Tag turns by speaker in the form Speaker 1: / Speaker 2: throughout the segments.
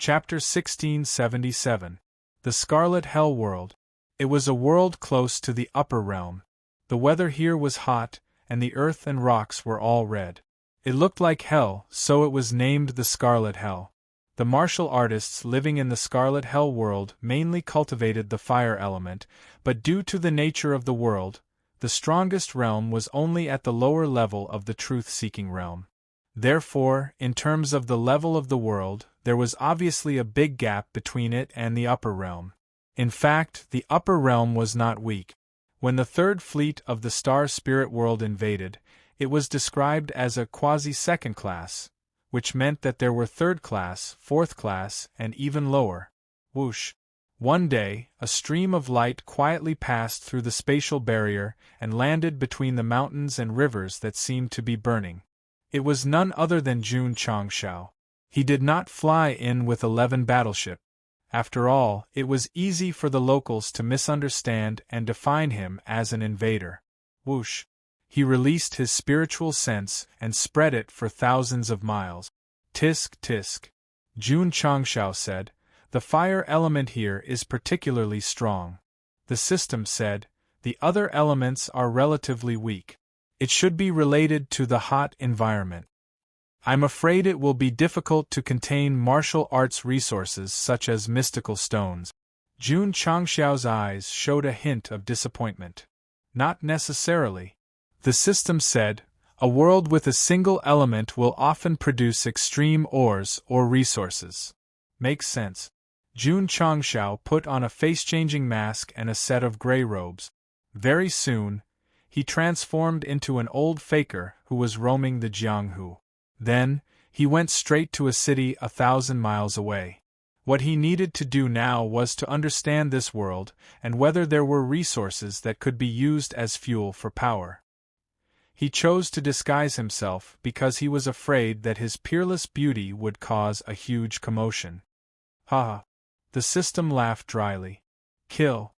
Speaker 1: Chapter 1677. The Scarlet Hell World. It was a world close to the upper realm. The weather here was hot, and the earth and rocks were all red. It looked like hell, so it was named the Scarlet Hell. The martial artists living in the Scarlet Hell world mainly cultivated the fire element, but due to the nature of the world, the strongest realm was only at the lower level of the truth-seeking realm. Therefore, in terms of the level of the world, there was obviously a big gap between it and the upper realm. In fact, the upper realm was not weak. When the third fleet of the Star Spirit world invaded, it was described as a quasi-second class, which meant that there were third class, fourth class, and even lower. Whoosh! One day, a stream of light quietly passed through the spatial barrier and landed between the mountains and rivers that seemed to be burning. It was none other than Jun Changshao. He did not fly in with 11 battleships. After all, it was easy for the locals to misunderstand and define him as an invader. Whoosh! He released his spiritual sense and spread it for thousands of miles. Tisk tisk. Jun Changshao said, "The fire element here is particularly strong." The system said, "The other elements are relatively weak. It should be related to the hot environment. I'm afraid it will be difficult to contain martial arts resources such as mystical stones." Jun Changshao's eyes showed a hint of disappointment. Not necessarily. The system said, "A world with a single element will often produce extreme ores or resources." Makes sense. Jun Changshao put on a face-changing mask and a set of gray robes. Very soon, he transformed into an old faker who was roaming the Jianghu. Then, he went straight to a city 1,000 miles away. What he needed to do now was to understand this world and whether there were resources that could be used as fuel for power. He chose to disguise himself because he was afraid that his peerless beauty would cause a huge commotion. Ha! The system laughed dryly. Kill.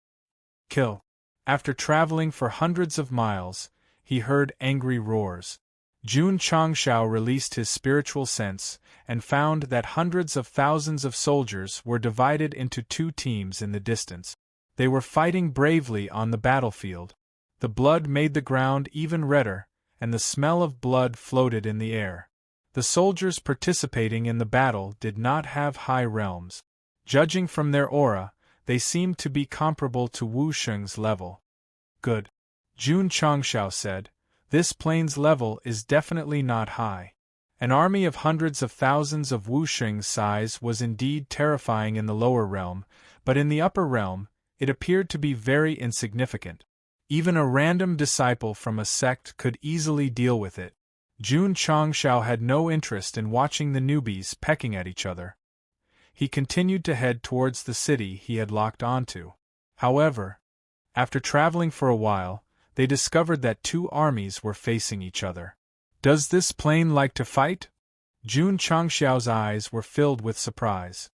Speaker 1: Kill. After traveling for hundreds of miles, he heard angry roars. Jun Changshao released his spiritual sense and found that hundreds of thousands of soldiers were divided into 2 teams in the distance. They were fighting bravely on the battlefield. The blood made the ground even redder, and the smell of blood floated in the air. The soldiers participating in the battle did not have high realms. Judging from their aura, they seemed to be comparable to Wu Sheng's level. Good. Jun Changshao said, "This plane's level is definitely not high." An army of hundreds of thousands of Wu Sheng's size was indeed terrifying in the lower realm, but in the upper realm, it appeared to be very insignificant. Even a random disciple from a sect could easily deal with it. Jun Changshao had no interest in watching the newbies pecking at each other. He continued to head towards the city he had locked onto. However, after traveling for a while, they discovered that 2 armies were facing each other. "Does this plane like to fight?" Jun Changshao's eyes were filled with surprise.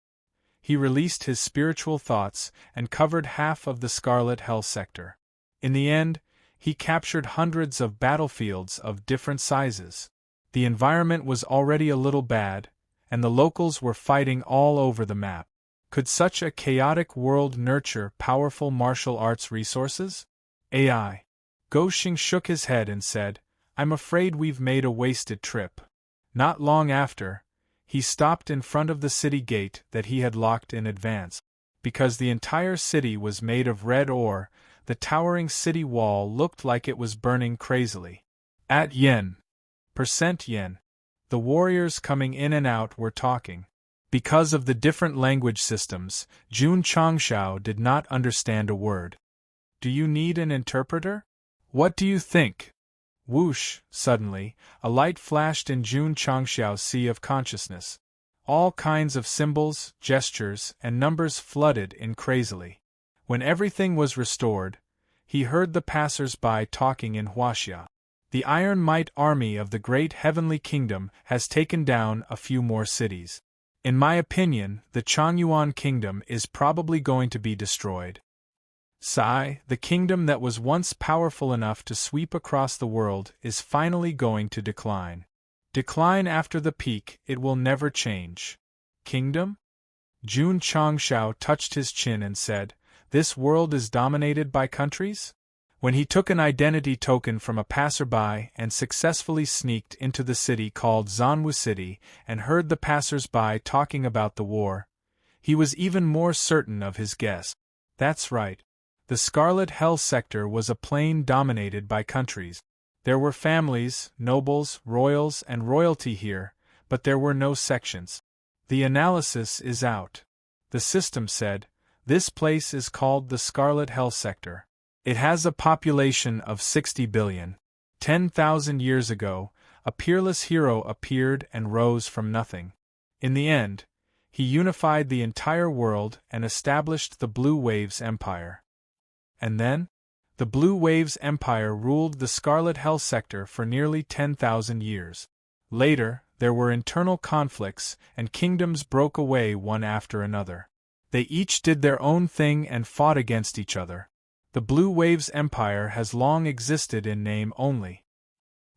Speaker 1: He released his spiritual thoughts and covered half of the Scarlet Hell sector. In the end, he captured hundreds of battlefields of different sizes. The environment was already a little bad, and the locals were fighting all over the map. Could such a chaotic world nurture powerful martial arts resources? AI. Goshing shook his head and said, "I'm afraid we've made a wasted trip." Not long after, he stopped in front of the city gate that he had locked in advance. Because the entire city was made of red ore, the towering city wall looked like it was burning crazily. At yen. Percent yen. The warriors coming in and out were talking. Because of the different language systems, Jun Changshao did not understand a word. "Do you need an interpreter? What do you think?" Whoosh! Suddenly, a light flashed in Jun Changshao's sea of consciousness. All kinds of symbols, gestures, and numbers flooded in crazily. When everything was restored, he heard the passers-by talking in Huaxia. "The Iron Might army of the great heavenly kingdom has taken down a few more cities. In my opinion, the Changyuan kingdom is probably going to be destroyed. Sai, the kingdom that was once powerful enough to sweep across the world, is finally going to decline. Decline after the peak, it will never change. Kingdom? Jun Changshao touched his chin and said, "This world is dominated by countries?" When he took an identity token from a passerby and successfully sneaked into the city called Zanwu City and heard the passers-by talking about the war, he was even more certain of his guess. That's right. The Scarlet Hell sector was a plane dominated by countries. There were families, nobles, royals, and royalty here, but there were no sections. The analysis is out. The system said, "This place is called the Scarlet Hell sector. It has a population of 60 billion. 10,000 years ago, a peerless hero appeared and rose from nothing. In the end, he unified the entire world and established the Blue Waves Empire. And then? The Blue Waves Empire ruled the Scarlet Hell sector for nearly 10,000 years. Later, there were internal conflicts, and kingdoms broke away one after another. They each did their own thing and fought against each other. The Blue Waves Empire has long existed in name only."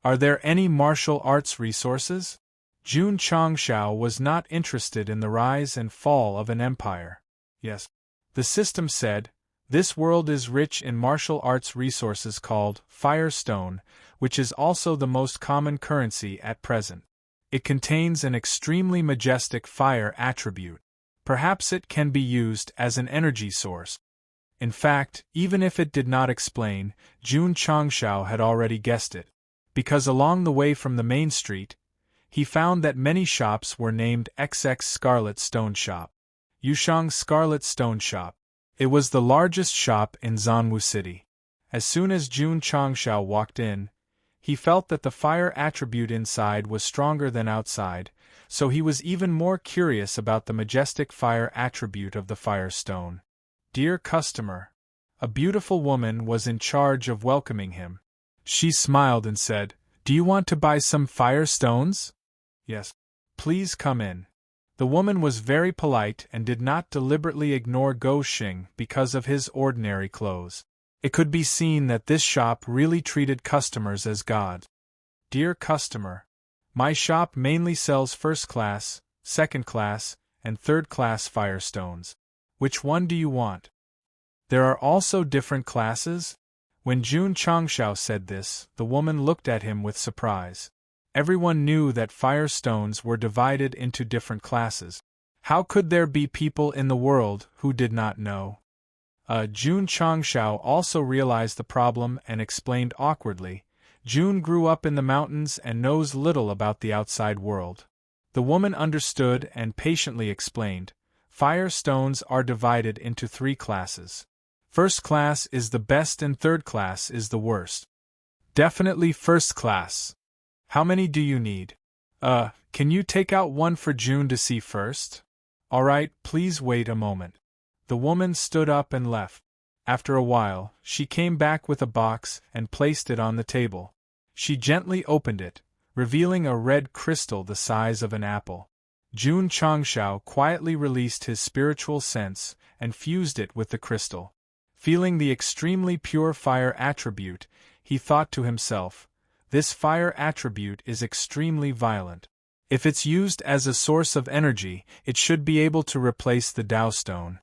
Speaker 1: "Are there any martial arts resources?" Jun Changshao was not interested in the rise and fall of an empire. "Yes." The system said, "This world is rich in martial arts resources called Firestone, which is also the most common currency at present. It contains an extremely majestic fire attribute. Perhaps it can be used as an energy source." In fact, even if it did not explain, Jun Changshao had already guessed it. Because along the way from the main street, he found that many shops were named XX Scarlet Stone Shop. Yushang Scarlet Stone Shop. It was the largest shop in Zanwu City. As soon as Jun Changshao walked in, he felt that the fire attribute inside was stronger than outside, so he was even more curious about the majestic fire attribute of the Firestone. "Dear customer." A beautiful woman was in charge of welcoming him. She smiled and said, "Do you want to buy some firestones?" "Yes." "Please come in." The woman was very polite and did not deliberately ignore Go Xing because of his ordinary clothes. It could be seen that this shop really treated customers as gods. "Dear customer, my shop mainly sells first-class, second-class, and third-class firestones. Which one do you want?" "There are also different classes?" When Jun Changshao said this, the woman looked at him with surprise. Everyone knew that firestones were divided into different classes. How could there be people in the world who did not know? Jun Changshao also realized the problem and explained awkwardly, "Jun grew up in the mountains and knows little about the outside world." The woman understood and patiently explained, "Firestones are divided into 3 classes. First class is the best and third class is the worst." "Definitely first class. How many do you need?" Can you take out one for June to see first?" "Alright, please wait a moment." The woman stood up and left. After a while, she came back with a box and placed it on the table. She gently opened it, revealing a red crystal the size of an apple. Jun Changshao quietly released his spiritual sense and fused it with the crystal. Feeling the extremely pure fire attribute, he thought to himself, "This fire attribute is extremely violent. If it's used as a source of energy, it should be able to replace the Tao Stone."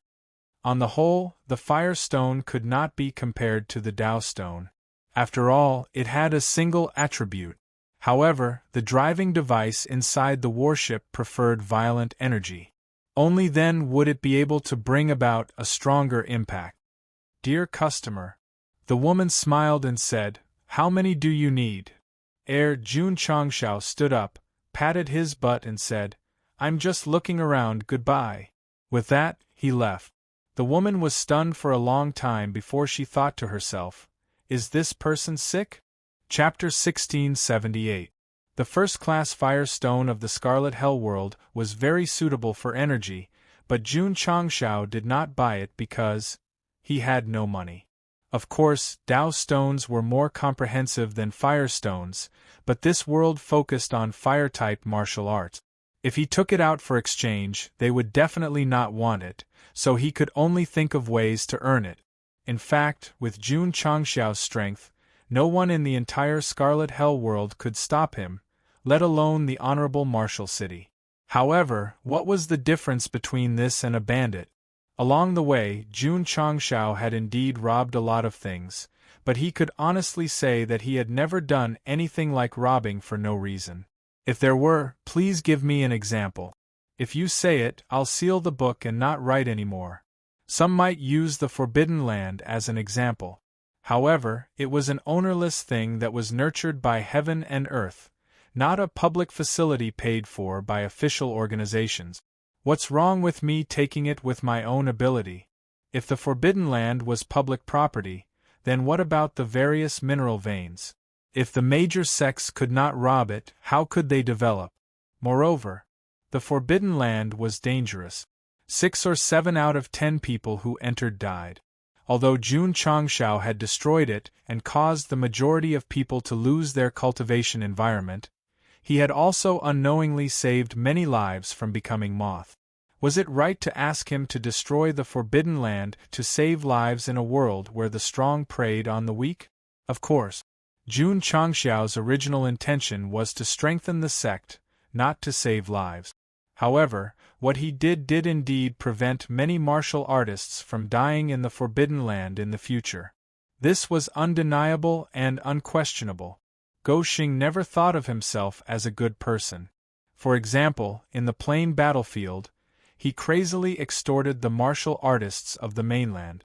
Speaker 1: On the whole, the Fire Stone could not be compared to the Tao Stone. After all, it had a single attribute. However, the driving device inside the warship preferred violent energy. Only then would it be able to bring about a stronger impact. "Dear customer." The woman smiled and said, "How many do you need?" Jun Changshao stood up, patted his butt and said, "I'm just looking around, goodbye." With that, he left. The woman was stunned for a long time before she thought to herself, "Is this person sick?" Chapter 1678. The first-class firestone of the Scarlet Hell world was very suitable for energy, but Jun Changshao did not buy it because he had no money. Of course, Tao stones were more comprehensive than firestones, but this world focused on fire-type martial arts. If he took it out for exchange, they would definitely not want it, so he could only think of ways to earn it. In fact, with Jun Changshao's strength, no one in the entire Scarlet Hell world could stop him, let alone the Honorable Marshal City. However, what was the difference between this and a bandit? Along the way, Jun Changshao had indeed robbed a lot of things, but he could honestly say that he had never done anything like robbing for no reason. If there were, please give me an example. If you say it, I'll seal the book and not write anymore. Some might use the Forbidden Land as an example. However, it was an ownerless thing that was nurtured by heaven and earth, not a public facility paid for by official organizations. What's wrong with me taking it with my own ability? If the Forbidden Land was public property, then what about the various mineral veins? If the major sects could not rob it, how could they develop? Moreover, the Forbidden Land was dangerous. 6 or 7 out of 10 people who entered died. Although Jun Changshao had destroyed it and caused the majority of people to lose their cultivation environment, he had also unknowingly saved many lives from becoming moth. Was it right to ask him to destroy the Forbidden Land to save lives in a world where the strong preyed on the weak? Of course, Jun Changshao's original intention was to strengthen the sect, not to save lives. However, what he did indeed prevent many martial artists from dying in the Forbidden Land in the future. This was undeniable and unquestionable. Go Xing never thought of himself as a good person. For example, in the plain battlefield, he crazily extorted the martial artists of the mainland.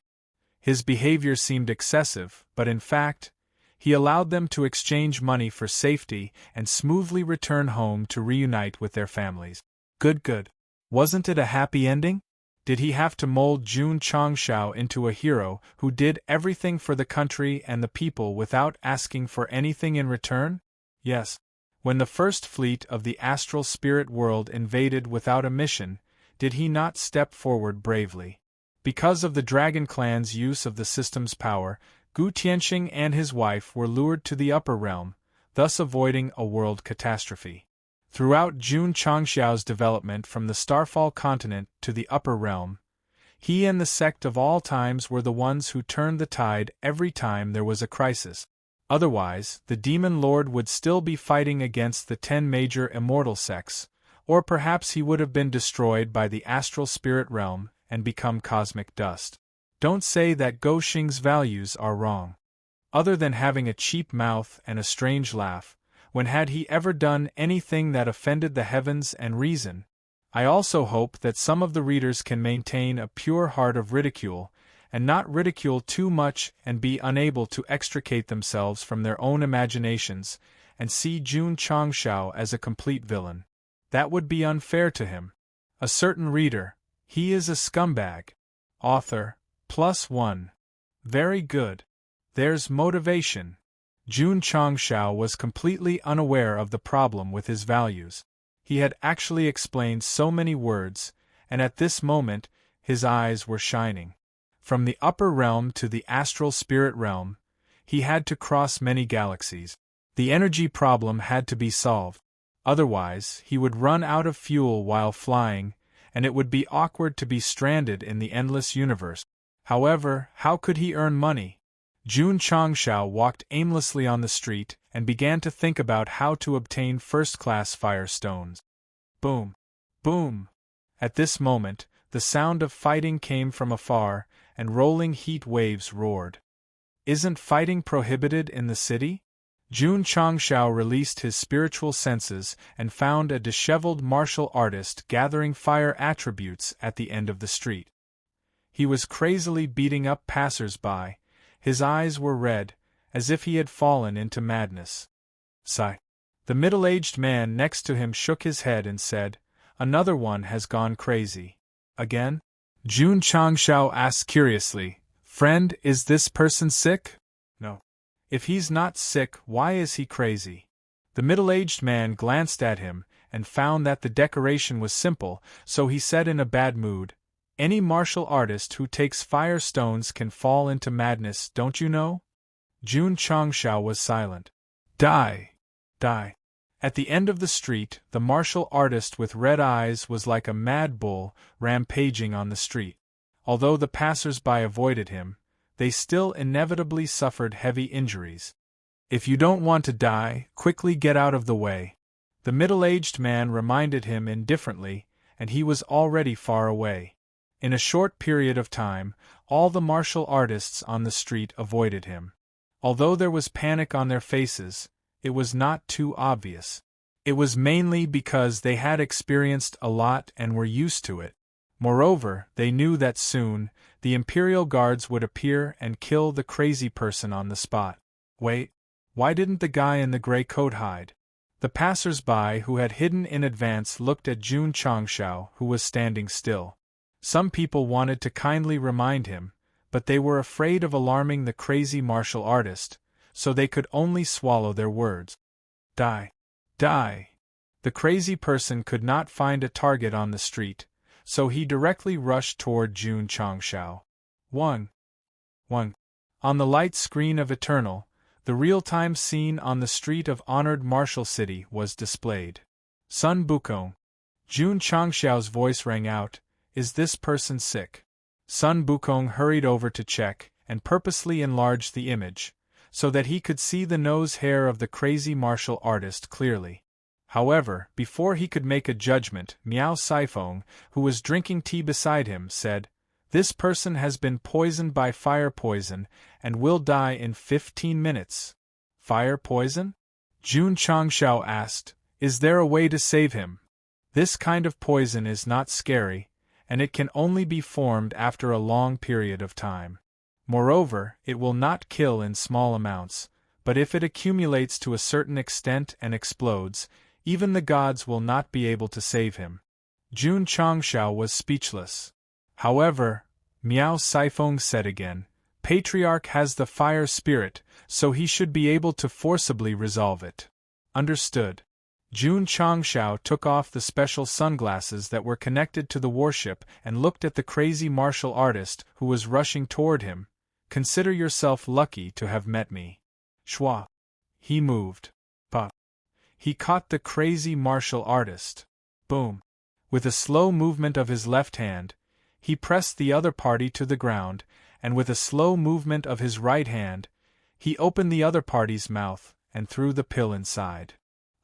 Speaker 1: His behavior seemed excessive, but in fact, he allowed them to exchange money for safety and smoothly return home to reunite with their families. Good. Wasn't it a happy ending? Did he have to mold Jun Changshao into a hero who did everything for the country and the people without asking for anything in return? Yes. When the first fleet of the astral spirit world invaded without a mission, did he not step forward bravely? Because of the Dragon Clan's use of the system's power, Gu Tianxing and his wife were lured to the upper realm, thus avoiding a world catastrophe. Throughout Jun Changshao's development from the Starfall continent to the upper realm, he and the sect of all times were the ones who turned the tide every time there was a crisis. Otherwise, the Demon Lord would still be fighting against the 10 major immortal sects, or perhaps he would have been destroyed by the astral spirit realm and become cosmic dust. Don't say that Go Xing's values are wrong. Other than having a cheap mouth and a strange laugh, when had he ever done anything that offended the heavens and reason? I also hope that some of the readers can maintain a pure heart of ridicule, and not ridicule too much and be unable to extricate themselves from their own imaginations, and see Jun Changshao as a complete villain. That would be unfair to him. A certain reader, he is a scumbag. Author, +1. Very good. There's motivation. Jun Changshao was completely unaware of the problem with his values. He had actually explained so many words, and at this moment, his eyes were shining. From the upper realm to the astral spirit realm, he had to cross many galaxies. The energy problem had to be solved. Otherwise, he would run out of fuel while flying, and it would be awkward to be stranded in the endless universe. However, how could he earn money? Jun Changshao walked aimlessly on the street and began to think about how to obtain first-class fire stones. Boom! Boom! At this moment, the sound of fighting came from afar, and rolling heat waves roared. Isn't fighting prohibited in the city? Jun Changshao released his spiritual senses and found a disheveled martial artist gathering fire attributes at the end of the street. He was crazily beating up passers-by. His eyes were red, as if he had fallen into madness. Sigh. The middle-aged man next to him shook his head and said, "Another one has gone crazy." Again? Jun Changshao asked curiously, "Friend, is this person sick?" "No." "If he's not sick, why is he crazy?" The middle-aged man glanced at him and found that the decoration was simple, so he said in a bad mood, "Any martial artist who takes fire stones can fall into madness, don't you know?" Jun Changshao was silent. Die! At the end of the street, the martial artist with red eyes was like a mad bull rampaging on the street. Although the passers-by avoided him, they still inevitably suffered heavy injuries. If you don't want to die, quickly get out of the way. The middle-aged man reminded him indifferently, and he was already far away. In a short period of time, all the martial artists on the street avoided him. Although there was panic on their faces, it was not too obvious. It was mainly because they had experienced a lot and were used to it. Moreover, they knew that soon, the Imperial Guards would appear and kill the crazy person on the spot. Wait, why didn't the guy in the gray coat hide? The passers-by who had hidden in advance looked at Jun Changshao, who was standing still. Some people wanted to kindly remind him, but they were afraid of alarming the crazy martial artist, so they could only swallow their words. Die! Die! The crazy person could not find a target on the street, so he directly rushed toward Jun Changshao. 1. On the light screen of Eternal, the real-time scene on the street of honored Martial City was displayed. Sun Bukong. Jun Changshao's voice rang out, "Is this person sick?" Sun Bukong hurried over to check, and purposely enlarged the image, so that he could see the nose hair of the crazy martial artist clearly. However, before he could make a judgment, Miao Saifeng, who was drinking tea beside him, said, "This person has been poisoned by fire poison, and will die in 15 minutes. Fire poison? Jun Changshao asked, "Is there a way to save him?" This kind of poison is not scary, and it can only be formed after a long period of time. Moreover, it will not kill in small amounts, but if it accumulates to a certain extent and explodes, even the gods will not be able to save him. Jun Changshao was speechless. However, Miao Saifeng said again, "Patriarch has the fire spirit, so he should be able to forcibly resolve it." Understood. Jun Changshao took off the special sunglasses that were connected to the warship and looked at the crazy martial artist who was rushing toward him. "Consider yourself lucky to have met me." Schwa. He moved. Pa. He caught the crazy martial artist. Boom. With a slow movement of his left hand, he pressed the other party to the ground, and with a slow movement of his right hand, he opened the other party's mouth and threw the pill inside.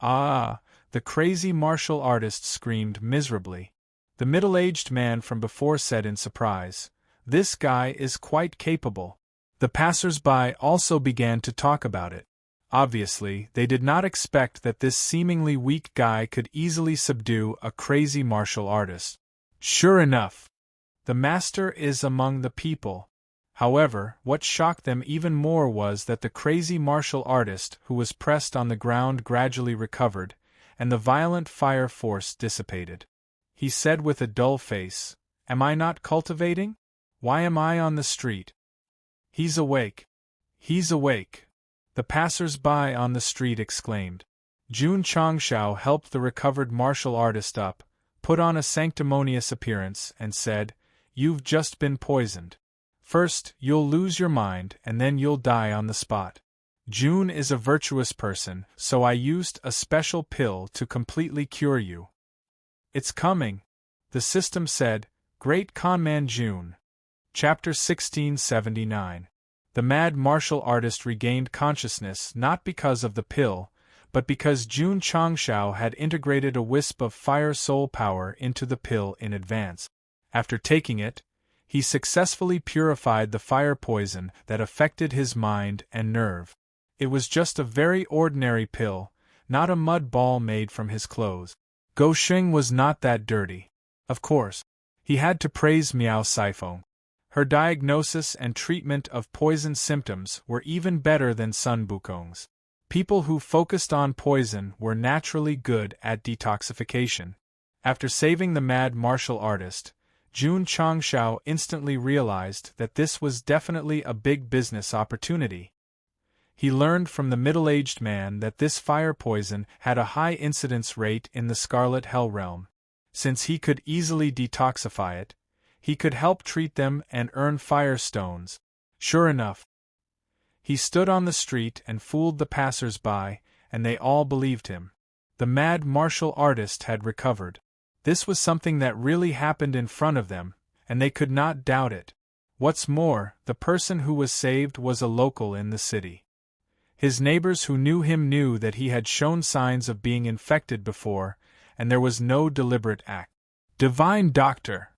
Speaker 1: Ah! The crazy martial artist screamed miserably. The middle-aged man from before said in surprise, "This guy is quite capable." The passers-by also began to talk about it. Obviously, they did not expect that this seemingly weak guy could easily subdue a crazy martial artist. Sure enough, the master is among the people. However, what shocked them even more was that the crazy martial artist who was pressed on the ground gradually recovered, and the violent fire force dissipated. He said with a dull face, "Am I not cultivating? Why am I on the street?" "He's awake! He's awake!" the passers-by on the street exclaimed. Jun Changshao helped the recovered martial artist up, put on a sanctimonious appearance, and said, "You've just been poisoned. First, you'll lose your mind, and then you'll die on the spot. Jun is a virtuous person, so I used a special pill to completely cure you." "It's coming," the system said. Great Conman Jun. Chapter 1679. The mad martial artist regained consciousness not because of the pill, but because Jun Changshao had integrated a wisp of fire soul power into the pill in advance. After taking it, he successfully purified the fire poison that affected his mind and nerve. It was just a very ordinary pill, not a mud ball made from his clothes. Go Xing was not that dirty. Of course, he had to praise Miao Saifeng. Her diagnosis and treatment of poison symptoms were even better than Sun Bukong's. People who focused on poison were naturally good at detoxification. After saving the mad martial artist, Jun Changshao instantly realized that this was definitely a big business opportunity. He learned from the middle-aged man that this fire poison had a high incidence rate in the Scarlet Hell realm. Since he could easily detoxify it, he could help treat them and earn fire stones. Sure enough, he stood on the street and fooled the passers-by, and they all believed him. The mad martial artist had recovered. This was something that really happened in front of them, and they could not doubt it. What's more, the person who was saved was a local in the city. His neighbors who knew him knew that he had shown signs of being infected before, and there was no deliberate act. Divine doctor!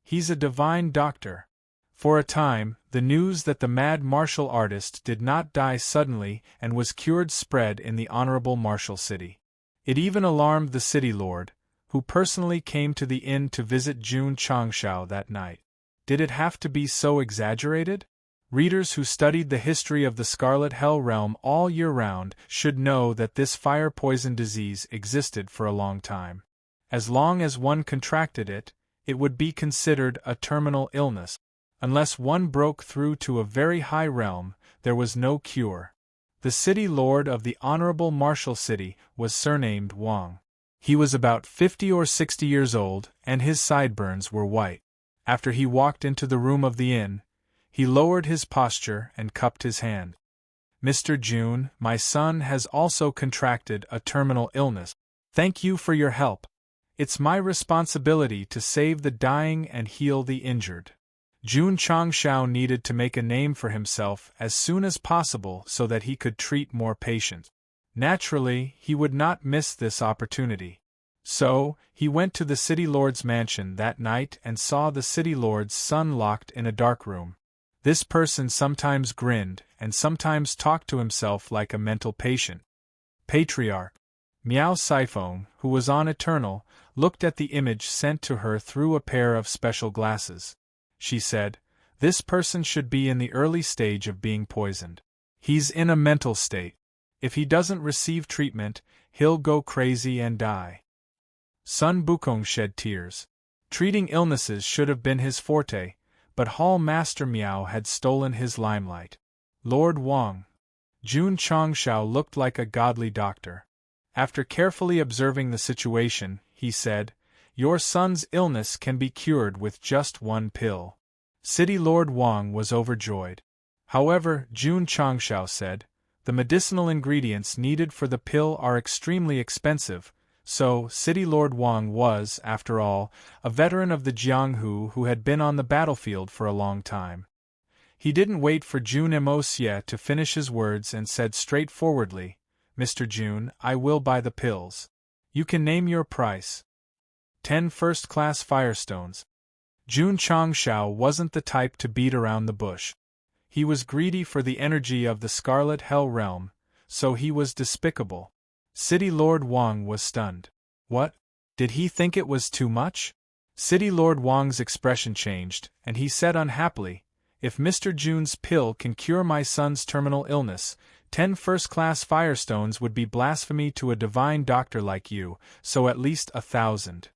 Speaker 1: He's a divine doctor. For a time, the news that the mad martial artist did not die suddenly and was cured spread in the honorable martial city. It even alarmed the city lord, who personally came to the inn to visit Jun Changshao that night. Did it have to be so exaggerated? Readers who studied the history of the Scarlet Hell realm all year round should know that this fire-poison disease existed for a long time. As long as one contracted it, it would be considered a terminal illness. Unless one broke through to a very high realm, there was no cure. The city lord of the honorable martial city was surnamed Wang. He was about 50 or 60 years old, and his sideburns were white. After he walked into the room of the inn, he lowered his posture and cupped his hand. Mr. Jun, my son has also contracted a terminal illness. Thank you for your help. It's my responsibility to save the dying and heal the injured. Jun Changshao needed to make a name for himself as soon as possible so that he could treat more patients. Naturally, he would not miss this opportunity. So, he went to the city lord's mansion that night and saw the city lord's son locked in a dark room. This person sometimes grinned and sometimes talked to himself like a mental patient. Patriarch Miao Saifeng, who was on Eternal, looked at the image sent to her through a pair of special glasses. She said, "This person should be in the early stage of being poisoned. He's in a mental state. If he doesn't receive treatment, he'll go crazy and die." Sun Bukong shed tears. Treating illnesses should have been his forte, but Hall Master Miao had stolen his limelight. Lord Wang. Jun Changshao looked like a godly doctor. After carefully observing the situation, he said, "Your son's illness can be cured with just one pill." City Lord Wang was overjoyed. However, Jun Changshao said, "The medicinal ingredients needed for the pill are extremely expensive," so City Lord Wang was, after all, a veteran of the Jianghu who had been on the battlefield for a long time. He didn't wait for Jun Moxie to finish his words and said straightforwardly, "Mr. Jun, I will buy the pills. You can name your price." 10 first-class firestones. Jun Changshao wasn't the type to beat around the bush. He was greedy for the energy of the Scarlet Hell realm, so he was despicable. City Lord Wang was stunned. What? Did he think it was too much? City Lord Wang's expression changed, and he said unhappily, "If Mr. Jun's pill can cure my son's terminal illness, 10 first-class firestones would be blasphemy to a divine doctor like you, so at least 1,000.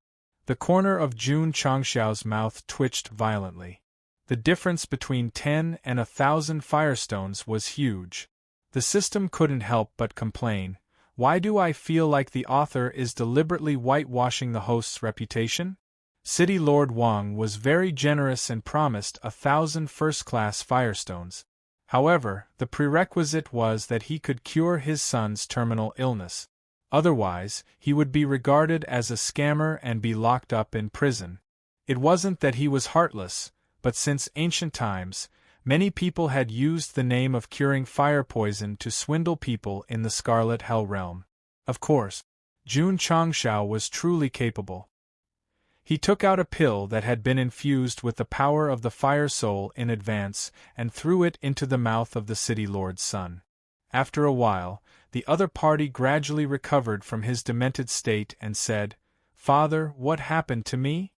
Speaker 1: The corner of Jun Changshao's mouth twitched violently. The difference between 10 and 1,000 firestones was huge. The system couldn't help but complain, "Why do I feel like the author is deliberately whitewashing the host's reputation?" City Lord Wang was very generous and promised 1,000 first-class firestones. However, the prerequisite was that he could cure his son's terminal illness. Otherwise, he would be regarded as a scammer and be locked up in prison. It wasn't that he was heartless, but since ancient times, many people had used the name of curing fire poison to swindle people in the Scarlet Hell realm. Of course, Jun Changshao was truly capable. He took out a pill that had been infused with the power of the fire soul in advance and threw it into the mouth of the city lord's son. After a while, the other party gradually recovered from his demented state and said, "Father, what happened to me?"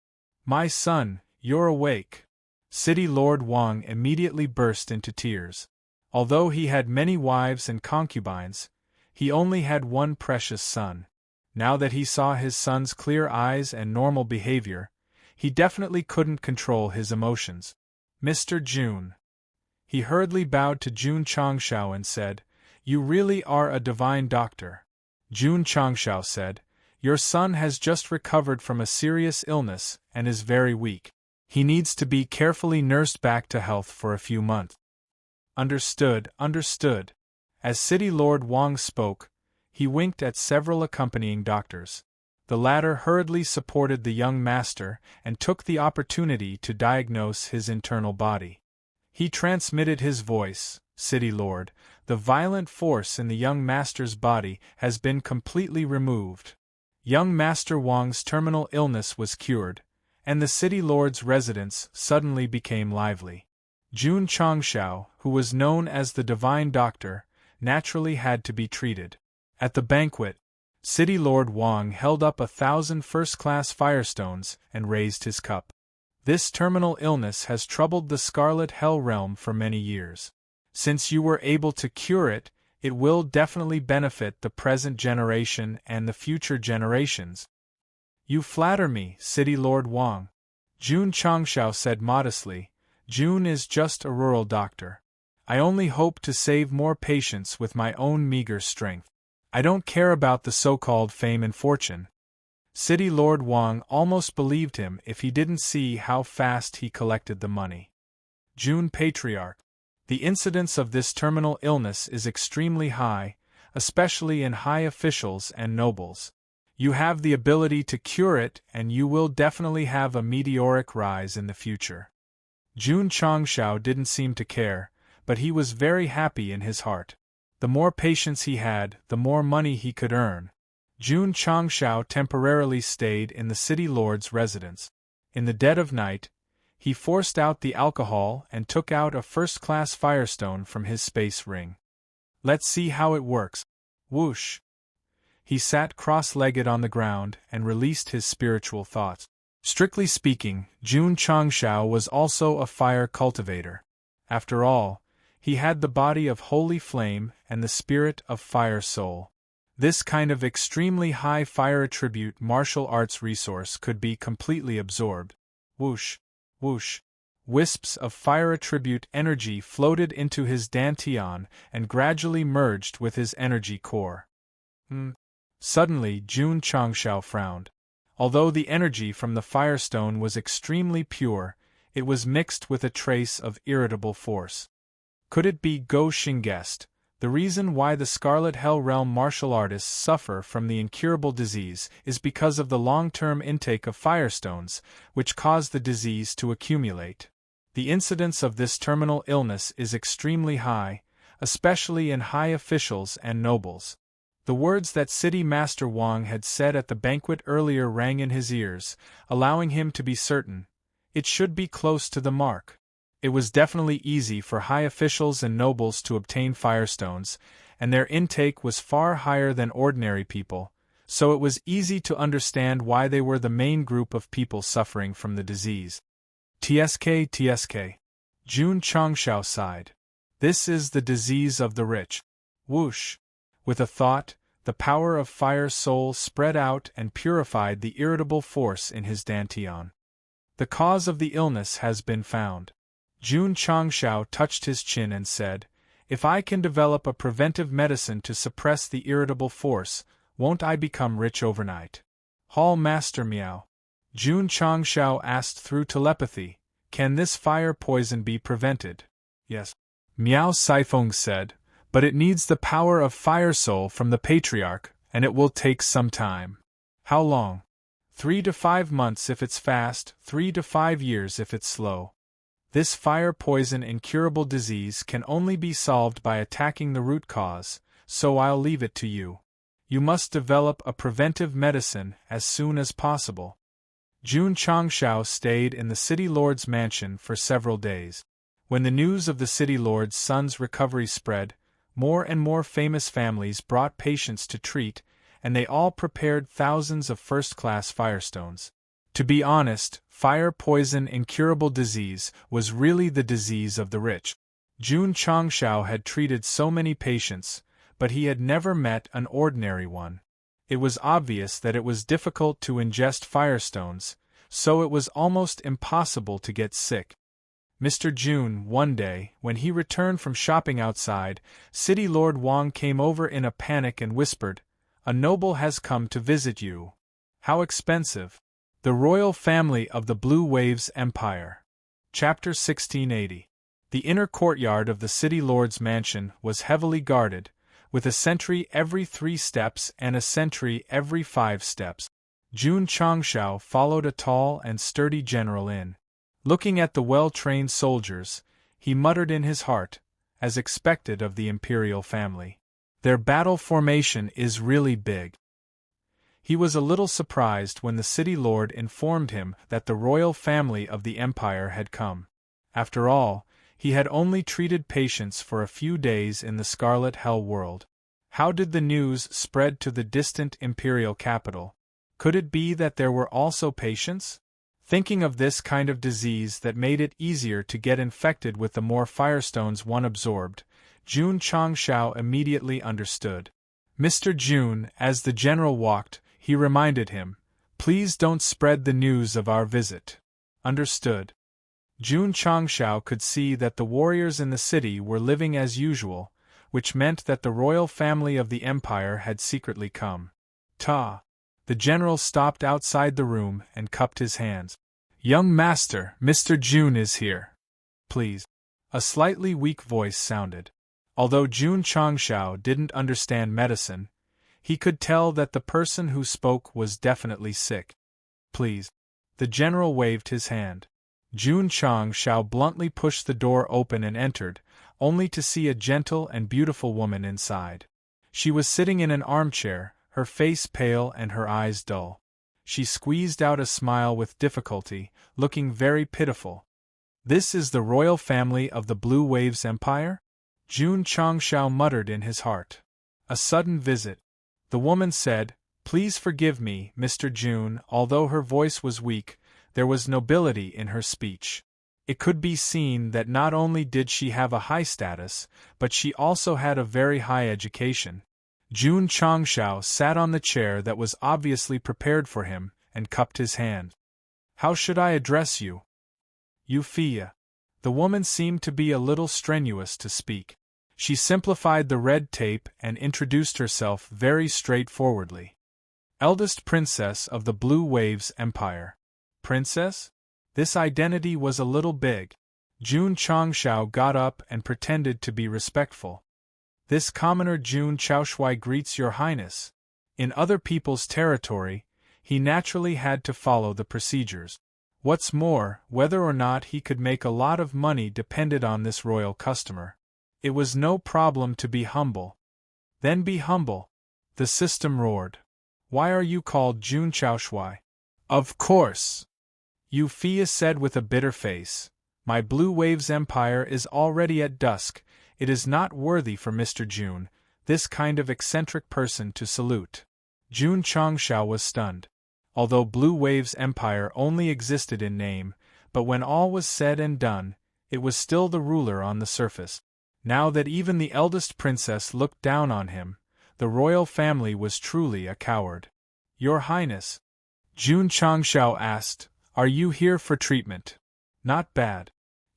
Speaker 1: "My son, you're awake." City Lord Wang immediately burst into tears. Although he had many wives and concubines, he only had one precious son. Now that he saw his son's clear eyes and normal behavior, he definitely couldn't control his emotions. "Mr. Jun." He hurriedly bowed to Jun Changshao and said, "You really are a divine doctor." Jun Changshao said, "Your son has just recovered from a serious illness and is very weak. He needs to be carefully nursed back to health for a few months." "Understood, understood." As City Lord Wang spoke, he winked at several accompanying doctors. The latter hurriedly supported the young master and took the opportunity to diagnose his internal body. He transmitted his voice, City Lord, the violent force in the young master's body has been completely removed. Young Master Wang's terminal illness was cured, and the City Lord's residence suddenly became lively. Jun Changshao, who was known as the Divine Doctor, naturally had to be treated. At the banquet, City Lord Wang held up 1,000 first-class firestones and raised his cup. This terminal illness has troubled the Scarlet Hell realm for many years. Since you were able to cure it, it will definitely benefit the present generation and the future generations. You flatter me, City Lord Wang. Jun Changshao said modestly. Jun is just a rural doctor. I only hope to save more patients with my own meager strength. I don't care about the so-called fame and fortune. City Lord Wang almost believed him if he didn't see how fast he collected the money. Jun Patriarch. The incidence of this terminal illness is extremely high, especially in high officials and nobles. You have the ability to cure it and you will definitely have a meteoric rise in the future. Jun Changshao didn't seem to care, but he was very happy in his heart. The more patience he had, the more money he could earn. Jun Changshao temporarily stayed in the City Lord's residence. In the dead of night, he forced out the alcohol and took out a first-class firestone from his space ring. Let's see how it works. Whoosh! He sat cross-legged on the ground and released his spiritual thoughts. Strictly speaking, Jun Changshao was also a fire cultivator. After all, he had the body of holy flame and the spirit of fire soul. This kind of extremely high fire attribute martial arts resource could be completely absorbed. Whoosh, whoosh. Wisps of fire attribute energy floated into his dantian and gradually merged with his energy core. Suddenly Jun Changshao frowned. Although the energy from the firestone was extremely pure, it was mixed with a trace of irritable force. Could it be Go Shingest, the reason why the Scarlet Hell Realm martial artists suffer from the incurable disease is because of the long-term intake of firestones, which cause the disease to accumulate. The incidence of this terminal illness is extremely high, especially in high officials and nobles. The words that City Master Wang had said at the banquet earlier rang in his ears, allowing him to be certain. It should be close to the mark. It was definitely easy for high officials and nobles to obtain firestones, and their intake was far higher than ordinary people, so it was easy to understand why they were the main group of people suffering from the disease. TSK. Jun Changshao sighed. This is the disease of the rich. Whoosh! With a thought, the power of fire soul spread out and purified the irritable force in his dantian. The cause of the illness has been found. Jun Changshao touched his chin and said, If I can develop a preventive medicine to suppress the irritable force, won't I become rich overnight? Hall Master Miao. Jun Changshao asked through telepathy, Can this fire poison be prevented? Yes. Miao Saifeng said, But it needs the power of fire soul from the Patriarch, and it will take some time. How long? 3 to 5 months if it's fast, 3 to 5 years if it's slow. This fire poison incurable disease can only be solved by attacking the root cause, so I'll leave it to you. You must develop a preventive medicine as soon as possible. Jun Changshao stayed in the City Lord's mansion for several days. When the news of the City Lord's son's recovery spread, more and more famous families brought patients to treat, and they all prepared thousands of first-class firestones. To be honest, fire poison incurable disease was really the disease of the rich. Jun Changshao had treated so many patients, but he had never met an ordinary one. It was obvious that it was difficult to ingest firestones, so it was almost impossible to get sick. Mr. Jun, one day, when he returned from shopping outside, City Lord Wang came over in a panic and whispered, A noble has come to visit you. How expensive. The Royal Family of the Blue Waves Empire. Chapter 1680. The inner courtyard of the City Lord's mansion was heavily guarded, with a sentry every 3 steps and a sentry every 5 steps. Jun Changshao followed a tall and sturdy general in. Looking at the well-trained soldiers, he muttered in his heart, as expected of the imperial family. Their battle formation is really big. He was a little surprised when the city lord informed him that the royal family of the empire had come. After all, he had only treated patients for a few days in the Scarlet Hell world. How did the news spread to the distant imperial capital? Could it be that there were also patients? Thinking of this kind of disease that made it easier to get infected with the more firestones one absorbed, Jun Changshao immediately understood. Mr. Jun, as the general walked, he reminded him, "Please don't spread the news of our visit." Understood. Jun Changshao could see that the warriors in the city were living as usual, which meant that the royal family of the empire had secretly come. Ta! The general stopped outside the room and cupped his hands. "Young master, Mr. Jun is here. Please." A slightly weak voice sounded. Although Jun Changshao didn't understand medicine, he could tell that the person who spoke was definitely sick. "Please." The general waved his hand. Jun Changshao bluntly pushed the door open and entered, only to see a gentle and beautiful woman inside. She was sitting in an armchair, her face pale and her eyes dull. She squeezed out a smile with difficulty, looking very pitiful. "This is the royal family of the Blue Waves Empire?" Jun Changshao muttered in his heart. "A sudden visit." The woman said, "Please forgive me, Mr. Jun." Although her voice was weak, there was nobility in her speech. It could be seen that not only did she have a high status, but she also had a very high education. Jun Changshao sat on the chair that was obviously prepared for him, and cupped his hand. "How should I address you?" "Euphia." The woman seemed to be a little strenuous to speak. She simplified the red tape and introduced herself very straightforwardly. "Eldest princess of the Blue Waves Empire." Princess? This identity was a little big. Jun Changshao got up and pretended to be respectful. "This commoner Jun Chaoshui greets your highness." In other people's territory, he naturally had to follow the procedures. What's more, whether or not he could make a lot of money depended on this royal customer. It was no problem to be humble. "Then be humble," the system roared. "Why are you called Jun Chaoshui?" "Of course," Euphia said with a bitter face. "My Blue Waves Empire is already at dusk. It is not worthy for Mr. Jun, this kind of eccentric person, to salute." Jun Changshao was stunned. Although Blue Waves Empire only existed in name, but when all was said and done, it was still the ruler on the surface. Now that even the eldest princess looked down on him, the royal family was truly a coward. "Your Highness," Jun Changshao asked, "are you here for treatment?" "Not bad."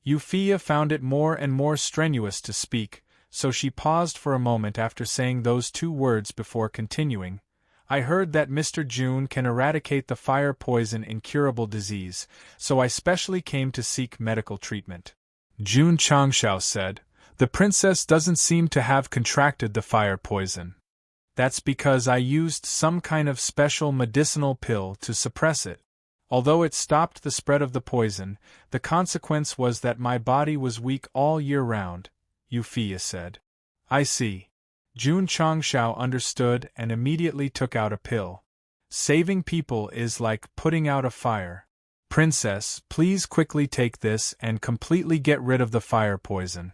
Speaker 1: Euphia found it more and more strenuous to speak, so she paused for a moment after saying those two words before continuing. "I heard that Mr. Jun can eradicate the fire poison incurable disease, so I specially came to seek medical treatment." Jun Changshao said, "The princess doesn't seem to have contracted the fire poison. That's because I used some kind of special medicinal pill to suppress it. Although it stopped the spread of the poison, the consequence was that my body was weak all year round," Euphia said. "I see." Jun Changshao understood and immediately took out a pill. "Saving people is like putting out a fire. Princess, please quickly take this and completely get rid of the fire poison."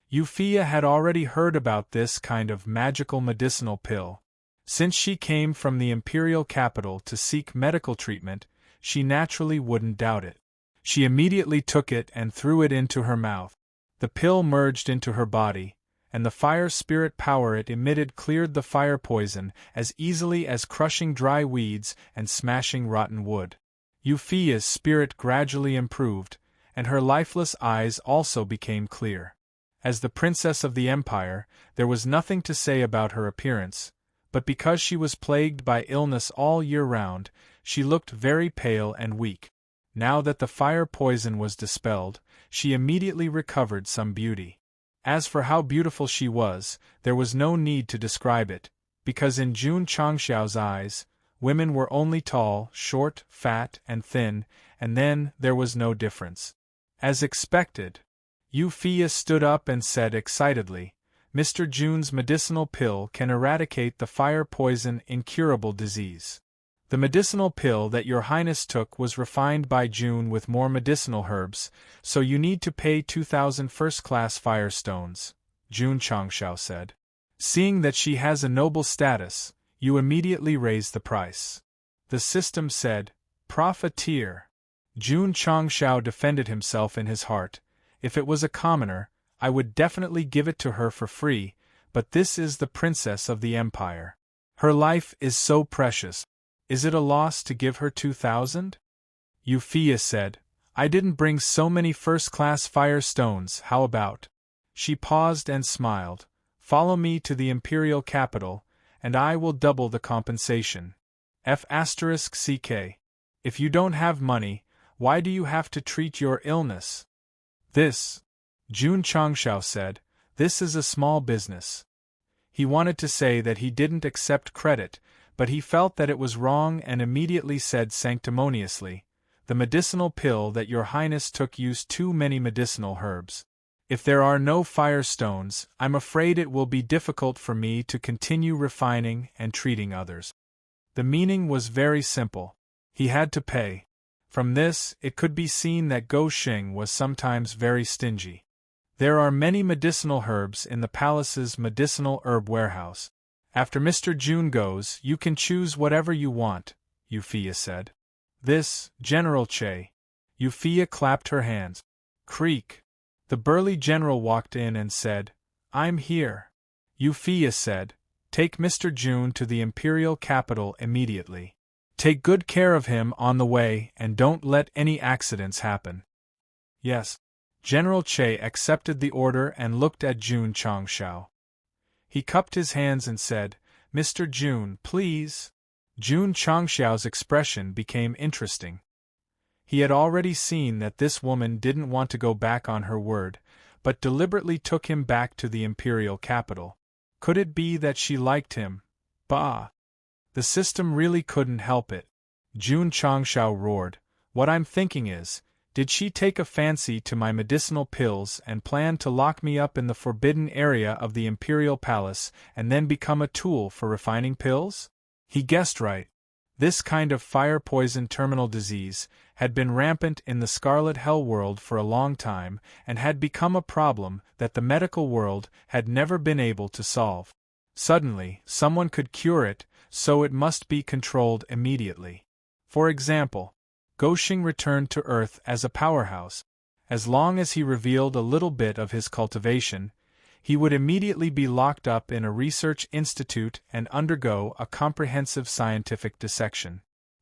Speaker 1: Euphia had already heard about this kind of magical medicinal pill. Since she came from the imperial capital to seek medical treatment, she naturally wouldn't doubt it. She immediately took it and threw it into her mouth. The pill merged into her body, and the fire spirit power it emitted cleared the fire poison as easily as crushing dry weeds and smashing rotten wood. Euphia's spirit gradually improved, and her lifeless eyes also became clear. As the princess of the empire, there was nothing to say about her appearance, but because she was plagued by illness all year round, she looked very pale and weak. Now that the fire poison was dispelled, she immediately recovered some beauty. As for how beautiful she was, there was no need to describe it, because in Jun Changshao's eyes, women were only tall, short, fat, and thin, and then there was no difference. As expected, Euphia stood up and said excitedly, Mr. June's medicinal pill can eradicate the fire poison incurable disease. The medicinal pill that your highness took was refined by June with more medicinal herbs, so you need to pay 2,000 first-class fire stones, June Changshao said. Seeing that she has a noble status, you immediately raise the price. The system said, Profiteer. June Changshao defended himself in his heart. If it was a commoner, I would definitely give it to her for free, but this is the princess of the empire. Her life is so precious. Is it a loss to give her 2,000? Euphia said, I didn't bring so many first-class fire stones, how about? She paused and smiled. Follow me to the imperial capital, and I will double the compensation. F***CK. If you don't have money, why do you have to treat your illness? This, June Changshao said, this is a small business. He wanted to say that he didn't accept credit, but he felt that it was wrong and immediately said sanctimoniously, the medicinal pill that your highness took used too many medicinal herbs. If there are no fire stones, I'm afraid it will be difficult for me to continue refining and treating others. The meaning was very simple. He had to pay. From this, it could be seen that Gou Xing was sometimes very stingy. There are many medicinal herbs in the palace's medicinal herb warehouse. After Mr. June goes, you can choose whatever you want, Euphia said. This, General Che. Euphia clapped her hands. Creak. The burly general walked in and said, I'm here. Euphia said, Take Mr. June to the imperial capital immediately. Take good care of him on the way and don't let any accidents happen. Yes. General Che accepted the order and looked at June Changshao. He cupped his hands and said, Mr. June, please. June Changshao's expression became interesting. He had already seen that this woman didn't want to go back on her word, but deliberately took him back to the imperial capital. Could it be that she liked him? Bah! The system really couldn't help it. June Changshao roared, What I'm thinking is, did she take a fancy to my medicinal pills and plan to lock me up in the forbidden area of the imperial palace and then become a tool for refining pills? He guessed right. This kind of fire-poison terminal disease had been rampant in the Scarlet Hell world for a long time and had become a problem that the medical world had never been able to solve. Suddenly, someone could cure it, so it must be controlled immediately. For example, Gou Xing returned to Earth as a powerhouse. As long as he revealed a little bit of his cultivation, he would immediately be locked up in a research institute and undergo a comprehensive scientific dissection.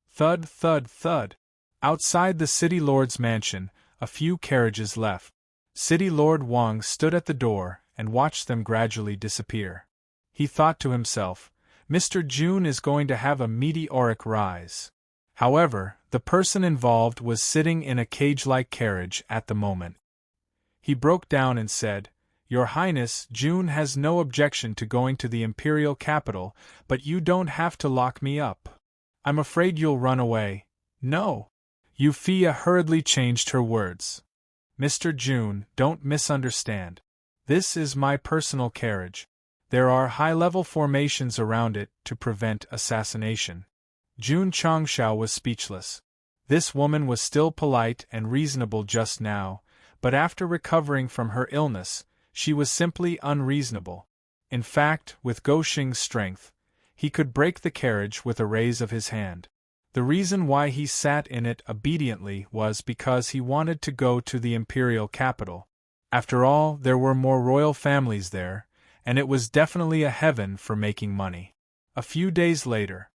Speaker 1: Thud, thud, thud. Outside the City Lord's mansion, a few carriages left. City Lord Wang stood at the door and watched them gradually disappear. He thought to himself, Mr. June is going to have a meteoric rise. However, the person involved was sitting in a cage-like carriage at the moment. He broke down and said, Your Highness, June has no objection to going to the imperial capital, but you don't have to lock me up. I'm afraid you'll run away. No. Euphia hurriedly changed her words. Mr. June, don't misunderstand. This is my personal carriage. There are high-level formations around it to prevent assassination. June Changshao was speechless. This woman was still polite and reasonable just now, but after recovering from her illness, she was simply unreasonable. In fact, with Gou Xing's strength, he could break the carriage with a raise of his hand. The reason why he sat in it obediently was because he wanted to go to the imperial capital. After all, there were more royal families there, and it was definitely a heaven for making money. A few days later,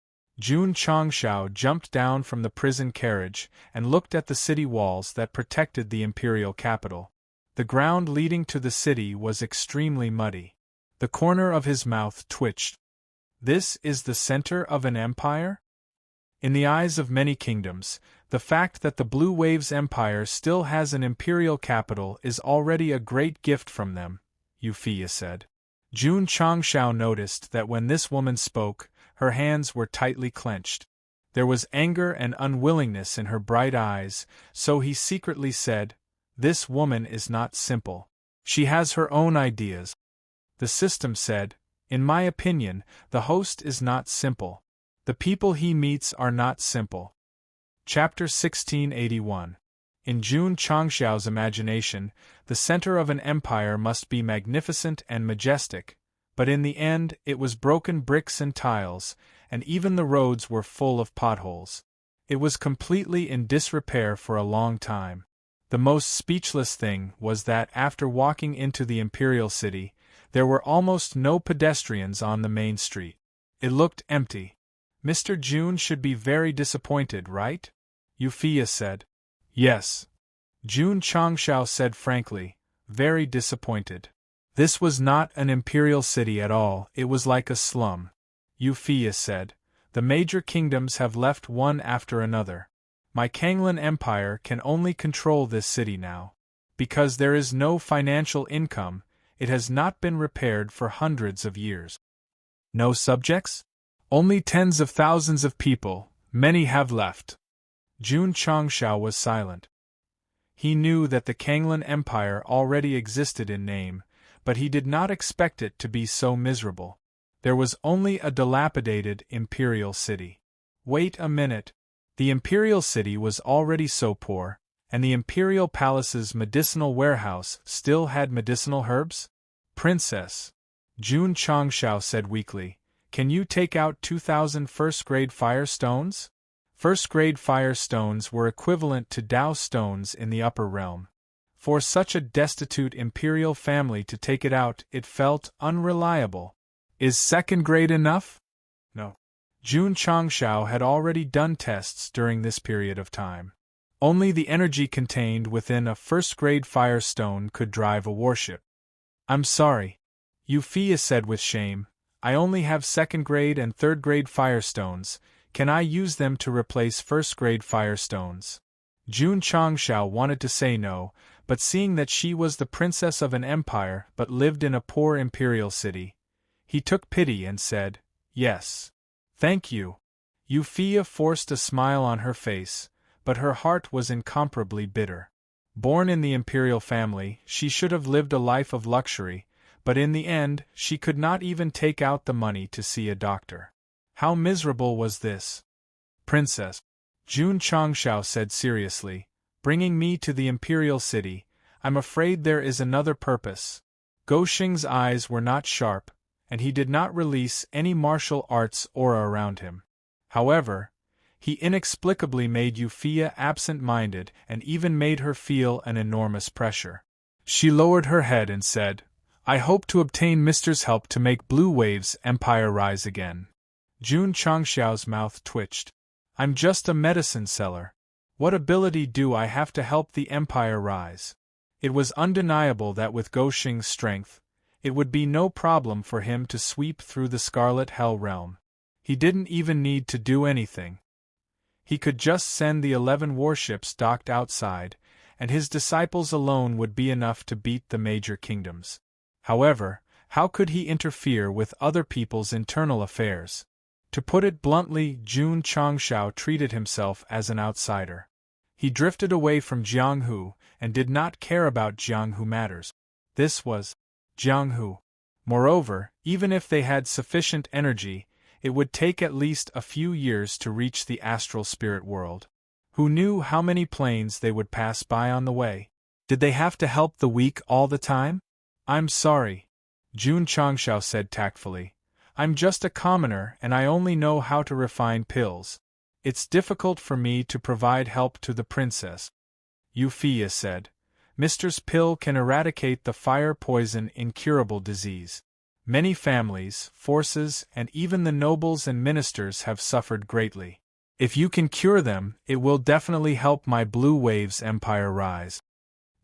Speaker 1: June Changshao jumped down from the prison carriage and looked at the city walls that protected the imperial capital. The ground leading to the city was extremely muddy. The corner of his mouth twitched. This is the center of an empire? In the eyes of many kingdoms, the fact that the Blue Waves Empire still has an imperial capital is already a great gift from them, Euphia said. June Changshao noticed that when this woman spoke, her hands were tightly clenched. There was anger and unwillingness in her bright eyes, so he secretly said, This woman is not simple. She has her own ideas. The system said, in my opinion, the host is not simple. The people he meets are not simple. Chapter 1681. In Jun Changxiao's imagination, the center of an empire must be magnificent and majestic, but in the end it was broken bricks and tiles, and even the roads were full of potholes. It was completely in disrepair for a long time. The most speechless thing was that after walking into the imperial city, there were almost no pedestrians on the main street. It looked empty. Mr. Jun should be very disappointed, right? Euphia said. Yes. Jun Changxiao said frankly, very disappointed. This was not an imperial city at all, it was like a slum. Euphia said, the major kingdoms have left one after another. My Kanglan Empire can only control this city now. Because there is no financial income, it has not been repaired for hundreds of years. No subjects? Only tens of thousands of people, many have left. Jun Changxiao was silent. He knew that the Kanglan Empire already existed in name, but he did not expect it to be so miserable. There was only a dilapidated imperial city. Wait a minute. The imperial city was already so poor, and the imperial palace's medicinal warehouse still had medicinal herbs? Princess, Jun Changxiao said weakly, can you take out 2,000 first-grade fire stones? First-grade fire stones were equivalent to Tao stones in the upper realm. For such a destitute imperial family to take it out, it felt unreliable. Is second grade enough? No. Jun Changxiao had already done tests during this period of time. Only the energy contained within a first-grade fire stone could drive a warship. I'm sorry, Euphia said with shame, I only have second-grade and third-grade fire stones. Can I use them to replace first-grade fire stones? Jun Changxiao wanted to say no, but seeing that she was the princess of an empire but lived in a poor imperial city, he took pity and said, yes. Thank you. Euphia forced a smile on her face, but her heart was incomparably bitter. Born in the imperial family, she should have lived a life of luxury, but in the end, she could not even take out the money to see a doctor. How miserable was this? Princess, Jun Changxiao said seriously, bringing me to the imperial city, I'm afraid there is another purpose. Goshing's eyes were not sharp, and he did not release any martial arts aura around him. However, he inexplicably made Euphia absent-minded and even made her feel an enormous pressure. She lowered her head and said, I hope to obtain Mister's help to make Blue Wave's empire rise again. Jun Changxiao's mouth twitched. I'm just a medicine seller. What ability do I have to help the empire rise? It was undeniable that with Goshing's strength, it would be no problem for him to sweep through the Scarlet Hell realm. He didn't even need to do anything. He could just send the 11 warships docked outside, and his disciples alone would be enough to beat the major kingdoms. However, how could he interfere with other people's internal affairs? To put it bluntly, Jun Changxiao treated himself as an outsider. He drifted away from Jianghu and did not care about Jianghu matters. This was Jianghu. Moreover, even if they had sufficient energy, it would take at least a few years to reach the astral spirit world. Who knew how many planes they would pass by on the way? Did they have to help the weak all the time? I'm sorry, Jun Changxiao said tactfully. I'm just a commoner and I only know how to refine pills. It's difficult for me to provide help to the princess. Euphia said, Mister's pill can eradicate the fire-poison incurable disease. Many families, forces, and even the nobles and ministers have suffered greatly. If you can cure them, it will definitely help my Blue Wave's empire rise.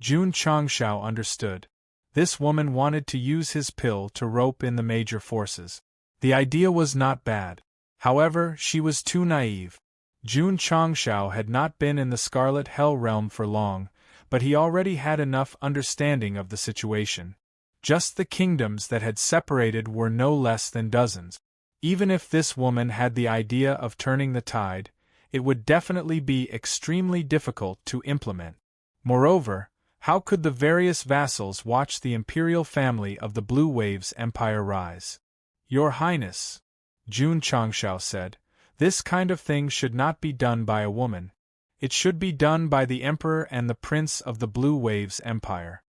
Speaker 1: Jun Changxiao understood. This woman wanted to use his pill to rope in the major forces. The idea was not bad. However, she was too naive. Jun Changxiao had not been in the Scarlet Hell realm for long, but he already had enough understanding of the situation. Just the kingdoms that had separated were no less than dozens. Even if this woman had the idea of turning the tide, it would definitely be extremely difficult to implement. Moreover, How could the various vassals watch the imperial family of the Blue Waves Empire rise? Your Highness, Jun Changshao said, this kind of thing should not be done by a woman. It should be done by the Emperor and the Prince of the Blue Waves Empire.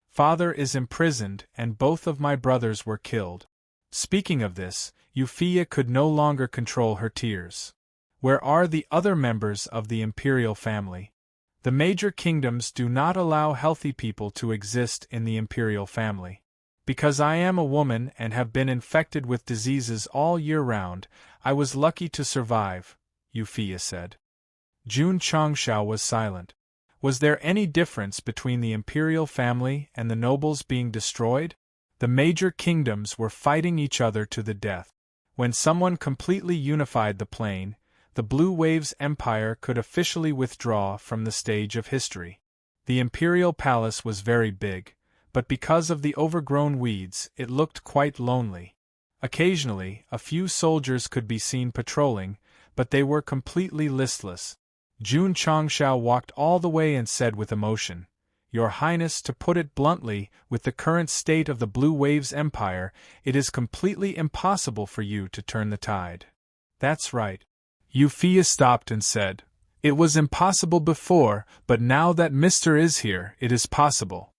Speaker 1: Father is imprisoned and both of my brothers were killed. Speaking of this, Euphia could no longer control her tears. Where are the other members of the imperial family? The major kingdoms do not allow healthy people to exist in the imperial family. Because I am a woman and have been infected with diseases all year round, I was lucky to survive, Euphia said. Jun Changshao was silent. Was there any difference between the imperial family and the nobles being destroyed? The major kingdoms were fighting each other to the death. When someone completely unified the plane, the Blue Waves Empire could officially withdraw from the stage of history. The imperial palace was very big, but because of the overgrown weeds, it looked quite lonely. Occasionally, a few soldiers could be seen patrolling, but they were completely listless. Jun Changshao walked all the way and said with emotion, Your Highness, to put it bluntly, with the current state of the Blue Waves Empire, it is completely impossible for you to turn the tide. That's right. Euphia stopped and said, It was impossible before, but now that Mr. is here, it is possible.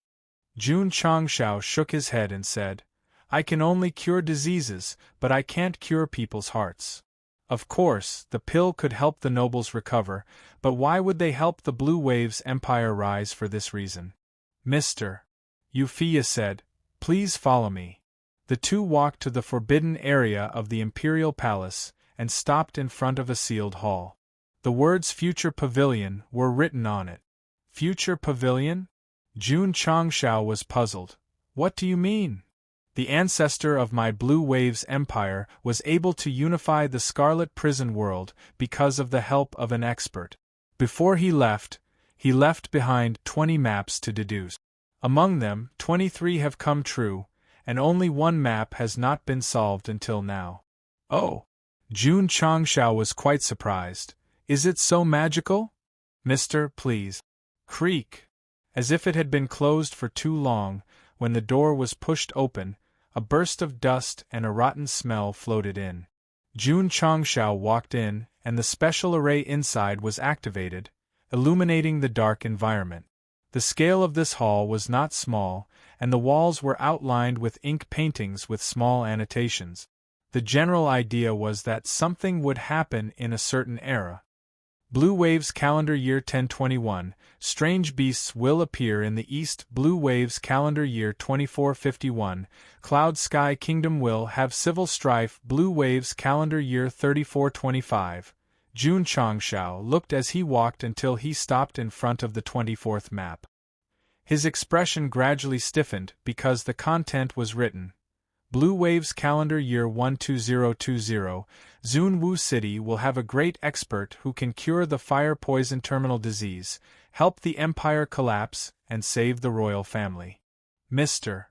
Speaker 1: Jun Changshao shook his head and said, I can only cure diseases, but I can't cure people's hearts. Of course, the pill could help the nobles recover, but why would they help the Blue Waves Empire rise for this reason? Mr. Euphia said, Please follow me. The two walked to the forbidden area of the imperial palace and stopped in front of a sealed hall. The words Future Pavilion were written on it. Future Pavilion? Jun Changshao was puzzled. What do you mean? The ancestor of my Blue Waves Empire was able to unify the Scarlet Prison world because of the help of an expert. Before he left behind 20 maps to deduce. Among them, 23 have come true, and only one map has not been solved until now. Oh! Jun Changshao was quite surprised. Is it so magical? Mr. Please. Creak. As if it had been closed for too long, when the door was pushed open, a burst of dust and a rotten smell floated in. Jun Changshao walked in, and the special array inside was activated, illuminating the dark environment. The scale of this hall was not small, and the walls were outlined with ink paintings with small annotations. The general idea was that something would happen in a certain era. Blue Waves Calendar Year 1021, strange beasts will appear in the east. Blue Waves Calendar Year 2451, Cloud Sky Kingdom will have civil strife. Blue Waves Calendar Year 3425. Jun Changshao looked as he walked until he stopped in front of the 24th map. His expression gradually stiffened because the content was written. Blue Waves Calendar Year 12020, Zunwu City will have a great expert who can cure the fire poison terminal disease, help the empire collapse, and save the royal family. Mr.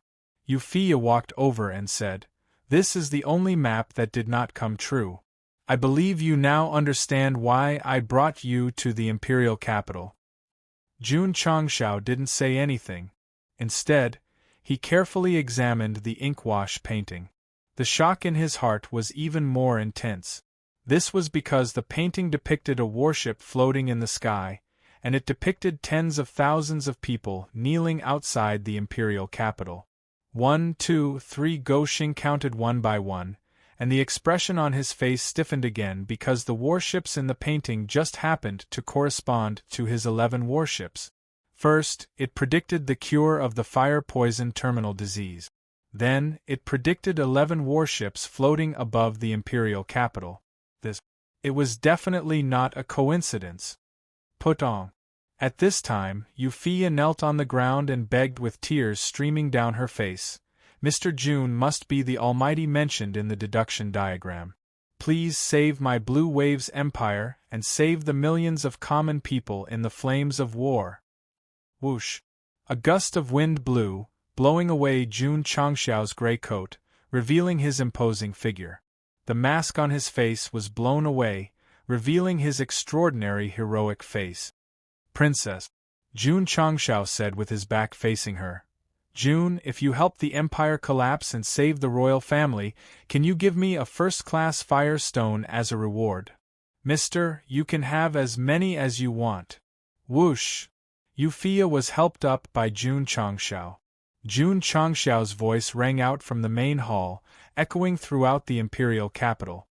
Speaker 1: Euphia walked over and said, This is the only map that did not come true. I believe you now understand why I brought you to the imperial capital. Jun Changshao didn't say anything. Instead, he carefully examined the inkwash painting. The shock in his heart was even more intense. This was because the painting depicted a warship floating in the sky, and it depicted tens of thousands of people kneeling outside the imperial capital. 1, 2, 3 Goshing counted one by one, and the expression on his face stiffened again because the warships in the painting just happened to correspond to his 11 warships. First, it predicted the cure of the fire poison terminal disease. Then, it predicted 11 warships floating above the imperial capital. It was definitely not a coincidence. Put on. At this time, Euphia knelt on the ground and begged with tears streaming down her face. Mr. Jun must be the Almighty mentioned in the deduction diagram. Please save my Blue Waves Empire and save the millions of common people in the flames of war. Whoosh! A gust of wind blew, blowing away Jun Changshao's gray coat, revealing his imposing figure. The mask on his face was blown away, revealing his extraordinary heroic face. Princess! Jun Changshao said with his back facing her. Jun, if you help the empire collapse and save the royal family, can you give me a first-class fire stone as a reward? Mister, you can have as many as you want. Whoosh! Yufia was helped up by Jun Changshao. Jun Changshao's voice rang out from the main hall, echoing throughout the imperial capital.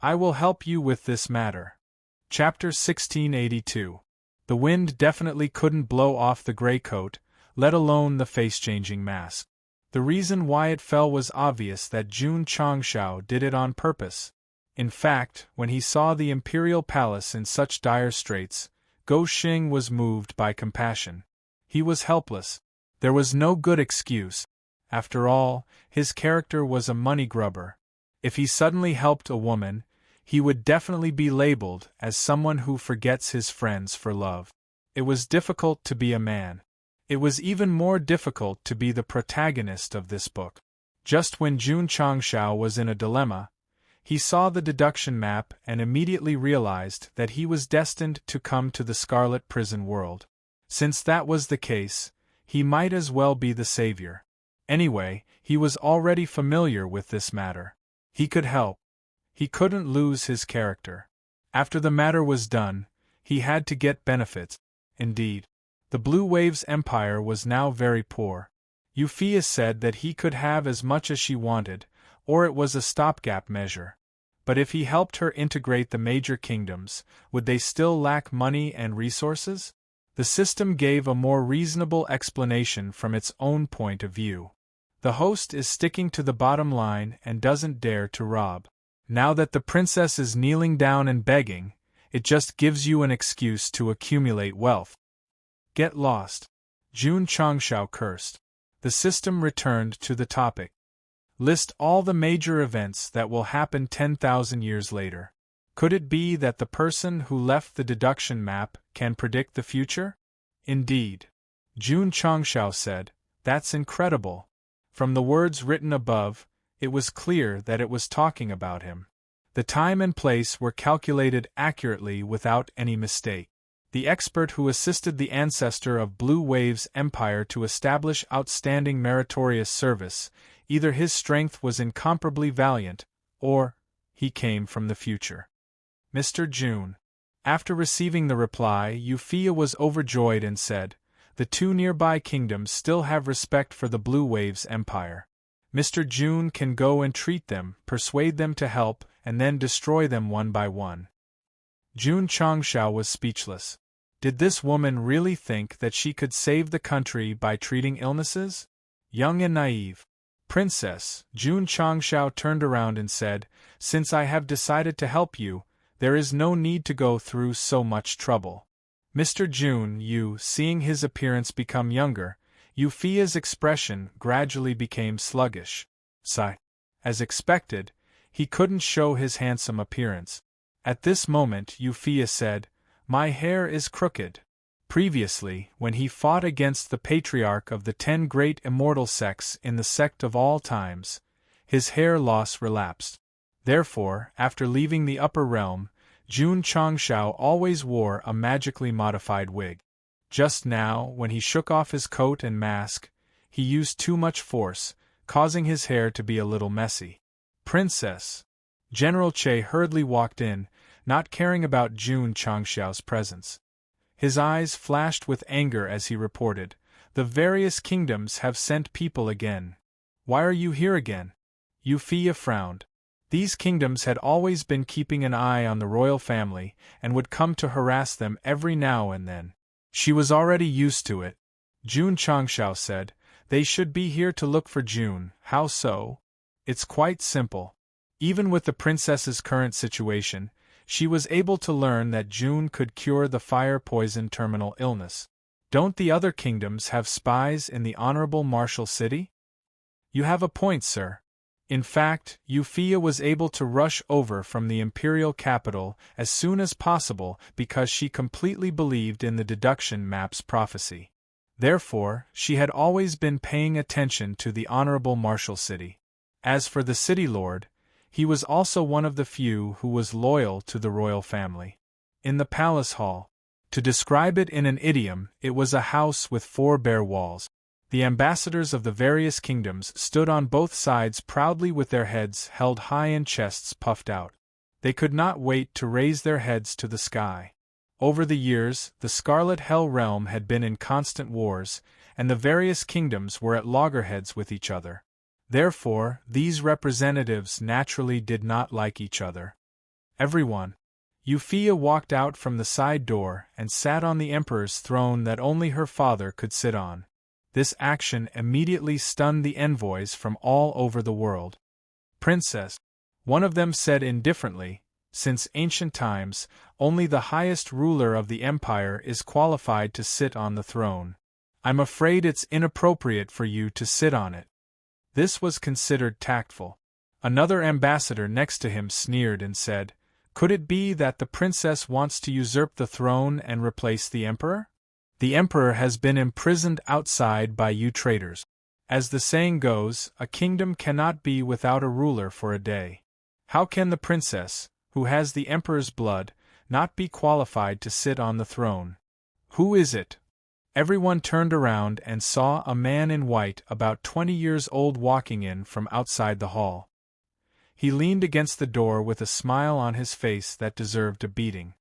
Speaker 1: I will help you with this matter. Chapter 1682. The wind definitely couldn't blow off the gray coat, let alone the face-changing mask. The reason why it fell was obvious that Jun Changshao did it on purpose. In fact, when he saw the imperial palace in such dire straits, Go Xing was moved by compassion. He was helpless. There was no good excuse. After all, his character was a money grubber. If he suddenly helped a woman, he would definitely be labeled as someone who forgets his friends for love. It was difficult to be a man. It was even more difficult to be the protagonist of this book. Just when Jun Changshao was in a dilemma, he saw the deduction map and immediately realized that he was destined to come to the Scarlet Prison world. Since that was the case, he might as well be the savior. Anyway, he was already familiar with this matter. He could help. He couldn't lose his character. After the matter was done, he had to get benefits. Indeed, the Blue Waves Empire was now very poor. Yufia said that he could have as much as she wanted, or it was a stopgap measure. But if he helped her integrate the major kingdoms, would they still lack money and resources? The system gave a more reasonable explanation from its own point of view. The host is sticking to the bottom line and doesn't dare to rob. Now that the princess is kneeling down and begging, it just gives you an excuse to accumulate wealth. Get lost. Jun Changshao cursed. The system returned to the topic. List all the major events that will happen 10,000 years later. Could it be that the person who left the deduction map can predict the future? Indeed. Jun Changshao said, that's incredible. From the words written above, it was clear that it was talking about him. The time and place were calculated accurately without any mistake. The expert who assisted the ancestor of Blue Waves Empire to establish outstanding meritorious service, either his strength was incomparably valiant, or he came from the future. Mr. Jun. After receiving the reply, Yufia was overjoyed and said, the two nearby kingdoms still have respect for the Blue Waves Empire. Mr. Jun can go and treat them, persuade them to help, and then destroy them one by one. Jun Changshao was speechless. Did this woman really think that she could save the country by treating illnesses? Young and naive. Princess, Jun Changshao turned around and said, since I have decided to help you, there is no need to go through so much trouble. Mr. Jun, seeing his appearance become younger, Yufia's expression gradually became sluggish. Sigh. As expected, he couldn't show his handsome appearance. At this moment Yufia said, my hair is crooked. Previously, when he fought against the patriarch of the 10 great immortal sects in the Sect of all times, his hair loss relapsed. Therefore, after leaving the upper realm, Jun Changshao always wore a magically modified wig. Just now, when he shook off his coat and mask, he used too much force, causing his hair to be a little messy. Princess. General Che hurriedly walked in, not caring about Jun Changshao's presence. His eyes flashed with anger as he reported, the various kingdoms have sent people again. Why are you here again? Yufia frowned. These kingdoms had always been keeping an eye on the royal family and would come to harass them every now and then. She was already used to it. Jun Changshao said, they should be here to look for Jun. How so? It's quite simple. Even with the princess's current situation, she was able to learn that Jun could cure the fire-poison terminal illness. Don't the other kingdoms have spies in the Honorable Martial City? You have a point, sir. In fact, Yufia was able to rush over from the imperial capital as soon as possible because she completely believed in the deduction map's prophecy. Therefore, she had always been paying attention to the Honorable Martial City. As for the city lord, he was also one of the few who was loyal to the royal family. In the palace hall, To describe it in an idiom, it was a house with 4 bare walls. The ambassadors of the various kingdoms stood on both sides proudly with their heads held high and chests puffed out. They could not wait to raise their heads to the sky. Over the years, the Scarlet Hell realm had been in constant wars, and the various kingdoms were at loggerheads with each other. Therefore, these representatives naturally did not like each other. Everyone. Euphia walked out from the side door and sat on the emperor's throne that only her father could sit on. This action immediately stunned the envoys from all over the world. Princess, one of them said indifferently, since ancient times, only the highest ruler of the empire is qualified to sit on the throne. I'm afraid it's inappropriate for you to sit on it. This was considered tactful. Another ambassador next to him sneered and said, "Could it be that the princess wants to usurp the throne and replace the emperor? The emperor has been imprisoned outside by you traitors. As the saying goes, a kingdom cannot be without a ruler for a day. How can the princess, who has the emperor's blood, not be qualified to sit on the throne? Who is it?" Everyone turned around and saw a man in white about 20 years old walking in from outside the hall. He leaned against the door with a smile on his face that deserved a beating.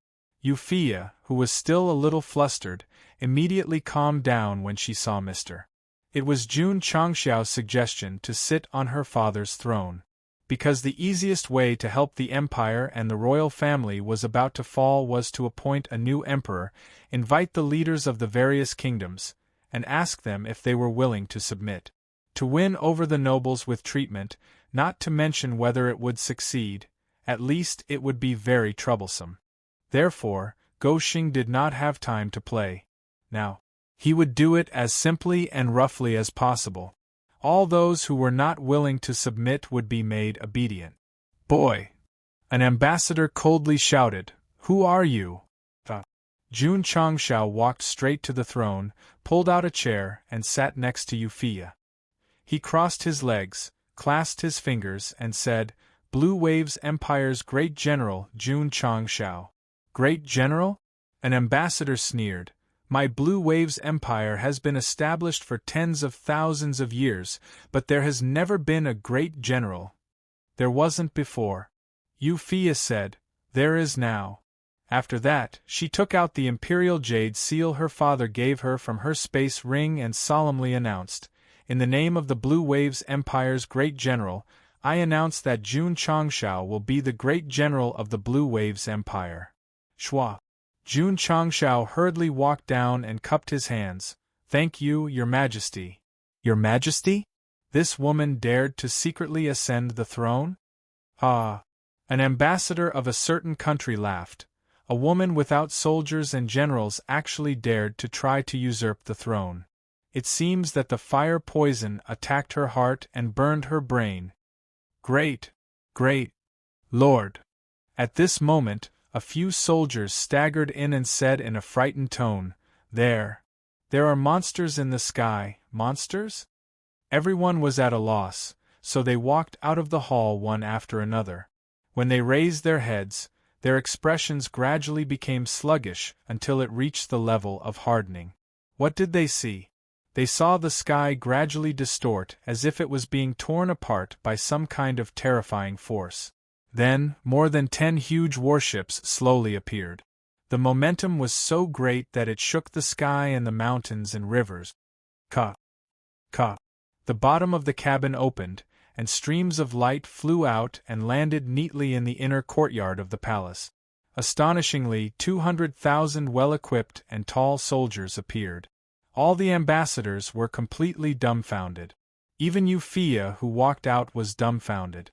Speaker 1: Euphia, who was still a little flustered, immediately calmed down when she saw Mr. It was Jun Changxiao's suggestion to sit on her father's throne. Because the easiest way to help the empire and the royal family was about to fall was to appoint a new emperor, invite the leaders of the various kingdoms, and ask them if they were willing to submit. To win over the nobles with treatment, not to mention whether it would succeed, at least it would be very troublesome. Therefore, Go Xing did not have time to play. Now, he would do it as simply and roughly as possible. All those who were not willing to submit would be made obedient. "Boy!" An ambassador coldly shouted, "Who are you?" Jun Changxiao walked straight to the throne, pulled out a chair, and sat next to Euphia. He crossed his legs, clasped his fingers, and said, "Blue Waves Empire's great general Jun Changxiao." "Great general?" An ambassador sneered. "My Blue Waves Empire has been established for tens of thousands of years, but there has never been a great general. There wasn't before." Euphia said, "There is now." After that, she took out the imperial jade seal her father gave her from her space ring and solemnly announced, "In the name of the Blue Waves Empire's great general, I announce that Jun Changxiao will be the great general of the Blue Waves Empire." Shua. Jun Changxiao hurriedly walked down and cupped his hands. "Thank you, Your Majesty." "Your Majesty?" This woman dared to secretly ascend the throne? Ah! An ambassador of a certain country laughed. A woman without soldiers and generals actually dared to try to usurp the throne. It seems that the fire poison attacked her heart and burned her brain. Great Lord! At this moment, a few soldiers staggered in and said in a frightened tone, There are monsters in the sky, monsters?" Everyone was at a loss, so they walked out of the hall one after another. When they raised their heads, their expressions gradually became sluggish until it reached the level of hardening. What did they see? They saw the sky gradually distort as if it was being torn apart by some kind of terrifying force. Then, more than 10 huge warships slowly appeared. The momentum was so great that it shook the sky and the mountains and rivers. Ka! The bottom of the cabin opened, and streams of light flew out and landed neatly in the inner courtyard of the palace. Astonishingly, 200,000 well-equipped and tall soldiers appeared. All the ambassadors were completely dumbfounded. Even Euphia, who walked out, was dumbfounded.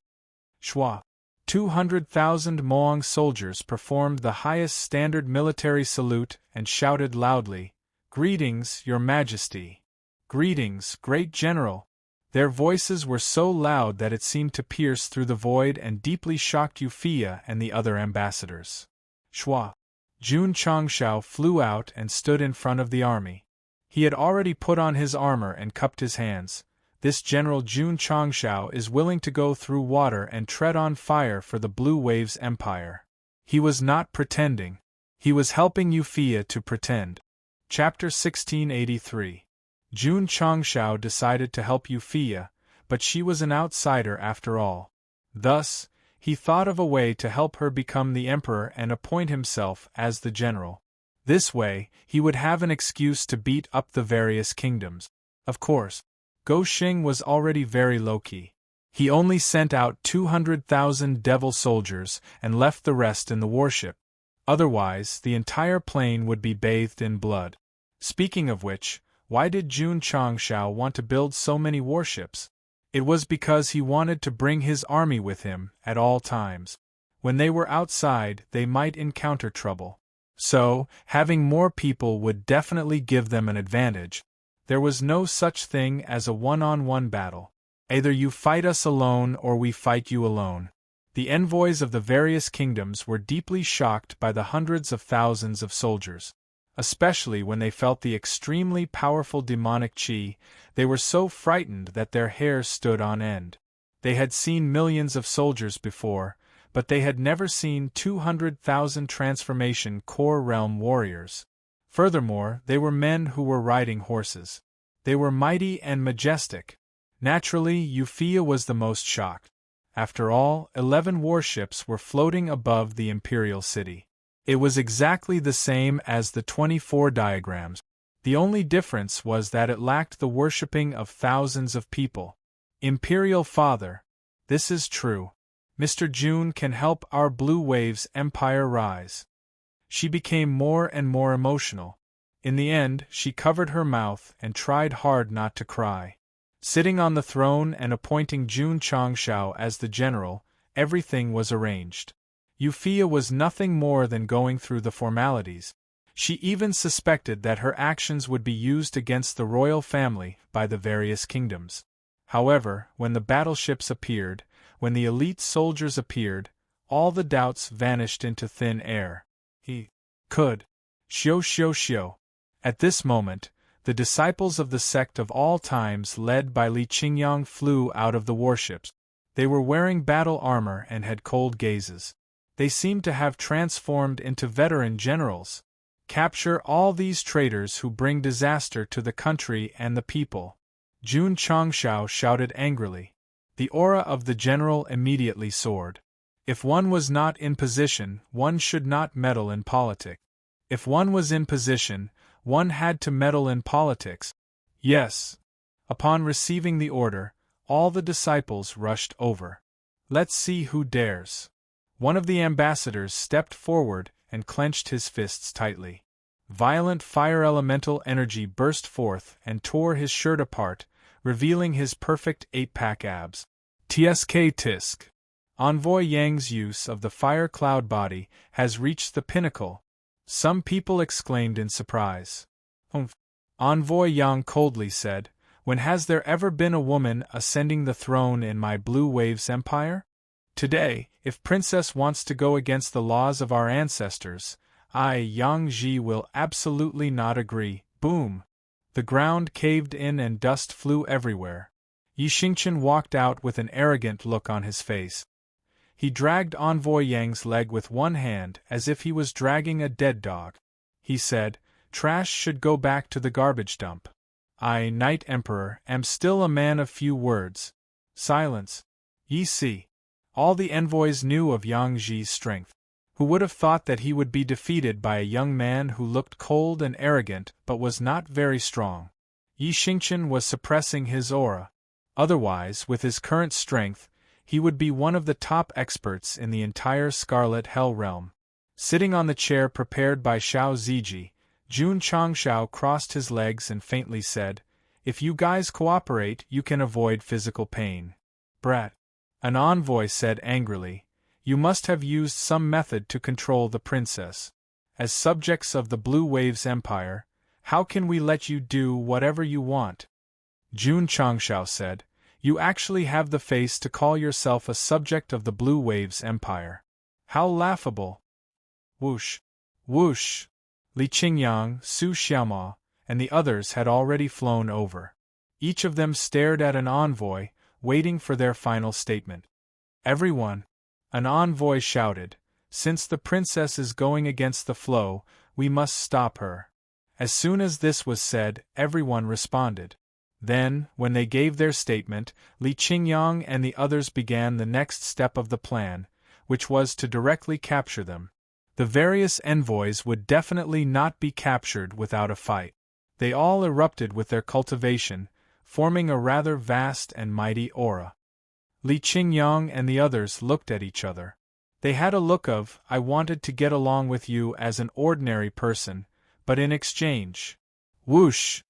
Speaker 1: Shua! 200,000 Moang soldiers performed the highest standard military salute and shouted loudly, "Greetings, Your Majesty! Greetings, Great General!" Their voices were so loud that it seemed to pierce through the void and deeply shocked Euphia and the other ambassadors. Shua! Jun Changxiao flew out and stood in front of the army. He had already put on his armor and cupped his hands. This General Jun Changxiao is willing to go through water and tread on fire for the Blue Waves Empire. He was not pretending. He was helping Euphia to pretend. Chapter 1683. Jun Changshao decided to help Euphia, but she was an outsider after all. Thus, he thought of a way to help her become the emperor and appoint himself as the general. This way, he would have an excuse to beat up the various kingdoms. Of course, Go Xing was already very low-key. He only sent out 200,000 devil soldiers and left the rest in the warship. Otherwise, the entire plain would be bathed in blood. Speaking of which, why did Jun Changshao want to build so many warships? It was because he wanted to bring his army with him at all times. When they were outside, they might encounter trouble. So, having more people would definitely give them an advantage. There was no such thing as a one-on-one battle. Either you fight us alone or we fight you alone. The envoys of the various kingdoms were deeply shocked by the hundreds of thousands of soldiers. Especially when they felt the extremely powerful demonic qi, they were so frightened that their hair stood on end. They had seen millions of soldiers before, but they had never seen 200,000 transformation core realm warriors. Furthermore, they were men who were riding horses. They were mighty and majestic. Naturally, Euphia was the most shocked. After all, 11 warships were floating above the imperial city. It was exactly the same as the 24 diagrams. The only difference was that it lacked the worshipping of thousands of people. Imperial Father, this is true. Mr. Jun can help our Blue Waves empire rise. She became more and more emotional. In the end, she covered her mouth and tried hard not to cry. Sitting on the throne and appointing Jun Changshao as the general, everything was arranged. Euphia was nothing more than going through the formalities. She even suspected that her actions would be used against the royal family by the various kingdoms. However, when the battleships appeared, when the elite soldiers appeared, all the doubts vanished into thin air. He could. Xiao. At this moment, the disciples of the sect of all times led by Li Qingyang flew out of the warships. They were wearing battle armor and had cold gazes. They seemed to have transformed into veteran generals. Capture all these traitors who bring disaster to the country and the people. Jun Changshao shouted angrily. The aura of the general immediately soared. If one was not in position, one should not meddle in politics. If one was in position, one had to meddle in politics. Yes. Upon receiving the order, all the disciples rushed over. Let's see who dares. One of the ambassadors stepped forward and clenched his fists tightly. Violent fire elemental energy burst forth and tore his shirt apart, revealing his perfect 8-pack abs. Tisk. Envoy Yang's use of the fire cloud body has reached the pinnacle. Some people exclaimed in surprise. Envoy Yang coldly said, when has there ever been a woman ascending the throne in my Blue Waves empire? Today, if Princess wants to go against the laws of our ancestors, I, Yang Ji, will absolutely not agree. Boom! The ground caved in and dust flew everywhere. Yi Xingqian walked out with an arrogant look on his face. He dragged Envoy Yang's leg with one hand as if he was dragging a dead dog. He said, trash should go back to the garbage dump. I, Knight Emperor, am still a man of few words. Silence. Ye see. All the envoys knew of Yang Ji's strength. Who would have thought that he would be defeated by a young man who looked cold and arrogant but was not very strong? Yi Xingqian was suppressing his aura. Otherwise, with his current strength, he would be one of the top experts in the entire Scarlet Hell realm. Sitting on the chair prepared by Xiao Ziji, Jun Changshao crossed his legs and faintly said, if you guys cooperate, you can avoid physical pain. Brat. An envoy said angrily, you must have used some method to control the princess. As subjects of the Blue Waves Empire, how can we let you do whatever you want? Jun Changshao said, you actually have the face to call yourself a subject of the Blue Waves Empire. How laughable! Whoosh! Whoosh! Li Qingyang, Su Xiaoma, and the others had already flown over. Each of them stared at an envoy, waiting for their final statement. Everyone! An envoy shouted, Since the princess is going against the flow, we must stop her. As soon as this was said, everyone responded. Then, when they gave their statement, Li Qingyang and the others began the next step of the plan, which was to directly capture them. The various envoys would definitely not be captured without a fight. They all erupted with their cultivation, forming a rather vast and mighty aura. Li Qingyang and the others looked at each other. They had a look of, I wanted to get along with you as an ordinary person, but in exchange. Whoosh!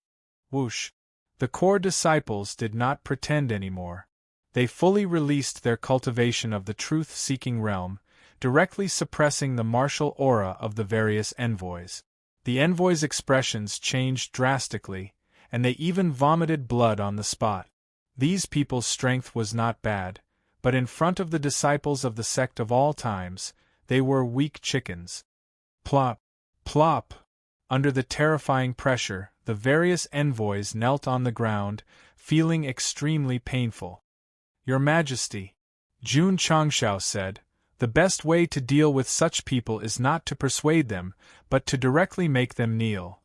Speaker 1: Whoosh! The core disciples did not pretend anymore. They fully released their cultivation of the truth-seeking realm, directly suppressing the martial aura of the various envoys. The envoys' expressions changed drastically, and they even vomited blood on the spot. These people's strength was not bad, but in front of the disciples of the sect of all times, they were weak chickens. Plop! Plop! Under the terrifying pressure, the various envoys knelt on the ground, feeling extremely painful. Your Majesty, Jun Changshao said, the best way to deal with such people is not to persuade them, but to directly make them kneel.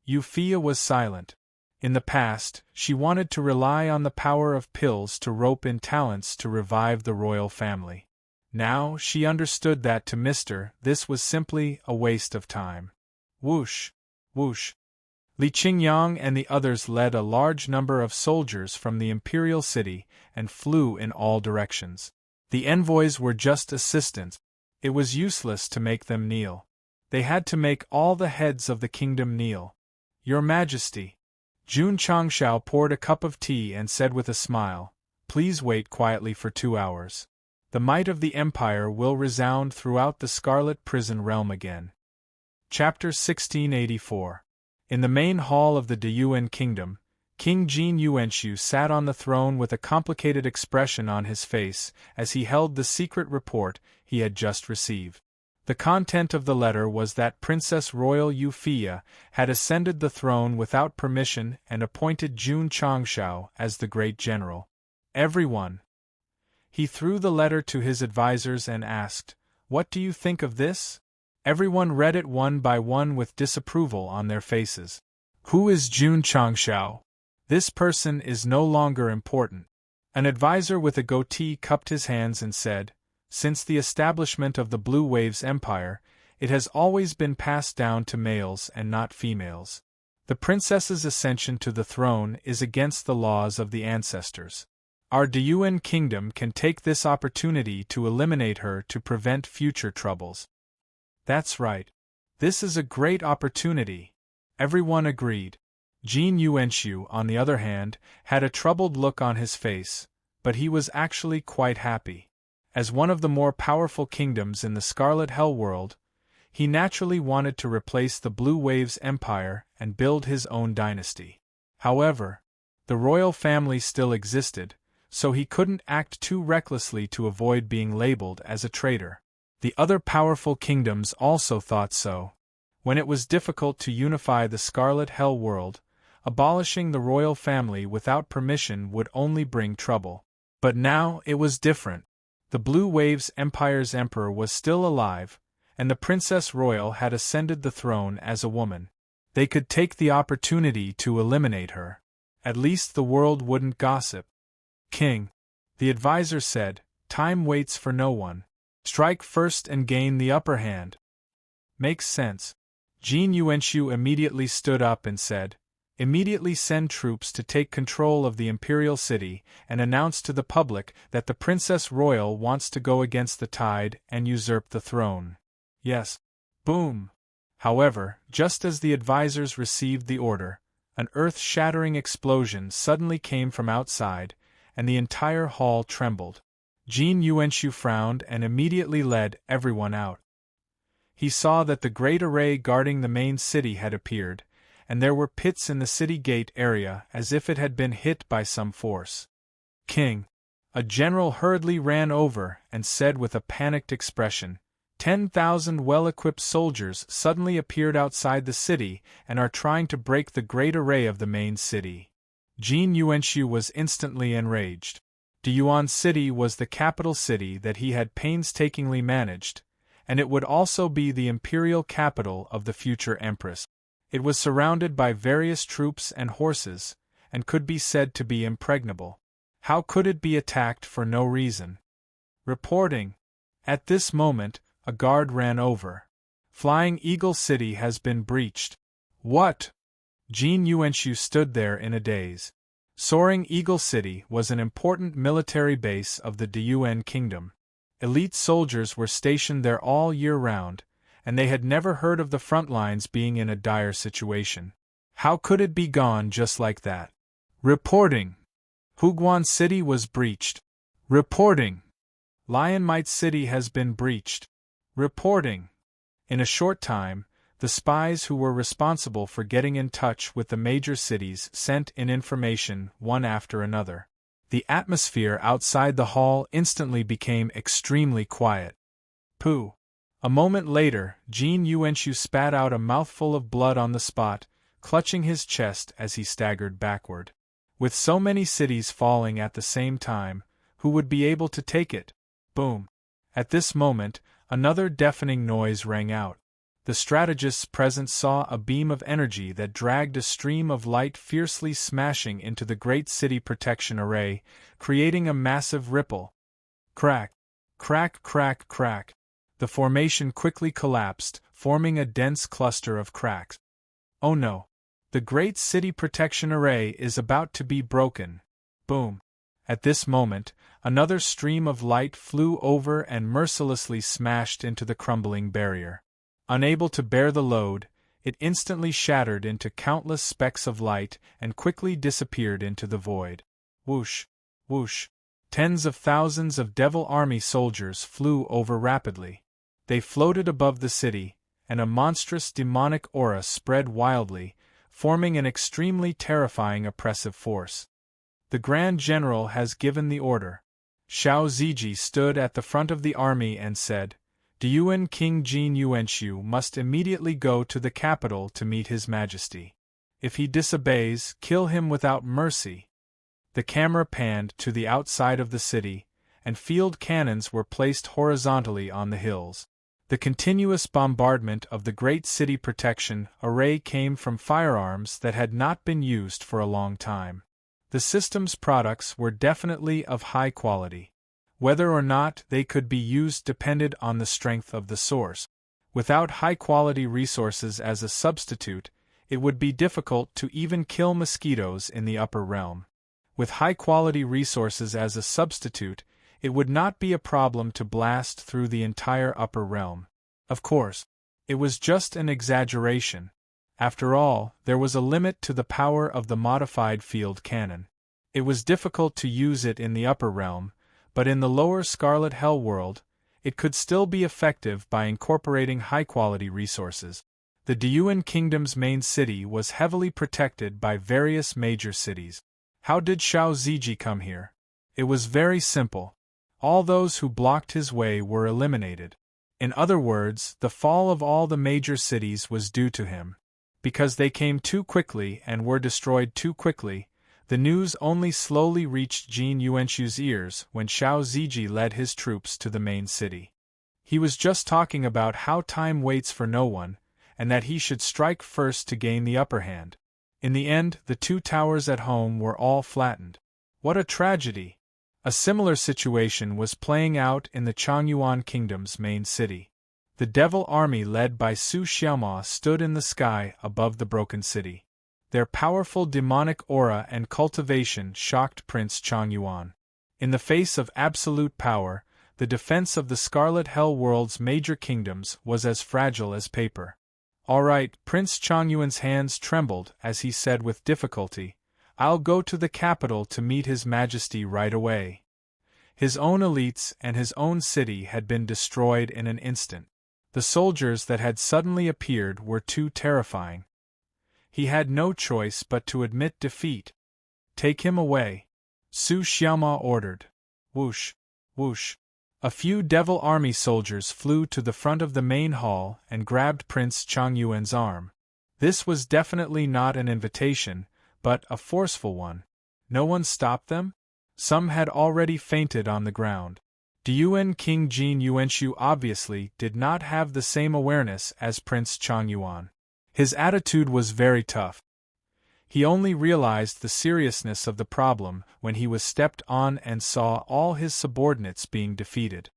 Speaker 1: Yufia was silent. In the past, she wanted to rely on the power of pills to rope in talents to revive the royal family. Now she understood that to this was simply a waste of time. Whoosh! Whoosh! Li Qingyang and the others led a large number of soldiers from the imperial city and flew in all directions. The envoys were just assistants. It was useless to make them kneel. They had to make all the heads of the kingdom kneel. Your Majesty. Jun Changshao poured a cup of tea and said with a smile, please wait quietly for 2 hours. The might of the empire will resound throughout the Scarlet Prison realm again. Chapter 1684. In the main hall of the Deyuan Kingdom, King Jin Yuanxiu sat on the throne with a complicated expression on his face as he held the secret report he had just received. The content of the letter was that Princess Royal Yufia had ascended the throne without permission and appointed Jun Changshao as the great general. Everyone. He threw the letter to his advisors and asked, what do you think of this? Everyone read it one by one with disapproval on their faces. Who is Jun Changshao? This person is no longer important. An advisor with a goatee cupped his hands and said, since the establishment of the Blue Waves Empire, it has always been passed down to males and not females. The princess's ascension to the throne is against the laws of the ancestors. Our Deyuan kingdom can take this opportunity to eliminate her to prevent future troubles. That's right. This is a great opportunity. Everyone agreed. Jin Yuanxiu, on the other hand, had a troubled look on his face, but he was actually quite happy. As one of the more powerful kingdoms in the Scarlet Hell world, he naturally wanted to replace the Blue Waves Empire and build his own dynasty. However, the royal family still existed, so he couldn't act too recklessly to avoid being labeled as a traitor. The other powerful kingdoms also thought so. When it was difficult to unify the Scarlet Hell world, abolishing the royal family without permission would only bring trouble. But now it was different. The Blue Waves Empire's emperor was still alive, and the Princess Royal had ascended the throne as a woman. They could take the opportunity to eliminate her. At least the world wouldn't gossip. King, the advisor said, time waits for no one. Strike first and gain the upper hand. Makes sense. Jin Yuanxiu immediately stood up and said, immediately send troops to take control of the imperial city and announce to the public that the Princess Royal wants to go against the tide and usurp the throne. Yes. Boom. However, just as the advisors received the order, an earth-shattering explosion suddenly came from outside, and the entire hall trembled. Jin Yuanxiu frowned and immediately led everyone out. He saw that the great array guarding the main city had appeared, and there were pits in the city gate area as if it had been hit by some force. King. A general hurriedly ran over and said with a panicked expression, 10,000 well-equipped soldiers suddenly appeared outside the city and are trying to break the great array of the main city. Jin Yuanxiu was instantly enraged. Deyuan City was the capital city that he had painstakingly managed, and it would also be the imperial capital of the future empress. It was surrounded by various troops and horses, and could be said to be impregnable. How could it be attacked for no reason? Reporting. At this moment, a guard ran over. Flying Eagle City has been breached. What? Jin Yuenshu stood there in a daze. Soaring Eagle City was an important military base of the Diyuan Kingdom. Elite soldiers were stationed there all year round, and they had never heard of the front lines being in a dire situation. How could it be gone just like that? Reporting. Huguan City was breached. Reporting. Lionmite City has been breached. Reporting. In a short time, the spies who were responsible for getting in touch with the major cities sent in information one after another. The atmosphere outside the hall instantly became extremely quiet. Pooh! A moment later, Jin Yuenshu spat out a mouthful of blood on the spot, clutching his chest as he staggered backward. With so many cities falling at the same time, who would be able to take it? Boom! At this moment, another deafening noise rang out. The strategists present saw a beam of energy that dragged a stream of light fiercely smashing into the great city protection array, creating a massive ripple. Crack! Crack, crack, crack! The formation quickly collapsed, forming a dense cluster of cracks. Oh no! The great city protection array is about to be broken. Boom! At this moment, another stream of light flew over and mercilessly smashed into the crumbling barrier. Unable to bear the load, it instantly shattered into countless specks of light and quickly disappeared into the void. Whoosh! Whoosh! Tens of thousands of Devil Army soldiers flew over rapidly. They floated above the city, and a monstrous demonic aura spread wildly, forming an extremely terrifying oppressive force. The Grand General has given the order. Xiao Ziji stood at the front of the army and said, Diyuan King Jin Yuenshu must immediately go to the capital to meet His Majesty. If he disobeys, kill him without mercy. The camera panned to the outside of the city, and field cannons were placed horizontally on the hills. The continuous bombardment of the great city protection array came from firearms that had not been used for a long time. The system's products were definitely of high quality. Whether or not they could be used depended on the strength of the source. Without high-quality resources as a substitute, it would be difficult to even kill mosquitoes in the upper realm. With high-quality resources as a substitute, it would not be a problem to blast through the entire upper realm. Of course, it was just an exaggeration. After all, there was a limit to the power of the modified field cannon. It was difficult to use it in the upper realm, but in the lower Scarlet Hell world, it could still be effective by incorporating high-quality resources. The Diyuan Kingdom's main city was heavily protected by various major cities. How did Xiao Ziji come here? It was very simple. All those who blocked his way were eliminated. In other words, the fall of all the major cities was due to him. Because they came too quickly and were destroyed too quickly, the news only slowly reached Jin Yuenshu's ears when Xiao Ziji led his troops to the main city. He was just talking about how time waits for no one, and that he should strike first to gain the upper hand. In the end, the two towers at home were all flattened. What a tragedy! A similar situation was playing out in the Changyuan Kingdom's main city. The Devil Army led by Su Xiaoma stood in the sky above the broken city. Their powerful demonic aura and cultivation shocked Prince Changyuan. In the face of absolute power, the defense of the Scarlet Hell world's major kingdoms was as fragile as paper. All right, Prince Changyuan's hands trembled as he said with difficulty, I'll go to the capital to meet His Majesty right away. His own elites and his own city had been destroyed in an instant. The soldiers that had suddenly appeared were too terrifying. He had no choice but to admit defeat. Take him away, Su Xiaoma ordered. Whoosh, whoosh. A few Devil Army soldiers flew to the front of the main hall and grabbed Prince Changyuan's arm. This was definitely not an invitation, but a forceful one. No one stopped them? Some had already fainted on the ground. Diyuan King Jin Yuanshu obviously did not have the same awareness as Prince Changyuan. His attitude was very tough. He only realized the seriousness of the problem when he was stepped on and saw all his subordinates being defeated.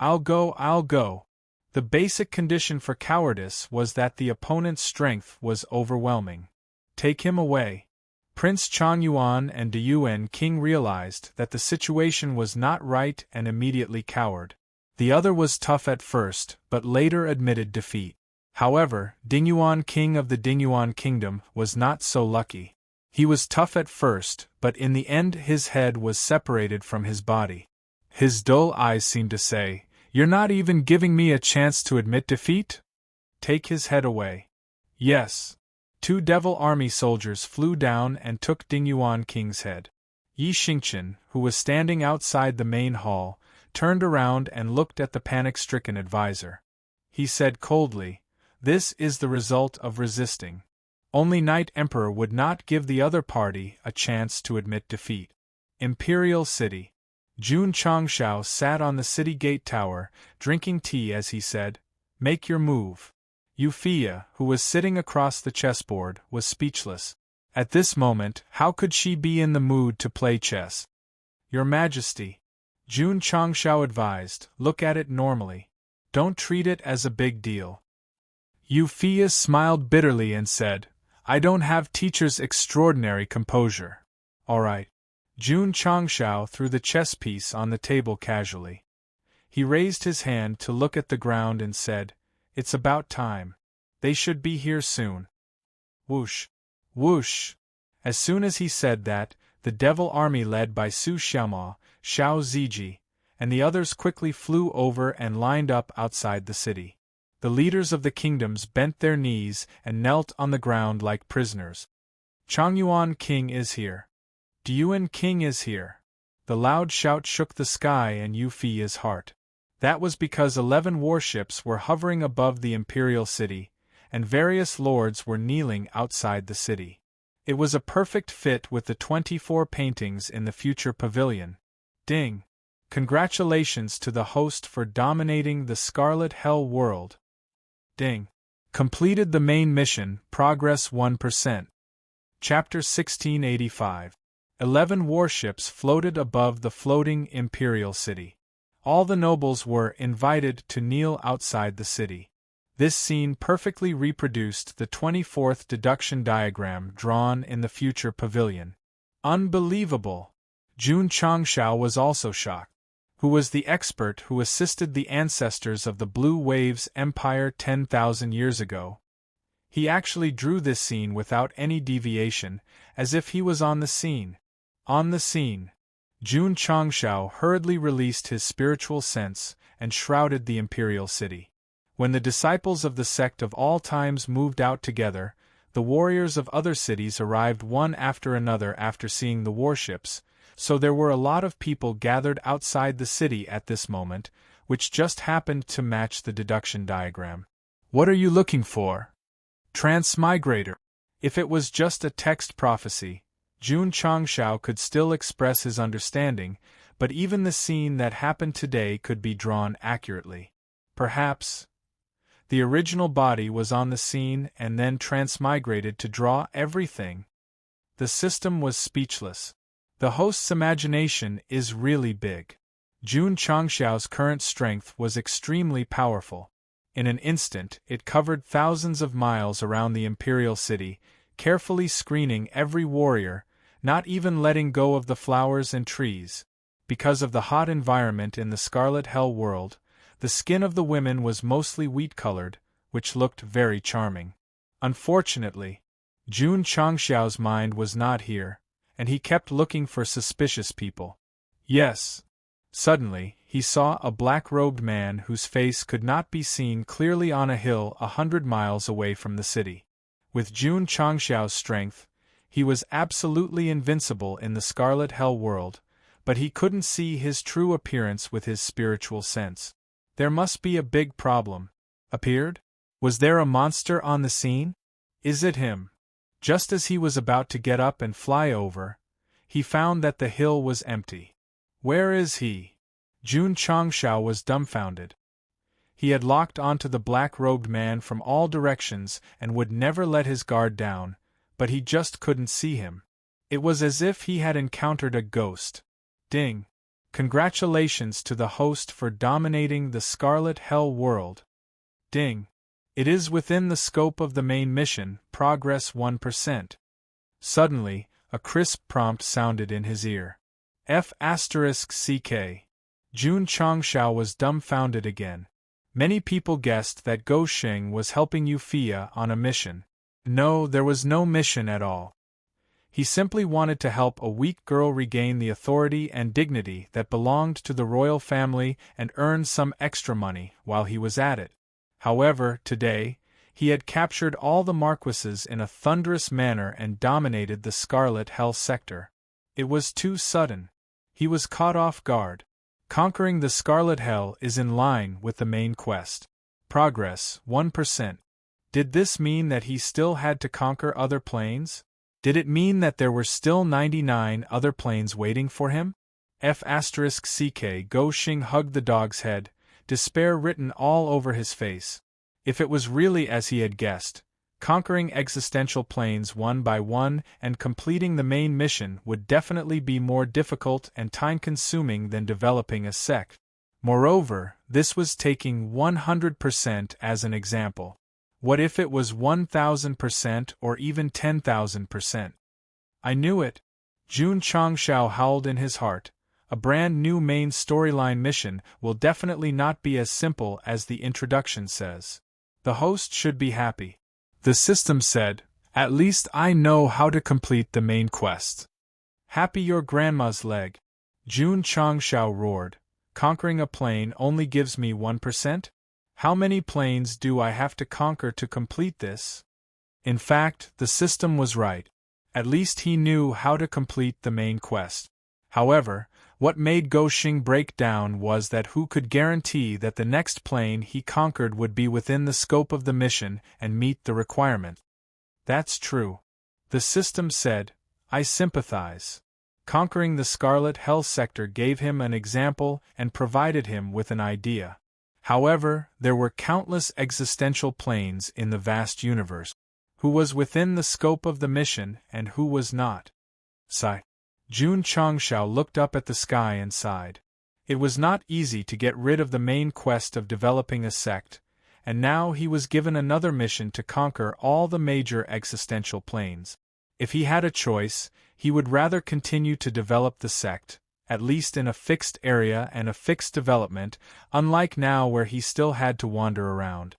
Speaker 1: I'll go. The basic condition for cowardice was that the opponent's strength was overwhelming. Take him away. Prince Changyuan and Diyuan King realized that the situation was not right and immediately cowered. The other was tough at first, but later admitted defeat. However, Dingyuan King of the Dingyuan Kingdom was not so lucky. He was tough at first, but in the end his head was separated from his body. His dull eyes seemed to say, "You're not even giving me a chance to admit defeat? Take his head away." Yes. 2 devil army soldiers flew down and took Dingyuan King's head. Yi Xingqian, who was standing outside the main hall, turned around and looked at the panic-stricken advisor. He said coldly, "This is the result of resisting. Only Night Emperor would not give the other party a chance to admit defeat." Imperial City. Jun Changshao sat on the city gate tower, drinking tea as he said, "Make your move." Euphia, who was sitting across the chessboard, was speechless. At this moment, how could she be in the mood to play chess? "Your Majesty," Jun Changshao advised, "look at it normally. Don't treat it as a big deal." Euphia smiled bitterly and said, "I don't have teacher's extraordinary composure." "All right." Jun Changshao threw the chess piece on the table casually. He raised his hand to look at the ground and said, "It's about time. They should be here soon." Whoosh! Whoosh! As soon as he said that, the devil army led by Su Xiaomao, Xiao Ziji, and the others quickly flew over and lined up outside the city. The leaders of the kingdoms bent their knees and knelt on the ground like prisoners. "Changyuan King is here. Diyuan King is here." The loud shout shook the sky and Eupheia's heart. That was because 11 warships were hovering above the imperial city, and various lords were kneeling outside the city. It was a perfect fit with the 24 paintings in the future pavilion. Ding! Congratulations to the host for dominating the Scarlet Hell world. Ding! Completed the main mission, progress 1%. Chapter 1685. 11 warships floated above the floating imperial city. All the nobles were invited to kneel outside the city. This scene perfectly reproduced the 24th deduction diagram drawn in the future pavilion. Unbelievable! Jun Changshao was also shocked. Who was the expert who assisted the ancestors of the Blue Waves Empire 10,000 years ago? He actually drew this scene without any deviation, as if he was on the scene. On the scene. Jun Changshao hurriedly released his spiritual sense and shrouded the imperial city. When the disciples of the sect of all times moved out together, the warriors of other cities arrived one after another after seeing the warships, so there were a lot of people gathered outside the city at this moment, which just happened to match the deduction diagram. "What are you looking for?" "Transmigrator." If it was just a text prophecy, Jun Changshao could still express his understanding, but even the scene that happened today could be drawn accurately. Perhaps the original body was on the scene and then transmigrated to draw everything. The system was speechless. The host's imagination is really big. Jun Changshao's current strength was extremely powerful. In an instant, it covered thousands of miles around the imperial city, carefully screening every warrior, not even letting go of the flowers and trees. Because of the hot environment in the Scarlet Hell world, the skin of the women was mostly wheat-colored, which looked very charming. Unfortunately, Jun Changshao's mind was not here, and he kept looking for suspicious people. Yes. Suddenly, he saw a black-robed man whose face could not be seen clearly on a hill 100 miles away from the city. With Jun Changshao's strength, he was absolutely invincible in the Scarlet Hell world, but he couldn't see his true appearance with his spiritual sense. There must be a big problem. Appeared? Was there a monster on the scene? Is it him? Just as he was about to get up and fly over, he found that the hill was empty. Where is he? Jun Changshao was dumbfounded. He had locked onto the black-robed man from all directions and would never let his guard down, but he just couldn't see him. It was as if he had encountered a ghost. Ding! Congratulations to the host for dominating the Scarlet Hell world. Ding! It is within the scope of the main mission, progress 1%. Suddenly, a crisp prompt sounded in his ear. F***CK. Jun Changshao was dumbfounded again. Many people guessed that Go Xing was helping Yufia on a mission. No, there was no mission at all. He simply wanted to help a weak girl regain the authority and dignity that belonged to the royal family and earn some extra money while he was at it. However, today, he had captured all the marquises in a thunderous manner and dominated the Scarlet Hell sector. It was too sudden. He was caught off guard. Conquering the Scarlet Hell is in line with the main quest. Progress 1%. Did this mean that he still had to conquer other planes? Did it mean that there were still 99 other planes waiting for him? F***CK. Go Xing hugged the dog's head, despair written all over his face. If it was really as he had guessed, conquering existential planes one by one and completing the main mission would definitely be more difficult and time-consuming than developing a sect. Moreover, this was taking 100% as an example. What if it was 1000% or even 10,000%? I knew it. Jun Changshao howled in his heart. A brand new main storyline mission will definitely not be as simple as the introduction says. The host should be happy. The system said, at least I know how to complete the main quest. Happy your grandma's leg. Jun Changshao roared. Conquering a plane only gives me 1%? How many planes do I have to conquer to complete this? In fact, the system was right. At least he knew how to complete the main quest. However, what made Go Xing break down was that who could guarantee that the next plane he conquered would be within the scope of the mission and meet the requirement? That's true. The system said, I sympathize. Conquering the Scarlet Hell sector gave him an example and provided him with an idea. However, there were countless existential planes in the vast universe. Who was within the scope of the mission and who was not? Sigh. Jun Changshao looked up at the sky and sighed. It was not easy to get rid of the main quest of developing a sect, and now he was given another mission to conquer all the major existential planes. If he had a choice, he would rather continue to develop the sect, at least in a fixed area and a fixed development, unlike now where he still had to wander around.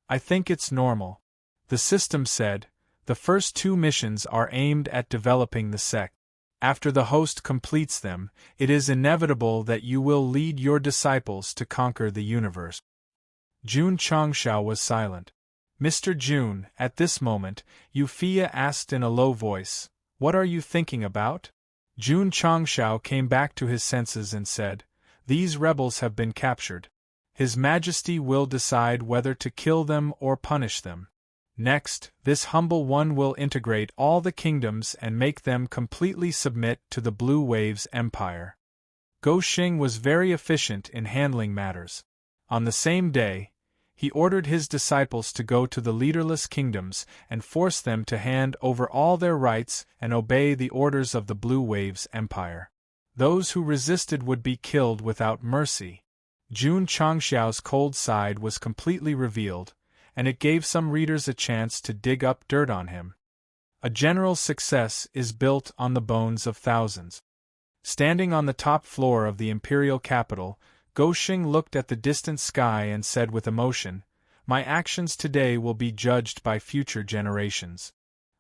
Speaker 1: I think it's normal. The system said, the first 2 missions are aimed at developing the sect. After the host completes them, it is inevitable that you will lead your disciples to conquer the universe. Jun Changshao was silent. Mr. Jun, at this moment, Yufia asked in a low voice, what are you thinking about? Jun Changshao came back to his senses and said, these rebels have been captured. His Majesty will decide whether to kill them or punish them. Next, this humble one will integrate all the kingdoms and make them completely submit to the Blue Wave's empire. Go Xing was very efficient in handling matters. On the same day, he ordered his disciples to go to the leaderless kingdoms and force them to hand over all their rights and obey the orders of the Blue Wave's empire. Those who resisted would be killed without mercy. Jun Changshao's cold side was completely revealed, and it gave some readers a chance to dig up dirt on him. A general success is built on the bones of thousands. Standing on the top floor of the imperial capital, Go Xing looked at the distant sky and said with emotion, "My actions today will be judged by future generations."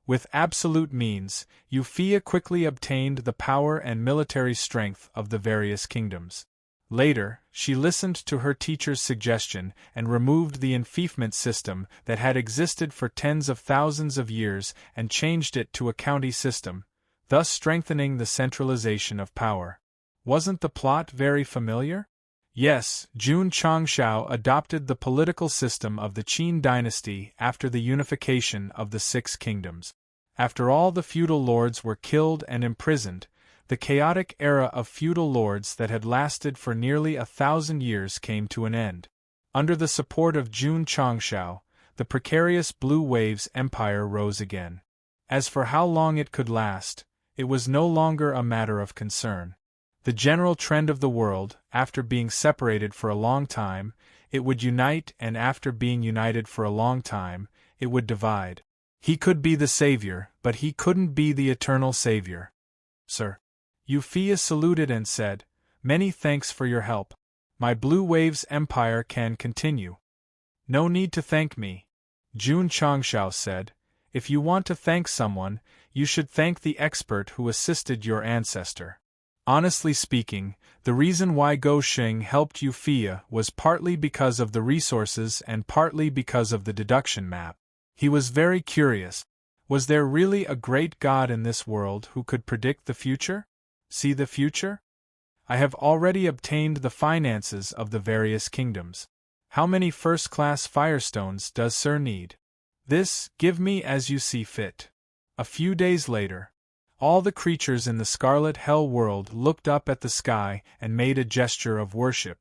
Speaker 1: With absolute means, Yufia quickly obtained the power and military strength of the various kingdoms. Later, she listened to her teacher's suggestion and removed the enfeoffment system that had existed for tens of thousands of years and changed it to a county system, thus strengthening the centralization of power. Wasn't the plot very familiar? Yes, Jun Changshao adopted the political system of the Qin dynasty after the unification of the 6 kingdoms. After all the feudal lords were killed and imprisoned, the chaotic era of feudal lords that had lasted for nearly 1,000 years came to an end. Under the support of Jun Changshao, the precarious Blue Waves Empire rose again. As for how long it could last, it was no longer a matter of concern. The general trend of the world, after being separated for a long time, it would unite, and after being united for a long time, it would divide. He could be the savior, but he couldn't be the eternal savior. Sir. Euphia saluted and said, "Many thanks for your help. My Blue Waves Empire can continue." "No need to thank me," Jun Changshao said. "If you want to thank someone, you should thank the expert who assisted your ancestor." Honestly speaking, the reason why Go Xing helped Euphia was partly because of the resources and partly because of the deduction map. He was very curious. Was there really a great God in this world who could predict the future? See the future? I have already obtained the finances of the various kingdoms. How many first-class firestones does Sir need? This, give me as you see fit. A few days later, all the creatures in the Scarlet Hell world looked up at the sky and made a gesture of worship.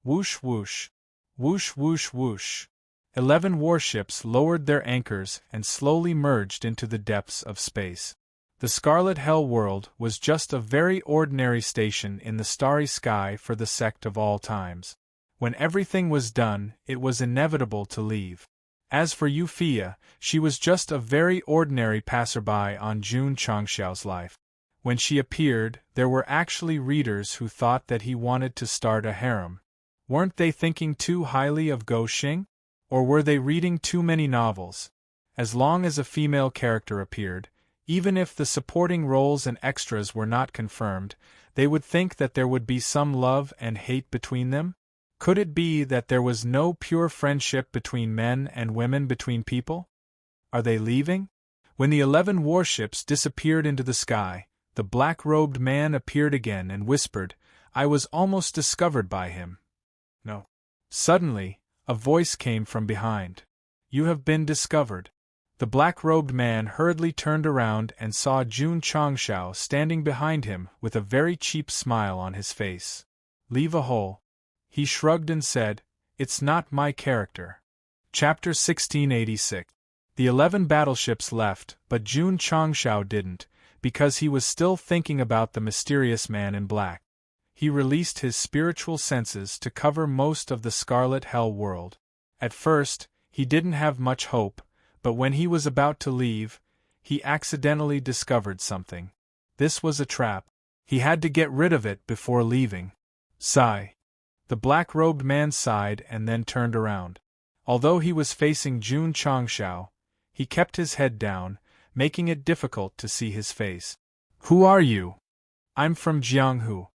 Speaker 1: Whoosh whoosh. Whoosh whoosh whoosh. 11 warships lowered their anchors and slowly merged into the depths of space. The Scarlet Hell world was just a very ordinary station in the starry sky for the Sect of all times. When everything was done, it was inevitable to leave. As for Euphia, she was just a very ordinary passerby on Jun Changshao's life. When she appeared, there were actually readers who thought that he wanted to start a harem. Weren't they thinking too highly of Go Xing? Or were they reading too many novels? As long as a female character appeared, even if the supporting roles and extras were not confirmed, they would think that there would be some love and hate between them? Could it be that there was no pure friendship between men and women between people? Are they leaving? When the 11 warships disappeared into the sky, the black-robed man appeared again and whispered, "I was almost discovered by him." No. Suddenly, a voice came from behind. "You have been discovered." The black-robed man hurriedly turned around and saw Jun Changshao standing behind him with a very cheap smile on his face. "Leave a hole." He shrugged and said, "It's not my character." Chapter 1686. The 11 battleships left, but Jun Changshao didn't, because he was still thinking about the mysterious man in black. He released his spiritual senses to cover most of the Scarlet Hell world. At first, he didn't have much hope, but when he was about to leave, he accidentally discovered something. This was a trap. He had to get rid of it before leaving. Sigh. The black-robed man sighed and then turned around. Although he was facing Jun Changshao, he kept his head down, making it difficult to see his face. "Who are you?" "I'm from Jianghu."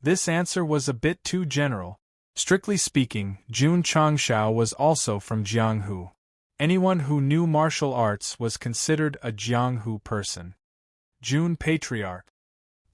Speaker 1: This answer was a bit too general. Strictly speaking, Jun Changshao was also from Jianghu. Anyone who knew martial arts was considered a Jianghu person. Jun Patriarch.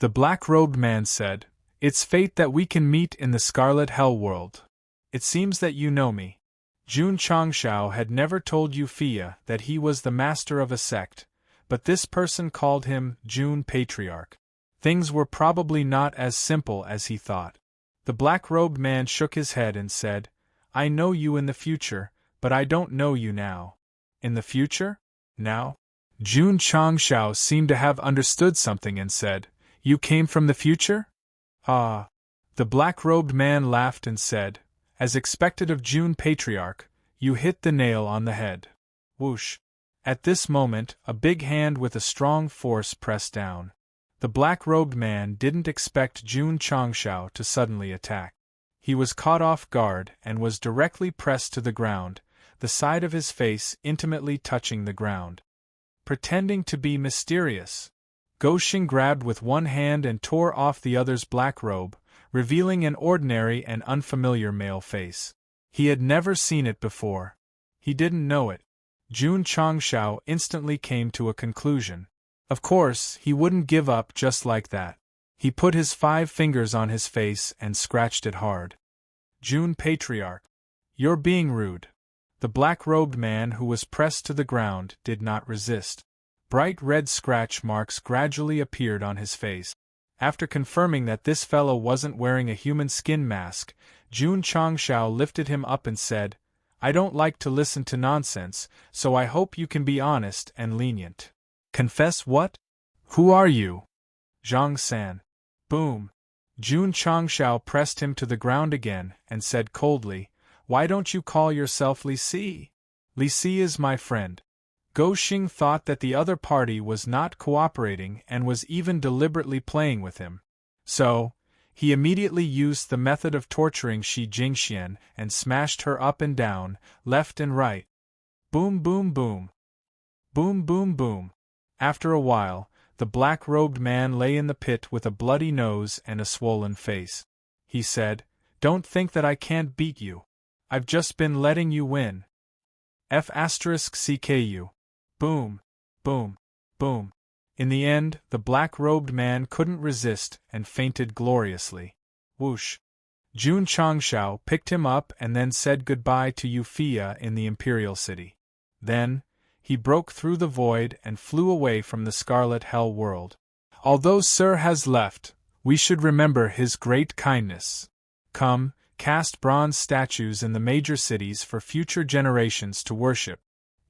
Speaker 1: The black-robed man said, "It's fate that we can meet in the Scarlet Hell world. It seems that you know me." Jun Changshao had never told Euphia that he was the master of a sect, but this person called him Jun Patriarch. Things were probably not as simple as he thought. The black-robed man shook his head and said, "I know you in the future, but I don't know you now." "In the future? Now?" Jun Changshao seemed to have understood something and said, "You came from the future?" "Ah." The black-robed man laughed and said, "As expected of Jun Patriarch, you hit the nail on the head." Whoosh. At this moment, a big hand with a strong force pressed down. The black-robed man didn't expect Jun Changshao to suddenly attack. He was caught off guard and was directly pressed to the ground, the side of his face intimately touching the ground. Pretending to be mysterious, Go Xing grabbed with one hand and tore off the other's black robe, revealing an ordinary and unfamiliar male face. He had never seen it before. He didn't know it. Jun Changshao instantly came to a conclusion. Of course, he wouldn't give up just like that. He put his 5 fingers on his face and scratched it hard. "Jun Patriarch, you're being rude." The black-robed man who was pressed to the ground did not resist. Bright red scratch marks gradually appeared on his face. After confirming that this fellow wasn't wearing a human skin mask, Jun Changshao lifted him up and said, "I don't like to listen to nonsense, so I hope you can be honest and lenient." "Confess what? Who are you?" Zhang San. Boom. Jun Changshao pressed him to the ground again and said coldly, "Why don't you call yourself Li Si? Li Si is my friend." Gou Xing thought that the other party was not cooperating and was even deliberately playing with him. So, he immediately used the method of torturing Shi Jingxian and smashed her up and down, left and right. Boom boom boom. Boom boom boom. After a while, the black-robed man lay in the pit with a bloody nose and a swollen face. He said, "Don't think that I can't beat you. I've just been letting you win. F*CKU. Boom, boom, boom." In the end, the black-robed man couldn't resist and fainted gloriously. Whoosh. Jun Changshao picked him up and then said goodbye to Yufia in the Imperial City. Then, he broke through the void and flew away from the Scarlet Hell world. Although Sir has left, we should remember his great kindness. Come, cast bronze statues in the major cities for future generations to worship.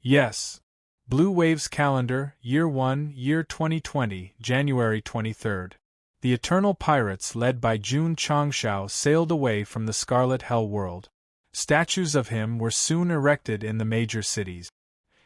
Speaker 1: Yes. Blue Waves Calendar, Year 1, Year 2020, January 23. The Eternal Pirates led by Jun Changshao sailed away from the Scarlet Hell world. Statues of him were soon erected in the major cities.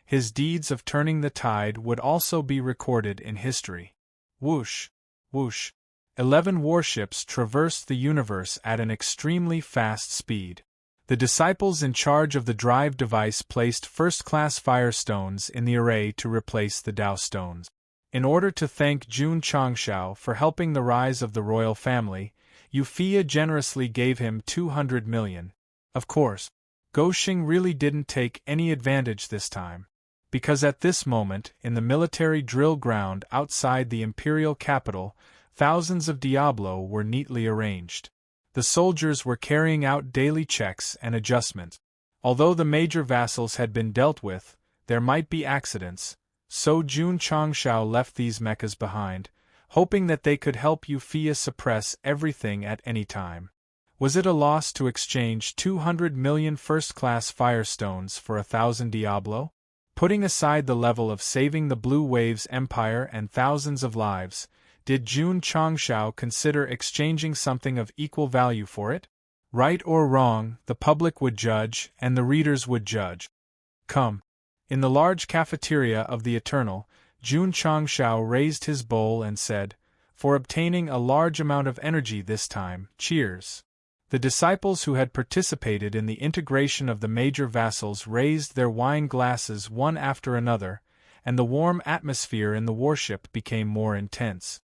Speaker 1: His deeds of turning the tide would also be recorded in history. Whoosh, whoosh. 11 warships traversed the universe at an extremely fast speed. The disciples in charge of the drive device placed first-class firestones in the array to replace the Dao stones. In order to thank Jun Changshao for helping the rise of the royal family, Yufia generously gave him 200 million. Of course, Gou Xing really didn't take any advantage this time. Because at this moment, in the military drill ground outside the imperial capital, thousands of Diablo were neatly arranged. The soldiers were carrying out daily checks and adjustments. Although the major vassals had been dealt with, there might be accidents, so Jun Changshao left these mechas behind, hoping that they could help Yufia suppress everything at any time. Was it a loss to exchange 200 million first-class firestones for 1,000 Diablo? Putting aside the level of saving the Blue Waves Empire and thousands of lives, did Jun Changshao consider exchanging something of equal value for it? Right or wrong, the public would judge, and the readers would judge. Come. In the large cafeteria of the Eternal, Jun Changshao raised his bowl and said, "For obtaining a large amount of energy this time, cheers." The disciples who had participated in the integration of the major vassals raised their wine glasses one after another, and the warm atmosphere in the warship became more intense.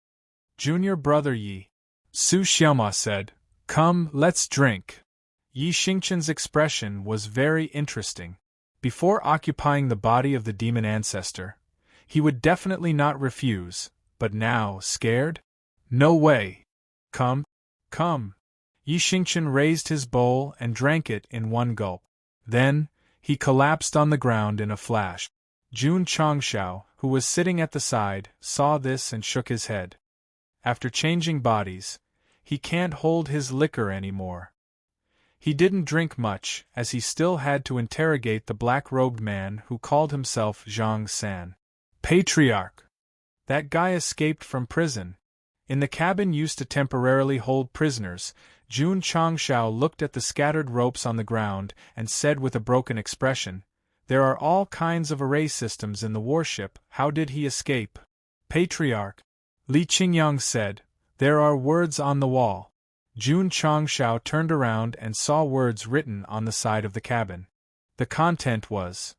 Speaker 1: "Junior brother Yi," Su Xiaoma said, "Come, let's drink." Yi Xingqian's expression was very interesting. Before occupying the body of the demon ancestor, he would definitely not refuse, but now, scared? No way. Come, come. Yi Xingqian raised his bowl and drank it in one gulp. Then, he collapsed on the ground in a flash. Jun Changshao, who was sitting at the side, saw this and shook his head. After changing bodies, he can't hold his liquor anymore. He didn't drink much, as he still had to interrogate the black-robed man who called himself Zhang San. Patriarch! That guy escaped from prison. In the cabin used to temporarily hold prisoners, Jun Changshao looked at the scattered ropes on the ground and said with a broken expression, "There are all kinds of array systems in the warship, how did he escape?" Patriarch! Li Qingyang said, "There are words on the wall." Jun Changshao turned around and saw words written on the side of the cabin. The content was,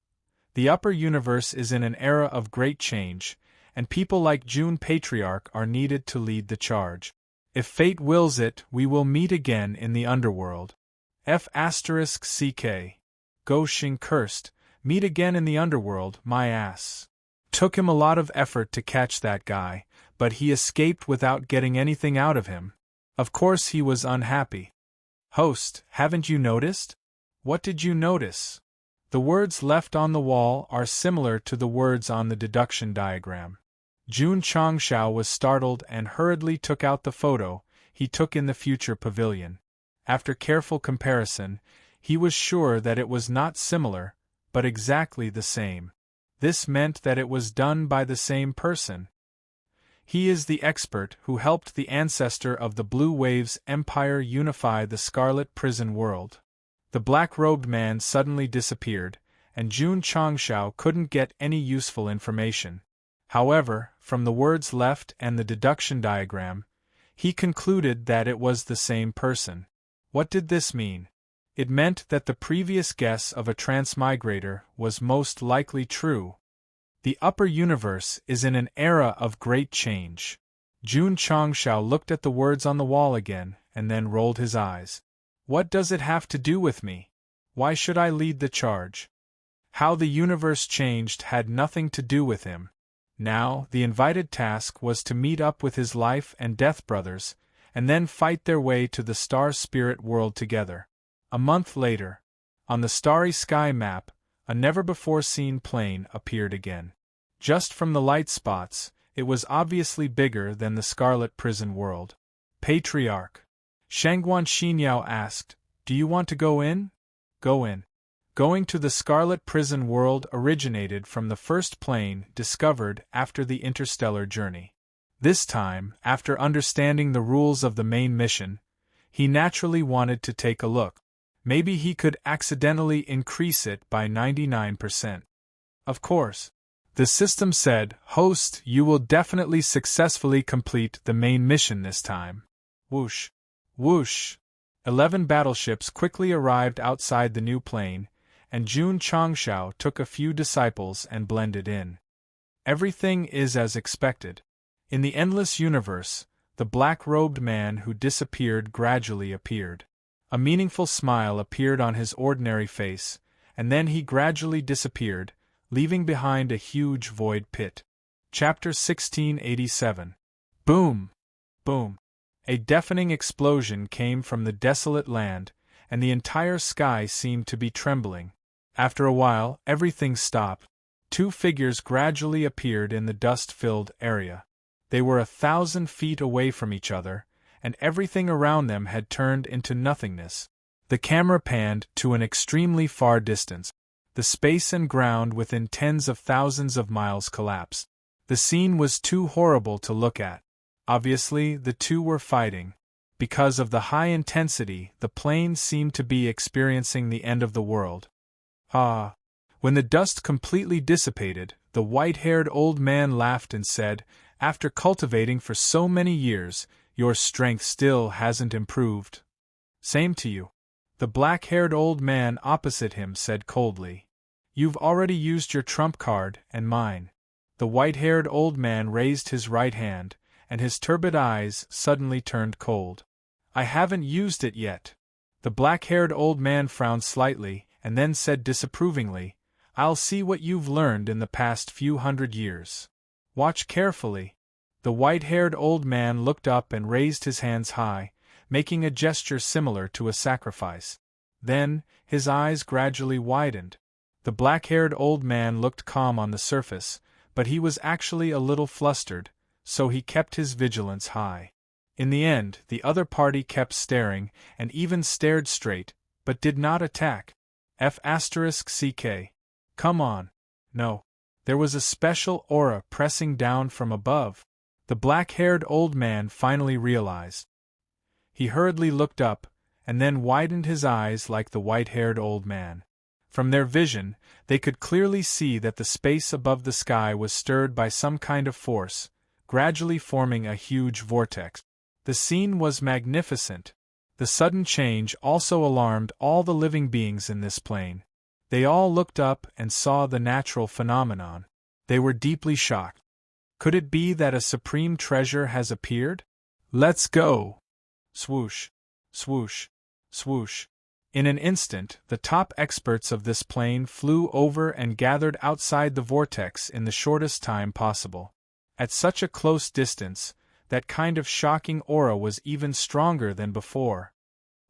Speaker 1: "The upper universe is in an era of great change, and people like Jun Patriarch are needed to lead the charge. If fate wills it, we will meet again in the underworld." F*CK. Gou Xing cursed, "Meet again in the underworld, my ass." Took him a lot of effort to catch that guy, but he escaped without getting anything out of him. Of course he was unhappy. Host, haven't you noticed? What did you notice? The words left on the wall are similar to the words on the deduction diagram. Jun Changshao was startled and hurriedly took out the photo he took in the future pavilion. After careful comparison, he was sure that it was not similar, but exactly the same. This meant that it was done by the same person. He is the expert who helped the ancestor of the Blue Waves Empire unify the Scarlet Prison world. The black-robed man suddenly disappeared, and Jun Changshao couldn't get any useful information. However, from the words left and the deduction diagram, he concluded that it was the same person. What did this mean? It meant that the previous guess of a transmigrator was most likely true. The upper universe is in an era of great change. Jun Changshao looked at the words on the wall again, and then rolled his eyes. What does it have to do with me? Why should I lead the charge? How the universe changed had nothing to do with him. Now, the invited task was to meet up with his life and death brothers, and then fight their way to the star spirit world together. A month later, on the starry sky map, a never-before-seen plane appeared again. Just from the light spots, it was obviously bigger than the Scarlet Prison world. Patriarch. Shangguan Xinyao asked, "Do you want to go in?" "Go in." Going to the Scarlet Prison world originated from the first plane discovered after the interstellar journey. This time, after understanding the rules of the main mission, he naturally wanted to take a look. Maybe he could accidentally increase it by 99%. Of course. The system said, "Host, you will definitely successfully complete the main mission this time." Whoosh. Whoosh. 11 battleships quickly arrived outside the new plane, and Jun Changshao took a few disciples and blended in. Everything is as expected. In the endless universe, the black-robed man who disappeared gradually appeared. A meaningful smile appeared on his ordinary face, and then he gradually disappeared, leaving behind a huge void pit. Chapter 1687. Boom! Boom! A deafening explosion came from the desolate land, and the entire sky seemed to be trembling. After a while, everything stopped. 2 figures gradually appeared in the dust-filled area. They were 1,000 feet away from each other, and everything around them had turned into nothingness. The camera panned to an extremely far distance. The space and ground within tens of thousands of miles collapsed. The scene was too horrible to look at. Obviously, the two were fighting. Because of the high intensity, the plane seemed to be experiencing the end of the world. Ah! When the dust completely dissipated, the white-haired old man laughed and said, "After cultivating for so many years, your strength still hasn't improved." "Same to you." The black-haired old man opposite him said coldly. "You've already used your trump card and mine." The white-haired old man raised his right hand, and his turbid eyes suddenly turned cold. "I haven't used it yet." The black-haired old man frowned slightly, and then said disapprovingly, "I'll see what you've learned in the past few hundred years. Watch carefully." The white-haired old man looked up and raised his hands high, making a gesture similar to a sacrifice. Then, his eyes gradually widened. The black-haired old man looked calm on the surface, but he was actually a little flustered, so he kept his vigilance high. In the end, the other party kept staring, and even stared straight, but did not attack. F***CK. Come on. No. There was a special aura pressing down from above. The black-haired old man finally realized. He hurriedly looked up, and then widened his eyes like the white-haired old man. From their vision, they could clearly see that the space above the sky was stirred by some kind of force, gradually forming a huge vortex. The scene was magnificent. The sudden change also alarmed all the living beings in this plane. They all looked up and saw the natural phenomenon. They were deeply shocked. Could it be that a supreme treasure has appeared? Let's go! Swoosh, swoosh, swoosh. In an instant, the top experts of this plane flew over and gathered outside the vortex in the shortest time possible. At such a close distance, that kind of shocking aura was even stronger than before.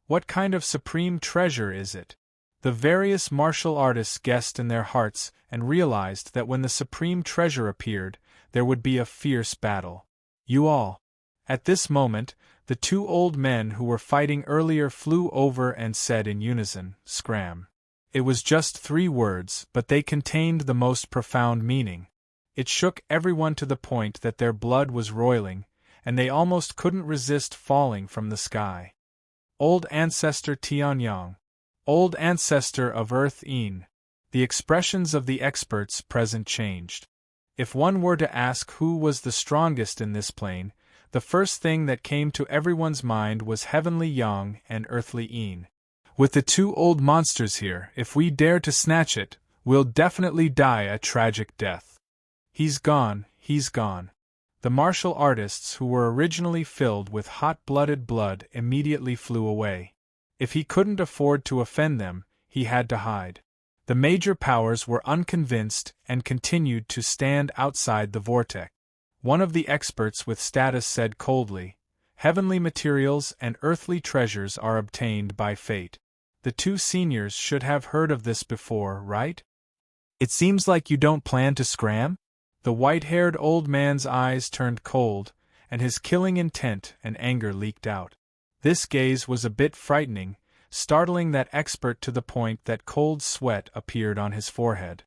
Speaker 1: What kind of supreme treasure is it? The various martial artists guessed in their hearts and realized that when the supreme treasure appeared, there would be a fierce battle. You all. At this moment, the two old men who were fighting earlier flew over and said in unison, "Scram." It was just 3 words, but they contained the most profound meaning. It shook everyone to the point that their blood was roiling, and they almost couldn't resist falling from the sky. Old Ancestor Tianyang. Old Ancestor of Earth Een. The expressions of the experts present changed. If one were to ask who was the strongest in this plane, the first thing that came to everyone's mind was Heavenly Yang and Earthly Een. With the 2 old monsters here, if we dare to snatch it, we'll definitely die a tragic death. He's gone, he's gone. The martial artists who were originally filled with hot-blooded blood immediately flew away. If he couldn't afford to offend them, he had to hide. The major powers were unconvinced and continued to stand outside the vortex. One of the experts with status said coldly, "Heavenly materials and earthly treasures are obtained by fate." The 2 seniors should have heard of this before, right? "It seems like you don't plan to scram?" The white-haired old man's eyes turned cold, and his killing intent and anger leaked out. This gaze was a bit frightening, startling that expert to the point that cold sweat appeared on his forehead.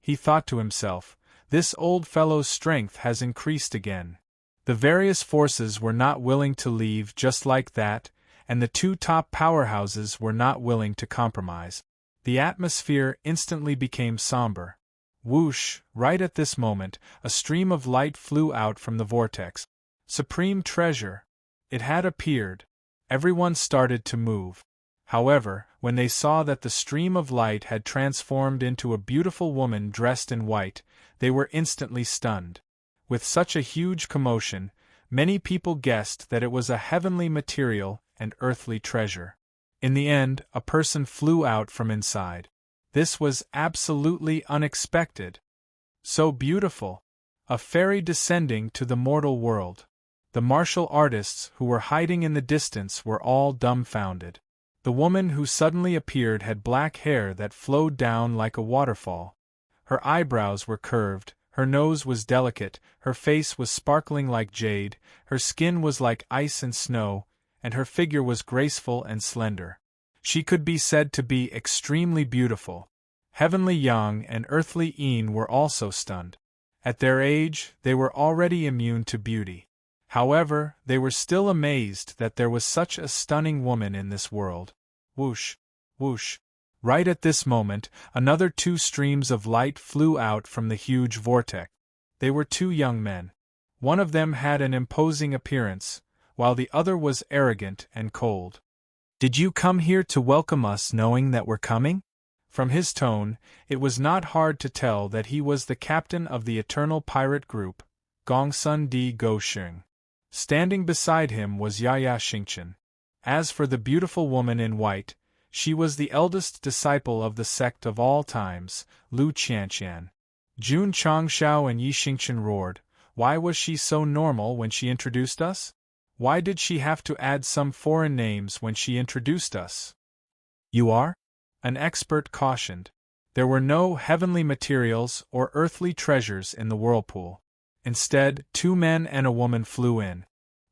Speaker 1: He thought to himself, "This old fellow's strength has increased again." The various forces were not willing to leave just like that, and the 2 top powerhouses were not willing to compromise. The atmosphere instantly became somber. Whoosh! Right at this moment, a stream of light flew out from the vortex. Supreme treasure! It had appeared. Everyone started to move. However, when they saw that the stream of light had transformed into a beautiful woman dressed in white, they were instantly stunned. With such a huge commotion, many people guessed that it was a heavenly material and earthly treasure. In the end, a person flew out from inside. This was absolutely unexpected. So beautiful! A fairy descending to the mortal world. The martial artists who were hiding in the distance were all dumbfounded. The woman who suddenly appeared had black hair that flowed down like a waterfall. Her eyebrows were curved, her nose was delicate, her face was sparkling like jade, her skin was like ice and snow, and her figure was graceful and slender. She could be said to be extremely beautiful. Heavenly Yang and Earthly Een were also stunned. At their age, they were already immune to beauty. However, they were still amazed that there was such a stunning woman in this world. Whoosh! Whoosh! Right at this moment, another 2 streams of light flew out from the huge vortex. They were 2 young men. One of them had an imposing appearance, while the other was arrogant and cold. "Did you come here to welcome us knowing that we're coming?" From his tone, it was not hard to tell that he was the captain of the Eternal Pirate Group, Gongsun Di Gosheng. Standing beside him was Yaya Xingchen. As for the beautiful woman in white, she was the eldest disciple of the Sect of all times, Lu Qianqian. Jun Changshao and Yi Xingchen roared. Why was she so normal when she introduced us? Why did she have to add some foreign names when she introduced us? "You are?" an expert cautioned. There were no heavenly materials or earthly treasures in the whirlpool. Instead, 2 men and a woman flew in.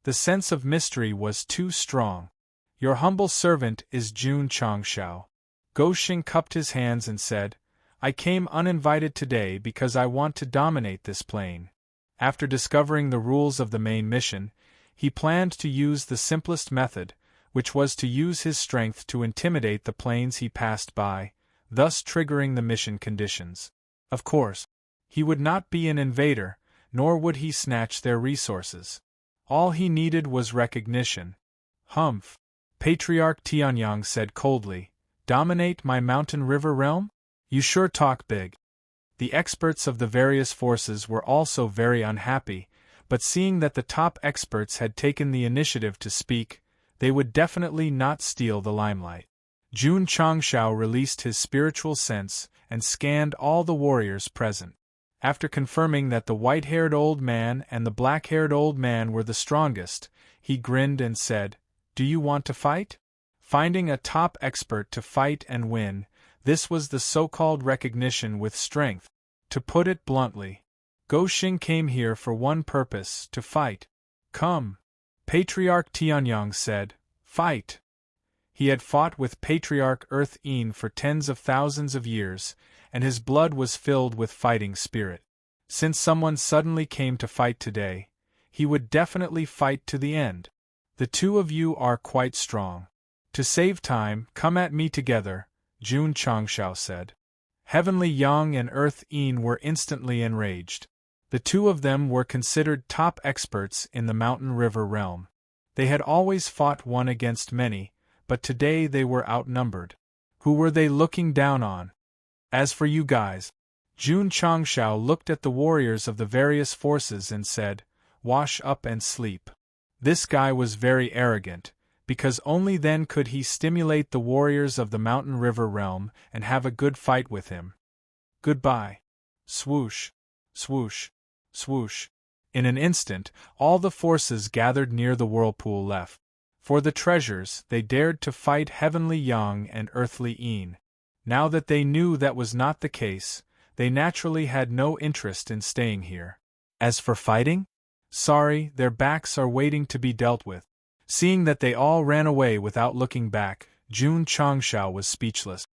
Speaker 1: The sense of mystery was too strong. "Your humble servant is Jun Changshao." Gosheng cupped his hands and said, "I came uninvited today because I want to dominate this plane." After discovering the rules of the main mission, he planned to use the simplest method, which was to use his strength to intimidate the planes he passed by, thus triggering the mission conditions. Of course, he would not be an invader, nor would he snatch their resources. All he needed was recognition. "Humph," Patriarch Tianyang said coldly, "dominate my mountain river realm? You sure talk big." The experts of the various forces were also very unhappy, but seeing that the top experts had taken the initiative to speak, they would definitely not steal the limelight. Jun Changshao released his spiritual sense and scanned all the warriors present. After confirming that the white-haired old man and the black-haired old man were the strongest, he grinned and said, "Do you want to fight?" Finding a top expert to fight and win, this was the so-called recognition with strength. To put it bluntly, Go Xing came here for one purpose, to fight. Come. Patriarch Tianyang said, fight. He had fought with Patriarch Earth Een for tens of thousands of years, and his blood was filled with fighting spirit. Since someone suddenly came to fight today, he would definitely fight to the end. The two of you are quite strong. To save time, come at me together, Jun Changshao said. Heavenly Yang and Earth Een were instantly enraged. The two of them were considered top experts in the Mountain River realm. They had always fought one against many, but today they were outnumbered. Who were they looking down on? As for you guys, Jun Changshao looked at the warriors of the various forces and said, wash up and sleep. This guy was very arrogant, because only then could he stimulate the warriors of the Mountain River realm and have a good fight with him. Goodbye. Swoosh, swoosh, swoosh. In an instant, all the forces gathered near the whirlpool left. For the treasures, they dared to fight Heavenly Yang and Earthly Een. Now that they knew that was not the case, they naturally had no interest in staying here. As for fighting? Sorry, their backs are waiting to be dealt with. Seeing that they all ran away without looking back, Jun Changshao was speechless.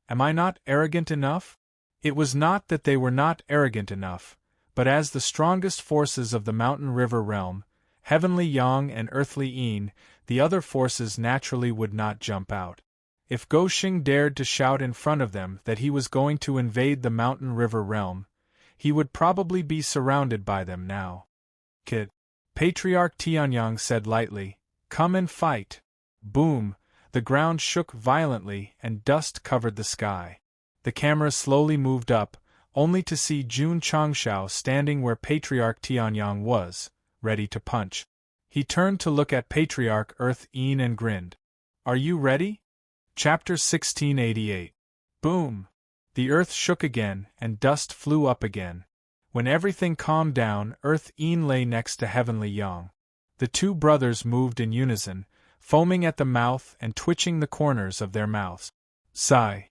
Speaker 1: Am I not arrogant enough? It was not that they were not arrogant enough, but as the strongest forces of the Mountain River realm, Heavenly Yang and Earthly Een, the other forces naturally would not jump out. If Go Xing dared to shout in front of them that he was going to invade the Mountain River realm, he would probably be surrounded by them now. Kid. Patriarch Tianyang said lightly, come and fight. Boom, the ground shook violently and dust covered the sky. The camera slowly moved up, only to see Jun Changshao standing where Patriarch Tianyang was, ready to punch. He turned to look at Patriarch Earth Een and grinned. Are you ready? Chapter 1688. Boom! The earth shook again, and dust flew up again. When everything calmed down, Earth Een lay next to Heavenly Yang. The two brothers moved in unison, foaming at the mouth and twitching the corners of their mouths. Sigh.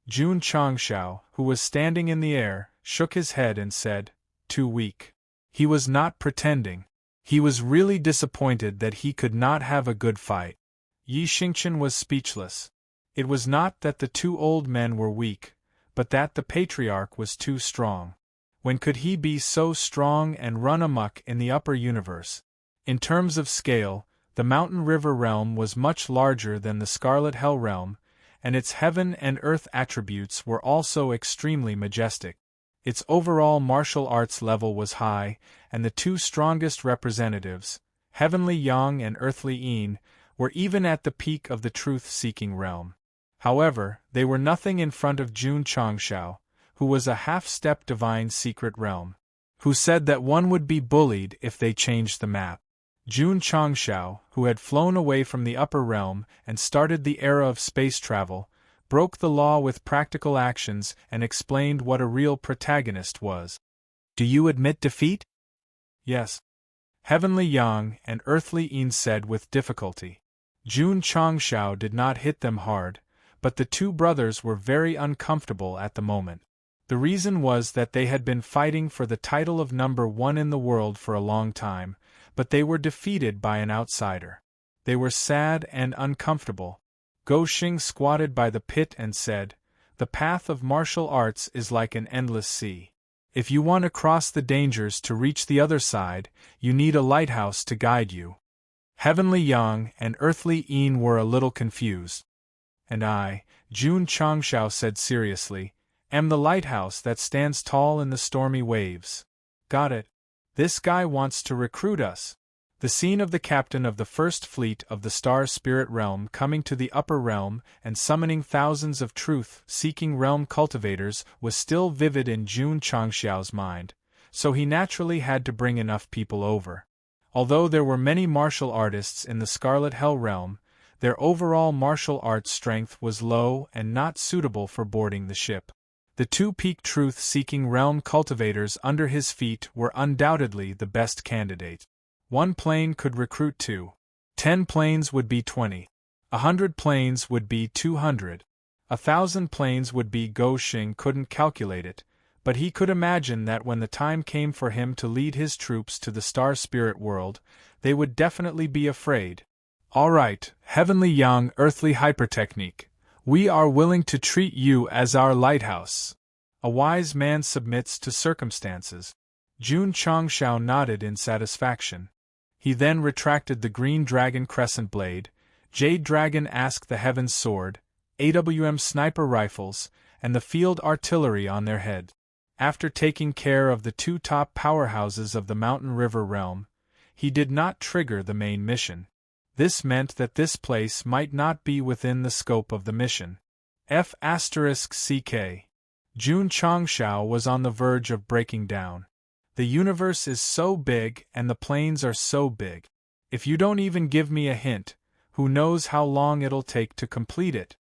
Speaker 1: Jun Changshao, who was standing in the air, shook his head and said, too weak. He was not pretending. He was really disappointed that he could not have a good fight. Yi Xingchen was speechless. It was not that the two old men were weak, but that the patriarch was too strong. When could he be so strong and run amok in the upper universe? In terms of scale, the Mountain River realm was much larger than the Scarlet Hell realm, and its heaven and earth attributes were also extremely majestic. Its overall martial arts level was high, and the two strongest representatives, Heavenly Yang and Earthly Een, were even at the peak of the truth-seeking realm. However, they were nothing in front of Jun Changshao, who was a half-step divine secret realm, who said that one would be bullied if they changed the map. Jun Changshao, who had flown away from the upper realm and started the era of space travel, broke the law with practical actions and explained what a real protagonist was. Do you admit defeat? Yes. Heavenly Yang and Earthly Een said with difficulty. Jun Changshao did not hit them hard, but the two brothers were very uncomfortable at the moment. The reason was that they had been fighting for the title of number one in the world for a long time, but they were defeated by an outsider. They were sad and uncomfortable. Go Xing squatted by the pit and said, the path of martial arts is like an endless sea. If you want to cross the dangers to reach the other side, you need a lighthouse to guide you. Heavenly Yang and Earthly Een were a little confused. And I, Jun Changshao said seriously, am the lighthouse that stands tall in the stormy waves. Got it. This guy wants to recruit us. The scene of the captain of the first fleet of the Star Spirit realm coming to the upper realm and summoning thousands of truth-seeking realm cultivators was still vivid in Jun Changshao's mind, so he naturally had to bring enough people over. Although there were many martial artists in the Scarlet Hell realm, their overall martial arts strength was low and not suitable for boarding the ship. The two peak truth-seeking realm cultivators under his feet were undoubtedly the best candidates. 1 plane could recruit 2. 10 planes would be 20. 100 planes would be 200. 1,000 planes would be Go Xing couldn't calculate it, but he could imagine that when the time came for him to lead his troops to the star spirit world, they would definitely be afraid. All right, heavenly young earthly hypertechnique, we are willing to treat you as our lighthouse. A wise man submits to circumstances. Jun Changshao nodded in satisfaction. He then retracted the green dragon crescent blade, jade dragon asked the heaven's sword, AWM sniper rifles, and the field artillery on their head. After taking care of the two top powerhouses of the Mountain River realm, he did not trigger the main mission. This meant that this place might not be within the scope of the mission. F***CK. Jun Changshao was on the verge of breaking down. The universe is so big and the planes are so big. If you don't even give me a hint, who knows how long it'll take to complete it?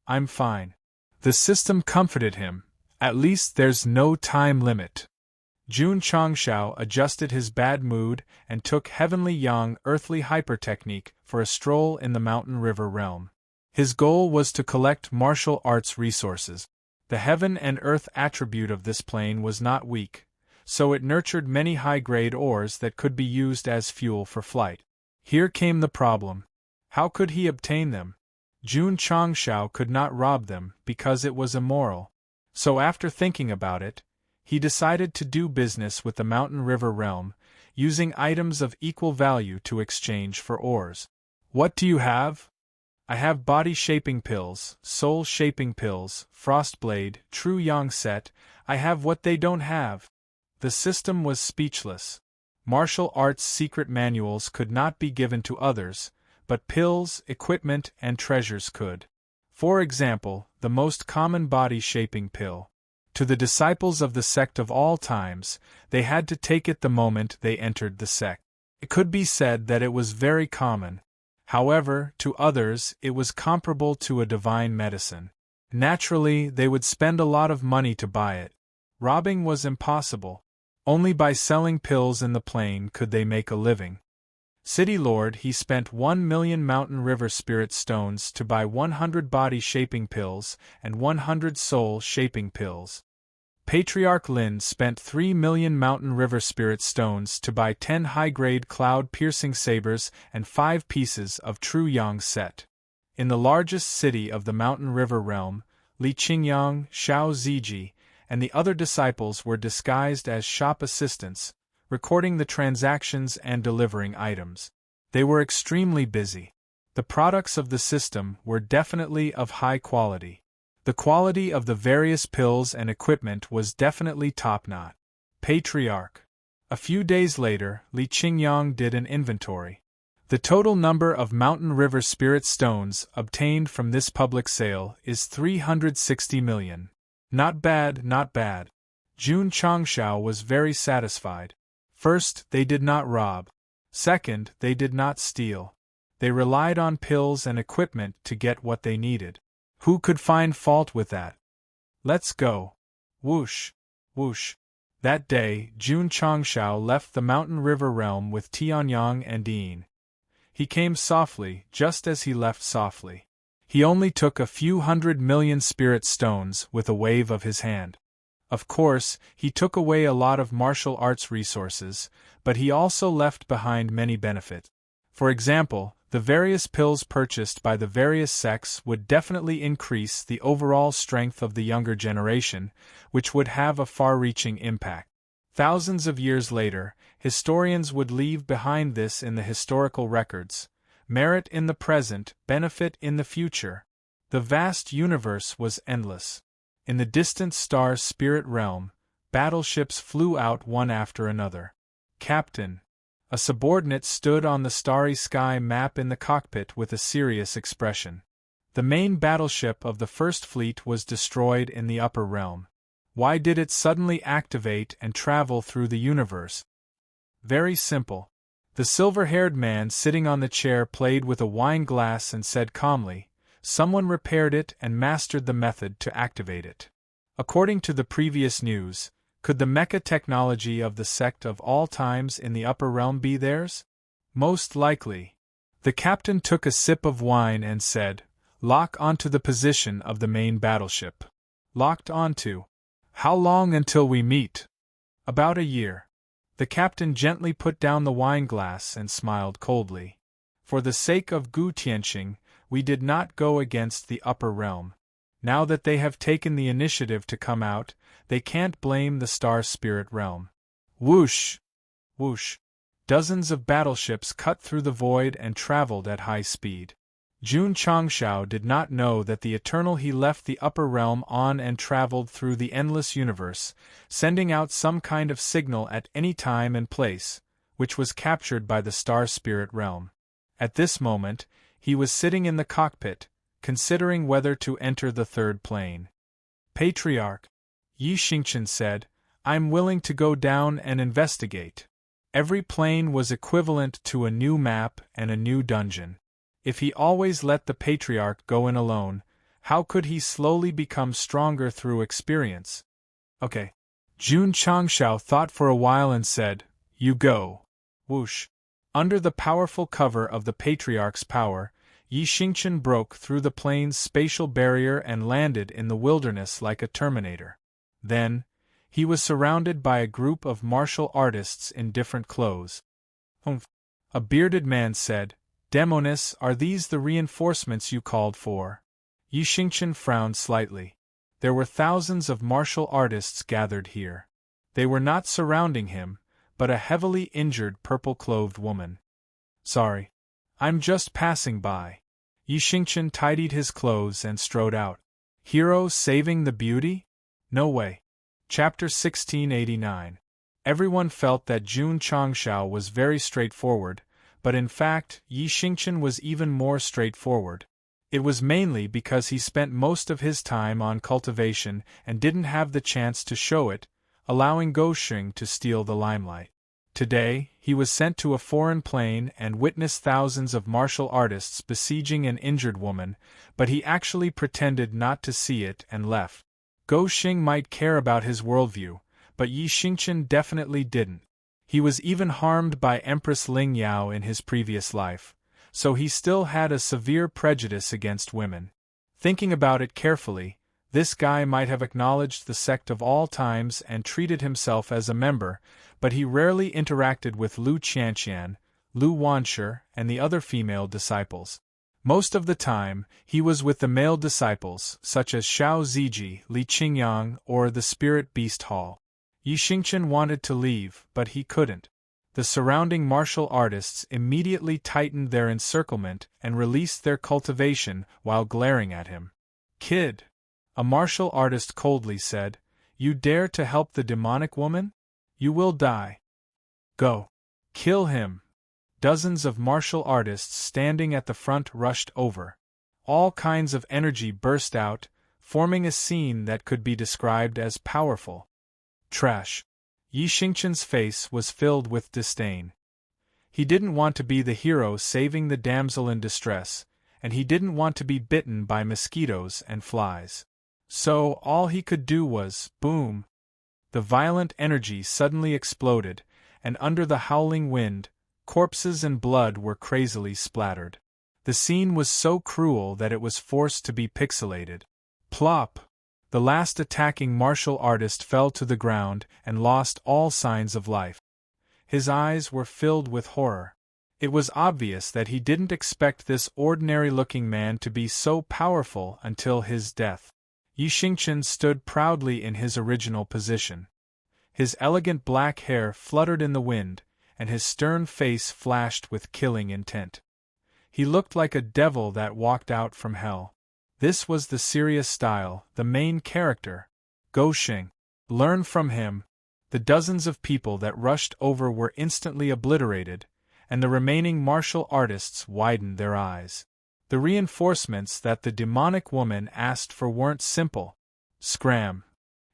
Speaker 1: I'm fine. The system comforted him. At least there's no time limit. Jun Changshao adjusted his bad mood and took heavenly young earthly hypertechnique for a stroll in the Mountain River realm. His goal was to collect martial arts resources. The heaven and earth attribute of this plane was not weak, so it nurtured many high-grade ores that could be used as fuel for flight. Here came the problem. How could he obtain them? Jun Changshao could not rob them because it was immoral. So after thinking about it, he decided to do business with the Mountain River realm, using items of equal value to exchange for ores. What do you have? I have body-shaping pills, soul-shaping pills, frostblade, true yang set. I have what they don't have. The system was speechless. Martial arts secret manuals could not be given to others, but pills, equipment, and treasures could. For example, the most common body-shaping pill. To the disciples of the sect of all times, they had to take it the moment they entered the sect. It could be said that it was very common. However, to others, it was comparable to a divine medicine. Naturally, they would spend a lot of money to buy it. Robbing was impossible. Only by selling pills in the plain could they make a living. City Lord, he spent 1 million Mountain River Spirit Stones to buy 100 body-shaping pills and 100 soul-shaping pills. Patriarch Lin spent 3 million Mountain River Spirit Stones to buy 10 high-grade cloud-piercing sabers and 5 pieces of true yang set. In the largest city of the Mountain River realm, Li Qingyang, Xiao Ziji, and the other disciples were disguised as shop assistants, recording the transactions and delivering items. They were extremely busy. The products of the system were definitely of high quality. The quality of the various pills and equipment was definitely top-notch. Patriarch. A few days later, Li Qingyang did an inventory. The total number of Mountain River Spirit Stones obtained from this public sale is 360 million. Not bad, not bad. Jun Changshao was very satisfied. First, they did not rob. Second, they did not steal. They relied on pills and equipment to get what they needed. Who could find fault with that? Let's go. Whoosh, whoosh. That day, Jun Changshao left the Mountain River realm with Tianyang and Dean. He came softly, just as he left softly. He only took a few 100 million spirit stones with a wave of his hand. Of course, he took away a lot of martial arts resources, but he also left behind many benefits. For example, the various pills purchased by the various sects would definitely increase the overall strength of the younger generation, which would have a far-reaching impact. Thousands of years later, historians would leave behind this in the historical records. Merit in the present, benefit in the future. The vast universe was endless. In the distant star spirit realm, battleships flew out one after another. Captain. A subordinate stood on the starry sky map in the cockpit with a serious expression. The main battleship of the First Fleet was destroyed in the upper realm. Why did it suddenly activate and travel through the universe? Very simple. The silver-haired man sitting on the chair played with a wine glass and said calmly, "Someone repaired it and mastered the method to activate it." According to the previous news, could the mecha technology of the sect of all times in the upper realm be theirs? Most likely. The captain took a sip of wine and said, "Lock onto the position of the main battleship." Locked onto. How long until we meet? About a year. The captain gently put down the wine glass and smiled coldly. For the sake of Gu Tianxing, we did not go against the upper realm. Now that they have taken the initiative to come out, they can't blame the star spirit realm. Whoosh! Whoosh! Dozens of battleships cut through the void and traveled at high speed. Jun Changshao did not know that the Eternal He left the upper realm on and traveled through the endless universe, sending out some kind of signal at any time and place, which was captured by the star spirit realm. At this moment, he was sitting in the cockpit, considering whether to enter the third plane. Patriarch, Yi Xingchen said, I'm willing to go down and investigate. Every plane was equivalent to a new map and a new dungeon. If he always let the Patriarch go in alone, how could he slowly become stronger through experience? Okay. Jun Changshao thought for a while and said, You go. Whoosh. Under the powerful cover of the Patriarch's power, Yi Xingchen broke through the plane's spatial barrier and landed in the wilderness like a Terminator. Then, he was surrounded by a group of martial artists in different clothes. Humph. A bearded man said, Demonis, are these the reinforcements you called for? Yi Xingchen frowned slightly. There were thousands of martial artists gathered here. They were not surrounding him, but a heavily injured purple-clothed woman. Sorry. I'm just passing by. Yi Xingchen tidied his clothes and strode out. Hero saving the beauty? No way. Chapter 1689. Everyone felt that Jun Changshao was very straightforward, but in fact, Yi Xingchen was even more straightforward. It was mainly because he spent most of his time on cultivation and didn't have the chance to show it, allowing Gosheng to steal the limelight. Today, he was sent to a foreign plane and witnessed thousands of martial artists besieging an injured woman, but he actually pretended not to see it and left. Gosheng might care about his worldview, but Yi Xingchen definitely didn't. He was even harmed by Empress Ling Yao in his previous life, so he still had a severe prejudice against women. Thinking about it carefully, this guy might have acknowledged the sect of all times and treated himself as a member, but he rarely interacted with Lu Qianqian, Lu Wanshi, and the other female disciples. Most of the time, he was with the male disciples, such as Xiao Ziji, Li Qingyang, or the Spirit Beast Hall. Yi Xingchen wanted to leave, but he couldn't. The surrounding martial artists immediately tightened their encirclement and released their cultivation while glaring at him. Kid! A martial artist coldly said, You dare to help the demonic woman? You will die. Go. Kill him. Dozens of martial artists standing at the front rushed over. All kinds of energy burst out, forming a scene that could be described as powerful. Trash. Yi Xingchen's face was filled with disdain. He didn't want to be the hero saving the damsel in distress, and he didn't want to be bitten by mosquitoes and flies. So all he could do was, boom. The violent energy suddenly exploded, and under the howling wind, corpses and blood were crazily splattered. The scene was so cruel that it was forced to be pixelated. Plop! The last attacking martial artist fell to the ground and lost all signs of life. His eyes were filled with horror. It was obvious that he didn't expect this ordinary-looking man to be so powerful until his death. Yi Xingchen stood proudly in his original position. His elegant black hair fluttered in the wind, and his stern face flashed with killing intent. He looked like a devil that walked out from hell. This was the serious style, the main character. Gosheng. Learn from him. The dozens of people that rushed over were instantly obliterated, and the remaining martial artists widened their eyes. The reinforcements that the demonic woman asked for weren't simple. Scram.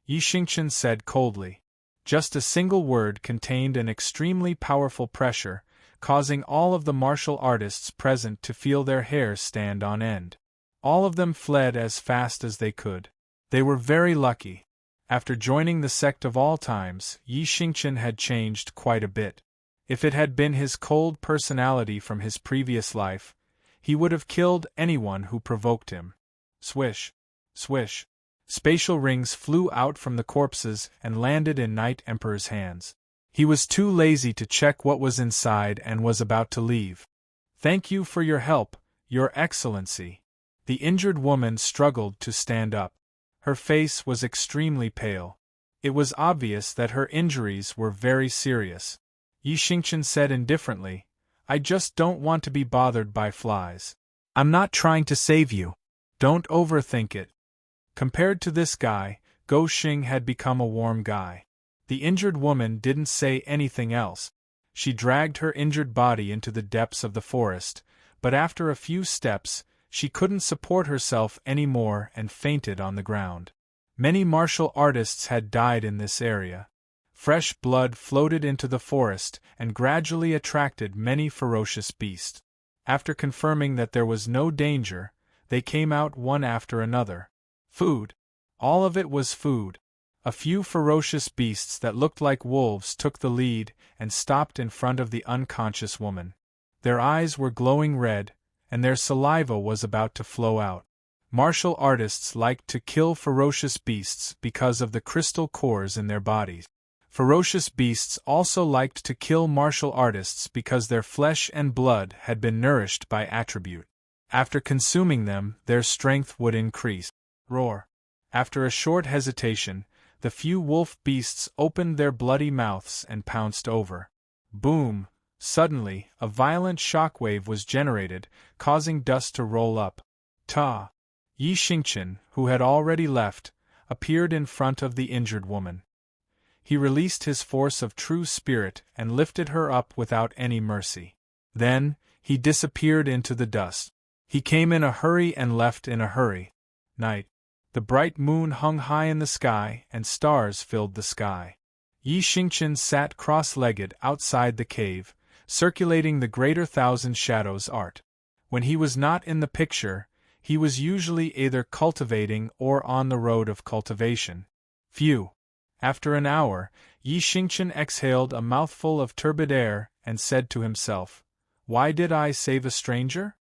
Speaker 1: Yi Xingchen said coldly. Just a single word contained an extremely powerful pressure, causing all of the martial artists present to feel their hair stand on end. All of them fled as fast as they could. They were very lucky. After joining the sect of all times, Yi Xingchen had changed quite a bit. If it had been his cold personality from his previous life, he would have killed anyone who provoked him. Swish, swish, Spatial rings flew out from the corpses and landed in Night Emperor's hands. He was too lazy to check what was inside and was about to leave. "Thank you for your help, Your Excellency." The injured woman struggled to stand up. Her face was extremely pale. It was obvious that her injuries were very serious. Yi Xingqian said indifferently, "I just don't want to be bothered by flies. I'm not trying to save you. Don't overthink it." Compared to this guy, Gou Xing had become a warm guy. The injured woman didn't say anything else. She dragged her injured body into the depths of the forest, but after a few steps, she couldn't support herself anymore and fainted on the ground. Many martial artists had died in this area. Fresh blood floated into the forest and gradually attracted many ferocious beasts. After confirming that there was no danger, they came out one after another. Food. All of it was food. A few ferocious beasts that looked like wolves took the lead and stopped in front of the unconscious woman. Their eyes were glowing red, and their saliva was about to flow out. Martial artists liked to kill ferocious beasts because of the crystal cores in their bodies. Ferocious beasts also liked to kill martial artists because their flesh and blood had been nourished by attribute. After consuming them, their strength would increase. Roar. After a short hesitation, the few wolf beasts opened their bloody mouths and pounced over. Boom! Suddenly, a violent shockwave was generated, causing dust to roll up. Ta! Yi Xingqian, who had already left, appeared in front of the injured woman. He released his force of true spirit and lifted her up without any mercy. Then, he disappeared into the dust. He came in a hurry and left in a hurry. Night. The bright moon hung high in the sky and stars filled the sky. Yi Xingqian sat cross-legged outside the cave, circulating the Greater Thousand Shadows art. When he was not in the picture, he was usually either cultivating or on the road of cultivation. Phew! After an hour, Yi Xingqian exhaled a mouthful of turbid air and said to himself, "Why did I save a stranger?"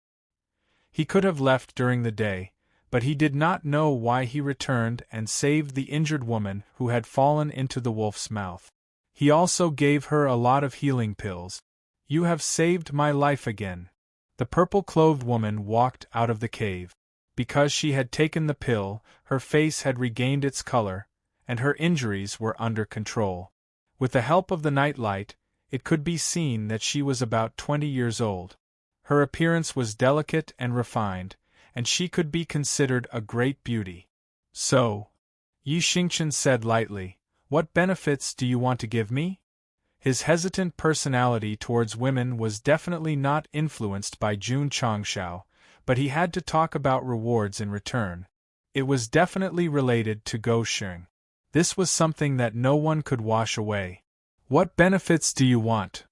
Speaker 1: He could have left during the day, but he did not know why he returned and saved the injured woman who had fallen into the wolf's mouth. He also gave her a lot of healing pills. "You have saved my life again." The purple-clothed woman walked out of the cave. Because she had taken the pill, her face had regained its color, and her injuries were under control. With the help of the nightlight, it could be seen that she was about 20 years old. Her appearance was delicate and refined, and she could be considered a great beauty. "So," Yi Xingqian said lightly, "what benefits do you want to give me?" His hesitant personality towards women was definitely not influenced by Jun Changshao, but he had to talk about rewards in return. It was definitely related to Gou Xing. This was something that no one could wash away. "What benefits do you want?"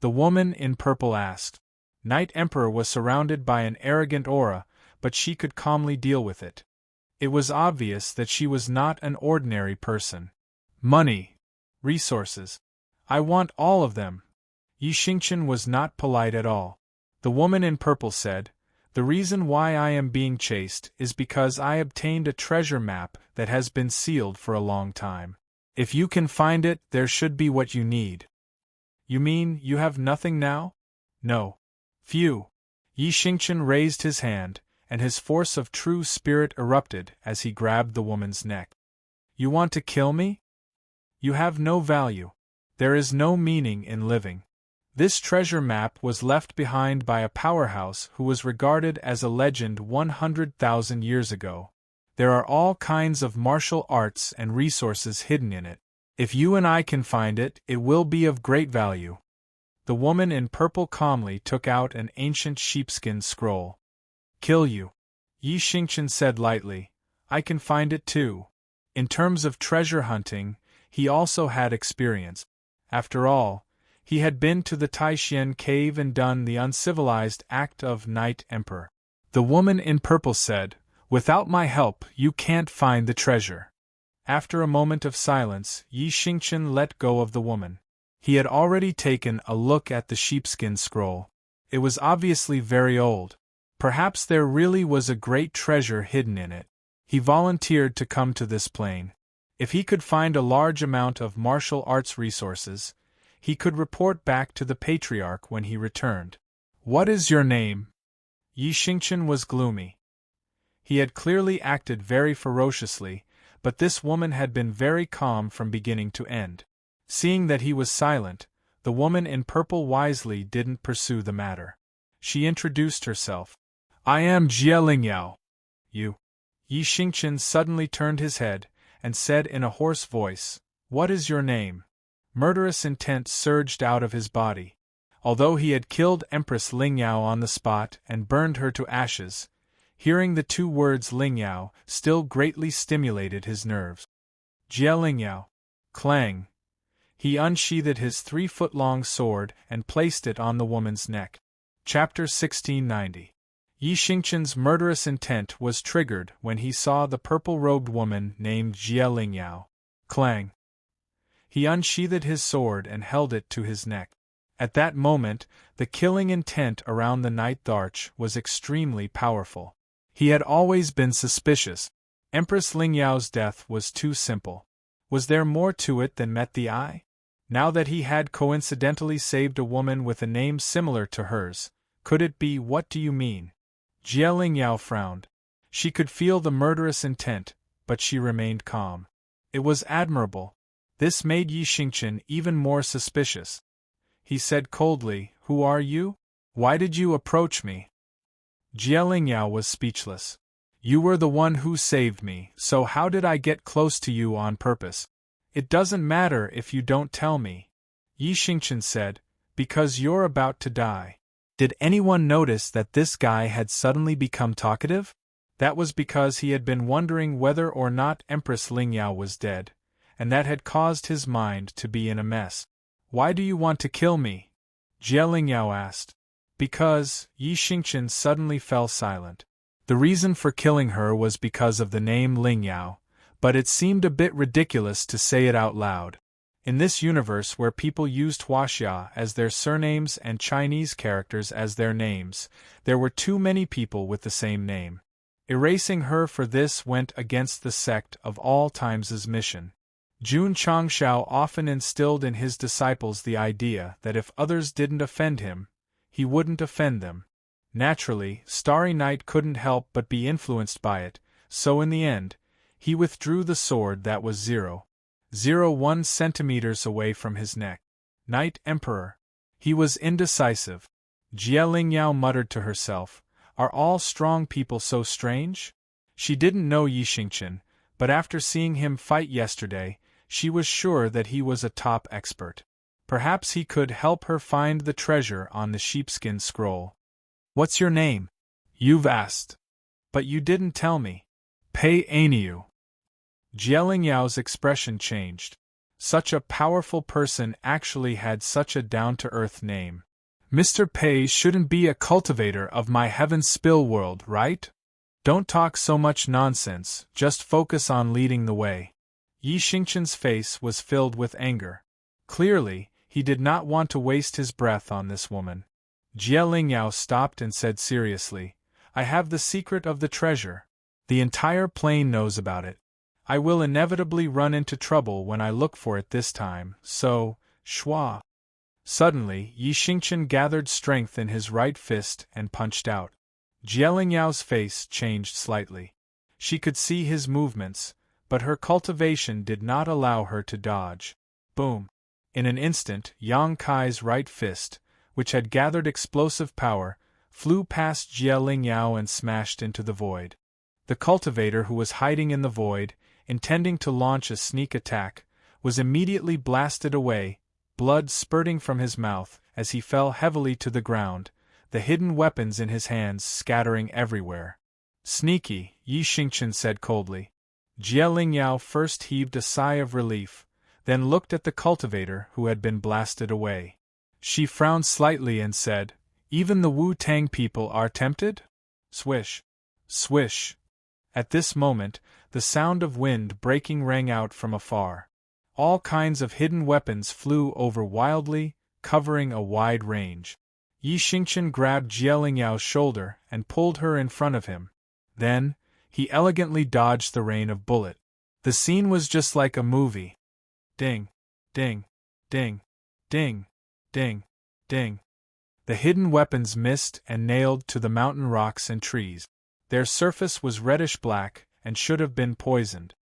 Speaker 1: the woman in purple asked. Night Emperor was surrounded by an arrogant aura, but she could calmly deal with it. It was obvious that she was not an ordinary person. "Money. Resources. I want all of them." Yi Xingqian was not polite at all. The woman in purple said, "The reason why I am being chased is because I obtained a treasure map that has been sealed for a long time. If you can find it, there should be what you need." "You mean you have nothing now?" "No." "Phew." Yi Xingqian raised his hand, and his force of true spirit erupted as he grabbed the woman's neck. "You want to kill me? You have no value. There is no meaning in living." This treasure map was left behind by a powerhouse who was regarded as a legend 100,000 years ago. There are all kinds of martial arts and resources hidden in it. If you and I can find it, it will be of great value. The woman in purple calmly took out an ancient sheepskin scroll. "Kill you," Yi Xingqian said lightly. "I can find it too." In terms of treasure hunting, he also had experience. After all, he had been to the Taishan cave and done the uncivilized act of Night Emperor. The woman in purple said, "Without my help, you can't find the treasure." After a moment of silence, Yi Xingqian let go of the woman. He had already taken a look at the sheepskin scroll. It was obviously very old. Perhaps there really was a great treasure hidden in it. He volunteered to come to this plane. If he could find a large amount of martial arts resources, he could report back to the Patriarch when he returned. "What is your name?" Yi Xingqian was gloomy. He had clearly acted very ferociously, but this woman had been very calm from beginning to end. Seeing that he was silent, the woman in purple wisely didn't pursue the matter. She introduced herself. "I am Jie Lingyao." "You?" Yi Xingqian suddenly turned his head, and said in a hoarse voice, "What is your name?" Murderous intent surged out of his body. Although he had killed Empress Lingyao on the spot and burned her to ashes, hearing the two words Lingyao still greatly stimulated his nerves. "Jie Lingyao." Clang! He unsheathed his 3-foot-long sword and placed it on the woman's neck. Chapter 1690. Yi Xingqian's murderous intent was triggered when he saw the purple-robed woman named Jie Lingyao. Clang! He unsheathed his sword and held it to his neck. At that moment, the killing intent around the ninth arch was extremely powerful. He had always been suspicious. Empress Lingyao's death was too simple. Was there more to it than met the eye? Now that he had coincidentally saved a woman with a name similar to hers, could it be? "What do you mean?" Jie Lingyao frowned. She could feel the murderous intent, but she remained calm. It was admirable. This made Yi Xingqian even more suspicious. He said coldly, "Who are you? Why did you approach me?" Jie Lingyao was speechless. "You were the one who saved me, so how did I get close to you on purpose?" "It doesn't matter if you don't tell me," Yi Xingqian said, "because you're about to die." Did anyone notice that this guy had suddenly become talkative? That was because he had been wondering whether or not Empress Lingyao was dead, and that had caused his mind to be in a mess. "Why do you want to kill me?" Jie Lingyao asked. "Because," Yi Xingqian suddenly fell silent. The reason for killing her was because of the name Lingyao, but it seemed a bit ridiculous to say it out loud. In this universe where people used Huaxia as their surnames and Chinese characters as their names, there were too many people with the same name. Erasing her for this went against the Sect of all times' mission. Jun Changshao often instilled in his disciples the idea that if others didn't offend him, he wouldn't offend them. Naturally, Starry Night couldn't help but be influenced by it, so in the end, he withdrew the sword that was 0.01 centimeters away from his neck. Night Emperor. He was indecisive. Jie Lingyao muttered to herself, "Are all strong people so strange?" She didn't know Yi Xingqian, but after seeing him fight yesterday, she was sure that he was a top expert. Perhaps he could help her find the treasure on the sheepskin scroll. "What's your name?" "You've asked. But you didn't tell me." "Pei Aniu." Jie Lingyao's expression changed. Such a powerful person actually had such a down-to-earth name. "Mr. Pei shouldn't be a cultivator of my heaven spill world, right? Don't talk so much nonsense, just focus on leading the way." Yi Xingqian's face was filled with anger. Clearly, he did not want to waste his breath on this woman. Jie Lingyao stopped and said seriously, "I have the secret of the treasure. The entire plane knows about it. I will inevitably run into trouble when I look for it this time, so, schwa." Suddenly, Yi Xingqian gathered strength in his right fist and punched out. Jie Lingyao's face changed slightly. She could see his movements, but her cultivation did not allow her to dodge. Boom! In an instant, Yang Kai's right fist, which had gathered explosive power, flew past Jie Lingyao and smashed into the void. The cultivator who was hiding in the void, intending to launch a sneak attack, was immediately blasted away, blood spurting from his mouth as he fell heavily to the ground, the hidden weapons in his hands scattering everywhere. "Sneaky," Yi Xingqian said coldly. Jie Lingyao first heaved a sigh of relief, then looked at the cultivator who had been blasted away. She frowned slightly and said, "Even the Wu-Tang people are tempted?" Swish! Swish! At this moment, the sound of wind breaking rang out from afar. All kinds of hidden weapons flew over wildly, covering a wide range. Yi Xingqian grabbed Jie Lingyao's shoulder and pulled her in front of him. Then, He elegantly dodged the rain of bullets. The scene was just like a movie. Ding, ding, ding, ding, ding, ding. The hidden weapons missed and nailed to the mountain rocks and trees. Their surface was reddish-black and should have been poisoned.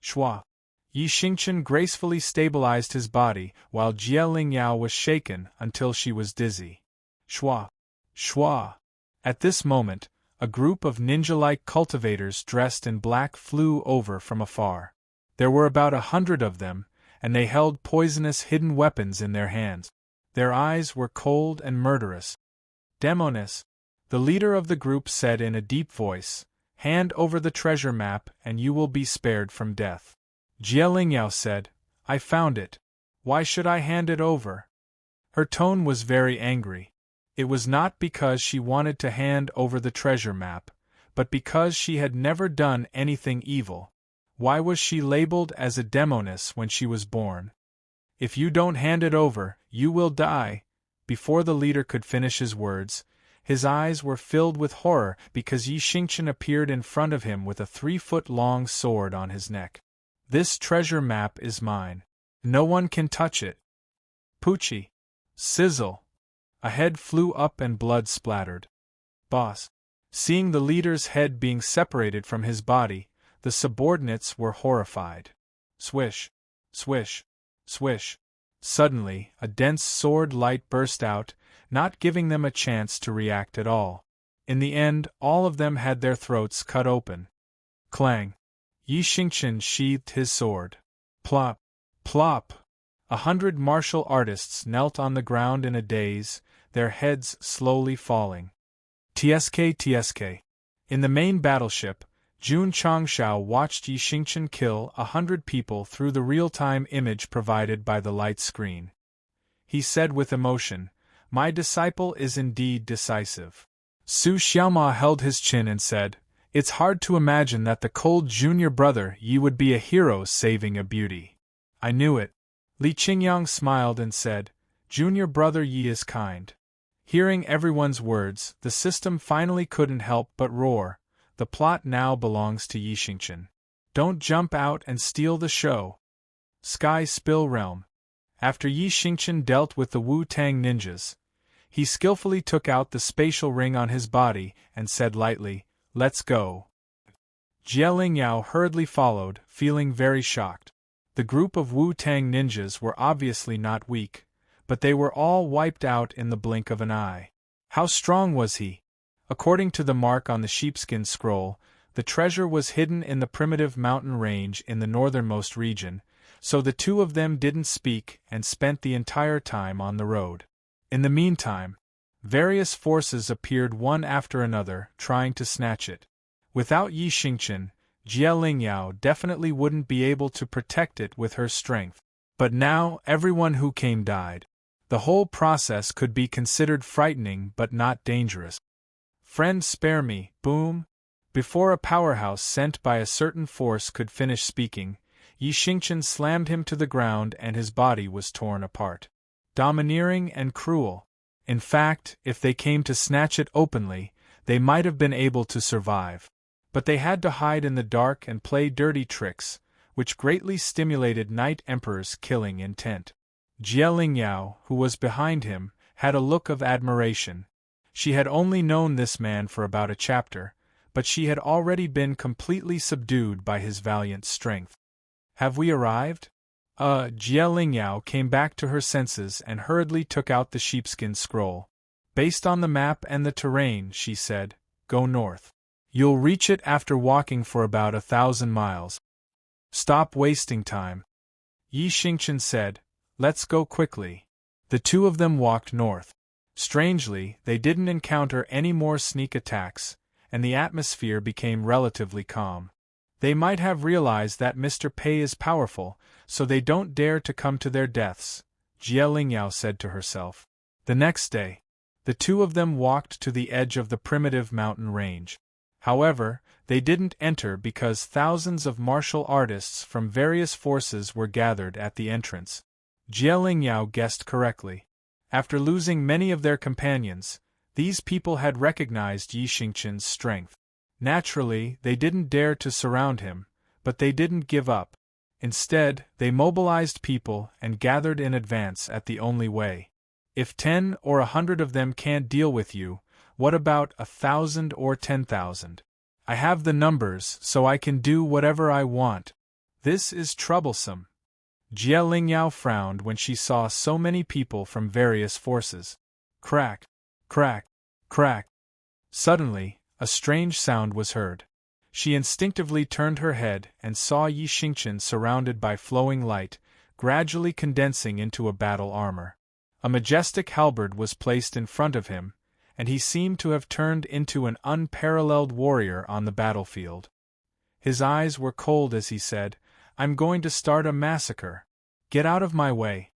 Speaker 1: Shua. Yi Xingchen gracefully stabilized his body while Jie Lingyao was shaken until she was dizzy. Shua. Shua. At this moment, a group of ninja-like cultivators dressed in black flew over from afar. There were about 100 of them, and they held poisonous hidden weapons in their hands. Their eyes were cold and murderous. Demonis, the leader of the group said in a deep voice, hand over the treasure map and you will be spared from death. Jie Lingyao said, I found it. Why should I hand it over? Her tone was very angry. It was not because she wanted to hand over the treasure map, but because she had never done anything evil. Why was she labeled as a demoness when she was born? If you don't hand it over, you will die. Before the leader could finish his words, his eyes were filled with horror because Yi Xingchen appeared in front of him with a 3-foot-long sword on his neck. This treasure map is mine. No one can touch it. Poochie. Sizzle. A head flew up and blood splattered. Boss. Seeing the leader's head being separated from his body, the subordinates were horrified. Swish. Swish. Swish. Suddenly, a dense sword light burst out, not giving them a chance to react at all. In the end, all of them had their throats cut open. Clang. Yi Xingchen sheathed his sword. Plop. Plop. 100 martial artists knelt on the ground in a daze, their heads slowly falling. TSK. In the main battleship, Jun Changshao watched Yi Xingchen kill 100 people through the real-time image provided by the light screen. He said with emotion, my disciple is indeed decisive. Su Xiaoma held his chin and said, it's hard to imagine that the cold junior brother Yi would be a hero saving a beauty. I knew it. Li Qingyang smiled and said, junior brother Yi is kind. Hearing everyone's words, the system finally couldn't help but roar. The plot now belongs to Yi Xingchen. Don't jump out and steal the show. Sky Spill Realm. After Yi Xingchen dealt with the Wu-Tang ninjas, he skillfully took out the spatial ring on his body and said lightly, let's go. Jie Lingyao hurriedly followed, feeling very shocked. The group of Wu-Tang ninjas were obviously not weak, but they were all wiped out in the blink of an eye. How strong was he? According to the mark on the sheepskin scroll, the treasure was hidden in the primitive mountain range in the northernmost region, so the two of them didn't speak and spent the entire time on the road. In the meantime, various forces appeared one after another, trying to snatch it. Without Yi Xingchen, Jie Lingyao definitely wouldn't be able to protect it with her strength. But now, everyone who came died. The whole process could be considered frightening but not dangerous. Friend, spare me, boom. Before a powerhouse sent by a certain force could finish speaking, Yi Xingchen slammed him to the ground and his body was torn apart. Domineering and cruel. In fact, if they came to snatch it openly, they might have been able to survive. But they had to hide in the dark and play dirty tricks, which greatly stimulated Night Emperor's killing intent. Jie Lingyao, who was behind him, had a look of admiration. She had only known this man for about a chapter, but she had already been completely subdued by his valiant strength. Have we arrived? Jie Lingyao came back to her senses and hurriedly took out the sheepskin scroll. Based on the map and the terrain, she said, go north. You'll reach it after walking for about 1,000 miles. Stop wasting time. Yi Xingchen said, let's go quickly. The two of them walked north. Strangely, they didn't encounter any more sneak attacks, and the atmosphere became relatively calm. They might have realized that Mr. Pei is powerful, so they don't dare to come to their deaths, Jie Lingyao said to herself. The next day, the two of them walked to the edge of the primitive mountain range. However, they didn't enter because thousands of martial artists from various forces were gathered at the entrance. Jie Lingyao guessed correctly. After losing many of their companions, these people had recognized Yi Xingchen's strength. Naturally, they didn't dare to surround him, but they didn't give up. Instead, they mobilized people and gathered in advance at the only way. If 10 or 100 of them can't deal with you, what about 1,000 or 10,000? I have the numbers, so I can do whatever I want. This is troublesome. Jie Lingyao frowned when she saw so many people from various forces. Crack, crack, crack. Suddenly, a strange sound was heard. She instinctively turned her head and saw Yi Xingqian surrounded by flowing light, gradually condensing into a battle armor. A majestic halberd was placed in front of him, and he seemed to have turned into an unparalleled warrior on the battlefield. His eyes were cold as he said, "I'm going to start a massacre. Get out of my way."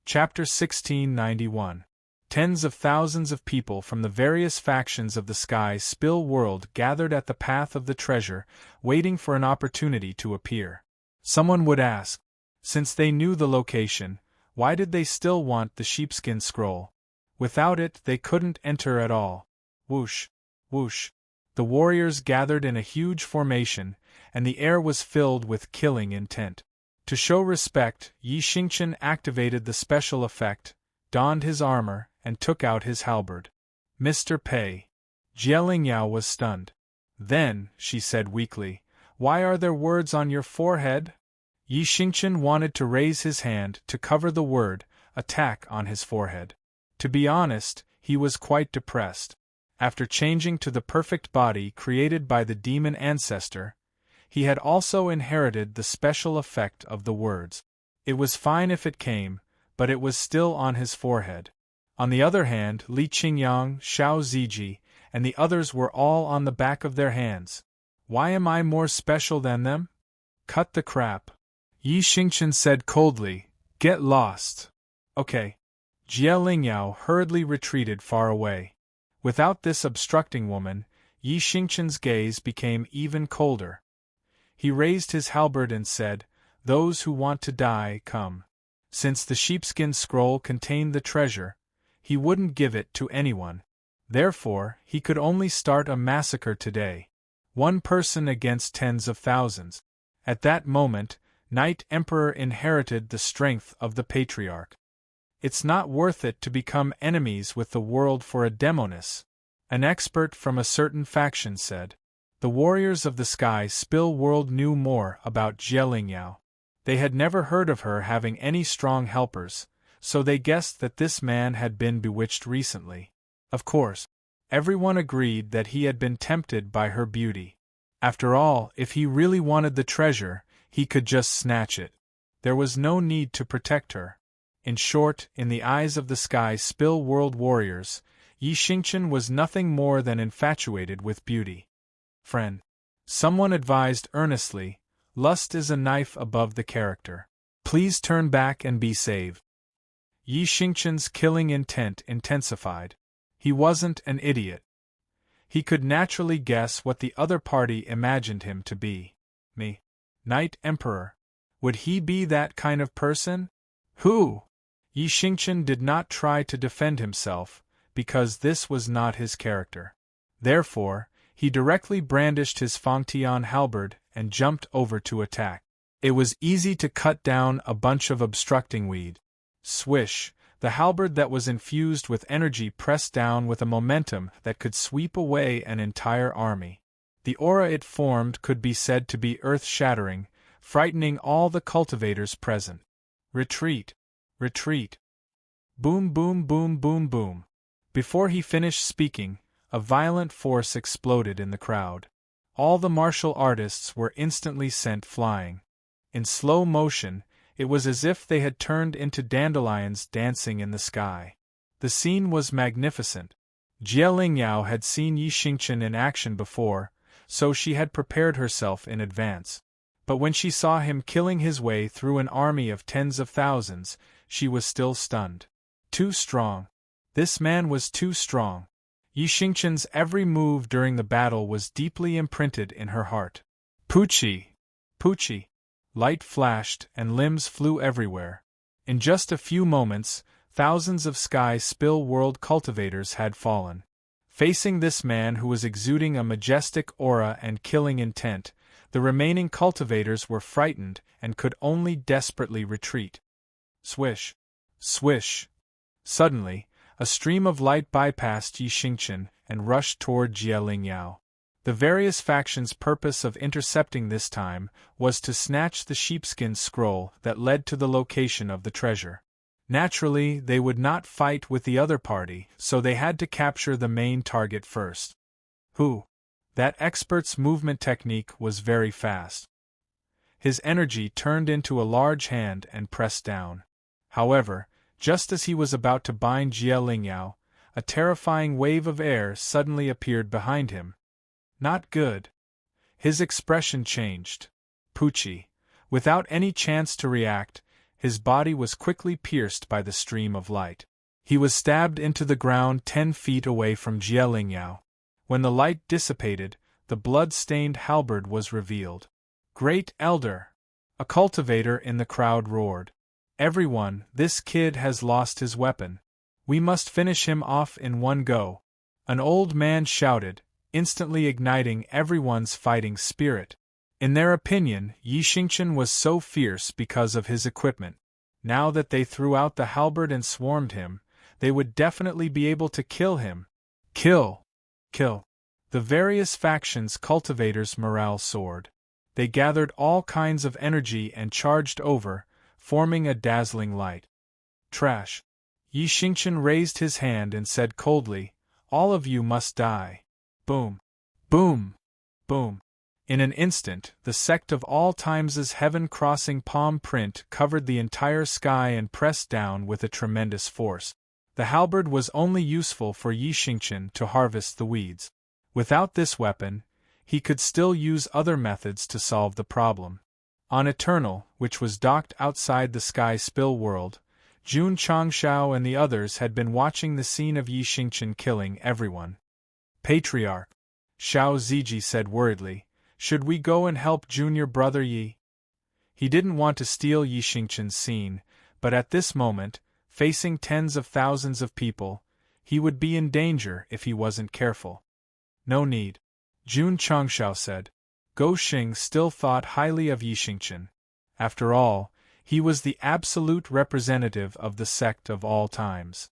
Speaker 1: Chapter 1691. Tens of thousands of people from the various factions of the Sky Spill world gathered at the path of the treasure, waiting for an opportunity to appear. Someone would ask, since they knew the location, why did they still want the sheepskin scroll? Without it, they couldn't enter at all. Whoosh, whoosh. The warriors gathered in a huge formation, and the air was filled with killing intent. To show respect, Yi Xingqian activated the special effect, donned his armor, and took out his halberd. "Mr. Pei." Jie Lingyao was stunned. "Then," she said weakly, "why are there words on your forehead?" Yi Xingqian wanted to raise his hand to cover the word, attack on his forehead. To be honest, he was quite depressed. After changing to the perfect body created by the demon ancestor, he had also inherited the special effect of the words. It was fine if it came, but it was still on his forehead. On the other hand, Li Qingyang, Xiao Ziji, and the others were all on the back of their hands. Why am I more special than them? Cut the crap. Yi Xingqian said coldly, "Get lost." Okay. Jie Lingyao hurriedly retreated far away. Without this obstructing woman, Yi Xingqian's gaze became even colder. He raised his halberd and said, "Those who want to die, come." Since the sheepskin scroll contained the treasure, he wouldn't give it to anyone. Therefore, he could only start a massacre today. One person against tens of thousands. At that moment, Night Emperor inherited the strength of the Patriarch. "It's not worth it to become enemies with the world for a demoness," an expert from a certain faction said. The warriors of the Sky Spill world knew more about Jie Lingyao. They had never heard of her having any strong helpers, so they guessed that this man had been bewitched recently. Of course, everyone agreed that he had been tempted by her beauty. After all, if he really wanted the treasure, he could just snatch it. There was no need to protect her. In short, in the eyes of the Sky Spill world warriors, Yi Xingqian was nothing more than infatuated with beauty. "Friend," someone advised earnestly, "lust is a knife above the character. Please turn back and be saved." Yi Xingqian's killing intent intensified. He wasn't an idiot. He could naturally guess what the other party imagined him to be. Me? Night Emperor? Would he be that kind of person? Who? Yi Xingqian did not try to defend himself, because this was not his character. Therefore, he directly brandished his Fangtian halberd and jumped over to attack. It was easy to cut down a bunch of obstructing weed. Swish, the halberd that was infused with energy pressed down with a momentum that could sweep away an entire army. The aura it formed could be said to be earth-shattering, frightening all the cultivators present. Retreat! Retreat! Boom boom boom boom boom. Before he finished speaking, a violent force exploded in the crowd. All the martial artists were instantly sent flying. In slow motion, it was as if they had turned into dandelions dancing in the sky. The scene was magnificent. Jie Lingyao had seen Yi Xingqian in action before, so she had prepared herself in advance. But when she saw him killing his way through an army of tens of thousands, she was still stunned. Too strong. This man was too strong. Yi Xingqian's every move during the battle was deeply imprinted in her heart. Poochie! Poochie! Light flashed and limbs flew everywhere. In just a few moments, thousands of Sky Spill world cultivators had fallen. Facing this man who was exuding a majestic aura and killing intent, the remaining cultivators were frightened and could only desperately retreat. Swish! Swish! Suddenly, a stream of light bypassed Yi Xingchen and rushed toward Jie Lingyao. The various factions' purpose of intercepting this time was to snatch the sheepskin scroll that led to the location of the treasure. Naturally, they would not fight with the other party, so they had to capture the main target first. Who? That expert's movement technique was very fast. His energy turned into a large hand and pressed down. However, just as he was about to bind Jie Lingyao, a terrifying wave of air suddenly appeared behind him. Not good. His expression changed. Pucci. Without any chance to react, his body was quickly pierced by the stream of light. He was stabbed into the ground 10 feet away from Jie Lingyao. When the light dissipated, the blood-stained halberd was revealed. Great Elder! A cultivator in the crowd roared. Everyone, this kid has lost his weapon. We must finish him off in one go. An old man shouted, instantly igniting everyone's fighting spirit. In their opinion, Yi Xingchen was so fierce because of his equipment. Now that they threw out the halberd and swarmed him, they would definitely be able to kill him. Kill! Kill! The various factions' cultivators' morale soared. They gathered all kinds of energy and charged over, forming a dazzling light. Trash! Yi Xingchen raised his hand and said coldly, "All of you must die." Boom! Boom! Boom! In an instant, the Sect of all times' heaven-crossing palm print covered the entire sky and pressed down with a tremendous force. The halberd was only useful for Yi Xingchen to harvest the weeds. Without this weapon, he could still use other methods to solve the problem. On Eternal, which was docked outside the Sky Spill world, Jun Changshao and the others had been watching the scene of Yi Xingchen killing everyone. Patriarch, Xiao Ziji said worriedly, should we go and help junior brother Yi? He didn't want to steal Yi Xingchen's scene, but at this moment, facing tens of thousands of people, he would be in danger if he wasn't careful. No need. Jun Changshao said. Go Xing still thought highly of Yi Xingchen. After all, he was the absolute representative of the Sect of all times.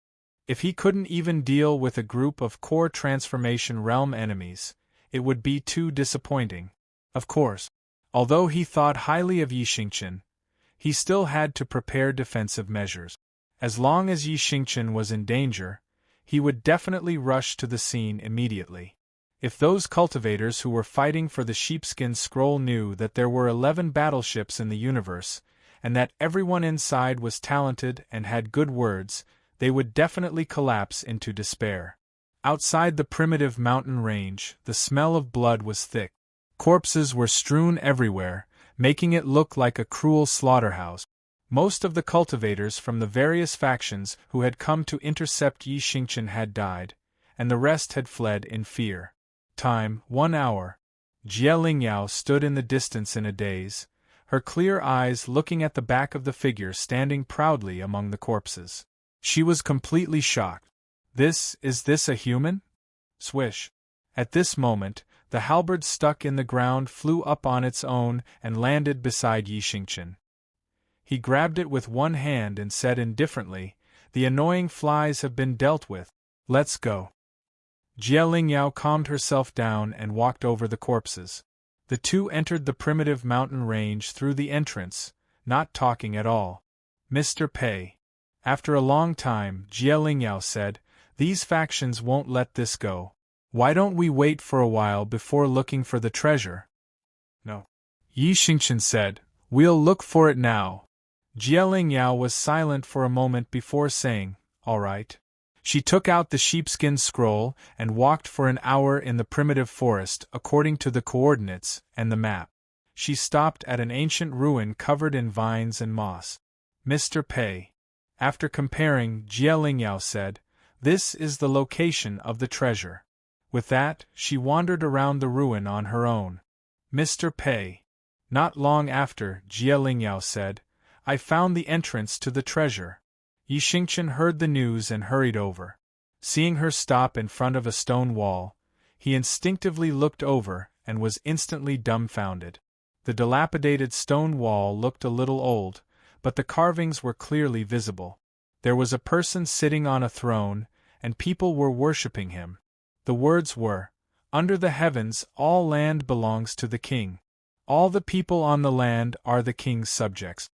Speaker 1: If he couldn't even deal with a group of core transformation realm enemies, it would be too disappointing. Of course, although he thought highly of Yi Xingchen, he still had to prepare defensive measures. As long as Yi Xingchen was in danger, he would definitely rush to the scene immediately. If those cultivators who were fighting for the sheepskin scroll knew that there were 11 battleships in the universe, and that everyone inside was talented and had good words, they would definitely collapse into despair. Outside the primitive mountain range, the smell of blood was thick. Corpses were strewn everywhere, making it look like a cruel slaughterhouse. Most of the cultivators from the various factions who had come to intercept Yi Xingchen had died, and the rest had fled in fear. Time, 1 hour. Jie Lingyao stood in the distance in a daze, her clear eyes looking at the back of the figure standing proudly among the corpses. She was completely shocked. Is this a human? Swish. At this moment, the halberd stuck in the ground flew up on its own and landed beside Yi Xingchen. He grabbed it with one hand and said indifferently, "The annoying flies have been dealt with. Let's go." Jie Lingyao calmed herself down and walked over the corpses. The two entered the primitive mountain range through the entrance, not talking at all. Mr. Pei. After a long time, Jie Lingyao said, "These factions won't let this go. Why don't we wait for a while before looking for the treasure?" No. Yi Xingchen said, "We'll look for it now." Jie Lingyao was silent for a moment before saying, "All right." She took out the sheepskin scroll and walked for an hour in the primitive forest according to the coordinates and the map. She stopped at an ancient ruin covered in vines and moss. Mr. Pei. After comparing, Jie Lingyao said, "This is the location of the treasure." With that, she wandered around the ruin on her own. Mr. Pei. Not long after, Jie Lingyao said, "I found the entrance to the treasure." Yi Xingchen heard the news and hurried over. Seeing her stop in front of a stone wall, he instinctively looked over and was instantly dumbfounded. The dilapidated stone wall looked a little old, but the carvings were clearly visible. There was a person sitting on a throne, and people were worshipping him. The words were, "Under the heavens all land belongs to the king. All the people on the land are the king's subjects."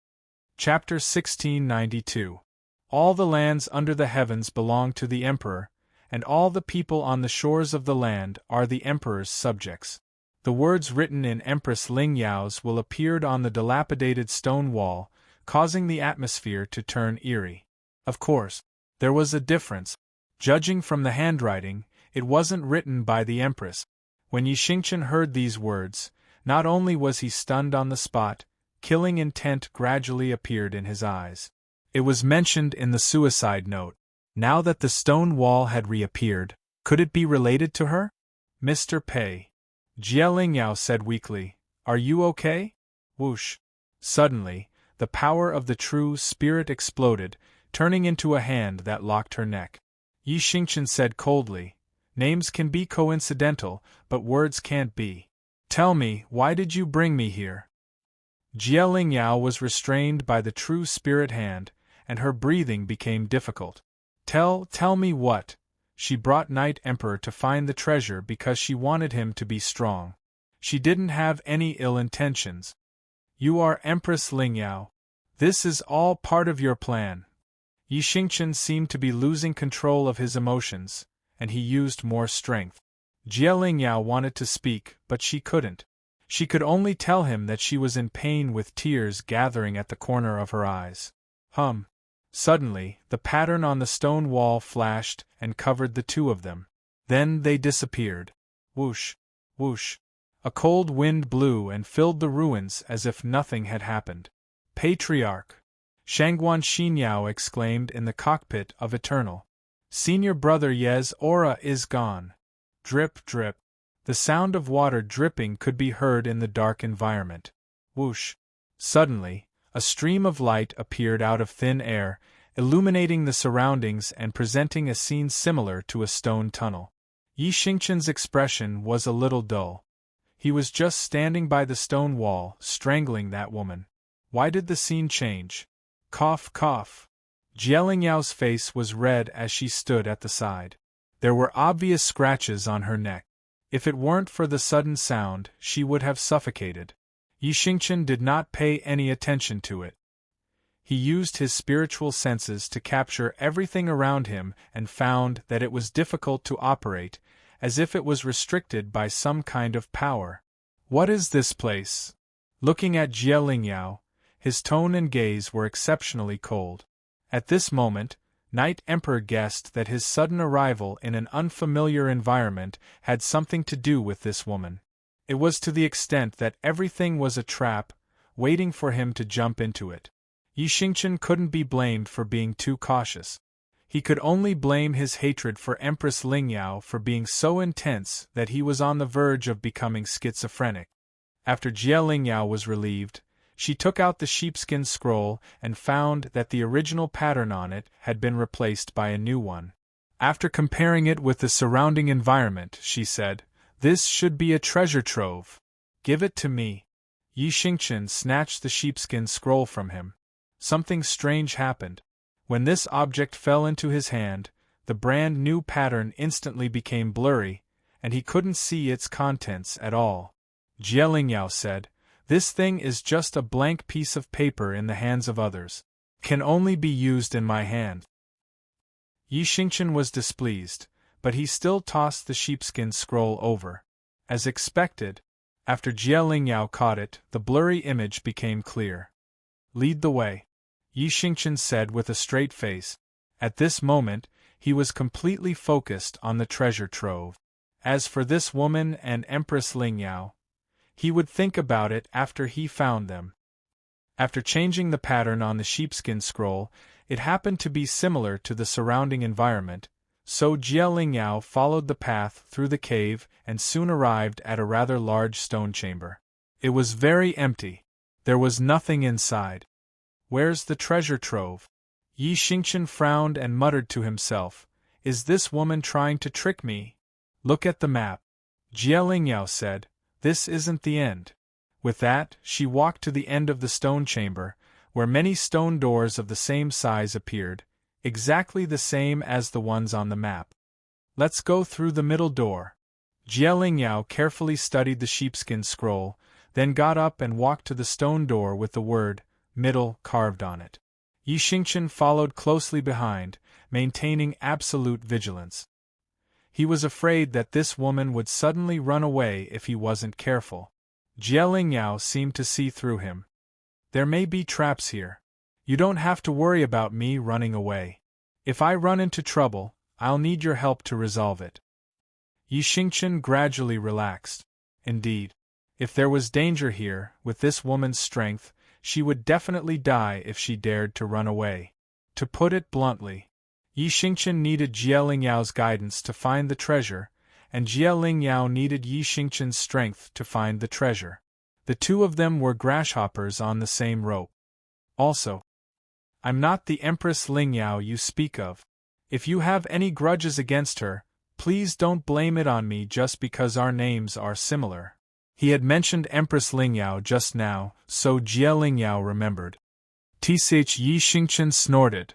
Speaker 1: Chapter 1692. All the lands under the heavens belong to the emperor, and all the people on the shores of the land are the emperor's subjects. The words written in Empress Ling Yao's will appeared on the dilapidated stone wall, causing the atmosphere to turn eerie. Of course, there was a difference. Judging from the handwriting, it wasn't written by the empress. When Yi Xingqian heard these words, not only was he stunned on the spot, killing intent gradually appeared in his eyes. It was mentioned in the suicide note. Now that the stone wall had reappeared, could it be related to her? "Mr. Pei," Jie Lingyao said weakly, "are you okay?" Whoosh! Suddenly, the power of the true spirit exploded, turning into a hand that locked her neck. Yi Xingqian said coldly, "Names can be coincidental, but words can't be. Tell me, why did you bring me here?" Jie Lingyao was restrained by the true spirit hand, and her breathing became difficult. Tell me what." She brought Knight Emperor to find the treasure because she wanted him to be strong. She didn't have any ill intentions. "You are Empress Lingyao. This is all part of your plan." Yi Xingqian seemed to be losing control of his emotions, and he used more strength. Jie Lingyao wanted to speak, but she couldn't. She could only tell him that she was in pain with tears gathering at the corner of her eyes. Suddenly, the pattern on the stone wall flashed and covered the two of them. Then they disappeared. Whoosh! Whoosh! A cold wind blew and filled the ruins as if nothing had happened. "Patriarch!" Shangguan Xinyao exclaimed in the cockpit of Eternal. "Senior brother Ye's aura is gone." Drip, drip. The sound of water dripping could be heard in the dark environment. Whoosh! Suddenly, a stream of light appeared out of thin air, illuminating the surroundings and presenting a scene similar to a stone tunnel. Yi Xingqian's expression was a little dull. He was just standing by the stone wall, strangling that woman. Why did the scene change? Cough, cough. Jie Lingyao's face was red as she stood at the side. There were obvious scratches on her neck. If it weren't for the sudden sound, she would have suffocated. Yi Xingqian did not pay any attention to it. He used his spiritual senses to capture everything around him and found that it was difficult to operate, as if it was restricted by some kind of power. "What is this place?" Looking at Jie Lingyao, his tone and gaze were exceptionally cold. At this moment, Knight Emperor guessed that his sudden arrival in an unfamiliar environment had something to do with this woman. It was to the extent that everything was a trap, waiting for him to jump into it. Yi Xingqian couldn't be blamed for being too cautious. He could only blame his hatred for Empress Lingyao for being so intense that he was on the verge of becoming schizophrenic. After Jie Lingyao was relieved, she took out the sheepskin scroll and found that the original pattern on it had been replaced by a new one. After comparing it with the surrounding environment, she said, "This should be a treasure trove. Give it to me." Yi Xingqian snatched the sheepskin scroll from him. Something strange happened. When this object fell into his hand, the brand new pattern instantly became blurry, and he couldn't see its contents at all. Jie Lingyao said, "This thing is just a blank piece of paper in the hands of others. Can only be used in my hand." Yi Xingqian was displeased, but he still tossed the sheepskin scroll over. As expected, after Jie Lingyao caught it, the blurry image became clear. "Lead the way," Yi Xingqian said with a straight face. At this moment, he was completely focused on the treasure trove. As for this woman and Empress Lingyao, he would think about it after he found them. After changing the pattern on the sheepskin scroll, it happened to be similar to the surrounding environment, so Jie Lingyao followed the path through the cave and soon arrived at a rather large stone chamber. It was very empty. There was nothing inside. "Where's the treasure trove?" Yi Xingqian frowned and muttered to himself, Is this woman trying to trick me? Look at the map. Jie Lingyao said, this isn't the end. With that, she walked to the end of the stone chamber, where many stone doors of the same size appeared, exactly the same as the ones on the map. Let's go through the middle door. Jie Lingyao carefully studied the sheepskin scroll, then got up and walked to the stone door with the word, middle, carved on it. Yi Xingchen followed closely behind, maintaining absolute vigilance. He was afraid that this woman would suddenly run away if he wasn't careful. Jie Lingyao seemed to see through him. There may be traps here. You don't have to worry about me running away. If I run into trouble, I'll need your help to resolve it. Yi Xingchen gradually relaxed. Indeed, if there was danger here, with this woman's strength, she would definitely die if she dared to run away. To put it bluntly, Yi Xingchen needed Jie Lingyao's guidance to find the treasure, and Jie Lingyao needed Yi Xingchen's strength to find the treasure. The two of them were grasshoppers on the same rope. Also, I'm not the Empress Lingyao you speak of. If you have any grudges against her, please don't blame it on me just because our names are similar. He had mentioned Empress Lingyao just now, so Jie Lingyao remembered. Tsh, Yi Xingchen snorted.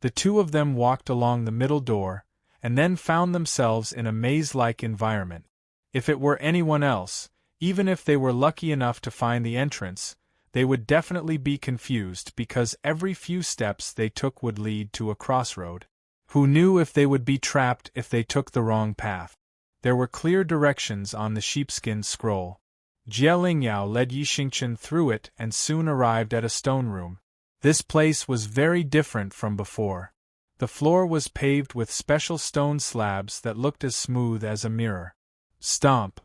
Speaker 1: The two of them walked along the middle door, and then found themselves in a maze-like environment. If it were anyone else, even if they were lucky enough to find the entrance, they would definitely be confused because every few steps they took would lead to a crossroad. Who knew if they would be trapped if they took the wrong path? There were clear directions on the sheepskin scroll. Jie Lingyao led Yi Xingchen through it and soon arrived at a stone room. This place was very different from before. The floor was paved with special stone slabs that looked as smooth as a mirror. Stomp!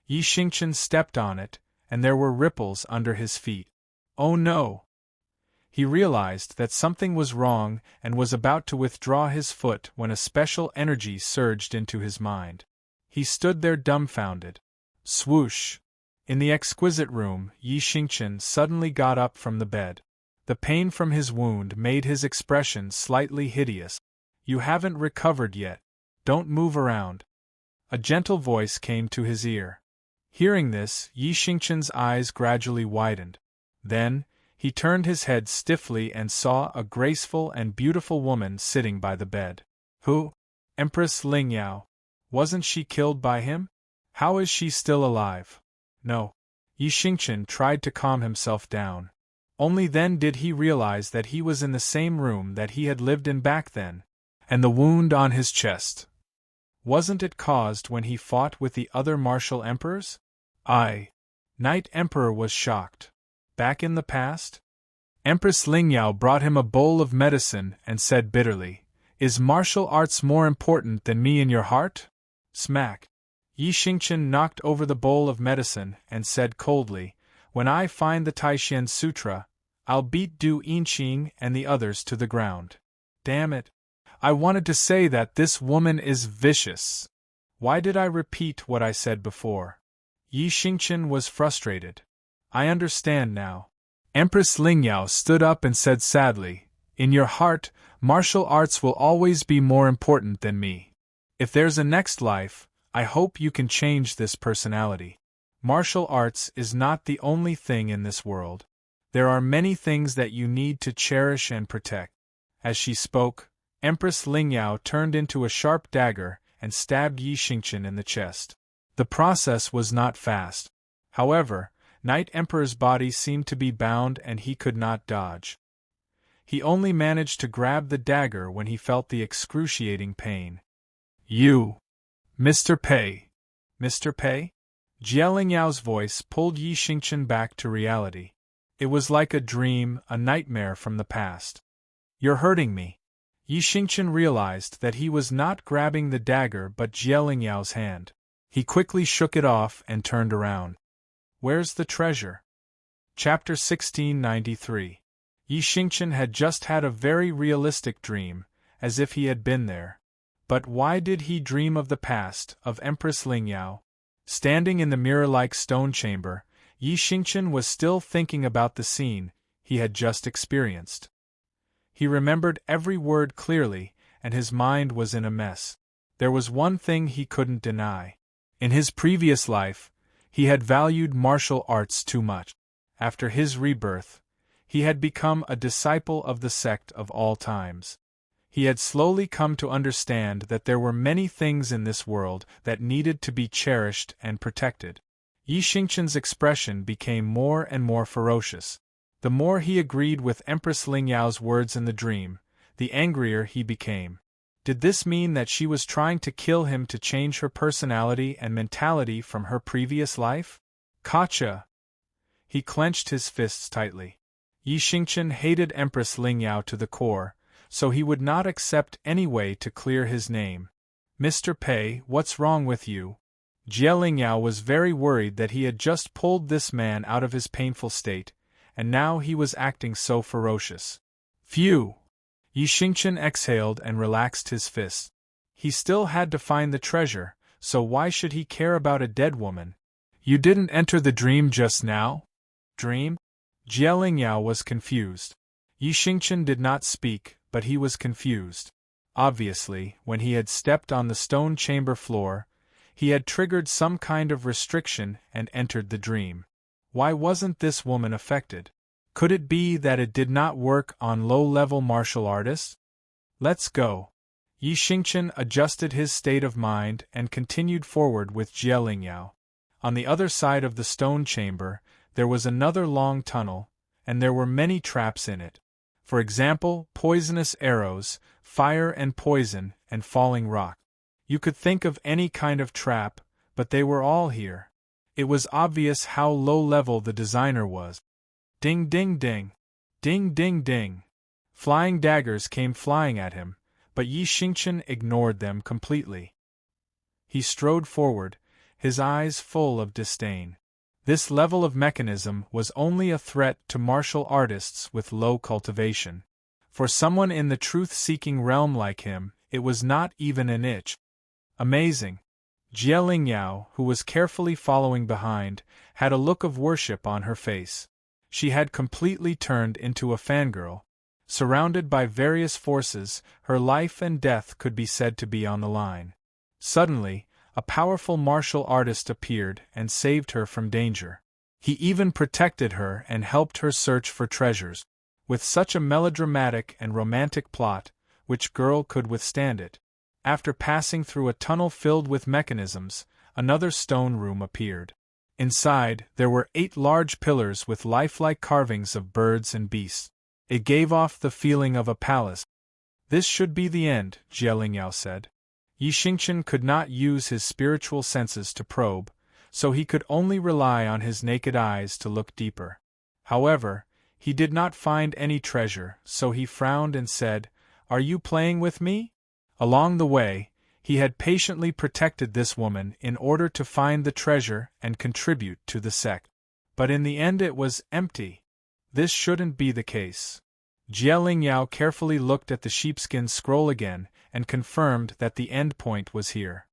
Speaker 1: Yi Xingchen stepped on it, and there were ripples under his feet. Oh no! He realized that something was wrong and was about to withdraw his foot when a special energy surged into his mind. He stood there dumbfounded. Swoosh! In the exquisite room, Yi Xingchen suddenly got up from the bed. The pain from his wound made his expression slightly hideous. You haven't recovered yet. Don't move around. A gentle voice came to his ear. Hearing this, Yi Xingchen's eyes gradually widened. Then, he turned his head stiffly and saw a graceful and beautiful woman sitting by the bed. Who? Empress Lingyao. Wasn't she killed by him? How is she still alive? No. Yi Xingchen tried to calm himself down. Only then did he realize that he was in the same room that he had lived in back then, and the wound on his chest. Wasn't it caused when he fought with the other martial emperors? Knight Emperor was shocked. Back in the past? Empress Lingyao brought him a bowl of medicine and said bitterly, Is martial arts more important than me in your heart? Smack. Yi Xingchen knocked over the bowl of medicine and said coldly, When I find the Taishan Sutra, I'll beat Du Yinqing and the others to the ground. Damn it. I wanted to say that this woman is vicious. Why did I repeat what I said before? Yi Xingchen was frustrated. I understand now. Empress Lingyao stood up and said sadly, In your heart, martial arts will always be more important than me. If there's a next life, I hope you can change this personality. Martial arts is not the only thing in this world. There are many things that you need to cherish and protect. As she spoke, Empress Lingyao turned into a sharp dagger and stabbed Yi Xingchen in the chest. The process was not fast. However, Knight Emperor's body seemed to be bound and he could not dodge. He only managed to grab the dagger when he felt the excruciating pain. You! Mr. Pei! Mr. Pei? Jie Lingyao's voice pulled Yi Xingchen back to reality. It was like a dream, a nightmare from the past. You're hurting me. Yi Xingchen realized that he was not grabbing the dagger but Jie Lingyao's hand. He quickly shook it off and turned around. Where's the treasure? Chapter 1693. Yi Xingchen had just had a very realistic dream, as if he had been there. But why did he dream of the past, of Empress Lingyao? Standing in the mirror-like stone chamber, Yi Xingchen was still thinking about the scene he had just experienced. He remembered every word clearly, and his mind was in a mess. There was one thing he couldn't deny. In his previous life, he had valued martial arts too much. After his rebirth, he had become a disciple of the sect of all times. He had slowly come to understand that there were many things in this world that needed to be cherished and protected. Yi Xingqian's expression became more and more ferocious. The more he agreed with Empress Lingyao's words in the dream, the angrier he became. Did this mean that she was trying to kill him to change her personality and mentality from her previous life? Gotcha! He clenched his fists tightly. Yi Xingqian hated Empress Lingyao to the core, so he would not accept any way to clear his name. Mr. Pei, what's wrong with you? Jie Lingyao was very worried that he had just pulled this man out of his painful state, and now he was acting so ferocious. Phew! Yi Xingqian exhaled and relaxed his fists. He still had to find the treasure, so why should he care about a dead woman? You didn't enter the dream just now? Dream? Jie Lingyao was confused. Yi Xingqian did not speak, but he was confused. Obviously, when he had stepped on the stone chamber floor, he had triggered some kind of restriction and entered the dream. Why wasn't this woman affected? Could it be that it did not work on low-level martial artists? Let's go. Yi Xingqian adjusted his state of mind and continued forward with Jie Lingyao. On the other side of the stone chamber, there was another long tunnel, and there were many traps in it. For example, poisonous arrows, fire and poison, and falling rock. You could think of any kind of trap, but they were all here. It was obvious how low-level the designer was. Ding ding ding. Ding ding ding. Flying daggers came flying at him, but Yi Xingqian ignored them completely. He strode forward, his eyes full of disdain. This level of mechanism was only a threat to martial artists with low cultivation. For someone in the truth-seeking realm like him, it was not even an itch. Amazing. Jie Lingyao, who was carefully following behind, had a look of worship on her face. She had completely turned into a fangirl. Surrounded by various forces, her life and death could be said to be on the line. Suddenly, a powerful martial artist appeared and saved her from danger. He even protected her and helped her search for treasures. With such a melodramatic and romantic plot, which girl could withstand it? After passing through a tunnel filled with mechanisms, another stone room appeared. Inside, there were 8 large pillars with lifelike carvings of birds and beasts. It gave off the feeling of a palace. This should be the end, Jie Lingyao said. Yi Xingqian could not use his spiritual senses to probe, so he could only rely on his naked eyes to look deeper. However, he did not find any treasure, so he frowned and said, "Are you playing with me?" Along the way, he had patiently protected this woman in order to find the treasure and contribute to the sect. But in the end it was empty. This shouldn't be the case. Jie Lingyao carefully looked at the sheepskin scroll again and confirmed that the end point was here.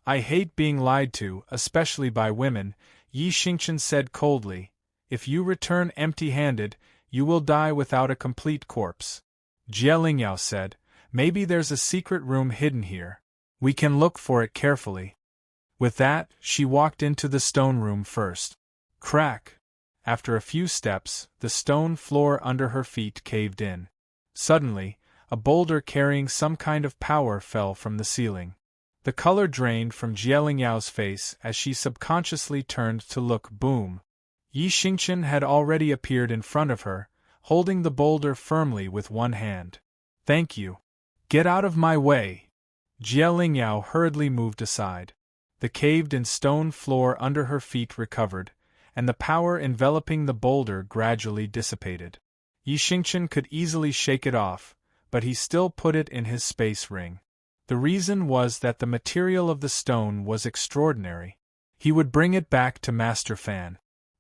Speaker 1: "I hate being lied to, especially by women," Yi Xingqian said coldly. "If you return empty-handed, you will die without a complete corpse." Jie Lingyao said, "Maybe there's a secret room hidden here. We can look for it carefully." With that, she walked into the stone room first. Crack! After a few steps, the stone floor under her feet caved in. Suddenly, a boulder carrying some kind of power fell from the ceiling. The color drained from Jie Lingyao's face as she subconsciously turned to look. Boom! Yi Xingqian had already appeared in front of her, holding the boulder firmly with one hand. "Thank you. Get out of my way!" Jie Lingyao hurriedly moved aside. The caved-in stone floor under her feet recovered, and the power enveloping the boulder gradually dissipated. Yi Xingqian could easily shake it off, but he still put it in his space ring. The reason was that the material of the stone was extraordinary. He would bring it back to Master Fan.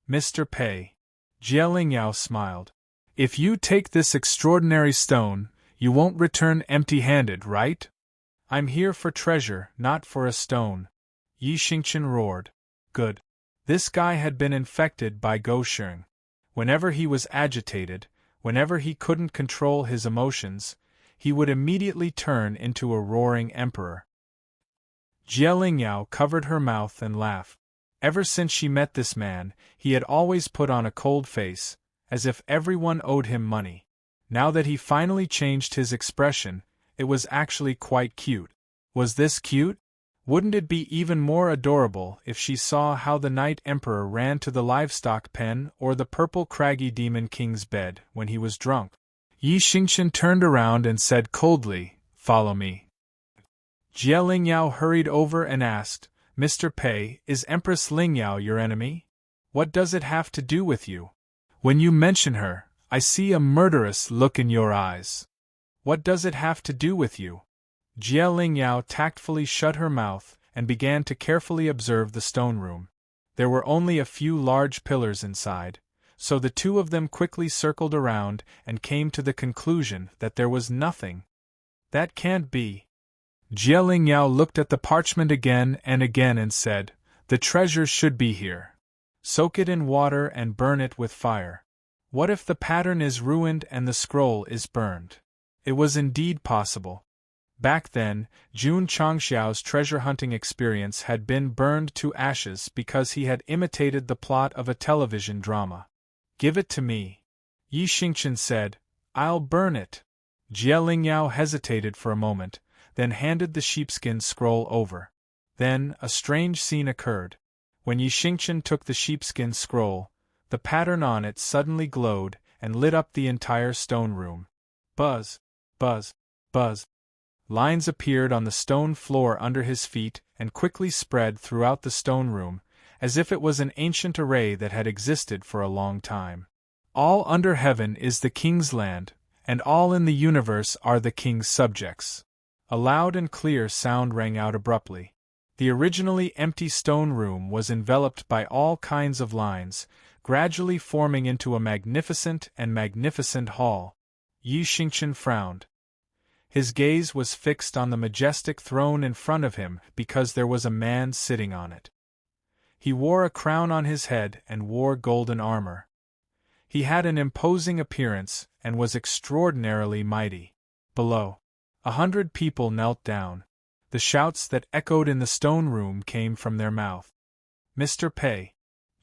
Speaker 1: "Mr. Pei." Jie Lingyao smiled. "If you take this extraordinary stone, you won't return empty-handed, right?" "I'm here for treasure, not for a stone," Yi Xingqian roared. Good. This guy had been infected by Gosheng. Whenever he was agitated, whenever he couldn't control his emotions, he would immediately turn into a roaring emperor. Jie Lingyao covered her mouth and laughed. Ever since she met this man, he had always put on a cold face, as if everyone owed him money. Now that he finally changed his expression, it was actually quite cute. Was this cute? Wouldn't it be even more adorable if she saw how the Night Emperor ran to the livestock pen or the purple craggy Demon King's bed when he was drunk? Yi Xingqian turned around and said coldly, "Follow me." Jie Lingyao hurried over and asked, "Mr. Pei, is Empress Lingyao your enemy? What does it have to do with you? When you mention her, I see a murderous look in your eyes. What does it have to do with you?" Jie Lingyao tactfully shut her mouth and began to carefully observe the stone room. There were only a few large pillars inside, so the two of them quickly circled around and came to the conclusion that there was nothing. "That can't be." Jie Lingyao looked at the parchment again and said, "The treasure should be here. Soak it in water and burn it with fire." What if the pattern is ruined and the scroll is burned? It was indeed possible. Back then, Jun Changxiao's treasure hunting experience had been burned to ashes because he had imitated the plot of a television drama. "Give it to me," Yi Xingqian said. "I'll burn it." Jie Lingyao hesitated for a moment, then handed the sheepskin scroll over. Then, a strange scene occurred. When Yi Xingqian took the sheepskin scroll, the pattern on it suddenly glowed and lit up the entire stone room. Buzz, buzz, buzz. Lines appeared on the stone floor under his feet and quickly spread throughout the stone room, as if it was an ancient array that had existed for a long time. "All under heaven is the king's land, and all in the universe are the king's subjects." A loud and clear sound rang out abruptly. The originally empty stone room was enveloped by all kinds of lines, gradually forming into a magnificent hall. Yi Xingqian frowned. His gaze was fixed on the majestic throne in front of him because there was a man sitting on it. He wore a crown on his head and wore golden armor. He had an imposing appearance and was extraordinarily mighty. Below, 100 people knelt down. The shouts that echoed in the stone room came from their mouth. "Mr. Pei!"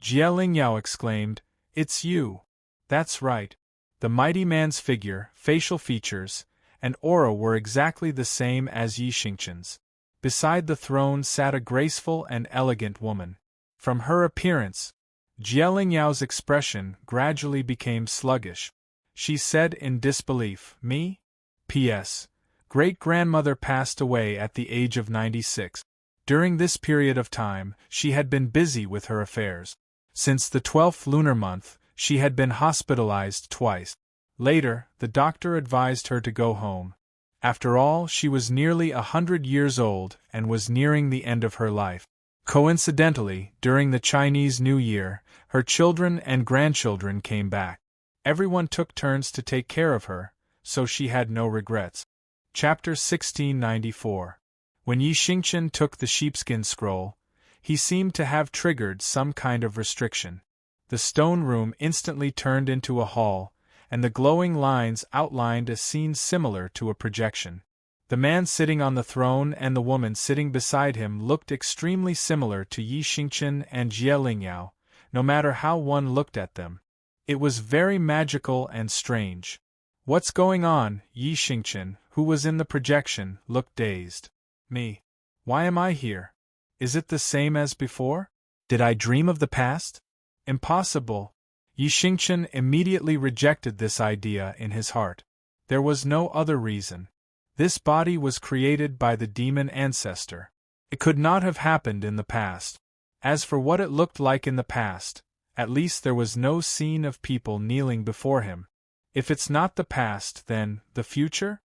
Speaker 1: Jie Lingyao exclaimed, "It's you!" That's right. The mighty man's figure, facial features, and aura were exactly the same as Yi Xingqian's. Beside the throne sat a graceful and elegant woman. From her appearance, Jie Lingyao's expression gradually became sluggish. She said in disbelief, "Me? P.S. Great-grandmother passed away at the age of 96. During this period of time, she had been busy with her affairs. Since the 12th lunar month, she had been hospitalized twice. Later, the doctor advised her to go home. After all, she was nearly 100 years old and was nearing the end of her life. Coincidentally, during the Chinese New Year, her children and grandchildren came back. Everyone took turns to take care of her, so she had no regrets. Chapter 1694. When Yi Xingqian took the sheepskin scroll, he seemed to have triggered some kind of restriction. The stone room instantly turned into a hall, and the glowing lines outlined a scene similar to a projection. The man sitting on the throne and the woman sitting beside him looked extremely similar to Yi Xingqian and Jie Lingyao, no matter how one looked at them. It was very magical and strange. "What's going on?" Yi Xingqian, who was in the projection, looked dazed. "Me? Why am I here? Is it the same as before? Did I dream of the past? Impossible." Yi Xingqian immediately rejected this idea in his heart. There was no other reason. This body was created by the demon ancestor. It could not have happened in the past. As for what it looked like in the past, at least there was no scene of people kneeling before him. If it's not the past, then the future?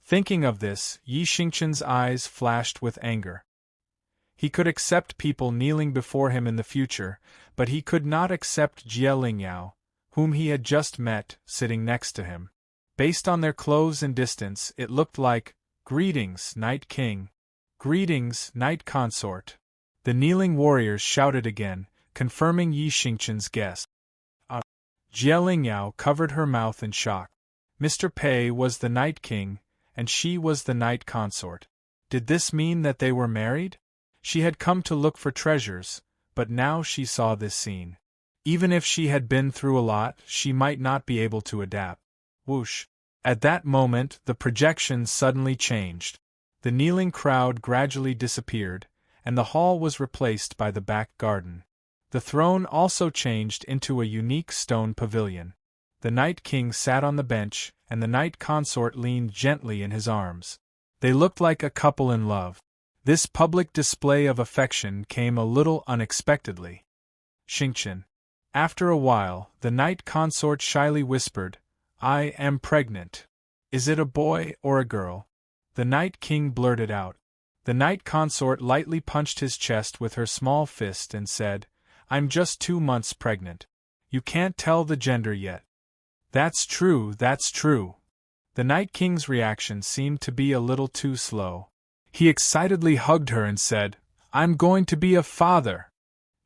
Speaker 1: Thinking of this, Yi Xingqian's eyes flashed with anger. He could accept people kneeling before him in the future, but he could not accept Jie Lingyao, whom he had just met, sitting next to him. Based on their clothes and distance, it looked like, "Greetings, Night King. Greetings, Night Consort." The kneeling warriors shouted again, confirming Yi Xingqian's guess. Jie Lingyao covered her mouth in shock. Mr. Pei was the Night King, and she was the knight consort. Did this mean that they were married? She had come to look for treasures, but now she saw this scene. Even if she had been through a lot, she might not be able to adapt. Whoosh! At that moment, the projection suddenly changed. The kneeling crowd gradually disappeared, and the hall was replaced by the back garden. The throne also changed into a unique stone pavilion. The Night King sat on the bench, and the knight consort leaned gently in his arms. They looked like a couple in love. This public display of affection came a little unexpectedly. Xingqian. After a while, the knight consort shyly whispered, "I am pregnant. Is it a boy or a girl?" The Night King blurted out. The knight consort lightly punched his chest with her small fist and said, "I'm just 2 months pregnant. You can't tell the gender yet." That's true, that's true." The Night King's reaction seemed to be a little too slow. He excitedly hugged her and said, "I'm going to be a father."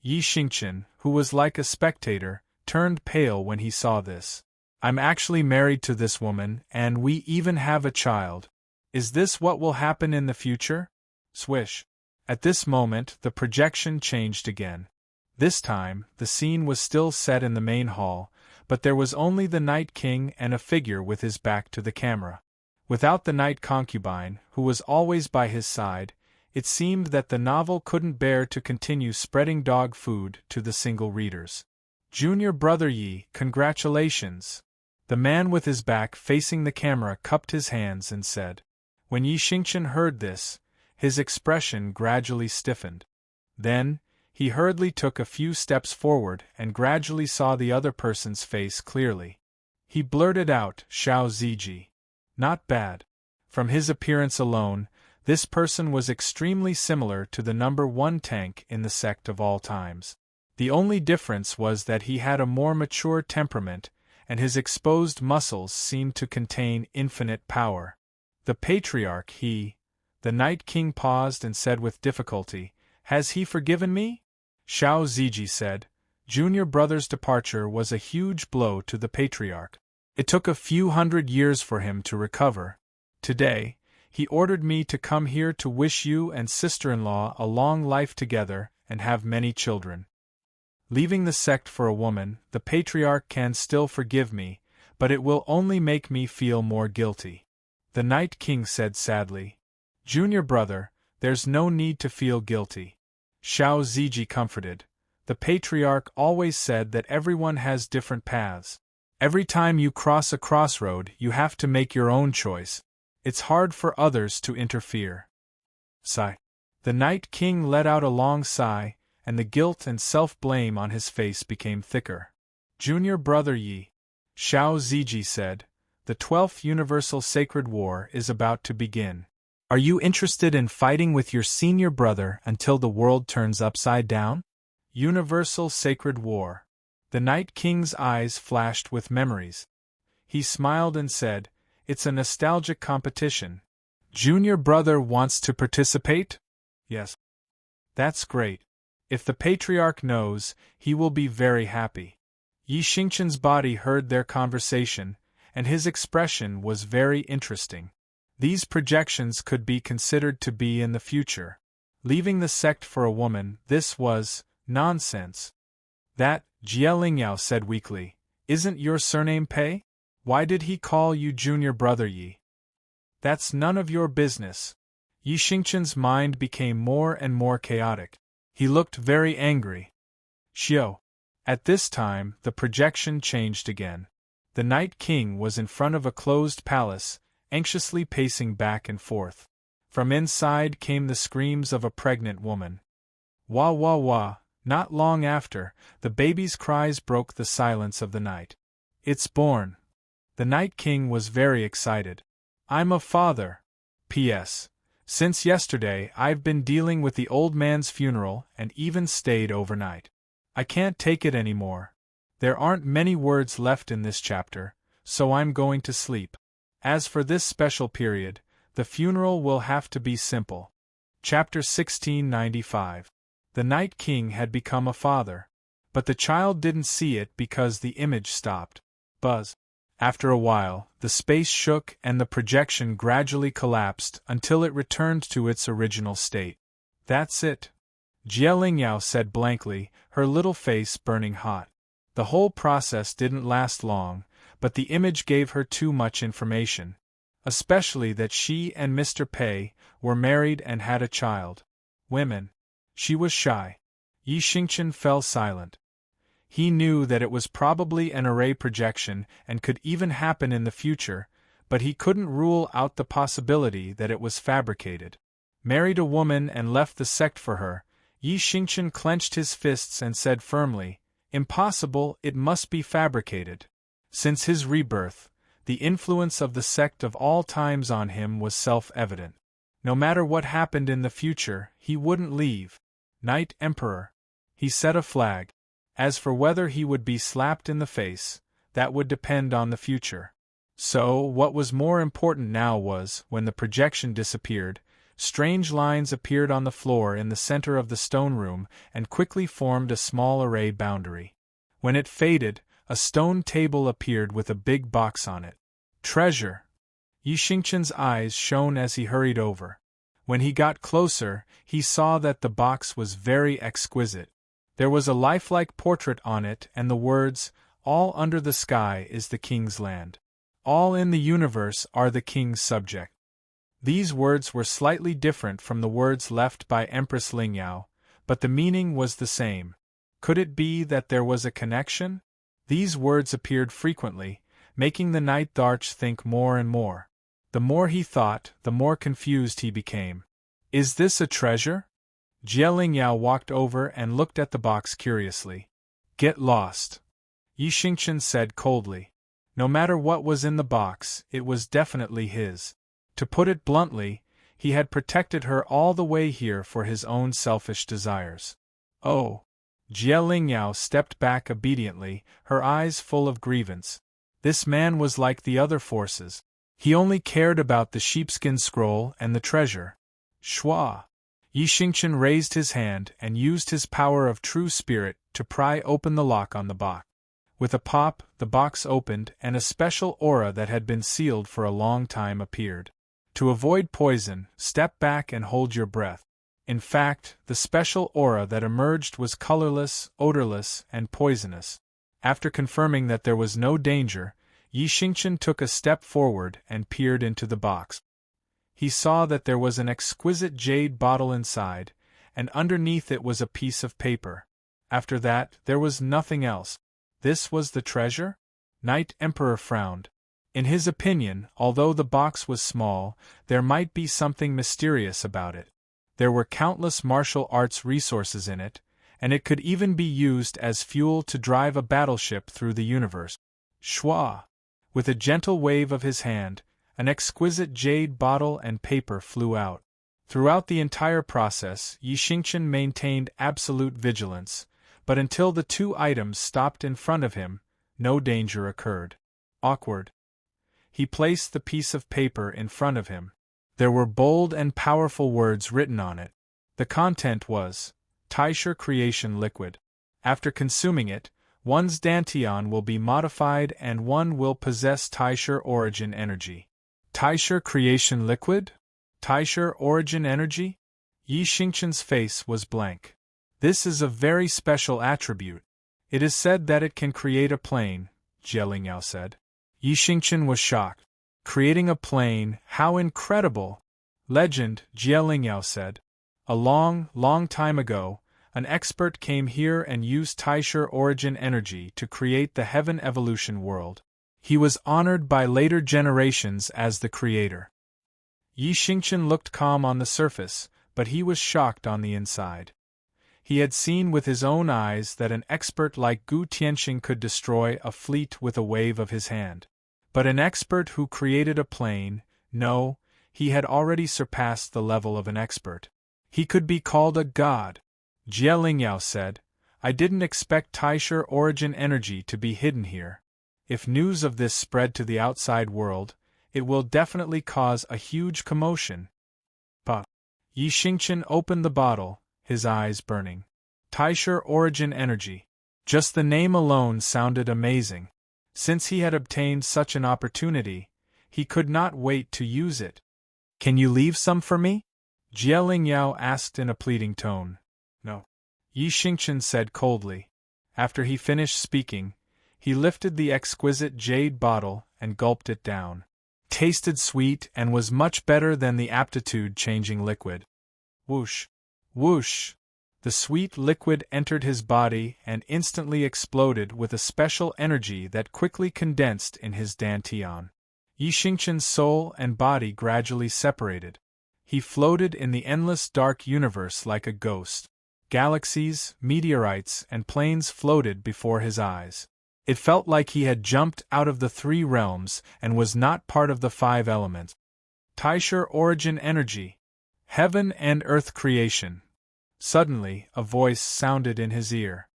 Speaker 1: Yi Xingqian, who was like a spectator, turned pale when he saw this. "I'm actually married to this woman, and we even have a child. Is this what will happen in the future?" Swish. At this moment, the projection changed again. This time, the scene was still set in the main hall, but there was only the Night King and a figure with his back to the camera. Without the knight concubine, who was always by his side, it seemed that the novel couldn't bear to continue spreading dog food to the single readers. "Junior brother Yi, congratulations!" The man with his back facing the camera cupped his hands and said. When Yi Xingqian heard this, his expression gradually stiffened. Then, he hurriedly took a few steps forward and gradually saw the other person's face clearly. He blurted out, "Xiao Ziji. Not bad." From his appearance alone, this person was extremely similar to the number 1 tank in the sect of all times. The only difference was that he had a more mature temperament, and his exposed muscles seemed to contain infinite power. The patriarch, the Night King paused and said with difficulty, "Has he forgiven me?" Xiao Ziji said, "Junior brother's departure was a huge blow to the patriarch. It took a few hundred years for him to recover. Today, he ordered me to come here to wish you and sister-in-law a long life together and have many children. Leaving the sect for a woman, the patriarch can still forgive me, but it will only make me feel more guilty." The Night King said sadly, "Junior brother, there's no need to feel guilty." Xiao Ziji comforted. "The patriarch always said that everyone has different paths. Every time you cross a crossroad, you have to make your own choice. It's hard for others to interfere." Sigh. The Night King let out a long sigh, and the guilt and self-blame on his face became thicker. "Junior brother Yi," Xiao Ziji said, "the 12th Universal Sacred War is about to begin. Are you interested in fighting with your senior brother until the world turns upside down?" Universal Sacred War. The Night King's eyes flashed with memories. He smiled and said, "It's a nostalgic competition. Junior brother wants to participate?" "Yes." "That's great. If the patriarch knows, he will be very happy." Yi Xingqian's body heard their conversation, and his expression was very interesting. These projections could be considered to be in the future. Leaving the sect for a woman, this was nonsense. "That," Jie Lingyao said weakly, "isn't your surname Pei? Why did he call you Junior brother Yi?" "That's none of your business." Yi Xingqian's mind became more and more chaotic. He looked very angry. "Xiao." At this time, the projection changed again. The Night King was in front of a closed palace, anxiously pacing back and forth. From inside came the screams of a pregnant woman. Wah wah wah. Not long after, the baby's cries broke the silence of the night. "It's born." The Night King was very excited. "I'm a father. P.S. Since yesterday I've been dealing with the old man's funeral and even stayed overnight. I can't take it anymore. There aren't many words left in this chapter, so I'm going to sleep. As for this special period, the funeral will have to be simple." Chapter 1695. The Night King had become a father. But the child didn't see it because the image stopped. Buzz. After a while, the space shook and the projection gradually collapsed until it returned to its original state. That's it, Jie Lingyao said blankly, her little face burning hot. The whole process didn't last long, but the image gave her too much information. Especially that she and Mr. Pei were married and had a child. Women. She was shy. Yi Xingqian fell silent. He knew that it was probably an array projection and could even happen in the future, but he couldn't rule out the possibility that it was fabricated. Married a woman and left the sect for her, Yi Xingqian clenched his fists and said firmly, "Impossible, it must be fabricated." Since his rebirth, the influence of the sect of all times on him was self-evident. No matter what happened in the future, he wouldn't leave. Knight Emperor. He set a flag. As for whether he would be slapped in the face, that would depend on the future. So, what was more important now was, when the projection disappeared, strange lines appeared on the floor in the center of the stone room and quickly formed a small array boundary. When it faded, a stone table appeared with a big box on it. Treasure! Yi Xingqian's eyes shone as he hurried over. When he got closer, he saw that the box was very exquisite. There was a lifelike portrait on it and the words, "All under the sky is the king's land. All in the universe are the king's subject." These words were slightly different from the words left by Empress Lingyao, but the meaning was the same. Could it be that there was a connection? These words appeared frequently, making the Knight Darch think more and more. The more he thought, the more confused he became. Is this a treasure? Jie Lingyao walked over and looked at the box curiously. Get lost, Yi Xingqian said coldly. No matter what was in the box, it was definitely his. To put it bluntly, he had protected her all the way here for his own selfish desires. Oh! Jie Lingyao stepped back obediently, her eyes full of grievance. This man was like the other forces. He only cared about the sheepskin scroll and the treasure. Shua! Yi Xingqian raised his hand and used his power of true spirit to pry open the lock on the box. With a pop, the box opened and a special aura that had been sealed for a long time appeared. To avoid poison, step back and hold your breath. In fact, the special aura that emerged was colorless, odorless, and poisonous. After confirming that there was no danger, Yi Xingqian took a step forward and peered into the box. He saw that there was an exquisite jade bottle inside, and underneath it was a piece of paper. After that, there was nothing else. This was the treasure? Knight Emperor frowned. In his opinion, although the box was small, there might be something mysterious about it. There were countless martial arts resources in it, and it could even be used as fuel to drive a battleship through the universe. Shua! With a gentle wave of his hand, an exquisite jade bottle and paper flew out. Throughout the entire process, Yi Xingqian maintained absolute vigilance, but until the two items stopped in front of him, no danger occurred. Awkward. He placed the piece of paper in front of him. There were bold and powerful words written on it. The content was, Taisher Creation Liquid. After consuming it, one's Dantian will be modified and one will possess Taisher Origin Energy. Taisher Creation Liquid? Taisher Origin Energy? Yi Xingqian's face was blank. This is a very special attribute. It is said that it can create a plane, Jie Lingyao said. Yi Xingqian was shocked. Creating a plane, how incredible! Legend, Jie Lingyao said. A long, long time ago, an expert came here and used Taisher Origin Energy to create the Heaven Evolution world. He was honored by later generations as the creator. Yi Xingqian looked calm on the surface, but he was shocked on the inside. He had seen with his own eyes that an expert like Gu Tianxing could destroy a fleet with a wave of his hand. But an expert who created a plane, no, he had already surpassed the level of an expert. He could be called a god. Jie Lingyao said, I didn't expect Taisher Origin Energy to be hidden here. If news of this spread to the outside world, it will definitely cause a huge commotion. Pa. Yi Xingqian opened the bottle, his eyes burning. Taisher Origin Energy. Just the name alone sounded amazing. Since he had obtained such an opportunity, he could not wait to use it. "Can you leave some for me?" Jie Lingyao asked in a pleading tone. "No," Yi Xingchen said coldly. After he finished speaking, he lifted the exquisite jade bottle and gulped it down. Tasted sweet and was much better than the aptitude-changing liquid. Whoosh! Whoosh! The sweet liquid entered his body and instantly exploded with a special energy that quickly condensed in his dantian. Yi Xingchen's soul and body gradually separated. He floated in the endless dark universe like a ghost. Galaxies, meteorites, and planes floated before his eyes. It felt like he had jumped out of the 3 realms and was not part of the 5 elements. Taisher origin energy. Heaven and earth creation. Suddenly, a voice sounded in his ear.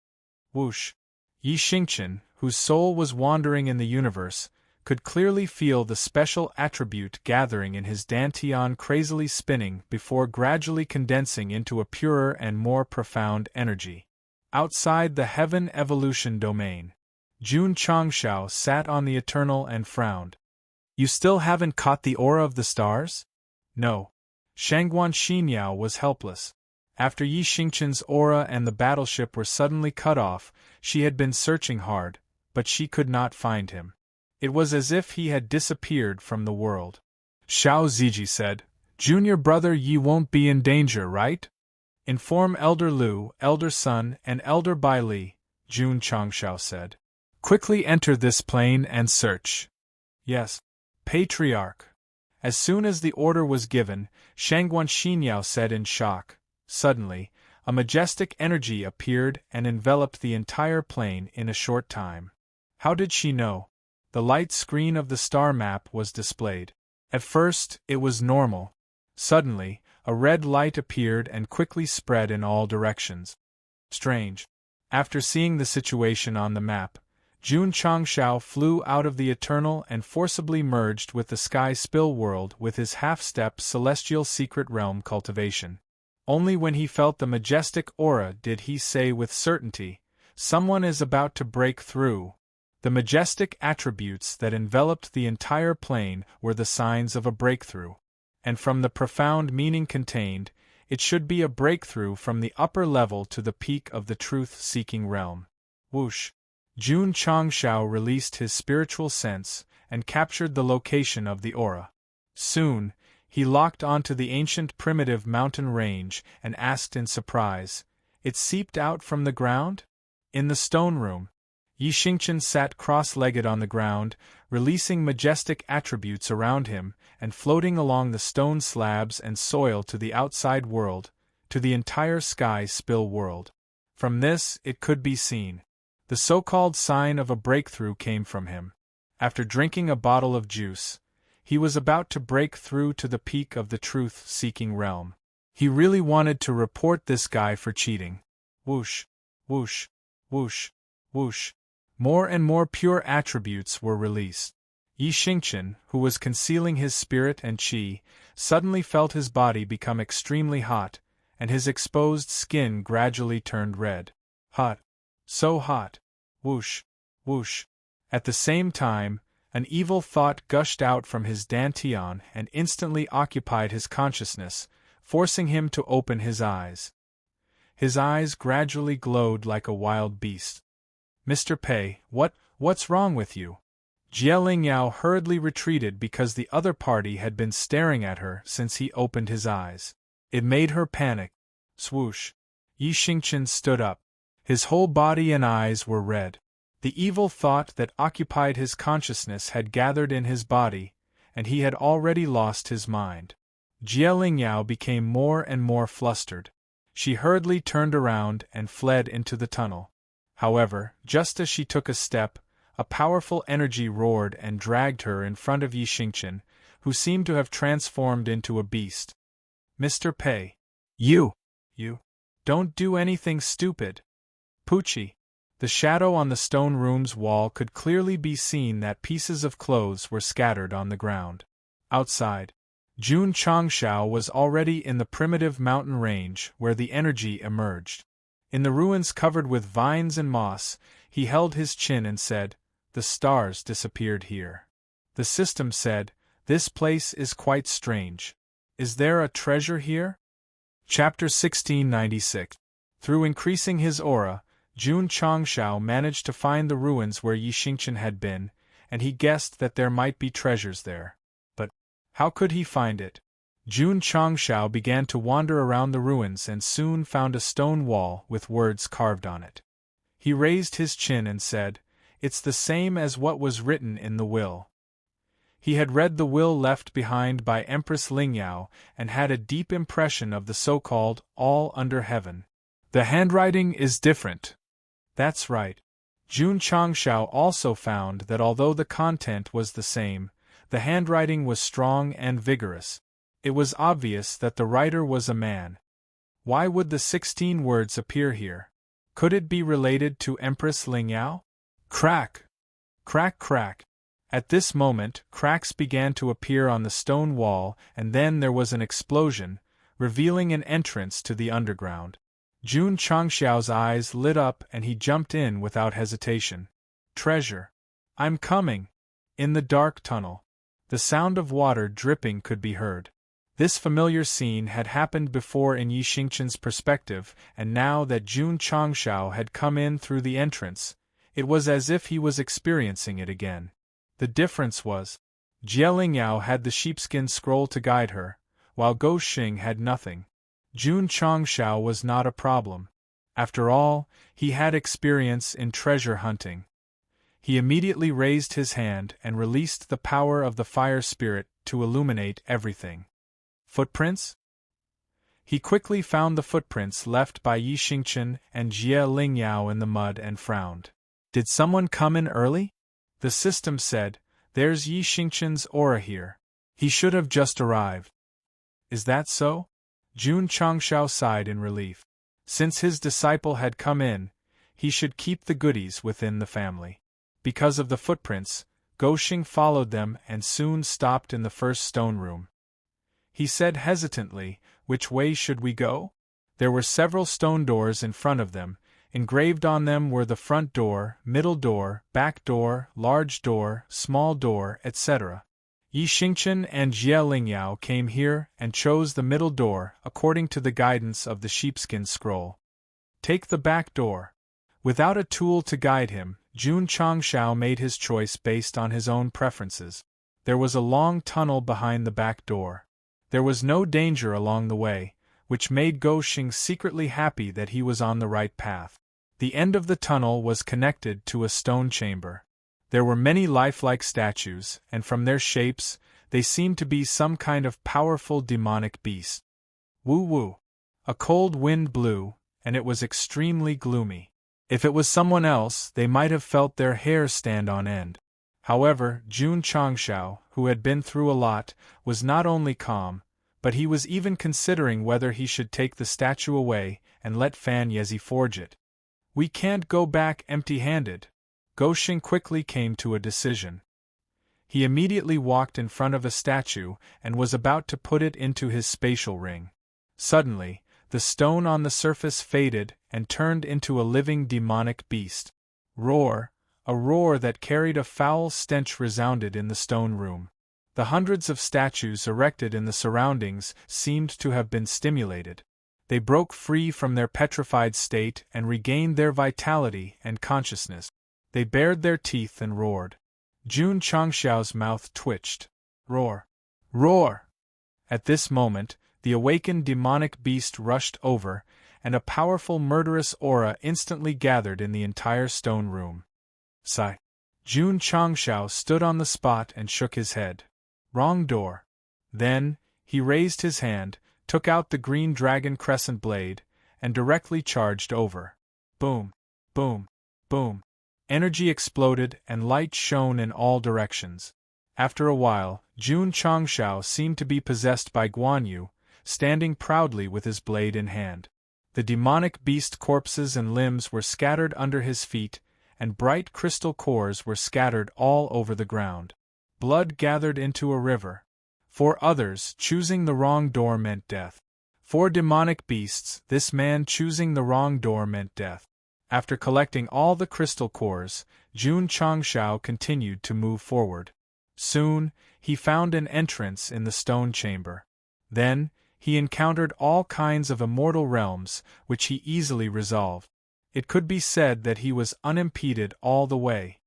Speaker 1: Whoosh! Yi Xingchen, whose soul was wandering in the universe, could clearly feel the special attribute gathering in his dantian, crazily spinning before gradually condensing into a purer and more profound energy. Outside the heaven evolution domain, Jun Changshao sat on the eternal and frowned. "You still haven't caught the aura of the stars?" "No." Shangguan Xinyao was helpless. After Yi Xingchen's aura and the battleship were suddenly cut off, she had been searching hard, but she could not find him. It was as if he had disappeared from the world. Xiao Ziji said, "Junior brother Yi won't be in danger, right? Inform Elder Lu, Elder Sun, and Elder Bai Li," Jun Changshao said. "Quickly enter this plane and search." "Yes, Patriarch." As soon as the order was given, Shangguan Xinyao said in shock. Suddenly, a majestic energy appeared and enveloped the entire plane in a short time. How did she know? The light screen of the star map was displayed. At first, it was normal. Suddenly, a red light appeared and quickly spread in all directions. Strange. After seeing the situation on the map, Jun Changshao flew out of the eternal and forcibly merged with the sky spill world with his half-step celestial secret realm cultivation. Only when he felt the majestic aura did he say with certainty, "Someone is about to break through." The majestic attributes that enveloped the entire plane were the signs of a breakthrough. And from the profound meaning contained, it should be a breakthrough from the upper level to the peak of the truth-seeking realm. Whoosh! Jun Changshao released his spiritual sense and captured the location of the aura. Soon, he locked onto the ancient primitive mountain range and asked in surprise, "It seeped out from the ground?" In the stone room, Yi Xingchen sat cross-legged on the ground, releasing majestic attributes around him and floating along the stone slabs and soil to the outside world, to the entire sky spill world. From this, it could be seen. The so-called sign of a breakthrough came from him. After drinking a bottle of juice, he was about to break through to the peak of the truth-seeking realm. He really wanted to report this guy for cheating. Whoosh! Whoosh! Whoosh! Whoosh! More and more pure attributes were released. Yi Xingchen, who was concealing his spirit and qi, suddenly felt his body become extremely hot, and his exposed skin gradually turned red. Hot. So hot. Whoosh! Whoosh! At the same time, an evil thought gushed out from his dantian and instantly occupied his consciousness, forcing him to open his eyes. His eyes gradually glowed like a wild beast. "Mr. Pei, what's wrong with you?" Jie Lingyao hurriedly retreated because the other party had been staring at her since he opened his eyes. It made her panic. Swoosh! Yi Xingchen stood up. His whole body and eyes were red. The evil thought that occupied his consciousness had gathered in his body, and he had already lost his mind. Jie Lingyao became more and more flustered. She hurriedly turned around and fled into the tunnel. However, just as she took a step, a powerful energy roared and dragged her in front of Yi Xingchen, who seemed to have transformed into a beast. "Mr. Pei. You! Don't do anything stupid." Pucci. The shadow on the stone room's wall could clearly be seen that pieces of clothes were scattered on the ground. Outside, Jun Changshao was already in the primitive mountain range where the energy emerged. In the ruins covered with vines and moss, he held his chin and said, the stars disappeared here. The system said, "This place is quite strange. Is there a treasure here?" Chapter 1696. Through increasing his aura, Jun Changshao managed to find the ruins where Yi Xingqian had been, and he guessed that there might be treasures there. But how could he find it? Jun Changshao began to wander around the ruins and soon found a stone wall with words carved on it. He raised his chin and said, "It's the same as what was written in the will." He had read the will left behind by Empress Lingyao and had a deep impression of the so-called all under heaven. The handwriting is different. That's right. Jun Changshao also found that although the content was the same, the handwriting was strong and vigorous. It was obvious that the writer was a man. Why would the 16 words appear here? Could it be related to Empress Lingyao? Crack! Crack, crack! At this moment, cracks began to appear on the stone wall, and then there was an explosion, revealing an entrance to the underground. Jun Changxiao's eyes lit up and he jumped in without hesitation. Treasure! I'm coming! In the dark tunnel, the sound of water dripping could be heard. This familiar scene had happened before in Yi Xingqian's perspective, and now that Jun Changxiao had come in through the entrance, it was as if he was experiencing it again. The difference was, Jie Lingyao had the sheepskin scroll to guide her, while Gou Xing had nothing. Jun Changxiao was not a problem. After all, he had experience in treasure hunting. He immediately raised his hand and released the power of the fire spirit to illuminate everything. Footprints? He quickly found the footprints left by Yi Xingqian and Jie Lingyao in the mud and frowned. Did someone come in early? The system said, "There's Yi Xingqian's aura here. He should have just arrived." Is that so? Jun Changxiao sighed in relief. Since his disciple had come in, he should keep the goodies within the family. Because of the footprints, Gou Xing followed them and soon stopped in the first stone room. He said hesitantly, "Which way should we go?" There were several stone doors in front of them. Engraved on them were the front door, middle door, back door, large door, small door, etc. Yi Xingqian and Jie Lingyao came here and chose the middle door according to the guidance of the sheepskin scroll. Take the back door. Without a tool to guide him, Jun Changxiao made his choice based on his own preferences. There was a long tunnel behind the back door. There was no danger along the way, which made Gou Xing secretly happy that he was on the right path. The end of the tunnel was connected to a stone chamber. There were many lifelike statues, and from their shapes, they seemed to be some kind of powerful demonic beast. Woo-woo! A cold wind blew, and it was extremely gloomy. If it was someone else, they might have felt their hair stand on end. However, Jun Changxiao, who had been through a lot, was not only calm, but he was even considering whether he should take the statue away and let Fan Yezi forge it. We can't go back empty-handed. Gou Xing quickly came to a decision. He immediately walked in front of a statue and was about to put it into his spatial ring. Suddenly, the stone on the surface faded and turned into a living demonic beast. Roar! A roar that carried a foul stench resounded in the stone room. The hundreds of statues erected in the surroundings seemed to have been stimulated. They broke free from their petrified state and regained their vitality and consciousness. They bared their teeth and roared. Jun Changxiao's mouth twitched. Roar! Roar! At this moment, the awakened demonic beast rushed over, and a powerful murderous aura instantly gathered in the entire stone room. Sigh. Jun Changxiao stood on the spot and shook his head. Wrong door. Then, he raised his hand, took out the green dragon crescent blade, and directly charged over. Boom! Boom! Boom! Energy exploded and light shone in all directions. After a while, Jun Changxiao seemed to be possessed by Guan Yu, standing proudly with his blade in hand. The demonic beast corpses and limbs were scattered under his feet, and bright crystal cores were scattered all over the ground. Blood gathered into a river. For others, choosing the wrong door meant death. For demonic beasts, this man choosing the wrong door meant death. After collecting all the crystal cores, Jun Changshao continued to move forward. Soon, he found an entrance in the stone chamber. Then, he encountered all kinds of immortal realms, which he easily resolved. It could be said that he was unimpeded all the way.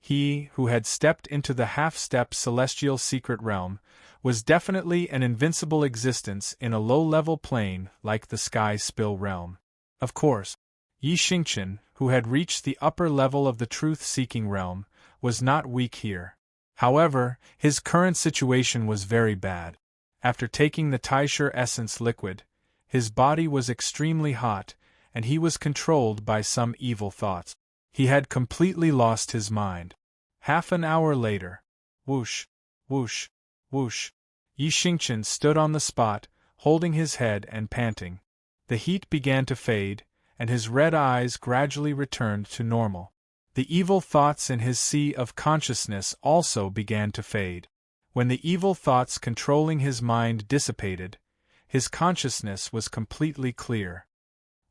Speaker 1: He, who had stepped into the half-step celestial secret realm, was definitely an invincible existence in a low-level plane like the sky spill realm. Of course, Yi Xingqian, who had reached the upper level of the truth-seeking realm, was not weak here. However, his current situation was very bad. After taking the Taisher essence liquid, his body was extremely hot, and he was controlled by some evil thoughts. He had completely lost his mind. Half an hour later, whoosh, whoosh, whoosh, Yi Xingqian stood on the spot, holding his head and panting. The heat began to fade, and his red eyes gradually returned to normal. The evil thoughts in his sea of consciousness also began to fade. When the evil thoughts controlling his mind dissipated, his consciousness was completely clear.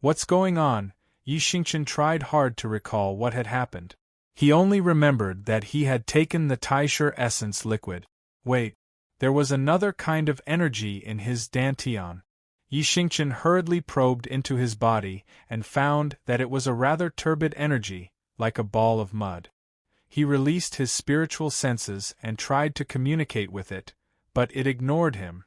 Speaker 1: What's going on? Yi Xingqian tried hard to recall what had happened. He only remembered that he had taken the Taisher essence liquid. Wait, there was another kind of energy in his dantian. Yi Xingqian hurriedly probed into his body and found that it was a rather turbid energy, like a ball of mud. He released his spiritual senses and tried to communicate with it, but it ignored him.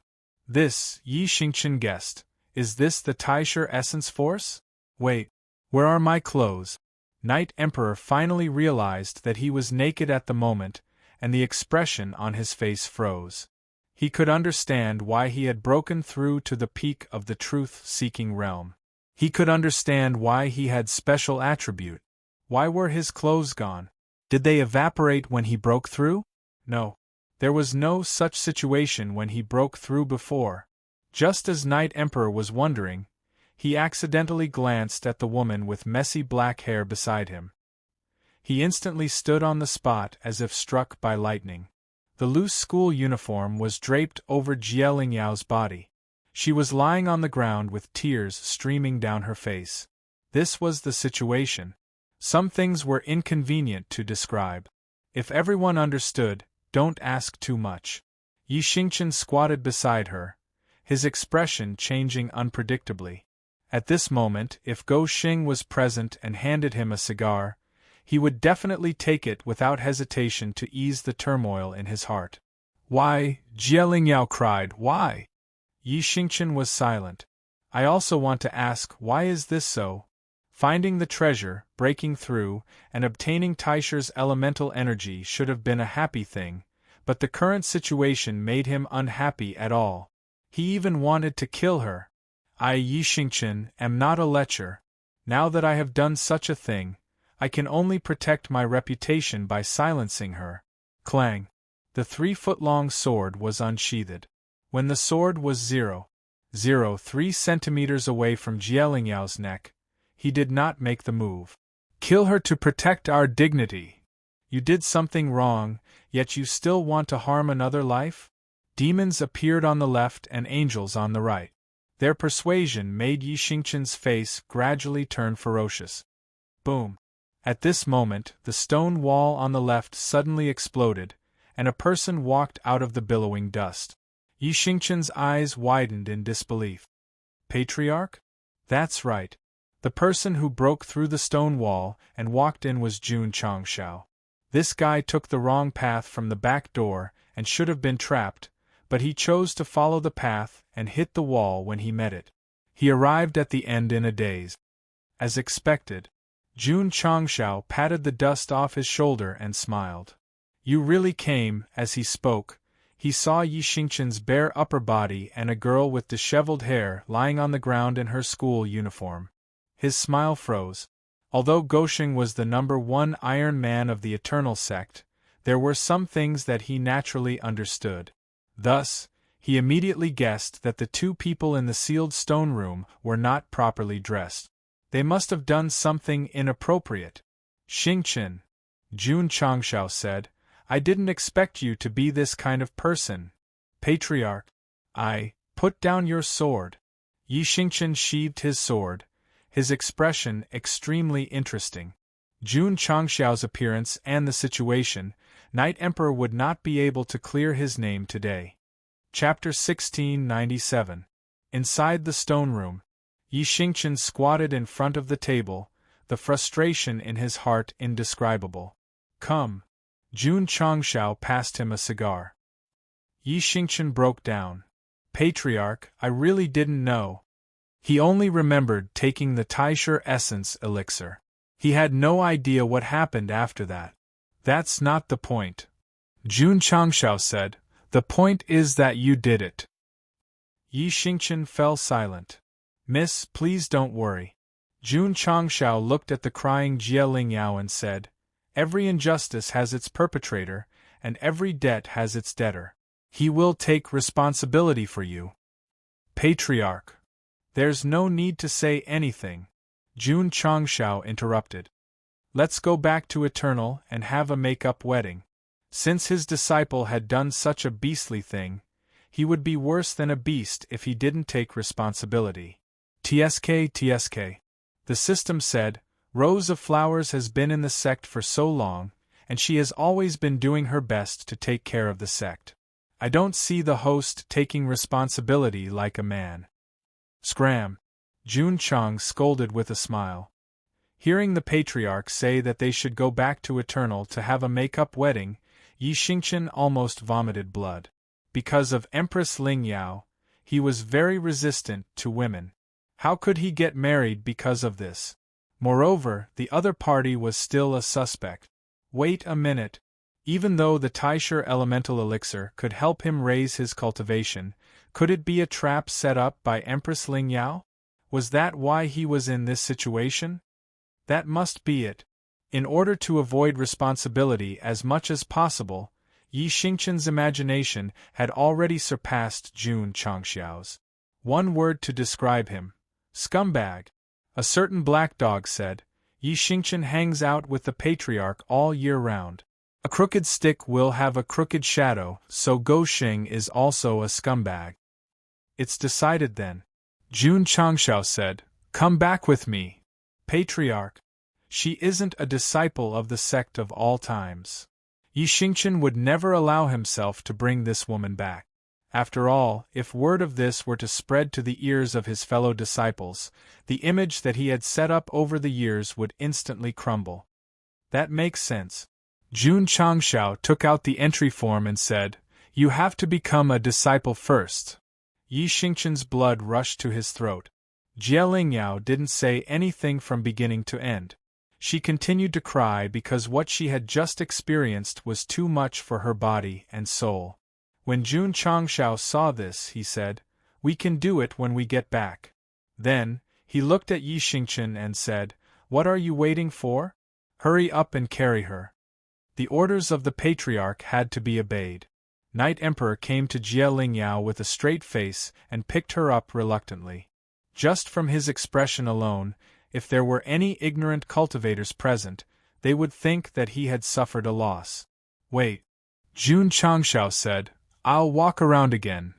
Speaker 1: This, Yi Xingqian guessed, is this the Taisher essence force? Wait, where are my clothes? Night Emperor finally realized that he was naked at the moment, and the expression on his face froze. He could understand why he had broken through to the peak of the truth-seeking realm. He could understand why he had special attribute. Why were his clothes gone? Did they evaporate when he broke through? No. There was no such situation when he broke through before. Just as Night Emperor was wondering, he accidentally glanced at the woman with messy black hair beside him. He instantly stood on the spot as if struck by lightning. The loose school uniform was draped over Jie Lingyao's body. She was lying on the ground with tears streaming down her face. This was the situation. Some things were inconvenient to describe. If everyone understood, don't ask too much. Yi Xingqian squatted beside her, his expression changing unpredictably. At this moment, if Go Xing was present and handed him a cigar, he would definitely take it without hesitation to ease the turmoil in his heart. Why? Jie Lingyao cried, why? Yi Xingqian was silent. I also want to ask, why is this so? Finding the treasure, breaking through, and obtaining Taisher's elemental energy should have been a happy thing, but the current situation made him unhappy at all. He even wanted to kill her. I, Yi Xingqian, am not a lecher. Now that I have done such a thing, I can only protect my reputation by silencing her. Clang! The 3-foot-long sword was unsheathed. When the sword was 0.03 centimeters away from Jie Lingyao's neck, he did not make the move. Kill her to protect our dignity. You did something wrong, yet you still want to harm another life? Demons appeared on the left and angels on the right. Their persuasion made Yi Xingqian's face gradually turn ferocious. Boom! At this moment, the stone wall on the left suddenly exploded, and a person walked out of the billowing dust. Yi Xingqian's eyes widened in disbelief. Patriarch? That's right. The person who broke through the stone wall and walked in was Jun Changshao. This guy took the wrong path from the back door and should have been trapped, but he chose to follow the path and hit the wall when he met it. He arrived at the end in a daze. As expected, Jun Changshao patted the dust off his shoulder and smiled. You really came. As he spoke, he saw Yi Xingqian's bare upper body and a girl with disheveled hair lying on the ground in her school uniform. His smile froze. Although Gosheng was the #1 Iron Man of the Eternal Sect, there were some things that he naturally understood. Thus, he immediately guessed that the two people in the sealed stone room were not properly dressed. They must have done something inappropriate. Xingqian, Jun Changshao said, I didn't expect you to be this kind of person. Patriarch, put down your sword. Yi Xingqian sheathed his sword, his expression extremely interesting. Jun Changxiao's appearance and the situation, Night Emperor would not be able to clear his name today. Chapter 1697. Inside the stone room, Yi Xingqian squatted in front of the table, the frustration in his heart indescribable. Come. Jun Changxiao passed him a cigar. Yi Xingqian broke down. Patriarch, I really didn't know. He only remembered taking the Taisher essence elixir. He had no idea what happened after that. That's not the point. Jun Changxiao said, the point is that you did it. Yi Xingqian fell silent. Miss, please don't worry. Jun Changxiao looked at the crying Jie Lingyao and said, every injustice has its perpetrator, and every debt has its debtor. He will take responsibility for you. Patriarch. There's no need to say anything. Jun Changxiao interrupted. Let's go back to Eternal and have a make-up wedding. Since his disciple had done such a beastly thing, he would be worse than a beast if he didn't take responsibility. TSK. The system said, Rose of Flowers has been in the sect for so long, and she has always been doing her best to take care of the sect. I don't see the host taking responsibility like a man. Scram! Jun Chang scolded with a smile. Hearing the patriarch say that they should go back to Eternal to have a make-up wedding, Yi Xingqian almost vomited blood. Because of Empress Ling Yao, he was very resistant to women. How could he get married because of this? Moreover, the other party was still a suspect. Wait a minute. Even though the Taisher elemental elixir could help him raise his cultivation, could it be a trap set up by Empress Ling Yao? Was that why he was in this situation? That must be it. In order to avoid responsibility as much as possible, Yi Xingqian's imagination had already surpassed Jun Changxiao's. One word to describe him. Scumbag. A certain black dog said, Yi Xingqian hangs out with the patriarch all year round. A crooked stick will have a crooked shadow, so Go Xing is also a scumbag. It's decided then. Jun Changxiao said, come back with me. Patriarch. She isn't a disciple of the sect of all times. Yi Xingqian would never allow himself to bring this woman back. After all, if word of this were to spread to the ears of his fellow disciples, the image that he had set up over the years would instantly crumble. That makes sense. Jun Changxiao took out the entry form and said, you have to become a disciple first. Yi Xingqian's blood rushed to his throat. Jie Lingyao didn't say anything from beginning to end. She continued to cry because what she had just experienced was too much for her body and soul. When Jun Changxiao saw this, he said, we can do it when we get back. Then, he looked at Yi Xingqian and said, what are you waiting for? Hurry up and carry her. The orders of the patriarch had to be obeyed. Night Emperor came to Jie Lingyao with a straight face and picked her up reluctantly. Just from his expression alone, if there were any ignorant cultivators present, they would think that he had suffered a loss. Wait. Jun Changxiao said, I'll walk around again.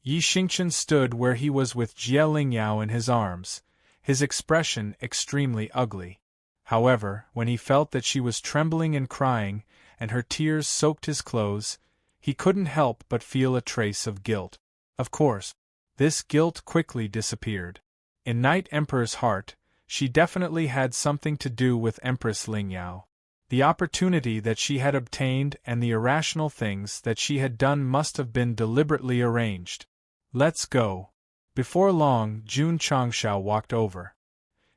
Speaker 1: Yi Xingqian stood where he was with Jie Lingyao in his arms, his expression extremely ugly. However, when he felt that she was trembling and crying, and her tears soaked his clothes, he couldn't help but feel a trace of guilt. Of course, this guilt quickly disappeared. In Night Emperor's heart, she definitely had something to do with Empress Ling Yao. The opportunity that she had obtained and the irrational things that she had done must have been deliberately arranged. Let's go. Before long, Jun Changxiao walked over.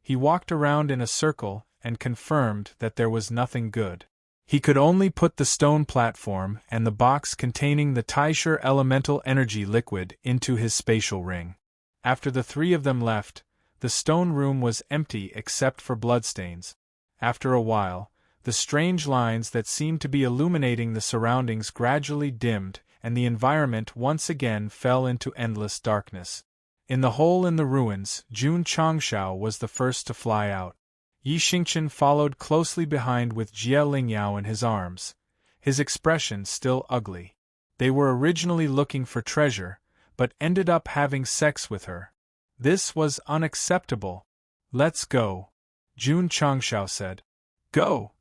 Speaker 1: He walked around in a circle and confirmed that there was nothing good. He could only put the stone platform and the box containing the Taisher elemental energy liquid into his spatial ring. After the three of them left, the stone room was empty except for bloodstains. After a while, the strange lines that seemed to be illuminating the surroundings gradually dimmed, and the environment once again fell into endless darkness. In the hole in the ruins, Jun Changxiao was the first to fly out. Yi Xingqian followed closely behind with Jie Lingyao in his arms, his expression still ugly. They were originally looking for treasure, but ended up having sex with her. This was unacceptable. Let's go, Jun Changshao said. Go!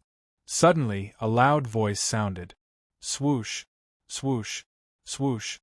Speaker 1: Suddenly, a loud voice sounded. Swoosh, swoosh, swoosh.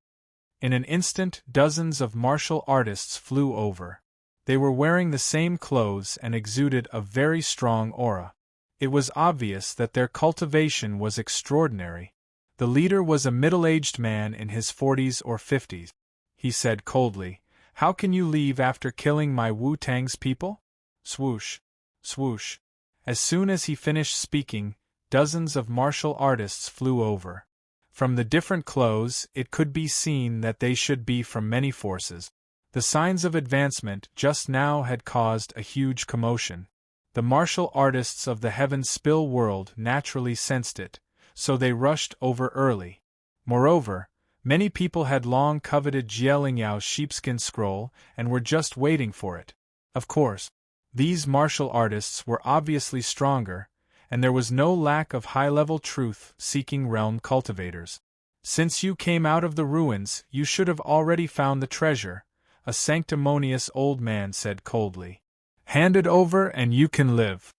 Speaker 1: In an instant, dozens of martial artists flew over. They were wearing the same clothes and exuded a very strong aura. It was obvious that their cultivation was extraordinary. The leader was a middle-aged man in his 40s or 50s. He said coldly, "How can you leave after killing my Wu-Tang's people?" Swoosh, swoosh. As soon as he finished speaking, dozens of martial artists flew over. From the different clothes, it could be seen that they should be from many forces. The signs of advancement just now had caused a huge commotion. The martial artists of the Heaven Spill world naturally sensed it, so they rushed over early. Moreover, many people had long coveted Jielingyao's sheepskin scroll and were just waiting for it. Of course, these martial artists were obviously stronger, and there was no lack of high-level truth-seeking realm cultivators. "Since you came out of the ruins, you should have already found the treasure," a sanctimonious old man said coldly. "Hand it over and you can live."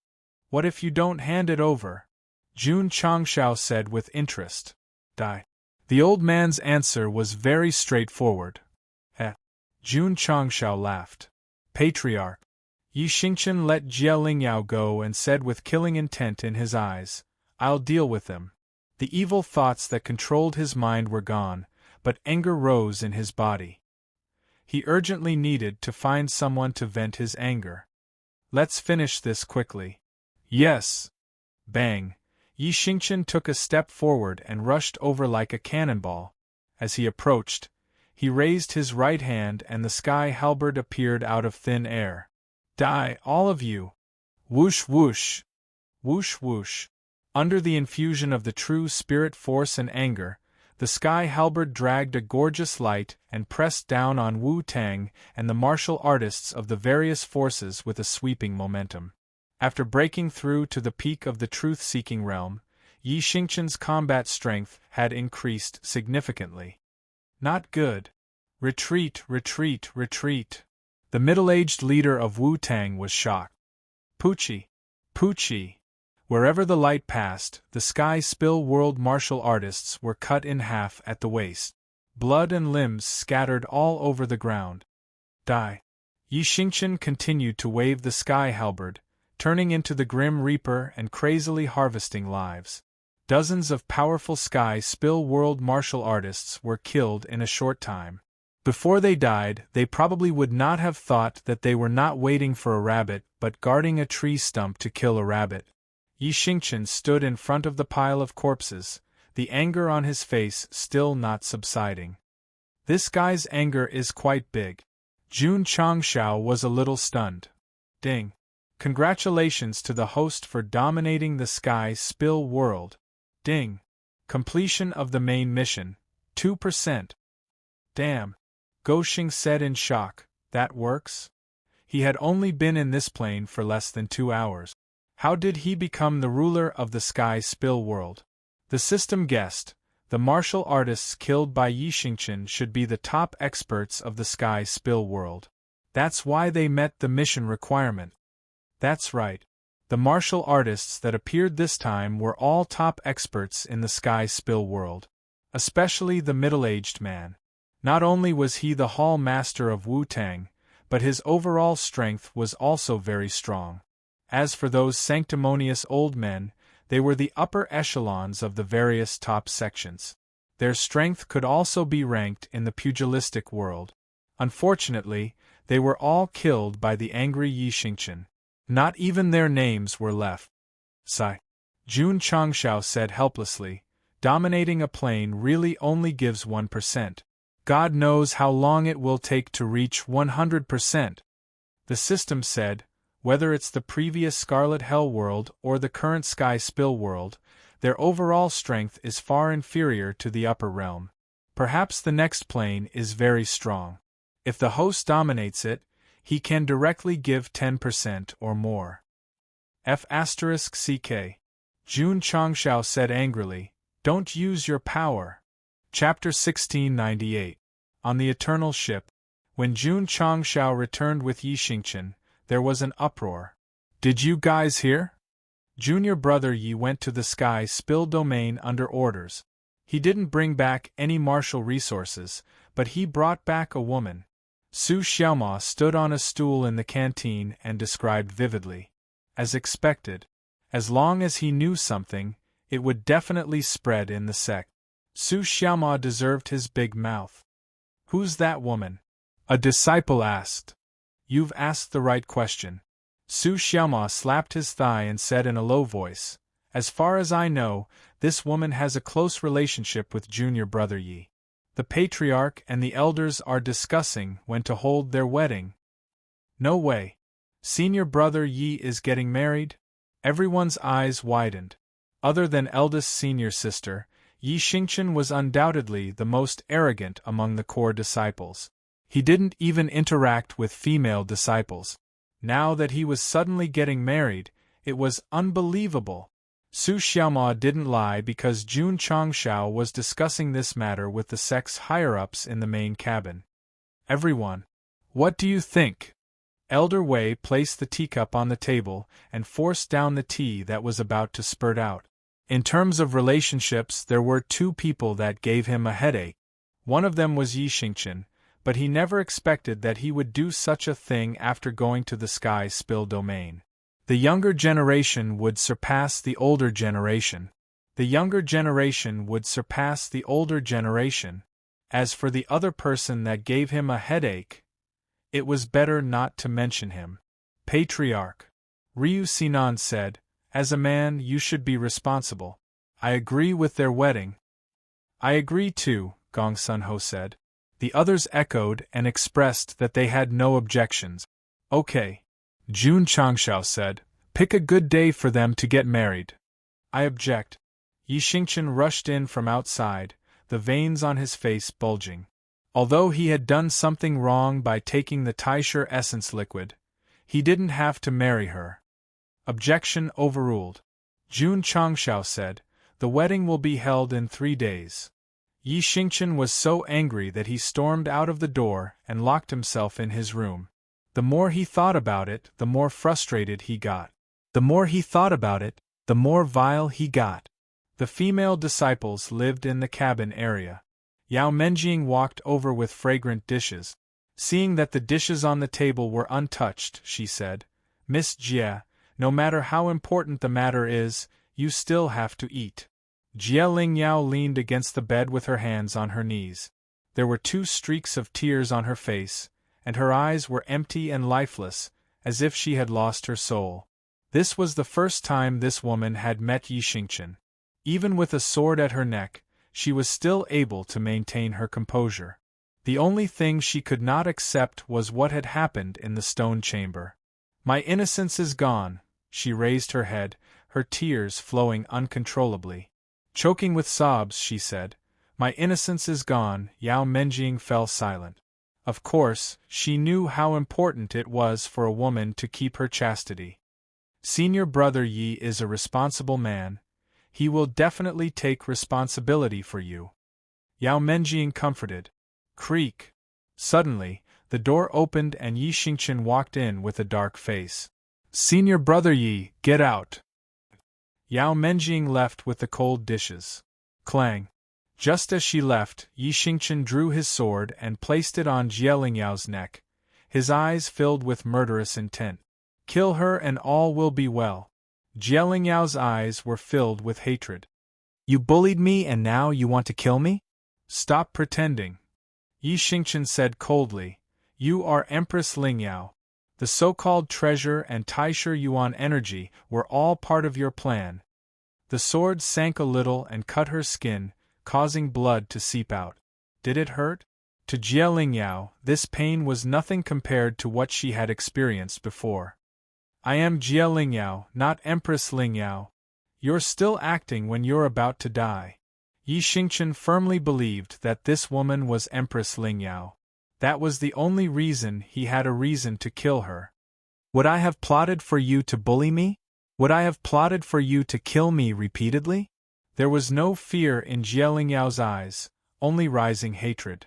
Speaker 1: "What if you don't hand it over?" Jun Changshao said with interest. "Die." The old man's answer was very straightforward. Jun Changshao laughed. "Patriarch." Yi Xingqian let Jielingyao go and said with killing intent in his eyes, "I'll deal with them." The evil thoughts that controlled his mind were gone, but anger rose in his body. He urgently needed to find someone to vent his anger. "Let's finish this quickly." "Yes." Bang! Yi Xingqian took a step forward and rushed over like a cannonball. As he approached, he raised his right hand and the sky halberd appeared out of thin air. "Die, all of you!" Whoosh whoosh! Whoosh whoosh! Under the infusion of the true spirit force and anger, the sky halberd dragged a gorgeous light and pressed down on Wu Tang and the martial artists of the various forces with a sweeping momentum. After breaking through to the peak of the truth-seeking realm, Yi Xingqian's combat strength had increased significantly. Not good. Retreat, retreat, retreat. The middle-aged leader of Wu-Tang was shocked. Poochie! Poochie! Wherever the light passed, the Sky Spill World martial artists were cut in half at the waist. Blood and limbs scattered all over the ground. Die! Yi Xingqian continued to wave the sky halberd, turning into the Grim Reaper and crazily harvesting lives. Dozens of powerful Sky Spill World martial artists were killed in a short time. Before they died, they probably would not have thought that they were not waiting for a rabbit but guarding a tree stump to kill a rabbit. Yi Xingqian stood in front of the pile of corpses, the anger on his face still not subsiding. This guy's anger is quite big. Jun Changshao was a little stunned. Ding! Congratulations to the host for dominating the Sky Spill World. Ding! Completion of the main mission, 2%. Damn! Goshing said in shock, that works? He had only been in this plane for less than 2 hours. How did he become the ruler of the Sky Spill World? The system guessed, the martial artists killed by Yi Xingqian should be the top experts of the Sky Spill World. That's why they met the mission requirement. That's right. The martial artists that appeared this time were all top experts in the Sky Spill World. Especially the middle-aged man. Not only was he the hall master of Wu-Tang, but his overall strength was also very strong. As for those sanctimonious old men, they were the upper echelons of the various top sections. Their strength could also be ranked in the pugilistic world. Unfortunately, they were all killed by the angry Yi Xingqian. Not even their names were left. Sigh. Jun Changshao said helplessly, dominating a plane really only gives 1%. God knows how long it will take to reach 100%. The system said, whether it's the previous Scarlet Hell world or the current Sky Spill world, their overall strength is far inferior to the upper realm. Perhaps the next plane is very strong. If the host dominates it, he can directly give 10% or more. F***CK. Jun Changshao said angrily, don't use your power. Chapter 1698. On the Eternal Ship. When Jun Changshao returned with Yi Xingqian, there was an uproar. Did you guys hear? Junior brother Yi went to the sky spill domain under orders. He didn't bring back any martial resources, but he brought back a woman. Su Xiaoma stood on a stool in the canteen and described vividly. As expected. As long as he knew something, it would definitely spread in the sect. Su Xiaoma deserved his big mouth. Who's that woman? A disciple asked. You've asked the right question. Su Xiaoma slapped his thigh and said in a low voice, as far as I know, this woman has a close relationship with junior brother Yi. The patriarch and the elders are discussing when to hold their wedding. No way. Senior brother Yi is getting married? Everyone's eyes widened. Other than eldest senior sister, Yi Xingchen was undoubtedly the most arrogant among the core disciples. He didn't even interact with female disciples. Now that he was suddenly getting married, it was unbelievable. Su Xiaoma didn't lie because Jun Changshao was discussing this matter with the sect's higher-ups in the main cabin. Everyone. What do you think? Elder Wei placed the teacup on the table and forced down the tea that was about to spurt out. In terms of relationships, there were two people that gave him a headache. One of them was Yi Xingchen, but he never expected that he would do such a thing after going to the sky spill domain. The younger generation would surpass the older generation. The younger generation would surpass the older generation. As for the other person that gave him a headache, it was better not to mention him. Patriarch. Ryu Sinan said, as a man you should be responsible. I agree with their wedding. I agree too, Gong Sunho said. The others echoed and expressed that they had no objections. Okay. Jun Changshao said, pick a good day for them to get married. I object. Yi Xingchen rushed in from outside, the veins on his face bulging. Although he had done something wrong by taking the Taisher essence liquid, he didn't have to marry her. Objection overruled. Jun Changshao said, the wedding will be held in 3 days. Yi Xingchen was so angry that he stormed out of the door and locked himself in his room. The more he thought about it, the more frustrated he got. The more he thought about it, the more vile he got. The female disciples lived in the cabin area. Yao Menjing walked over with fragrant dishes. Seeing that the dishes on the table were untouched, she said, Miss Jie, no matter how important the matter is, you still have to eat. Jie Lingyao leaned against the bed with her hands on her knees. There were 2 streaks of tears on her face, and her eyes were empty and lifeless, as if she had lost her soul. This was the first time this woman had met Yi Xingchen. Even with a sword at her neck, she was still able to maintain her composure. The only thing she could not accept was what had happened in the stone chamber. My innocence is gone, she raised her head, her tears flowing uncontrollably. Choking with sobs, she said, my innocence is gone. Yao Menjing fell silent. Of course, she knew how important it was for a woman to keep her chastity. Senior brother Yi is a responsible man. He will definitely take responsibility for you. Yao Menjing comforted. Creak. Suddenly, the door opened and Yi Xingchen walked in with a dark face. Senior brother Yi, get out. Yao Menjing left with the cold dishes. Clang. Just as she left, Yi Xingchen drew his sword and placed it on Jie Lingyao's neck. His eyes filled with murderous intent. Kill her and all will be well. Jie Lingyao's eyes were filled with hatred. You bullied me and now you want to kill me? Stop pretending. Yi Xingchen said coldly, you are Empress Lingyao. The so-called treasure and Taisher Yuan energy were all part of your plan. The sword sank a little and cut her skin, causing blood to seep out. Did it hurt? To Jie Lingyao, this pain was nothing compared to what she had experienced before. I am Jie Lingyao, not Empress Lingyao. You're still acting when you're about to die. Yi Xingchen firmly believed that this woman was Empress Lingyao. That was the only reason he had a reason to kill her. Would I have plotted for you to bully me? Would I have plotted for you to kill me repeatedly? There was no fear in Jie Lingyao's eyes, only rising hatred.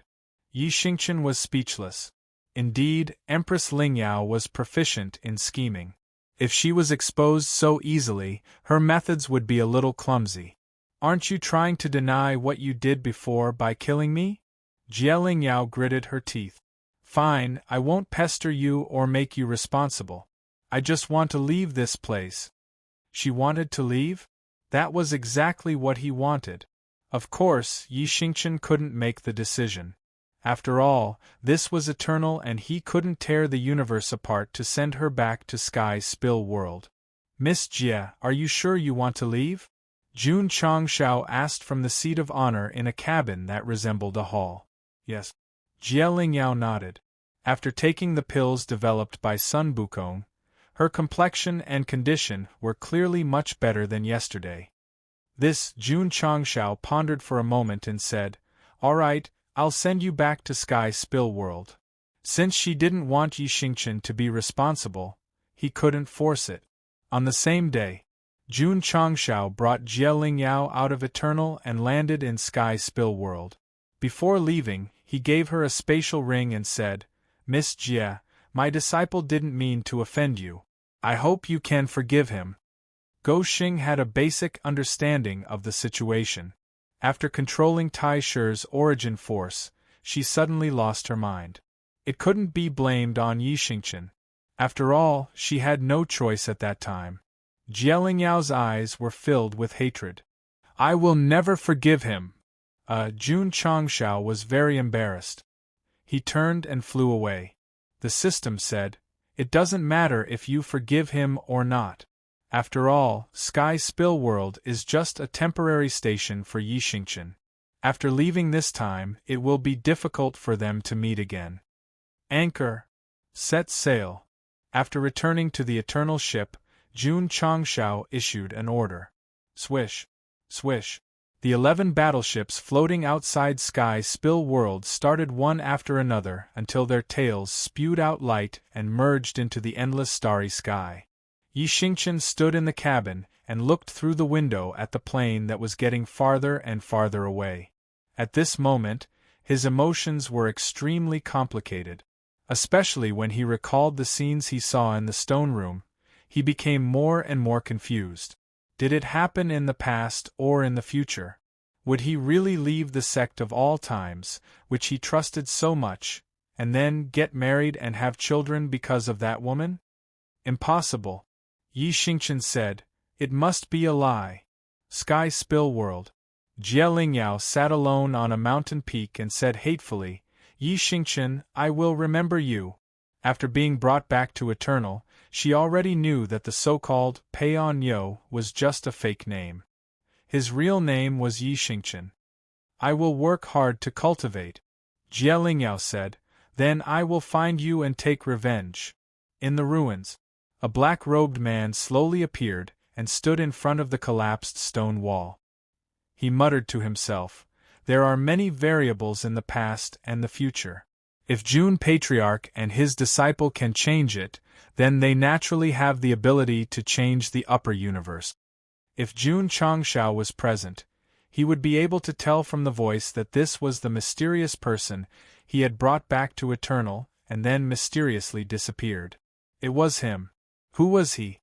Speaker 1: Yi Xingchen was speechless. Indeed, Empress Lingyao was proficient in scheming. If she was exposed so easily, her methods would be a little clumsy. "Aren't you trying to deny what you did before by killing me?" Jie Lingyao gritted her teeth. "Fine, I won't pester you or make you responsible. I just want to leave this place." She wanted to leave? That was exactly what he wanted. Of course, Yi Xingchen couldn't make the decision. After all, this was eternal and he couldn't tear the universe apart to send her back to Sky Spill World. "Miss Jie, are you sure you want to leave?" Jun Changshao asked from the seat of honor in a cabin that resembled a hall. "Yes." Jie Lingyao nodded. After taking the pills developed by Sun Bukong, her complexion and condition were clearly much better than yesterday. This Jun Changshao pondered for a moment and said, "All right, I'll send you back to Sky Spill World." Since she didn't want Yi Xingchen to be responsible, he couldn't force it. On the same day, Jun Changshao brought Jie Lingyao out of Eternal and landed in Sky Spill World. Before leaving, he gave her a spatial ring and said, "Miss Jie, my disciple didn't mean to offend you. I hope you can forgive him." Go Xing had a basic understanding of the situation. After controlling Tai Shi's origin force, she suddenly lost her mind. It couldn't be blamed on Yi Xingchen. After all, she had no choice at that time. Jie Lingyao's eyes were filled with hatred. "I will never forgive him." Jun Changshao was very embarrassed. He turned and flew away. The system said, "It doesn't matter if you forgive him or not. After all, Sky Spill World is just a temporary station for Yi Xingchen. After leaving this time, it will be difficult for them to meet again. Anchor. Set sail." After returning to the Eternal Ship, Jun Changshao issued an order. Swish. Swish. The 11 battleships floating outside Sky Spill World started one after another until their tails spewed out light and merged into the endless starry sky. Yi Xingchen stood in the cabin and looked through the window at the plane that was getting farther and farther away. At this moment, his emotions were extremely complicated. Especially when he recalled the scenes he saw in the stone room, he became more and more confused. Did it happen in the past or in the future? Would he really leave the sect of all times, which he trusted so much, and then get married and have children because of that woman? Impossible. Yi Xingchen said, "It must be a lie." Sky Spill World. Jie Lingyao sat alone on a mountain peak and said hatefully, "Yi Xingchen, I will remember you." After being brought back to Eternal, she already knew that the so-called Pei'an Yo was just a fake name. His real name was Yi Xingchen. "I will work hard to cultivate," Jie Lingyao said, "then I will find you and take revenge." In the ruins, a black-robed man slowly appeared and stood in front of the collapsed stone wall. He muttered to himself, "There are many variables in the past and the future. If Jun Patriarch and his disciple can change it, then they naturally have the ability to change the upper universe." If Jun Changshao was present, he would be able to tell from the voice that this was the mysterious person he had brought back to Eternal and then mysteriously disappeared. It was him. Who was he?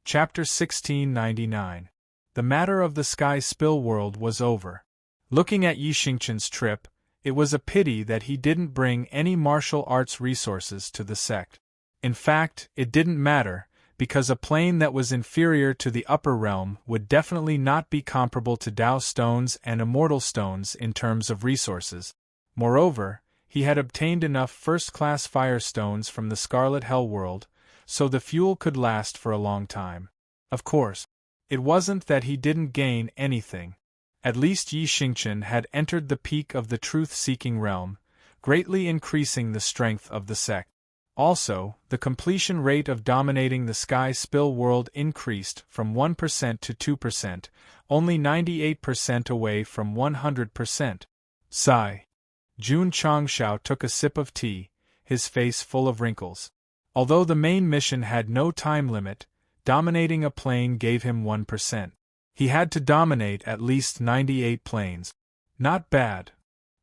Speaker 1: Chapter 1699. The matter of the Sky Spill World was over. Looking at Yi Xingchen's trip, it was a pity that he didn't bring any martial arts resources to the sect. In fact, it didn't matter, because a plane that was inferior to the upper realm would definitely not be comparable to Tao stones and immortal stones in terms of resources. Moreover, he had obtained enough first-class fire stones from the Scarlet Hell World, so the fuel could last for a long time. Of course, it wasn't that he didn't gain anything. At least Yi Xingchen had entered the peak of the truth-seeking realm, greatly increasing the strength of the sect. Also, the completion rate of dominating the Sky Spill World increased from 1% to 2%, only 98% away from 100%. Sigh. Jun Changshao took a sip of tea, his face full of wrinkles. Although the main mission had no time limit, dominating a plane gave him 1%. He had to dominate at least 98 planes. Not bad.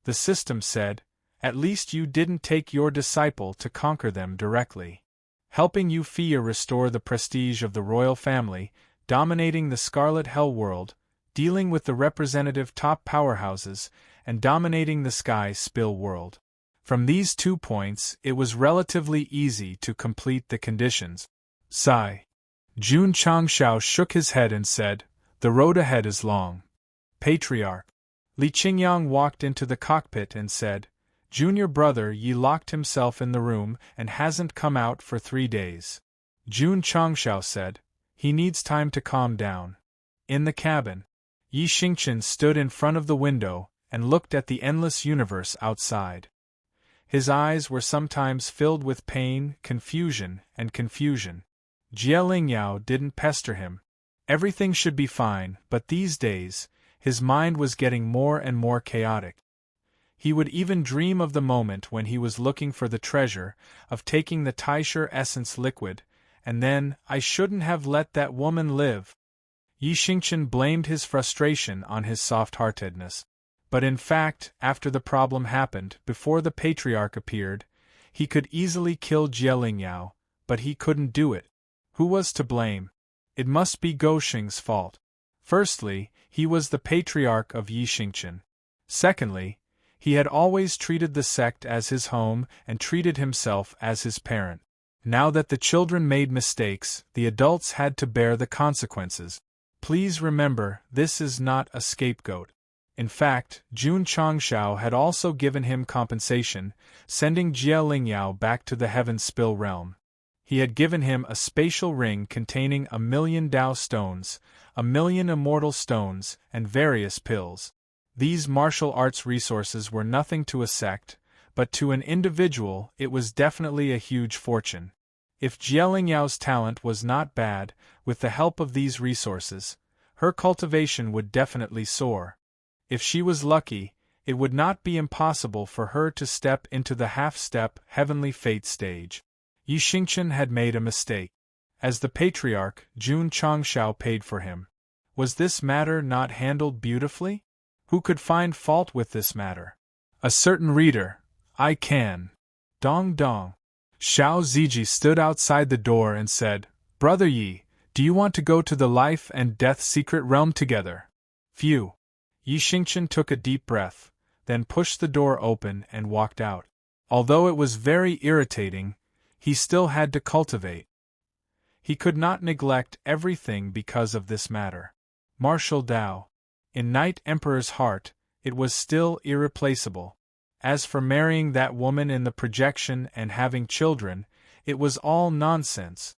Speaker 1: The system said, At least you didn't take your disciple to conquer them directly. Helping Euphia restore the prestige of the royal family, dominating the Scarlet Hell world, dealing with the representative top powerhouses, and dominating the Sky Spill world. From these 2 points, it was relatively easy to complete the conditions. Sigh. Jun Changshao shook his head and said, "The road ahead is long." Patriarch. Li Qingyang walked into the cockpit and said, "Junior brother Yi locked himself in the room and hasn't come out for 3 days." Jun Changshao said, "He needs time to calm down." In the cabin, Yi Xingqian stood in front of the window and looked at the endless universe outside. His eyes were sometimes filled with pain, confusion. Jie Lingyao didn't pester him. Everything should be fine, but these days, his mind was getting more and more chaotic. He would even dream of the moment when he was looking for the treasure, of taking the Taisher essence liquid, and then, "I shouldn't have let that woman live." Yi Xingqian blamed his frustration on his soft-heartedness. But in fact, after the problem happened, before the Patriarch appeared, he could easily kill Jie Lingyao, but he couldn't do it. Who was to blame? It must be Goshing's fault. Firstly, he was the Patriarch of Yi Xingqian. Secondly, he had always treated the sect as his home and treated himself as his parent. Now that the children made mistakes, the adults had to bear the consequences. Please remember, this is not a scapegoat. In fact, Jun Changshao had also given him compensation, sending Jie Lingyao back to the Heaven Spill realm. He had given him a spatial ring containing 1,000,000 Dao stones, 1,000,000 immortal stones, and various pills. These martial arts resources were nothing to a sect, but to an individual it was definitely a huge fortune. If Jie Lingyao's talent was not bad, with the help of these resources, her cultivation would definitely soar. If she was lucky, it would not be impossible for her to step into the half-step heavenly fate stage. Yi Xingqian had made a mistake. As the Patriarch, Jun Changshao paid for him. Was this matter not handled beautifully? Who could find fault with this matter? A certain reader. I can. Dong dong. Xiao Ziji stood outside the door and said, "Brother Yi, do you want to go to the life and death secret realm together?" Phew. Yi Xingqian took a deep breath, then pushed the door open and walked out. Although it was very irritating, he still had to cultivate. He could not neglect everything because of this matter. Martial Dao. In Night Emperor's heart, it was still irreplaceable. As for marrying that woman in the projection and having children, it was all nonsense.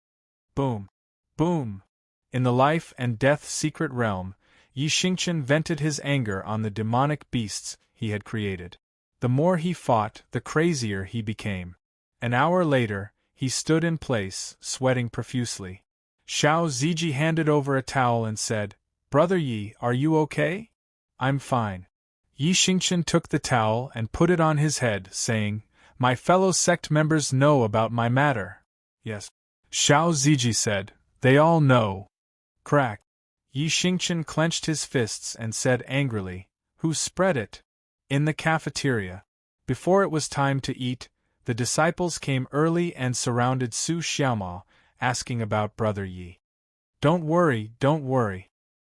Speaker 1: Boom. Boom. In the life and death secret realm, Yi Xingqian vented his anger on the demonic beasts he had created. The more he fought, the crazier he became. An hour later, he stood in place, sweating profusely. Xiao Ziji handed over a towel and said, "Brother Yi, are you okay?" "I'm fine." Yi Xingqian took the towel and put it on his head, saying, "My fellow sect members know about my matter." "Yes." Xiao Ziji said, "They all know." Crack. Yi Xingqian clenched his fists and said angrily, "Who spread it?" In the cafeteria. Before it was time to eat, the disciples came early and surrounded Su Xiaoma, asking about Brother Yi. Don't worry.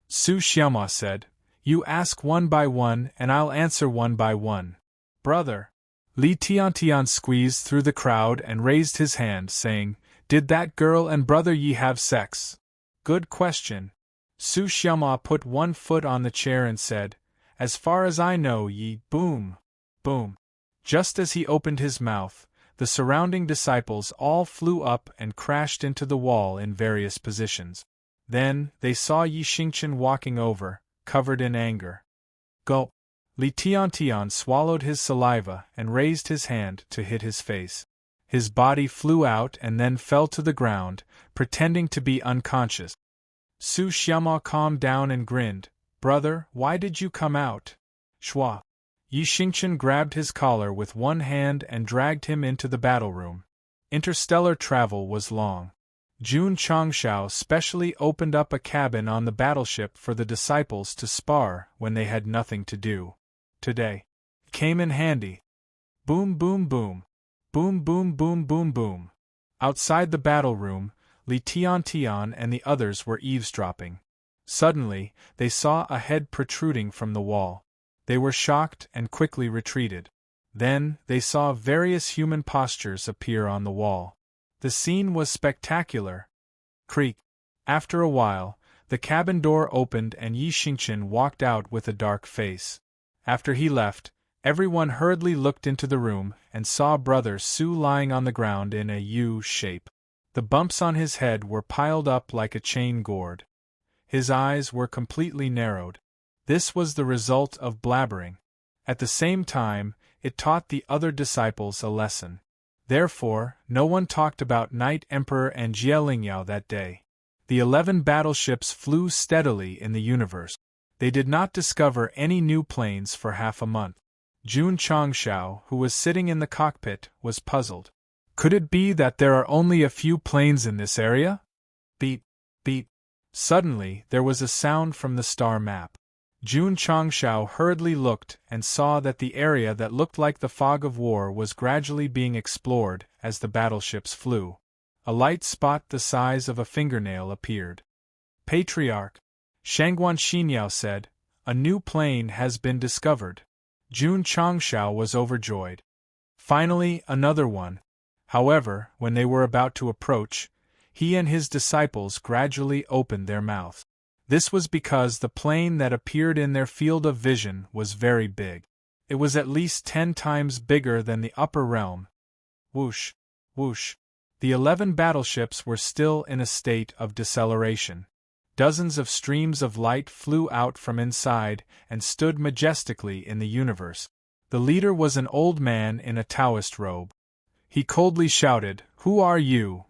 Speaker 1: Su Xiaoma said, "You ask one by one and I'll answer one by one." "Brother." Li Tiantian squeezed through the crowd and raised his hand, saying, "Did that girl and Brother Yi have sex?" "Good question." Su Xiaoma put one foot on the chair and said, "As far as I know, Yi." Boom. Boom. Just as he opened his mouth, the surrounding disciples all flew up and crashed into the wall in various positions. Then, they saw Yi Xingqian walking over, covered in anger. Gulp. Li Tiantian swallowed his saliva and raised his hand to hit his face. His body flew out and then fell to the ground, pretending to be unconscious. Su Xiaoma calmed down and grinned. "Brother, why did you come out?" Shua. Yi Xingqian grabbed his collar with one hand and dragged him into the battle room. Interstellar travel was long. Jun Changshao specially opened up a cabin on the battleship for the disciples to spar when they had nothing to do. Today. Came in handy. Boom boom boom. Boom boom boom boom boom. Outside the battle room, Li Tian and the others were eavesdropping. Suddenly, they saw a head protruding from the wall. They were shocked and quickly retreated. Then, they saw various human postures appear on the wall. The scene was spectacular. Creak. After a while, the cabin door opened and Yi Xingqian walked out with a dark face. After he left, everyone hurriedly looked into the room and saw Brother Su lying on the ground in a U shape. The bumps on his head were piled up like a chain gourd. His eyes were completely narrowed. This was the result of blabbering. At the same time, it taught the other disciples a lesson. Therefore, no one talked about Night Emperor and Jie Lingyao that day. The 11 battleships flew steadily in the universe. They did not discover any new planes for half a month. Jun Changshao, who was sitting in the cockpit, was puzzled. Could it be that there are only a few planes in this area? Beep, beep. Suddenly, there was a sound from the star map. Jun Changshao hurriedly looked and saw that the area that looked like the fog of war was gradually being explored as the battleships flew. A light spot the size of a fingernail appeared. Patriarch, Shangguan Xinyao said, "A new plane has been discovered." Jun Changshao was overjoyed. Finally, another one. However, when they were about to approach, he and his disciples gradually opened their mouths. This was because the plane that appeared in their field of vision was very big. It was at least 10 times bigger than the upper realm. Whoosh, whoosh. The 11 battleships were still in a state of deceleration. Dozens of streams of light flew out from inside and stood majestically in the universe. The leader was an old man in a Taoist robe. He coldly shouted, "Who are you?"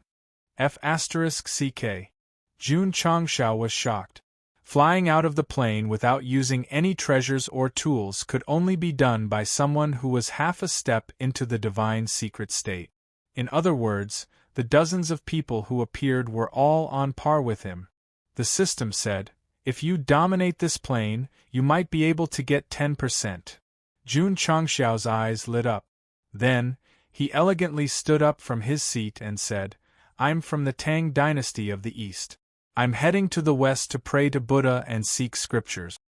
Speaker 1: F***CK. Jun Changshao was shocked. Flying out of the plane without using any treasures or tools could only be done by someone who was half a step into the divine secret state. In other words, the dozens of people who appeared were all on par with him. The system said, "If you dominate this plane, you might be able to get 10%. Jun Changshao's eyes lit up. Then, he elegantly stood up from his seat and said, "I'm from the Tang dynasty of the East. I'm heading to the West to pray to Buddha and seek scriptures."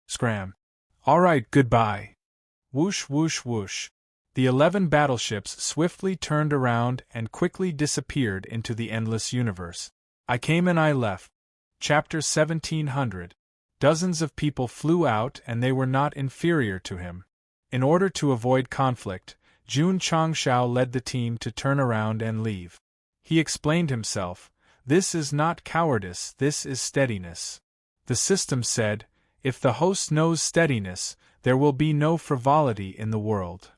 Speaker 1: Scram. "Alright, goodbye." Whoosh whoosh whoosh. The 11 battleships swiftly turned around and quickly disappeared into the endless universe. I came and I left. Chapter 1700. Dozens of people flew out and they were not inferior to him. In order to avoid conflict, Jun Changshao led the team to turn around and leave. He explained himself, "This is not cowardice, this is steadiness." The system said, "If the host knows steadiness, there will be no frivolity in the world."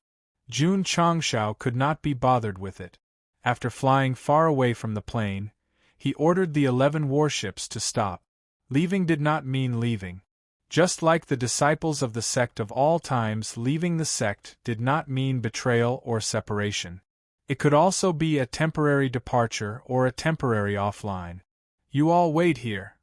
Speaker 1: Jun Changshao could not be bothered with it. After flying far away from the plane, he ordered the 11 warships to stop. Leaving did not mean leaving. Just like the disciples of the sect of all times, leaving the sect did not mean betrayal or separation. It could also be a temporary departure or a temporary offline. "You all wait here,"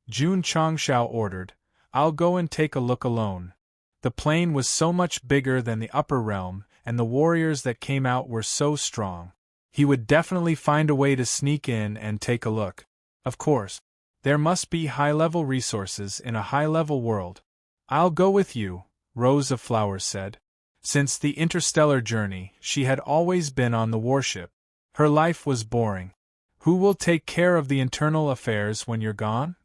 Speaker 1: Jun Changshao ordered. "I'll go and take a look alone." The plane was so much bigger than the upper realm, and the warriors that came out were so strong. He would definitely find a way to sneak in and take a look. Of course, there must be high-level resources in a high-level world. "I'll go with you," Rose of Flowers said. Since the interstellar journey, she had always been on the warship. Her life was boring. "Who will take care of the internal affairs when you're gone?"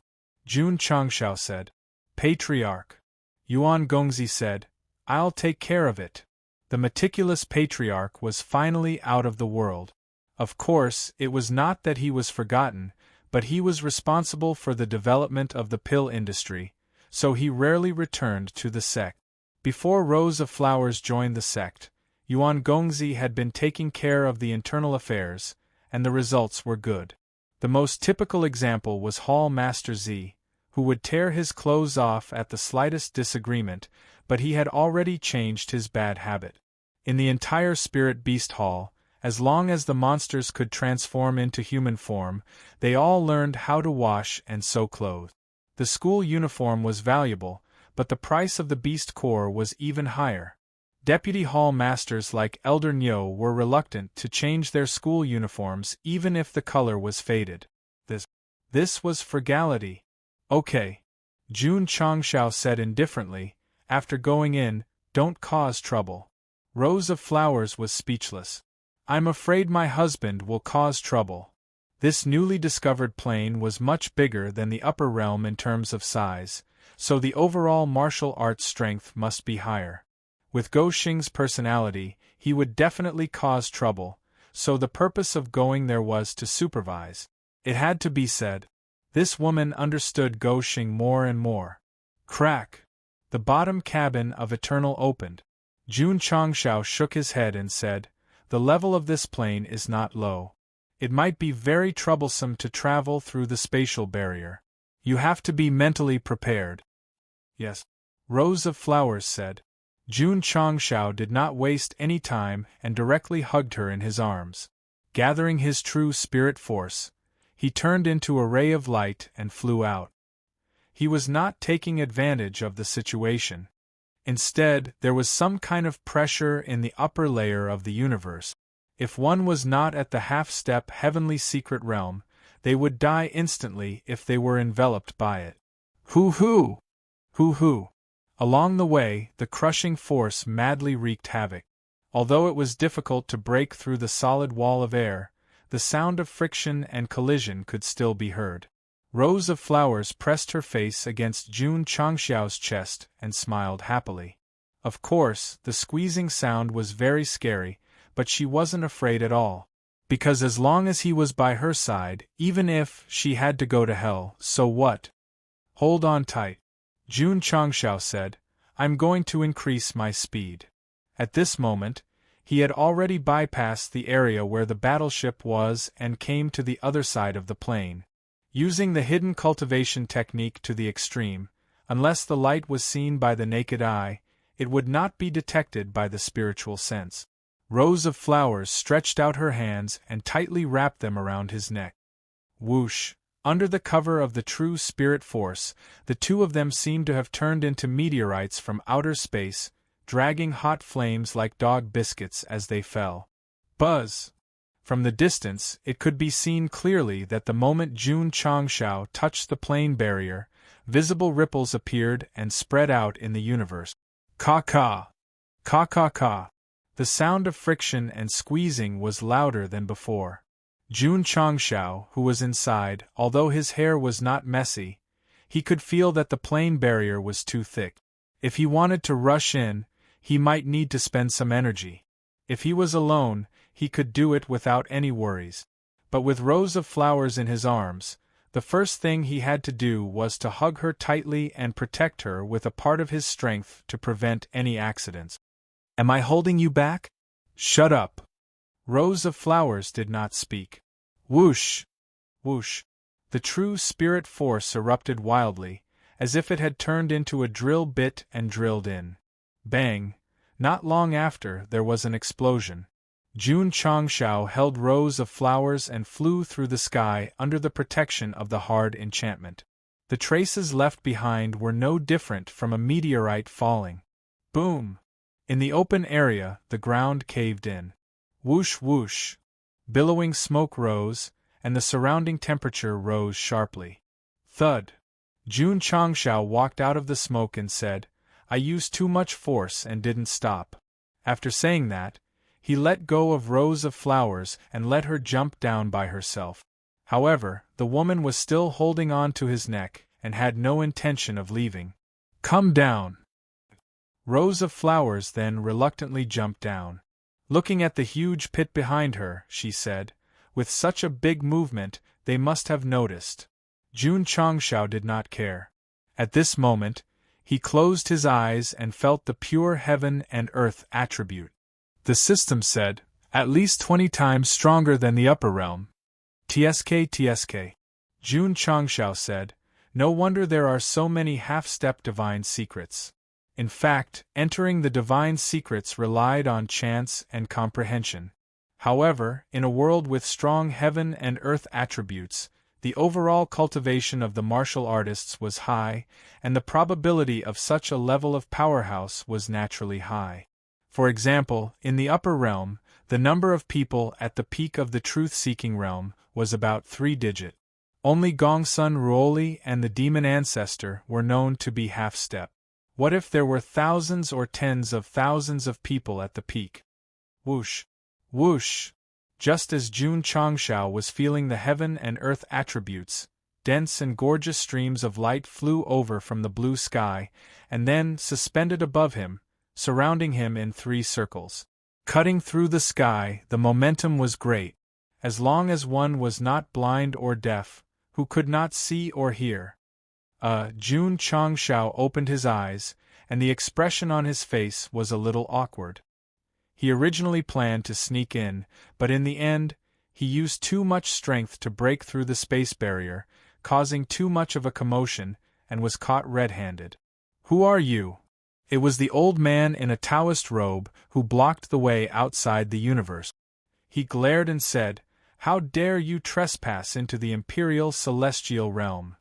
Speaker 1: Jun Changshao said. "Patriarch." Yuan Gongzi said, "I'll take care of it." The meticulous patriarch was finally out of the world. Of course, it was not that he was forgotten, but he was responsible for the development of the pill industry, so he rarely returned to the sect. Before Rose of Flowers joined the sect, Yuan Gongzi had been taking care of the internal affairs, and the results were good. The most typical example was Hall Master Z, who would tear his clothes off at the slightest disagreement, but he had already changed his bad habit. In the entire Spirit Beast Hall, as long as the monsters could transform into human form, they all learned how to wash and sew clothes. The school uniform was valuable, but the price of the beast core was even higher. Deputy hall masters like Elder Nyo were reluctant to change their school uniforms even if the color was faded. This was frugality. Okay. Jun Changshao said indifferently, after going in, don't cause trouble. Rose of Flowers was speechless. I'm afraid my husband will cause trouble. This newly discovered plane was much bigger than the upper realm in terms of size, so the overall martial arts strength must be higher. With Go Xing's personality, he would definitely cause trouble, so the purpose of going there was to supervise. It had to be said. This woman understood Go Xing more and more. Crack! The bottom cabin of Eternal opened. Jun Changshao shook his head and said, the level of this plane is not low. It might be very troublesome to travel through the spatial barrier. You have to be mentally prepared. Yes. Rose of Flowers said. Jun Changshao did not waste any time and directly hugged her in his arms. Gathering his true spirit force, he turned into a ray of light and flew out. He was not taking advantage of the situation. Instead, there was some kind of pressure in the upper layer of the universe. If one was not at the half-step heavenly secret realm, they would die instantly if they were enveloped by it. Hoo-hoo! Hoo-hoo! Along the way, the crushing force madly wreaked havoc. Although it was difficult to break through the solid wall of air, the sound of friction and collision could still be heard. Rose of Flowers pressed her face against Jun Changshao's chest and smiled happily. Of course, the squeezing sound was very scary, but she wasn't afraid at all. Because as long as he was by her side, even if she had to go to hell, so what? Hold on tight. Jun Changshao said, I'm going to increase my speed. At this moment, he had already bypassed the area where the battleship was and came to the other side of the plane. Using the hidden cultivation technique to the extreme, unless the light was seen by the naked eye, it would not be detected by the spiritual sense. Rose of Flowers stretched out her hands and tightly wrapped them around his neck. Whoosh! Under the cover of the true spirit force, the two of them seemed to have turned into meteorites from outer space, dragging hot flames like dog biscuits as they fell. Buzz! From the distance, it could be seen clearly that the moment Jun Changshao touched the plane barrier, visible ripples appeared and spread out in the universe. Ka-ka! Ka-ka-ka! The sound of friction and squeezing was louder than before. Jun Changshao, who was inside, although his hair was not messy, he could feel that the plane barrier was too thick. If he wanted to rush in, he might need to spend some energy. If he was alone, he could do it without any worries. But with Rose of Flowers in his arms, the first thing he had to do was to hug her tightly and protect her with a part of his strength to prevent any accidents. Am I holding you back? Shut up. Rose of Flowers did not speak. Whoosh! Whoosh! The true spirit force erupted wildly, as if it had turned into a drill bit and drilled in. Bang! Not long after, there was an explosion. Jun Changshao held Rose of Flowers and flew through the sky under the protection of the hard enchantment. The traces left behind were no different from a meteorite falling. Boom! In the open area, the ground caved in. Whoosh whoosh! Billowing smoke rose, and the surrounding temperature rose sharply. Thud! Jun Changshao walked out of the smoke and said, I used too much force and didn't stop. After saying that, he let go of Rose of Flowers and let her jump down by herself. However, the woman was still holding on to his neck and had no intention of leaving. Come down! Rose of Flowers then reluctantly jumped down. Looking at the huge pit behind her, she said, with such a big movement, they must have noticed. Jun Changshao did not care. At this moment, he closed his eyes and felt the pure heaven and earth attribute. The system said, at least 20 times stronger than the upper realm. TSK. Jun Changshao said, no wonder there are so many half-step divine secrets. In fact, entering the divine secrets relied on chance and comprehension. However, in a world with strong heaven and earth attributes, the overall cultivation of the martial artists was high, and the probability of such a level of powerhouse was naturally high. For example, in the upper realm, the number of people at the peak of the truth-seeking realm was about 3-digit. Only Gongsun Ruoli and the demon ancestor were known to be half-step. What if there were thousands or tens of thousands of people at the peak? Whoosh! Whoosh! Just as Jun Changshao was feeling the heaven and earth attributes, dense and gorgeous streams of light flew over from the blue sky, and then, suspended above him, surrounding him in 3 circles. Cutting through the sky, the momentum was great, as long as one was not blind or deaf, who could not see or hear. Jun Changshao opened his eyes, and the expression on his face was a little awkward. He originally planned to sneak in, but in the end, he used too much strength to break through the space barrier, causing too much of a commotion, and was caught red-handed. "Who are you?" It was the old man in a Taoist robe who blocked the way outside the universe. He glared and said, "How dare you trespass into the Imperial Celestial Realm?"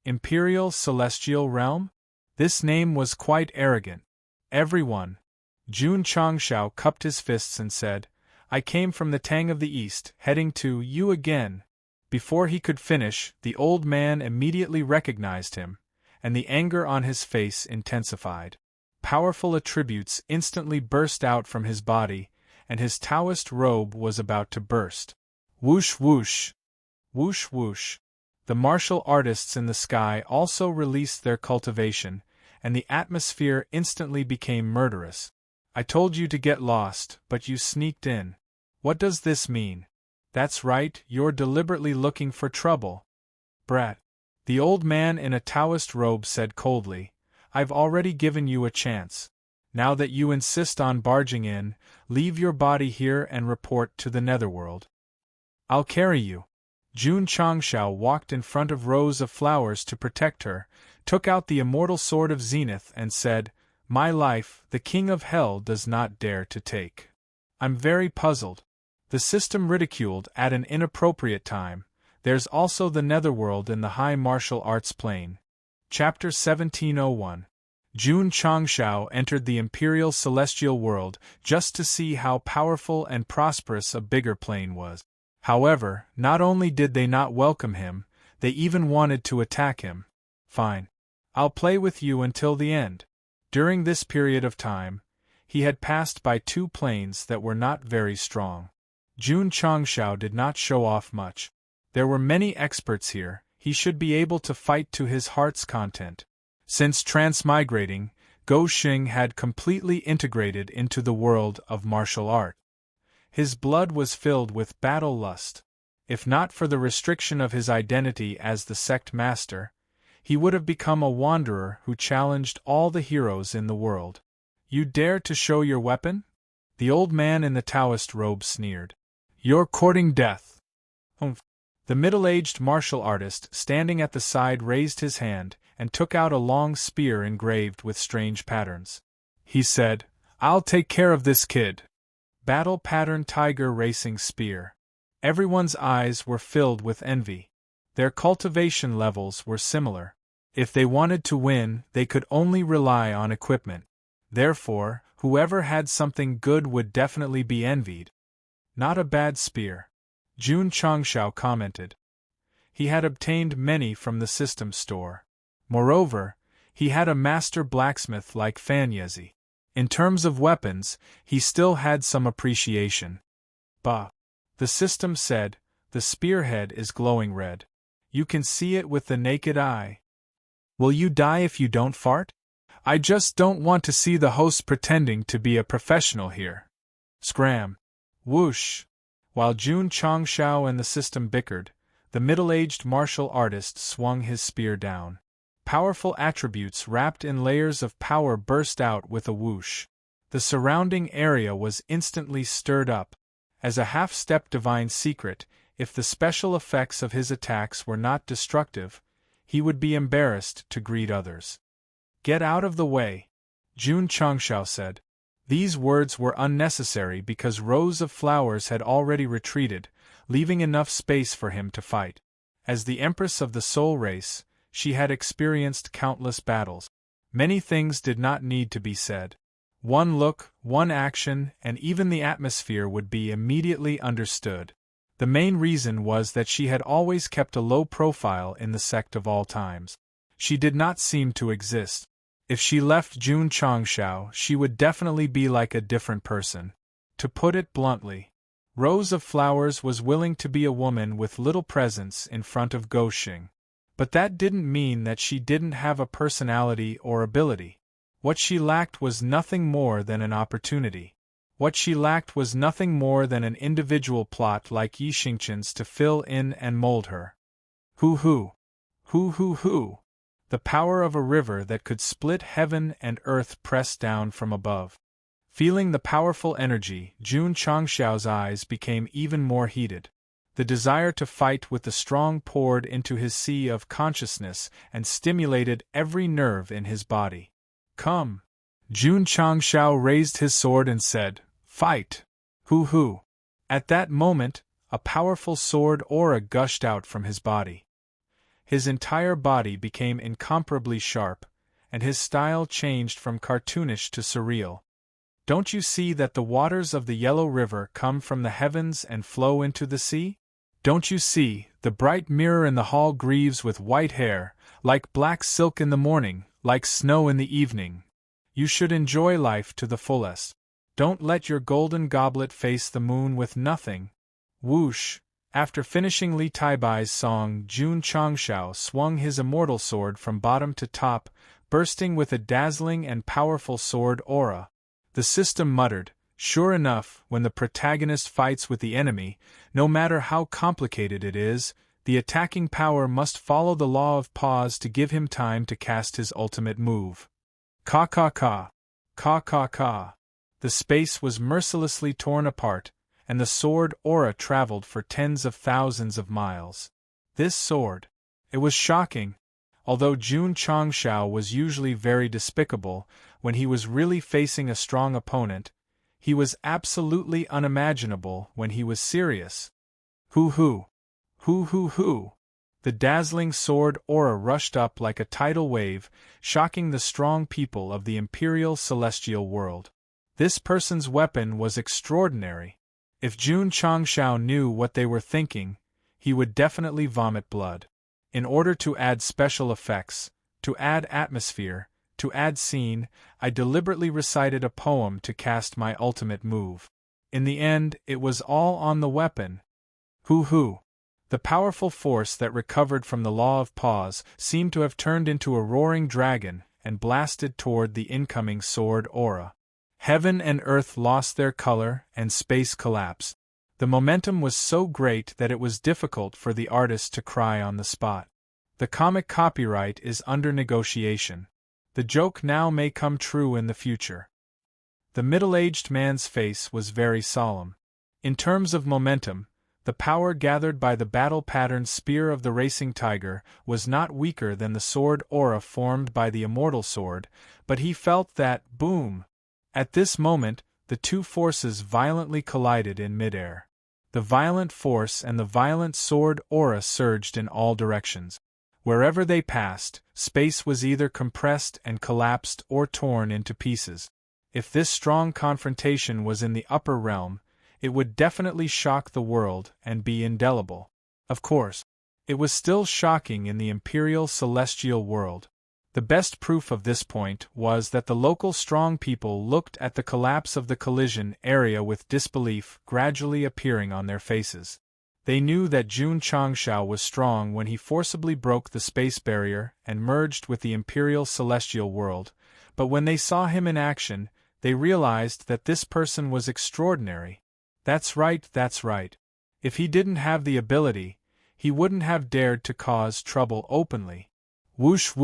Speaker 1: Imperial Celestial Realm? This name was quite arrogant. Everyone. Jun Changshao cupped his fists and said, "I came from the Tang of the East, heading to you again." Before he could finish, the old man immediately recognized him, and the anger on his face intensified. Powerful attributes instantly burst out from his body, and his Taoist robe was about to burst. Whoosh whoosh! Whoosh whoosh! The martial artists in the sky also released their cultivation, and the atmosphere instantly became murderous. "I told you to get lost, but you sneaked in. What does this mean?" "That's right, you're deliberately looking for trouble." "Brat." The old man in a Taoist robe said coldly, "I've already given you a chance. Now that you insist on barging in, leave your body here and report to the netherworld. I'll carry you." Jun Changshao walked in front of rows of flowers to protect her, took out the immortal sword of Zenith and said, "My life, the king of hell does not dare to take." "I'm very puzzled. The system ridiculed at an inappropriate time. There's also the netherworld in the high martial arts plane." Chapter 1701. Jun Changshao entered the Imperial Celestial World just to see how powerful and prosperous a bigger plane was. However, not only did they not welcome him, they even wanted to attack him. "Fine. I'll play with you until the end." During this period of time, he had passed by 2 planes that were not very strong. Jun Changshao did not show off much. There were many experts here, he should be able to fight to his heart's content. Since transmigrating, Go Xing had completely integrated into the world of martial art. His blood was filled with battle lust. If not for the restriction of his identity as the Sect master, he would have become a wanderer who challenged all the heroes in the world. "You dare to show your weapon?" The old man in the Taoist robe sneered. "You're courting death." "Humph." The middle-aged martial artist standing at the side raised his hand and took out a long spear engraved with strange patterns. He said, "I'll take care of this kid." Battle pattern tiger racing spear. Everyone's eyes were filled with envy. Their cultivation levels were similar. If they wanted to win, they could only rely on equipment. Therefore, whoever had something good would definitely be envied. "Not a bad spear," Jun Changshao commented. He had obtained many from the system store. Moreover, he had a master blacksmith like Fan Yezi. In terms of weapons, he still had some appreciation. "Bah," the system said, "the spearhead is glowing red. You can see it with the naked eye. Will you die if you don't fart? I just don't want to see the host pretending to be a professional here." Scram. Whoosh. While Jun Changshao and the system bickered, the middle-aged martial artist swung his spear down. Powerful attributes wrapped in layers of power burst out with a whoosh. The surrounding area was instantly stirred up. As a half-step divine secret, if the special effects of his attacks were not destructive, he would be embarrassed to greet others. "Get out of the way," Jun Changshao said. These words were unnecessary because rows of flowers had already retreated, leaving enough space for him to fight. As the Empress of the Soul Race, she had experienced countless battles. Many things did not need to be said. One look, one action, and even the atmosphere would be immediately understood. The main reason was that she had always kept a low profile in the sect of all times. She did not seem to exist. If she left Jun Changshao, she would definitely be like a different person. To put it bluntly, Rose of Flowers was willing to be a woman with little presence in front of Go Xing. But that didn't mean that she didn't have a personality or ability. What she lacked was nothing more than an opportunity. What she lacked was nothing more than an individual plot like Yi Xingqian's to fill in and mold her. Hoo. The power of a river that could split heaven and earth pressed down from above. Feeling the powerful energy, Jun Changshao's eyes became even more heated. The desire to fight with the strong poured into his sea of consciousness and stimulated every nerve in his body. Come! Jun Changshao raised his sword and said, "Fight!" Hoo. At that moment, a powerful sword aura gushed out from his body. His entire body became incomparably sharp, and his style changed from cartoonish to surreal. Don't you see that the waters of the Yellow River come from the heavens and flow into the sea? Don't you see, the bright mirror in the hall grieves with white hair, like black silk in the morning, like snow in the evening? You should enjoy life to the fullest. Don't let your golden goblet face the moon with nothing. Whoosh! After finishing Li Taibai's song, Jun Changshao swung his immortal sword from bottom to top, bursting with a dazzling and powerful sword aura. The system muttered, "Sure enough, when the protagonist fights with the enemy, no matter how complicated it is, the attacking power must follow the law of pause to give him time to cast his ultimate move." Ka. The space was mercilessly torn apart, and the sword aura traveled for tens of thousands of miles. This sword. It was shocking. Although Jun Changshao was usually very despicable, when he was really facing a strong opponent, he was absolutely unimaginable when he was serious. Hoo. The dazzling sword aura rushed up like a tidal wave, shocking the strong people of the imperial celestial world. This person's weapon was extraordinary. If Jun Changshao knew what they were thinking, he would definitely vomit blood. In order to add special effects, to add atmosphere, to add scene, I deliberately recited a poem to cast my ultimate move. In the end, it was all on the weapon. Hoo. The powerful force that recovered from the law of pause seemed to have turned into a roaring dragon and blasted toward the incoming sword aura. Heaven and earth lost their color and space collapsed. The momentum was so great that it was difficult for the artist to cry on the spot. The comic copyright is under negotiation. The joke now may come true in the future. The middle-aged man's face was very solemn. In terms of momentum, the power gathered by the battle-patterned spear of the racing tiger was not weaker than the sword aura formed by the immortal sword, but he felt that, boom! At this moment, the two forces violently collided in midair. The violent force and the violent sword aura surged in all directions. Wherever they passed, space was either compressed and collapsed or torn into pieces. If this strong confrontation was in the upper realm, it would definitely shock the world and be indelible. Of course, it was still shocking in the imperial celestial world. The best proof of this point was that the local strong people looked at the collapse of the collision area with disbelief gradually appearing on their faces. They knew that Jun Changshao was strong when he forcibly broke the space barrier and merged with the imperial celestial world, but when they saw him in action, they realized that this person was extraordinary. That's right. If he didn't have the ability, he wouldn't have dared to cause trouble openly. Whoosh.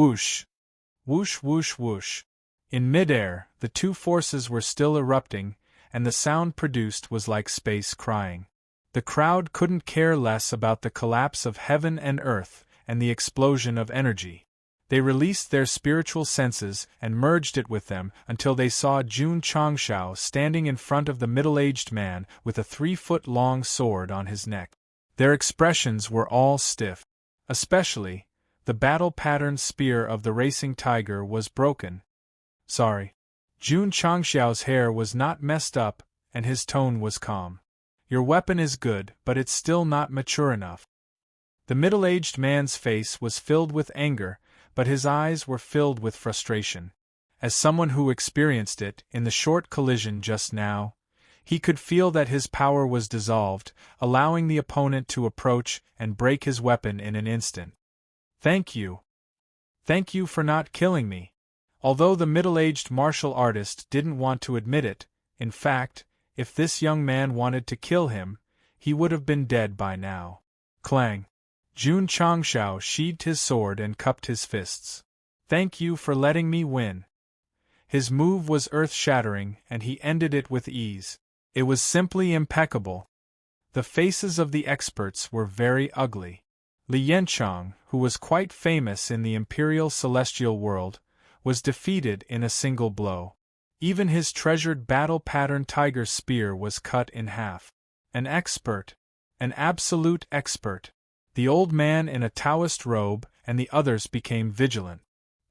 Speaker 1: In midair, the two forces were still erupting, and the sound produced was like space crying. The crowd couldn't care less about the collapse of heaven and earth and the explosion of energy. They released their spiritual senses and merged it with them until they saw Jun Changshao standing in front of the middle-aged man with a 3-foot-long sword on his neck. Their expressions were all stiff. Especially, the battle-patterned spear of the racing tiger was broken. Sorry. Jun Changxiao's hair was not messed up, and his tone was calm. Your weapon is good, but it's still not mature enough. The middle-aged man's face was filled with anger, but his eyes were filled with frustration. As someone who experienced it in the short collision just now, he could feel that his power was dissolved, allowing the opponent to approach and break his weapon in an instant. Thank you. Thank you for not killing me. Although the middle-aged martial artist didn't want to admit it, in fact, if this young man wanted to kill him, he would have been dead by now. Clang! Jun Changxiao sheathed his sword and cupped his fists. Thank you for letting me win. His move was earth-shattering, and he ended it with ease. It was simply impeccable. The faces of the experts were very ugly. Li Yanchang, who was quite famous in the Imperial Celestial world, was defeated in a single blow. Even his treasured battle-pattern tiger spear was cut in half. An expert. An absolute expert. The old man in a Taoist robe and the others became vigilant.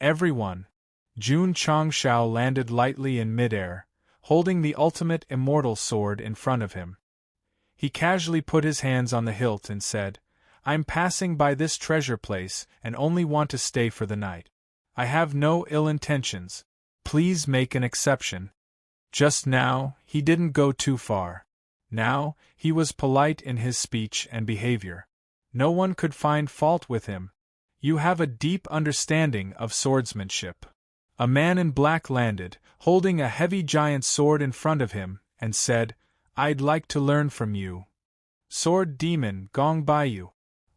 Speaker 1: Everyone. Jun Changxiao landed lightly in midair, holding the ultimate immortal sword in front of him. He casually put his hands on the hilt and said, I'm passing by this treasure place and only want to stay for the night. I have no ill intentions. Please make an exception. Just now, he didn't go too far. Now, he was polite in his speech and behavior. No one could find fault with him. You have a deep understanding of swordsmanship. A man in black landed, holding a heavy giant sword in front of him, and said, I'd like to learn from you. Sword demon Gong Baiyu.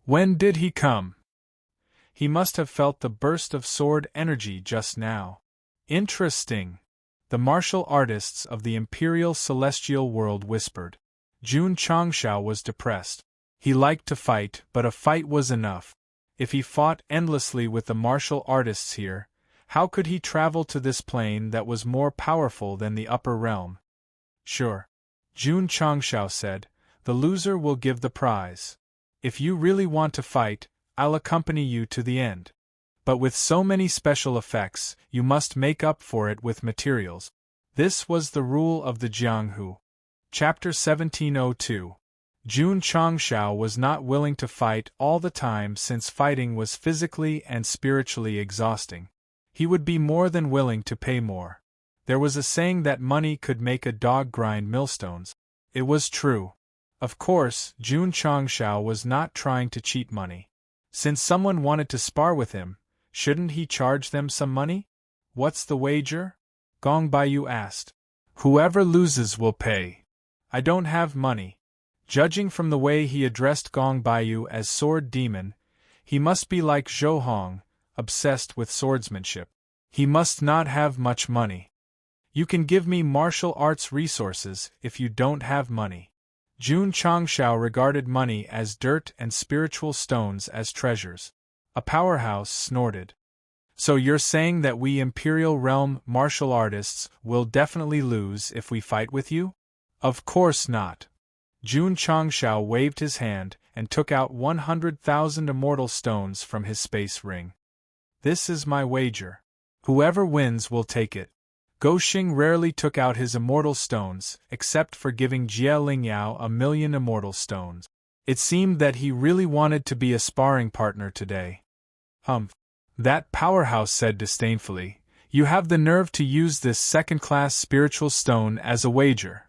Speaker 1: When did he come? He must have felt the burst of sword energy just now. Interesting. The martial artists of the Imperial Celestial world whispered. Jun Changxiao was depressed. He liked to fight, but a fight was enough. If he fought endlessly with the martial artists here, how could he travel to this plane that was more powerful than the upper realm? Sure. Jun Changxiao said, the loser will give the prize. If you really want to fight, I'll accompany you to the end. But with so many special effects, you must make up for it with materials. This was the rule of the Jianghu. Chapter 1702. Jun Changxiao was not willing to fight all the time since fighting was physically and spiritually exhausting. He would be more than willing to pay more. There was a saying that money could make a dog grind millstones. It was true. Of course, Jun Changxiao was not trying to cheat money. Since someone wanted to spar with him, shouldn't he charge them some money? What's the wager? Gong Baiyu asked. Whoever loses will pay. I don't have money. Judging from the way he addressed Gong Baiyu as sword demon, he must be like Zhou Hong, obsessed with swordsmanship. He must not have much money. You can give me martial arts resources if you don't have money. Jun Changxiao regarded money as dirt and spiritual stones as treasures. A powerhouse snorted. So you're saying that we Imperial Realm martial artists will definitely lose if we fight with you? Of course not. Jun Changxiao waved his hand and took out 100,000 immortal stones from his space ring. This is my wager. Whoever wins will take it. Goxing rarely took out his immortal stones, except for giving Jie Lingyao 1,000,000 immortal stones. It seemed that he really wanted to be a sparring partner today. Humph. That powerhouse said disdainfully, you have the nerve to use this second-class spiritual stone as a wager.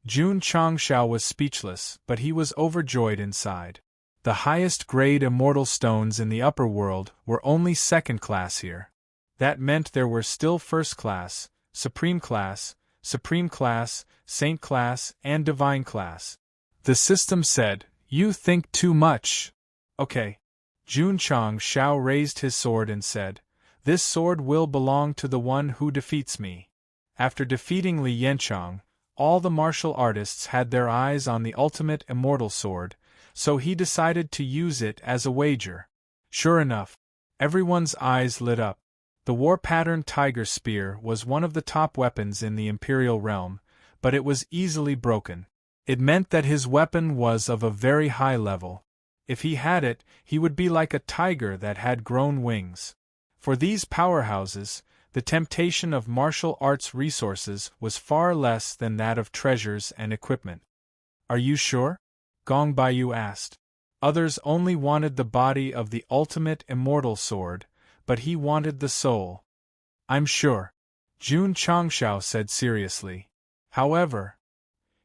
Speaker 1: Jun Changxiao was speechless, but he was overjoyed inside. The highest-grade immortal stones in the upper world were only second-class here. That meant there were still first-class, supreme class, saint class, and divine class. The system said, you think too much. Okay. Jun Changxiao raised his sword and said, this sword will belong to the one who defeats me. After defeating Li Yanchang, all the martial artists had their eyes on the ultimate immortal sword, so he decided to use it as a wager. Sure enough, everyone's eyes lit up. The war-pattern tiger spear was one of the top weapons in the Imperial realm, but it was easily broken. It meant that his weapon was of a very high level. If he had it, he would be like a tiger that had grown wings. For these powerhouses, The temptation of martial arts resources was far less than that of treasures and equipment. Are you sure? Gong Baiyu asked. Others only wanted the body of the ultimate immortal sword, but he wanted the soul. I'm sure, Jun Changshao said seriously. However,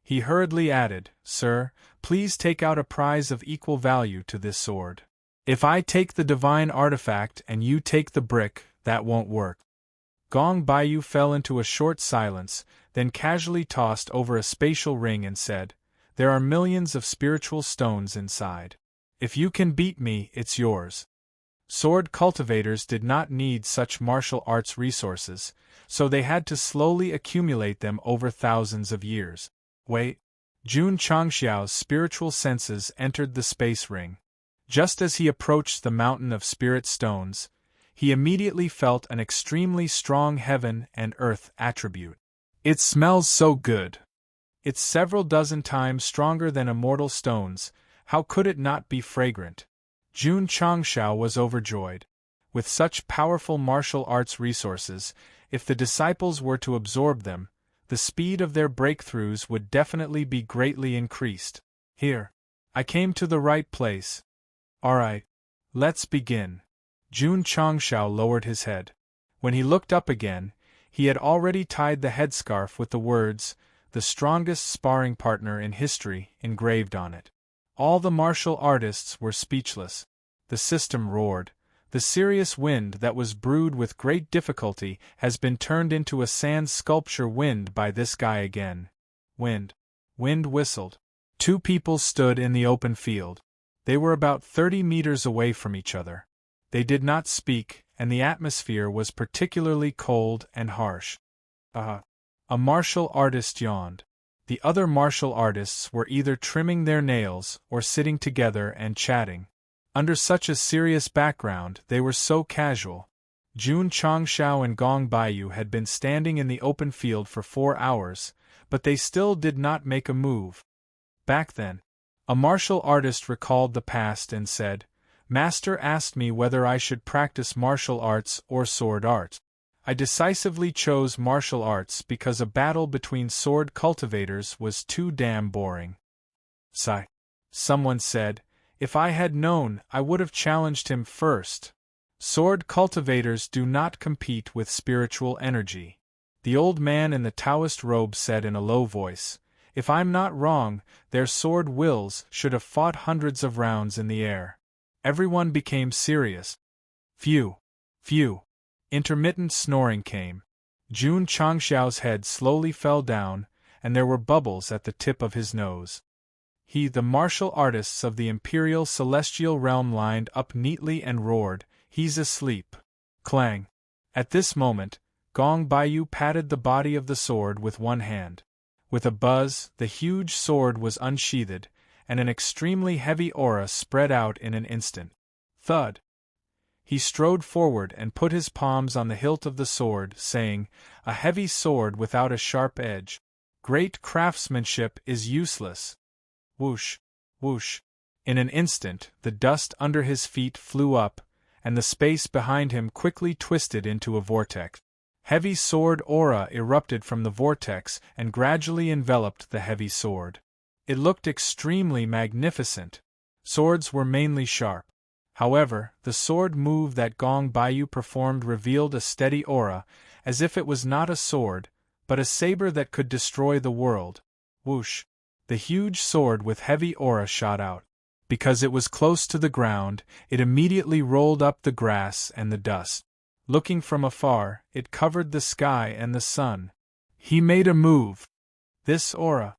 Speaker 1: he hurriedly added, Sir, please take out a prize of equal value to this sword. If I take the divine artifact and you take the brick, that won't work. Gong Baiyu fell into a short silence, then casually tossed over a spatial ring and said, There are millions of spiritual stones inside. If you can beat me, it's yours. Sword cultivators did not need such martial arts resources, so they had to slowly accumulate them over thousands of years. Wait. Jun Changxiao's spiritual senses entered the space ring. Just as he approached the mountain of spirit stones, he immediately felt an extremely strong heaven and earth attribute. It smells so good. It's several dozen times stronger than immortal stones, how could it not be fragrant? Jun Changshao was overjoyed. With such powerful martial arts resources, if the disciples were to absorb them, the speed of their breakthroughs would definitely be greatly increased. Here. I came to the right place. Alright. Let's begin. Jun Changshao lowered his head. When he looked up again, he had already tied the headscarf with the words, the strongest sparring partner in history, engraved on it. All the martial artists were speechless. The system roared. The serious wind that was brewed with great difficulty has been turned into a sand sculpture wind by this guy again. Wind. Wind whistled. Two people stood in the open field. They were about 30 meters away from each other. They did not speak, and the atmosphere was particularly cold and harsh. A martial artist yawned. The other martial artists were either trimming their nails or sitting together and chatting. Under such a serious background, they were so casual. Jun Changshao and Gong Baiyu had been standing in the open field for 4 hours, but they still did not make a move. Back then, a martial artist recalled the past and said, Master asked me whether I should practice martial arts or sword art. I decisively chose martial arts because a battle between sword cultivators was too damn boring. Sigh. Someone said, If I had known, I would have challenged him first. Sword cultivators do not compete with spiritual energy. The old man in the Taoist robe said in a low voice, If I'm not wrong, their sword wills should have fought hundreds of rounds in the air. Everyone became serious. Phew. Phew. Intermittent snoring came. Jun Changxiao's head slowly fell down, and there were bubbles at the tip of his nose. The martial artists of the Imperial Celestial Realm lined up neatly and roared, He's asleep. Clang. At this moment, Gong Baiyu patted the body of the sword with one hand. With a buzz, the huge sword was unsheathed, and an extremely heavy aura spread out in an instant. Thud. He strode forward and put his palms on the hilt of the sword, saying, A heavy sword without a sharp edge. Great craftsmanship is useless. Whoosh, whoosh. In an instant, the dust under his feet flew up, and the space behind him quickly twisted into a vortex. Heavy sword aura erupted from the vortex and gradually enveloped the heavy sword. It looked extremely magnificent. Swords were mainly sharp. However, the sword move that Gong Baiyu performed revealed a steady aura, as if it was not a sword, but a saber that could destroy the world. Whoosh! The huge sword with heavy aura shot out. Because it was close to the ground, it immediately rolled up the grass and the dust. Looking from afar, it covered the sky and the sun. He made a move. This aura.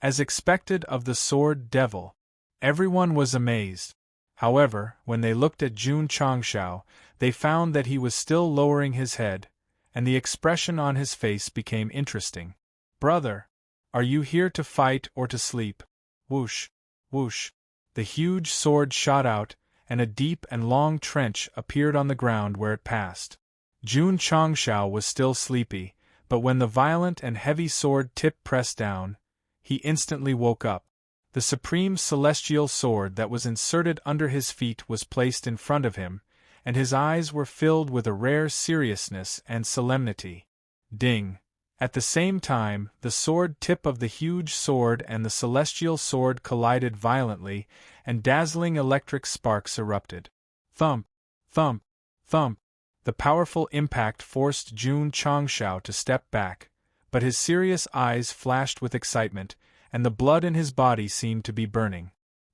Speaker 1: As expected of the sword devil. Everyone was amazed. However, when they looked at Jun Changshao, they found that he was still lowering his head, and the expression on his face became interesting. Brother, are you here to fight or to sleep? Whoosh, whoosh. The huge sword shot out, and a deep and long trench appeared on the ground where it passed. Jun Changshao was still sleepy, but when the violent and heavy sword tip pressed down, he instantly woke up. The supreme celestial sword that was inserted under his feet was placed in front of him, and his eyes were filled with a rare seriousness and solemnity. Ding! At the same time, the sword tip of the huge sword and the celestial sword collided violently, and dazzling electric sparks erupted. Thump! Thump! Thump! The powerful impact forced Jun Changshao to step back, but his serious eyes flashed with excitement, and the blood in his body seemed to be burning.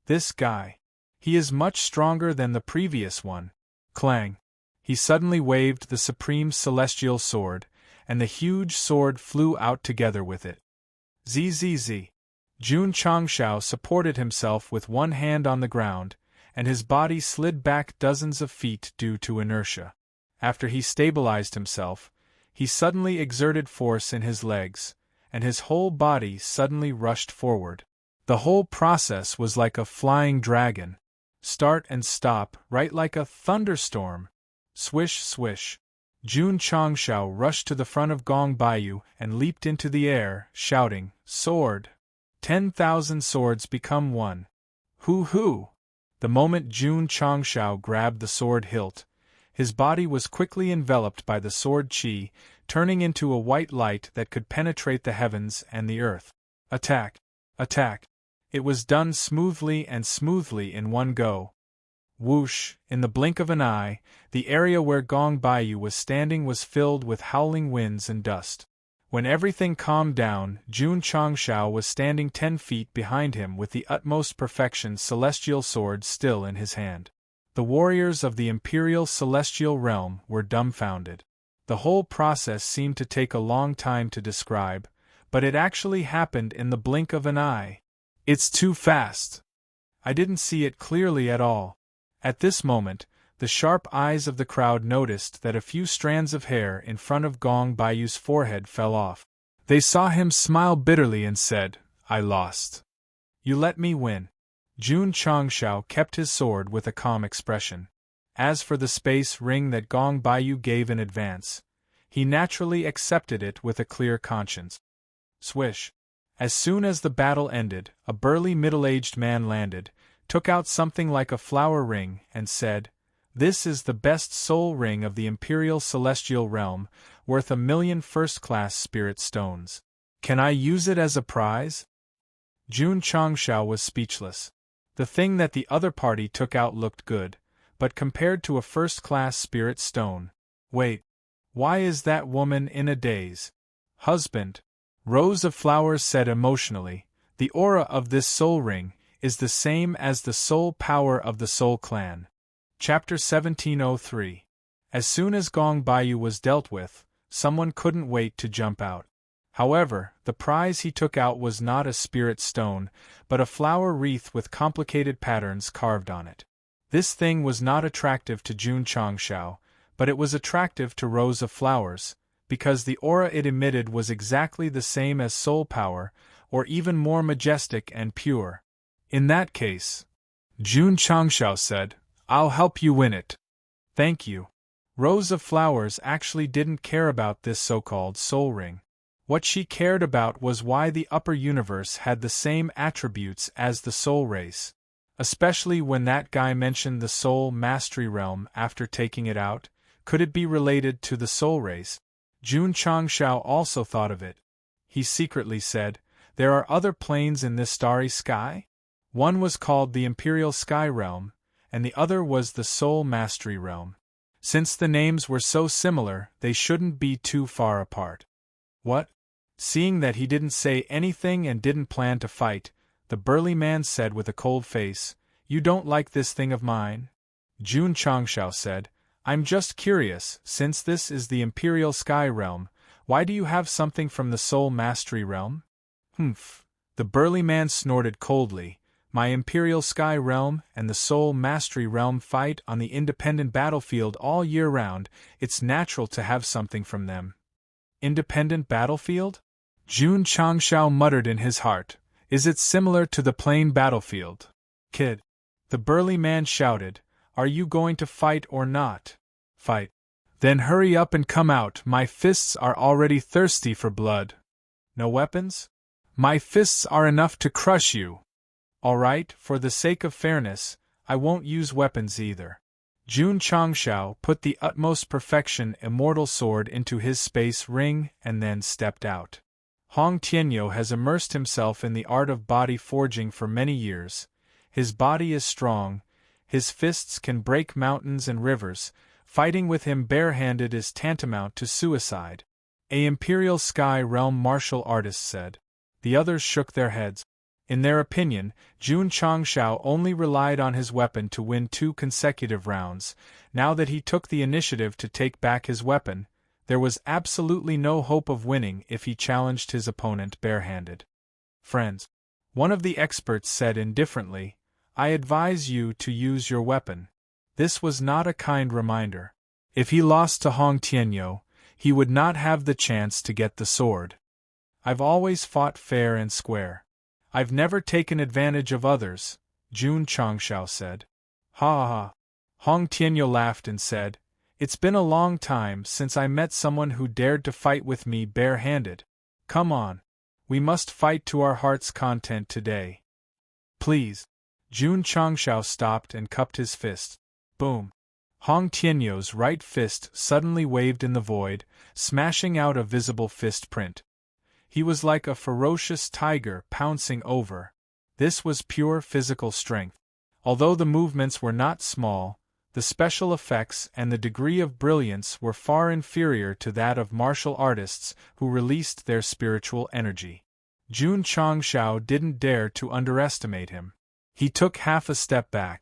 Speaker 1: This guy. He is much stronger than the previous one. Clang! He suddenly waved the supreme celestial sword, and the huge sword flew out together with it. Zzz. Jun Changshao supported himself with one hand on the ground, and his body slid back dozens of feet due to inertia. After he stabilized himself, he suddenly exerted force in his legs, and his whole body suddenly rushed forward. The whole process was like a flying dragon. Start and stop, right like a thunderstorm. Swish, swish. Jun Changshao rushed to the front of Gong Baiyu and leaped into the air, shouting, "Sword! 10,000 swords become one!" Hoo-hoo! The moment Jun Changshao grabbed the sword hilt, his body was quickly enveloped by the sword qi, turning into a white light that could penetrate the heavens and the earth. Attack! Attack! It was done smoothly in one go. Whoosh! In the blink of an eye, the area where Gong Baiyu was standing was filled with howling winds and dust. When everything calmed down, Jun Changshao was standing 10 feet behind him with the utmost perfection celestial sword still in his hand. The warriors of the Imperial Celestial Realm were dumbfounded. The whole process seemed to take a long time to describe, but it actually happened in the blink of an eye. It's too fast. I didn't see it clearly at all. At this moment, the sharp eyes of the crowd noticed that a few strands of hair in front of Gong Baiyu's forehead fell off. They saw him smile bitterly and said, "I lost. You let me win." Jun Changshao kept his sword with a calm expression. As for the space ring that Gong Baiyu gave in advance, he naturally accepted it with a clear conscience. Swish! As soon as the battle ended, a burly middle-aged man landed, took out something like a flower ring, and said, "This is the best soul ring of the Imperial Celestial Realm, worth 1,000,000 first-class spirit stones. Can I use it as a prize?" Jun Changshao was speechless. The thing that the other party took out looked good, but compared to a first-class spirit stone. Wait. Why is that woman in a daze? Husband. Rose of Flowers said emotionally, "The aura of this soul ring is the same as the soul power of the Soul Clan." Chapter 1703. As soon as Gong Baiyu was dealt with, someone couldn't wait to jump out. However, the prize he took out was not a spirit stone, but a flower wreath with complicated patterns carved on it. This thing was not attractive to Jun Changshao, but it was attractive to Rose of Flowers, because the aura it emitted was exactly the same as soul power, or even more majestic and pure. In that case, Jun Changshao said, "I'll help you win it." "Thank you." Rose of Flowers actually didn't care about this so-called soul ring. What she cared about was why the upper universe had the same attributes as the soul race. Especially when that guy mentioned the soul mastery realm after taking it out, could it be related to the soul race? Jun Changshao also thought of it. He secretly said, "There are other planes in this starry sky?" One was called the Imperial Sky Realm, and the other was the Soul Mastery Realm. Since the names were so similar, they shouldn't be too far apart. What? Seeing that he didn't say anything and didn't plan to fight, the burly man said with a cold face, "You don't like this thing of mine?" Jun Changshao said, "I'm just curious, since this is the Imperial Sky Realm, why do you have something from the Soul Mastery Realm?" "Humph." The burly man snorted coldly, "My Imperial Sky Realm and the Soul Mastery Realm fight on the independent battlefield all year round, it's natural to have something from them." Independent battlefield? Jun Changshao muttered in his heart, "Is it similar to the plain battlefield?" "Kid." The burly man shouted, "Are you going to fight or not?" "Fight." "Then hurry up and come out, my fists are already thirsty for blood." "No weapons?" "My fists are enough to crush you." "All right, for the sake of fairness, I won't use weapons either." Jun Changshao put the utmost perfection immortal sword into his space ring and then stepped out. Hong Tianyo has immersed himself in the art of body forging for many years. His body is strong, his fists can break mountains and rivers, fighting with him barehanded is tantamount to suicide. A Imperial Sky Realm martial artist said. The others shook their heads. In their opinion, Jun Changshao only relied on his weapon to win 2 consecutive rounds. Now that he took the initiative to take back his weapon, there was absolutely no hope of winning if he challenged his opponent barehanded. Friends, one of the experts said indifferently, I advise you to use your weapon. This was not a kind reminder. If he lost to Hong Tianyo, he would not have the chance to get the sword. I've always fought fair and square. I've never taken advantage of others, Jun Changshao said. Ha ha ha. Hong Tianyo laughed and said, It's been a long time since I met someone who dared to fight with me bare-handed. Come on. We must fight to our heart's content today. Please. Jun Changshao stopped and cupped his fist. Boom. Hong Tianyo's right fist suddenly waved in the void, smashing out a visible fist print. He was like a ferocious tiger pouncing over. This was pure physical strength. Although the movements were not small, the special effects and the degree of brilliance were far inferior to that of martial artists who released their spiritual energy. Jun Changshao didn't dare to underestimate him. He took half a step back.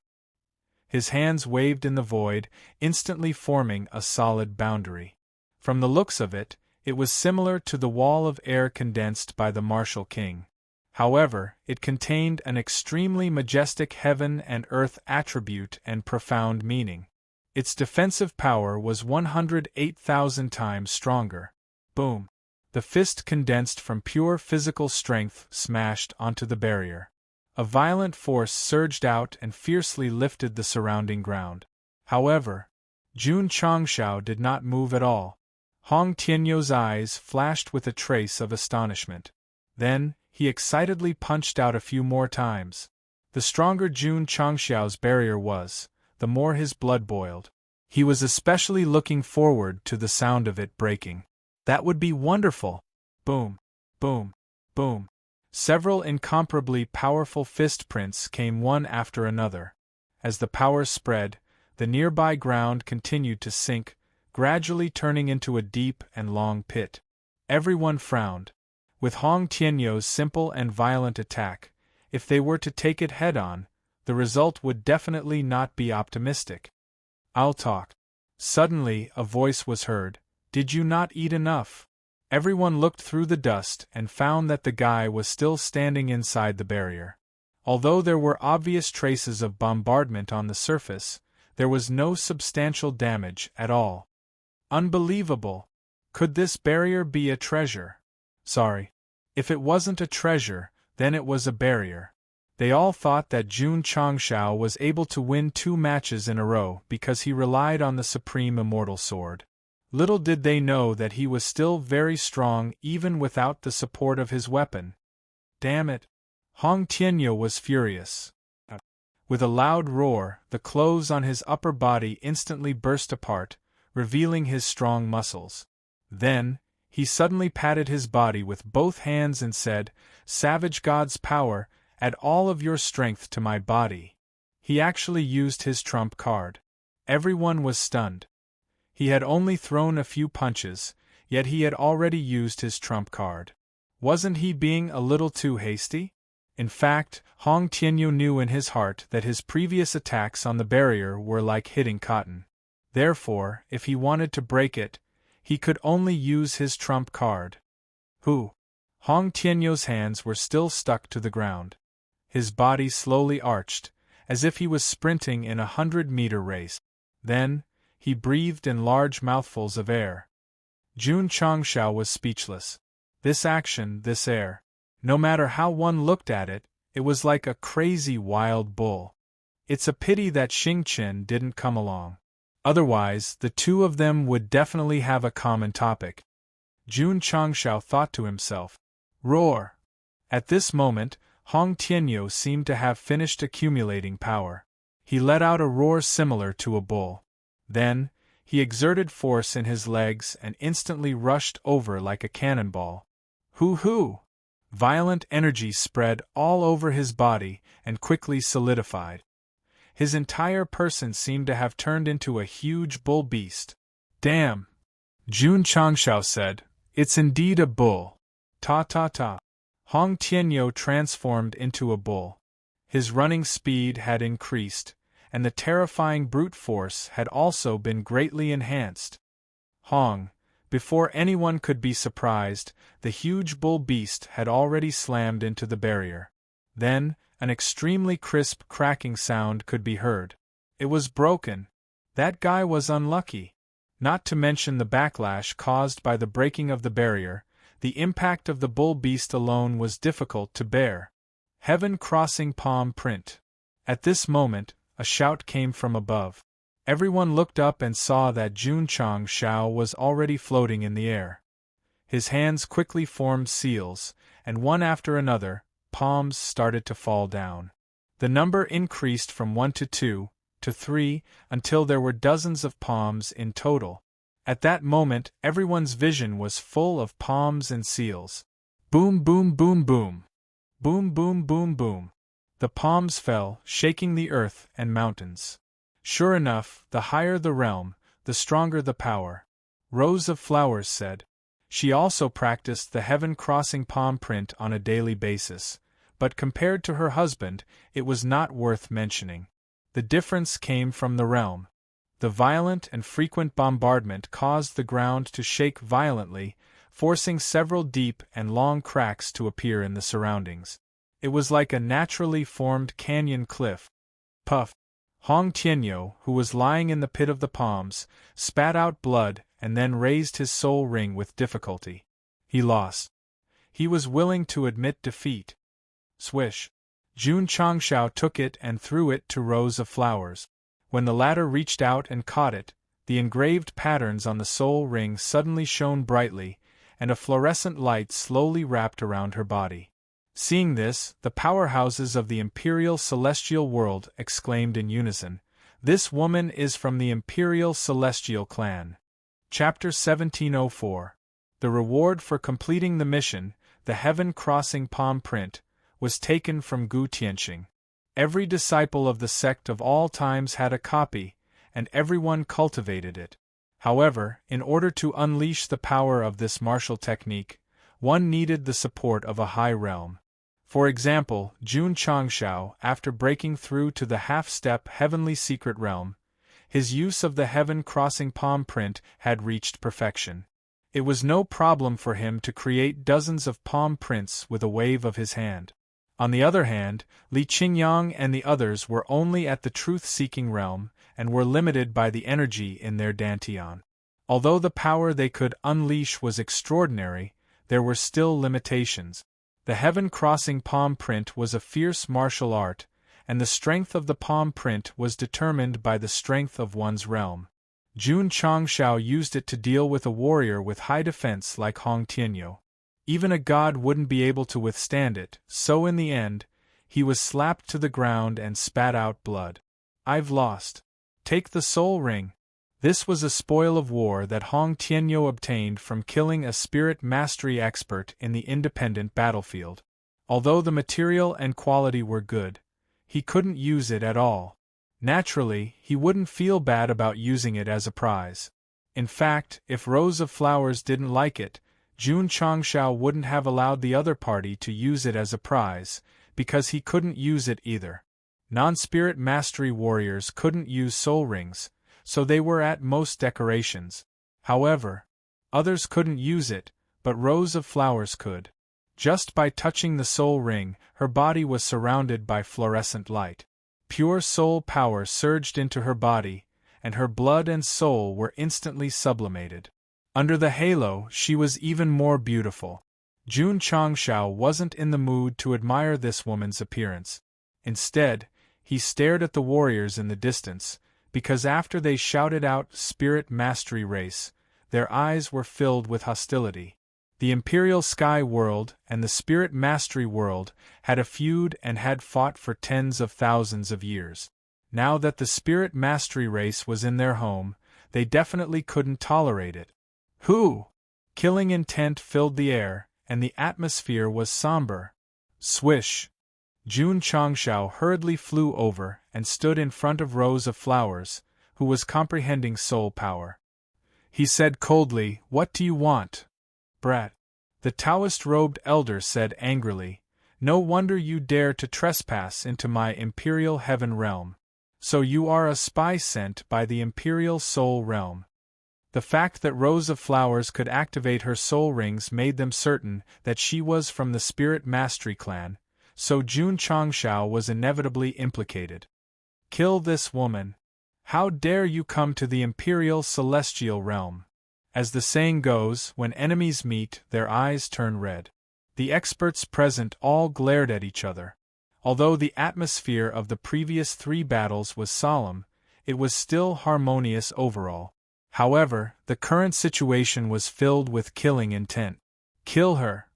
Speaker 1: His hands waved in the void, instantly forming a solid boundary. From the looks of it, it was similar to the wall of air condensed by the martial king. However, it contained an extremely majestic heaven and earth attribute and profound meaning. Its defensive power was 108,000 times stronger. Boom! The fist condensed from pure physical strength smashed onto the barrier. A violent force surged out and fiercely lifted the surrounding ground. However, Jun Changshao did not move at all. Hong Tianyo's eyes flashed with a trace of astonishment. Then, he excitedly punched out a few more times. The stronger Jun Changshao's barrier was, the more his blood boiled. He was especially looking forward to the sound of it breaking. That would be wonderful! Boom! Boom! Boom! Several incomparably powerful fist prints came one after another. As the power spread, the nearby ground continued to sink, gradually turning into a deep and long pit. Everyone frowned. With Hong Tianyo's simple and violent attack, if they were to take it head-on, the result would definitely not be optimistic. I'll talk. Suddenly, a voice was heard. Did you not eat enough? Everyone looked through the dust and found that the guy was still standing inside the barrier. Although there were obvious traces of bombardment on the surface, there was no substantial damage at all. Unbelievable! Could this barrier be a treasure? Sorry. If it wasn't a treasure, then it was a barrier. They all thought that Jun Changshao was able to win 2 matches in a row because he relied on the supreme immortal sword. Little did they know that he was still very strong even without the support of his weapon. Damn it! Hong Tianyo was furious. With a loud roar, the clothes on his upper body instantly burst apart, revealing his strong muscles. Then, he suddenly patted his body with both hands and said, Savage God's power, add all of your strength to my body. He actually used his trump card. Everyone was stunned. He had only thrown a few punches, yet he had already used his trump card. Wasn't he being a little too hasty? In fact, Hong Tianyu knew in his heart that his previous attacks on the barrier were like hitting cotton. Therefore, if he wanted to break it, he could only use his trump card. Who? Hong Tianyu's hands were still stuck to the ground. His body slowly arched, as if he was sprinting in a 100-meter race. Then, he breathed in large mouthfuls of air. Jun Changshao was speechless. This action, this air. No matter how one looked at it, it was like a crazy wild bull. It's a pity that Xingqian didn't come along. Otherwise, the two of them would definitely have a common topic. Jun Changshao thought to himself. Roar! At this moment, Hong Tianyu seemed to have finished accumulating power. He let out a roar similar to a bull. Then, he exerted force in his legs and instantly rushed over like a cannonball. Hoo-hoo! Violent energy spread all over his body and quickly solidified. His entire person seemed to have turned into a huge bull beast. Damn! Jun Changshao said, "It's indeed a bull." Ta-ta-ta. Hong Tianyou transformed into a bull. His running speed had increased, and the terrifying brute force had also been greatly enhanced. Hong, before anyone could be surprised, the huge bull beast had already slammed into the barrier. Then, an extremely crisp cracking sound could be heard. It was broken. That guy was unlucky. Not to mention the backlash caused by the breaking of the barrier, the impact of the bull beast alone was difficult to bear. Heaven crossing palm print. At this moment, a shout came from above. Everyone looked up and saw that Jun Changshao was already floating in the air. His hands quickly formed seals, and one after another, palms started to fall down. The number increased from 1 to 2, to 3, until there were dozens of palms in total. At that moment, everyone's vision was full of palms and seals. Boom, boom, boom, boom. Boom, boom, boom, boom. The palms fell, shaking the earth and mountains. Sure enough, the higher the realm, the stronger the power. Rose of Flowers said. She also practiced the heaven-crossing palm print on a daily basis, but compared to her husband, it was not worth mentioning. The difference came from the realm. The violent and frequent bombardment caused the ground to shake violently, forcing several deep and long cracks to appear in the surroundings. It was like a naturally formed canyon cliff. Puff! Hong Tianyou, who was lying in the pit of the palms, spat out blood and then raised his soul ring with difficulty. He lost. He was willing to admit defeat. Swish! Jun Changshao took it and threw it to Rose of Flowers. When the latter reached out and caught it, the engraved patterns on the soul ring suddenly shone brightly, and a fluorescent light slowly wrapped around her body. Seeing this, the powerhouses of the Imperial Celestial World exclaimed in unison, "This woman is from the Imperial Celestial Clan." Chapter 1704. The reward for completing the mission, the heaven-crossing palm print, was taken from Gu Tianxing. Every disciple of the sect of all times had a copy, and everyone cultivated it. However, in order to unleash the power of this martial technique, one needed the support of a high realm. For example, Jun Changshao, after breaking through to the half-step heavenly secret realm, his use of the heaven-crossing palm print had reached perfection. It was no problem for him to create dozens of palm prints with a wave of his hand. On the other hand, Li Qingyang and the others were only at the truth-seeking realm, and were limited by the energy in their dantian. Although the power they could unleash was extraordinary, there were still limitations. The heaven-crossing palm print was a fierce martial art, and the strength of the palm print was determined by the strength of one's realm. Jun Changshao used it to deal with a warrior with high defense like Hong Tianyou. Even a god wouldn't be able to withstand it, so in the end, he was slapped to the ground and spat out blood. "I've lost. Take the soul ring." This was a spoil of war that Hong Tianyou obtained from killing a spirit mastery expert in the independent battlefield. Although the material and quality were good, he couldn't use it at all. Naturally, he wouldn't feel bad about using it as a prize. In fact, if Rose of Flowers didn't like it, Jun Changshao wouldn't have allowed the other party to use it as a prize, because he couldn't use it either. Non-spirit mastery warriors couldn't use soul rings, so they were at most decorations. However, others couldn't use it, but Rose of Flowers could. Just by touching the soul ring, her body was surrounded by fluorescent light. Pure soul power surged into her body, and her blood and soul were instantly sublimated. Under the halo, she was even more beautiful. Jun Changshao wasn't in the mood to admire this woman's appearance. Instead, he stared at the warriors in the distance, because after they shouted out "Spirit Mastery Race," their eyes were filled with hostility. The Imperial Sky World and the Spirit Mastery World had a feud and had fought for tens of thousands of years. Now that the spirit mastery race was in their home, they definitely couldn't tolerate it. Who? Killing intent filled the air, and the atmosphere was somber. Swish! Jun Changshao hurriedly flew over and stood in front of Rose of Flowers, who was comprehending soul power. He said coldly, "What do you want, brat?" The Taoist-robed elder said angrily, "No wonder you dare to trespass into my imperial heaven realm. So you are a spy sent by the imperial soul realm." The fact that Rose of Flowers could activate her soul rings made them certain that she was from the Spirit Mastery clan, so Jun Changshao was inevitably implicated. "Kill this woman. How dare you come to the imperial celestial realm?" As the saying goes, when enemies meet, their eyes turn red. The experts present all glared at each other. Although the atmosphere of the previous 3 battles was solemn, it was still harmonious overall. However, the current situation was filled with killing intent. "Kill her,"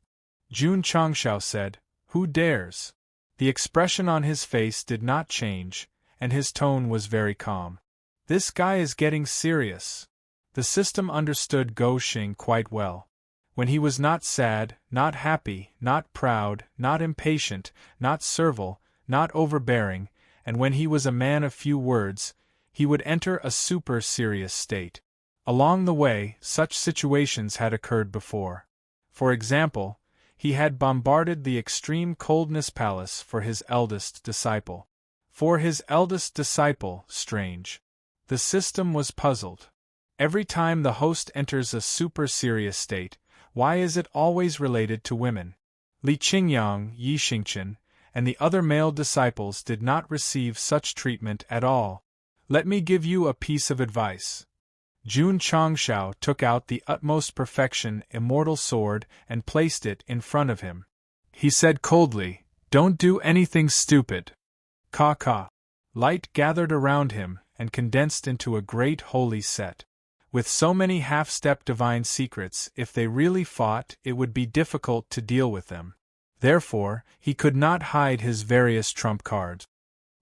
Speaker 1: Jun Changshao said. "Who dares?" The expression on his face did not change, and his tone was very calm. "This guy is getting serious." The system understood Go Xing quite well. When he was not sad, not happy, not proud, not impatient, not servile, not overbearing, and when he was a man of few words, he would enter a super-serious state. Along the way, such situations had occurred before. For example, he had bombarded the extreme coldness palace for his eldest disciple. Strange. The system was puzzled. Every time the host enters a super-serious state, why is it always related to women? Li Qingyang, Yi Xingchen, and the other male disciples did not receive such treatment at all. "Let me give you a piece of advice." Jun Changshao took out the utmost perfection immortal sword and placed it in front of him. He said coldly, "Don't do anything stupid." Ka. Light gathered around him and condensed into a great holy set. With so many half-step divine secrets, if they really fought, it would be difficult to deal with them. Therefore, he could not hide his various trump cards.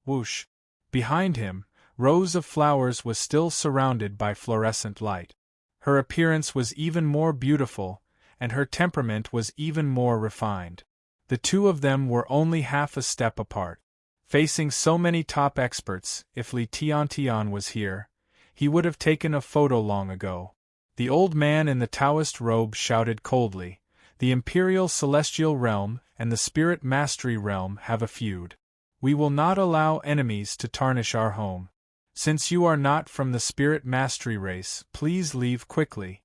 Speaker 1: Whoosh! Behind him, Rose of Flowers was still surrounded by fluorescent light. Her appearance was even more beautiful, and her temperament was even more refined. The two of them were only half a step apart. Facing so many top experts, if Li Tiantian was here, he would have taken a photo long ago. The old man in the Taoist robe shouted coldly, "The Imperial Celestial Realm and the Spirit Mastery Realm have a feud. We will not allow enemies to tarnish our home. Since you are not from the Spirit Mastery race, please leave quickly."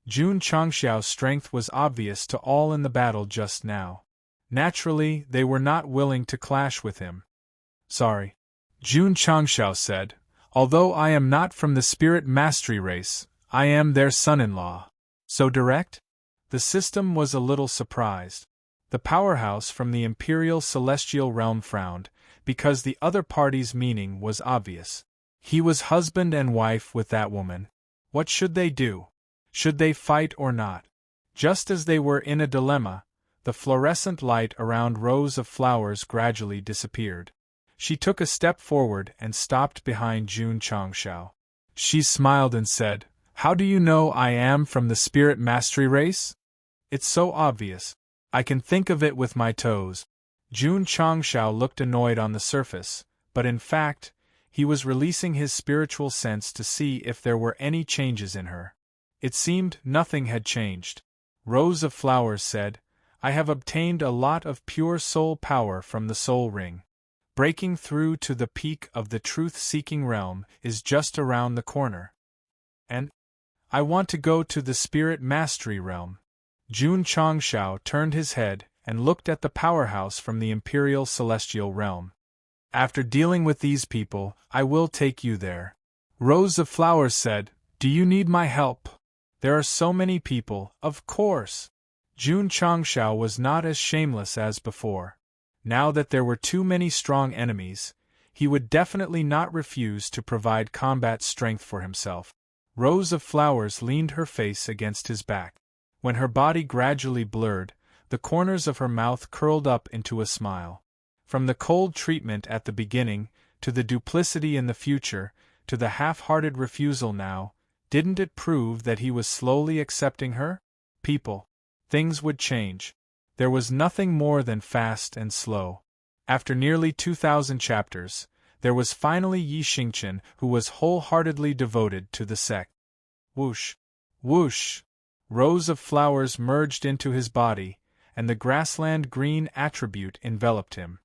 Speaker 1: Jun Changshao's strength was obvious to all in the battle just now. Naturally, they were not willing to clash with him. "Sorry," Jun Changshao said. "Although I am not from the Spirit Mastery race, I am their son-in-law." "So direct?" The system was a little surprised. The powerhouse from the Imperial Celestial Realm frowned, because the other party's meaning was obvious. He was husband and wife with that woman. What should they do? Should they fight or not? Just as they were in a dilemma, the fluorescent light around Rose of Flowers gradually disappeared. She took a step forward and stopped behind Jun Changshao. She smiled and said, "How do you know I am from the Spirit Mastery race?" "It's so obvious. I can think of it with my toes." Jun Changshao looked annoyed on the surface, but in fact, he was releasing his spiritual sense to see if there were any changes in her. It seemed nothing had changed. Rose of Flowers said, "I have obtained a lot of pure soul power from the soul ring. Breaking through to the peak of the truth-seeking realm is just around the corner. And I want to go to the Spirit Mastery realm." Jun Changshao turned his head and looked at the powerhouse from the Imperial Celestial Realm. "After dealing with these people, I will take you there." Rose of Flowers said, "Do you need my help?" "There are so many people, of course." Jun Changshao was not as shameless as before. Now that there were too many strong enemies, he would definitely not refuse to provide combat strength for himself. Rose of Flowers leaned her face against his back. When her body gradually blurred, the corners of her mouth curled up into a smile. From the cold treatment at the beginning, to the duplicity in the future, to the half-hearted refusal now, didn't it prove that he was slowly accepting her? People. Things would change. There was nothing more than fast and slow. After nearly 2,000 chapters, there was finally Yi Xingqian, who was wholeheartedly devoted to the sect. Whoosh! Whoosh! Rows of flowers merged into his body, and the grassland green attribute enveloped him.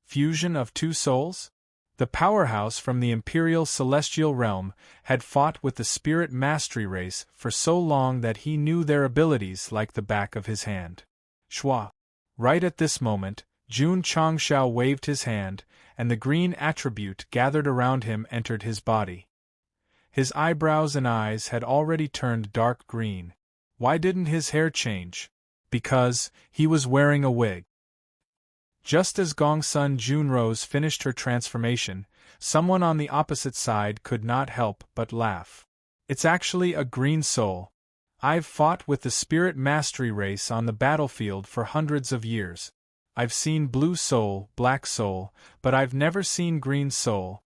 Speaker 1: Fusion of two souls? The powerhouse from the imperial celestial realm had fought with the spirit mastery race for so long that he knew their abilities like the back of his hand. Shwa! Right at this moment, Jun Changshao waved his hand, and the green attribute gathered around him entered his body. His eyebrows and eyes had already turned dark green. Why didn't his hair change? Because he was wearing a wig. Just as Gongsun Junrose finished her transformation, someone on the opposite side could not help but laugh. It's actually a green soul. I've fought with the spirit mastery race on the battlefield for hundreds of years. I've seen blue soul, black soul, but I've never seen green soul.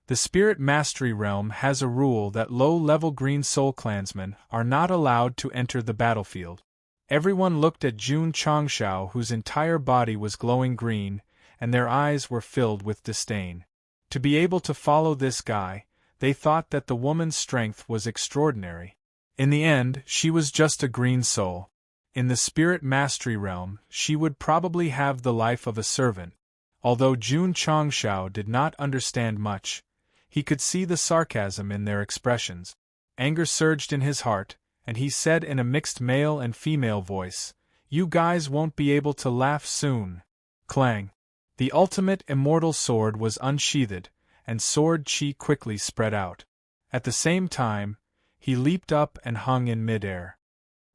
Speaker 1: The spirit mastery realm has a rule that low-level green soul clansmen are not allowed to enter the battlefield. Everyone looked at Jun Changshao, whose entire body was glowing green, and their eyes were filled with disdain. To be able to follow this guy, they thought that the woman's strength was extraordinary. In the end, she was just a green soul. In the spirit mastery realm, she would probably have the life of a servant. Although Jun Changshao did not understand much, he could see the sarcasm in their expressions. Anger surged in his heart, and he said in a mixed male and female voice, "You guys won't be able to laugh soon." Clang! The ultimate immortal sword was unsheathed, and sword chi quickly spread out. At the same time, he leaped up and hung in midair.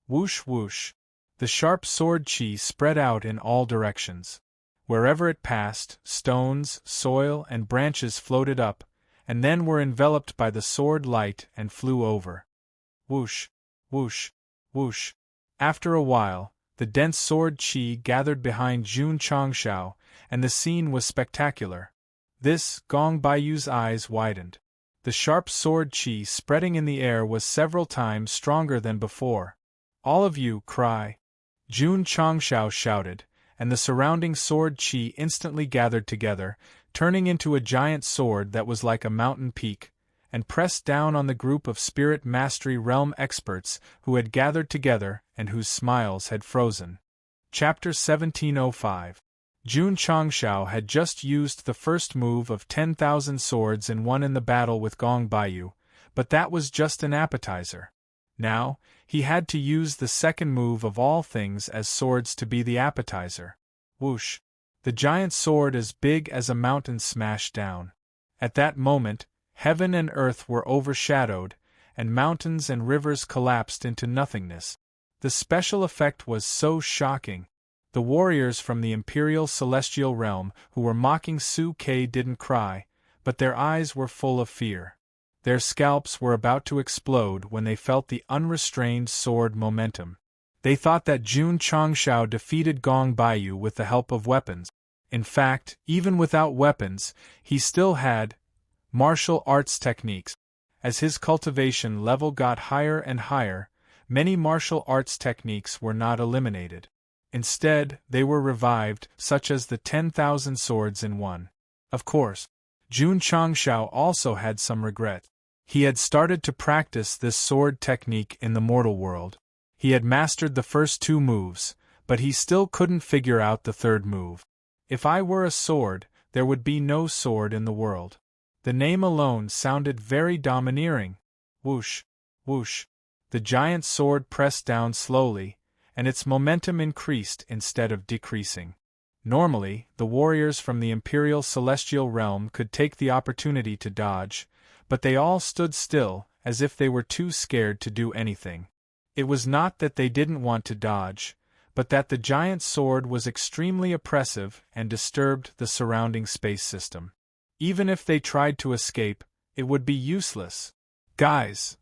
Speaker 1: Whoosh whoosh! The sharp sword chi spread out in all directions. Wherever it passed, stones, soil, and branches floated up, and then were enveloped by the sword light and flew over. Whoosh! Whoosh! Whoosh! After a while, the dense sword chi gathered behind Jun Changshao, and the scene was spectacular. This, Gong Baiyu's eyes widened. The sharp sword chi spreading in the air was several times stronger than before. "All of you, cry!" Jun Changshao shouted, and the surrounding sword chi instantly gathered together, turning into a giant sword that was like a mountain peak, and pressed down on the group of spirit mastery realm experts who had gathered together and whose smiles had frozen. Chapter 1705. Jun Changshao had just used the first move of 10,000 swords in one in the battle with Gong Baiyu, but that was just an appetizer. Now, he had to use the second move of all things as swords to be the appetizer. Whoosh! The giant sword as big as a mountain smashed down. At that moment, heaven and earth were overshadowed, and mountains and rivers collapsed into nothingness. The special effect was so shocking. The warriors from the imperial celestial realm who were mocking Su Ke didn't cry, but their eyes were full of fear. Their scalps were about to explode when they felt the unrestrained sword momentum. They thought that Jun Changshao defeated Gong Baiyu with the help of weapons. In fact, even without weapons, he still had martial arts techniques. As his cultivation level got higher and higher, many martial arts techniques were not eliminated. Instead, they were revived, such as the 10,000 swords in one. Of course, Jun Changshao also had some regret. He had started to practice this sword technique in the mortal world. He had mastered the first two moves, but he still couldn't figure out the third move. If I were a sword, there would be no sword in the world. The name alone sounded very domineering. Whoosh! Whoosh! The giant sword pressed down slowly, and its momentum increased instead of decreasing. Normally, the warriors from the imperial celestial realm could take the opportunity to dodge, but they all stood still, as if they were too scared to do anything. It was not that they didn't want to dodge, but that the giant sword was extremely oppressive and disturbed the surrounding space system. Even if they tried to escape, it would be useless. "Guys!"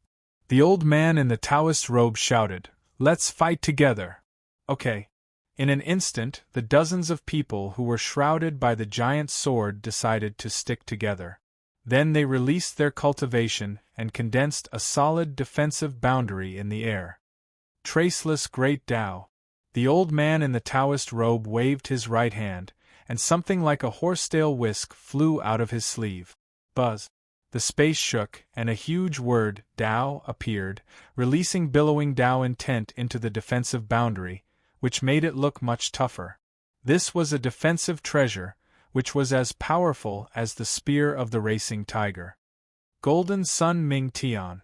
Speaker 1: The old man in the Taoist robe shouted, "Let's fight together!" "Okay. In an instant, the dozens of people who were shrouded by the giant's sword decided to stick together. Then they released their cultivation and condensed a solid defensive boundary in the air. Traceless Great Tao. The old man in the Taoist robe waved his right hand, and something like a horsetail whisk flew out of his sleeve. Buzz. The space shook, and a huge word, Tao, appeared, releasing billowing Tao intent into the defensive boundary, which made it look much tougher. This was a defensive treasure, which was as powerful as the spear of the racing tiger. Golden Sun Ming Tian.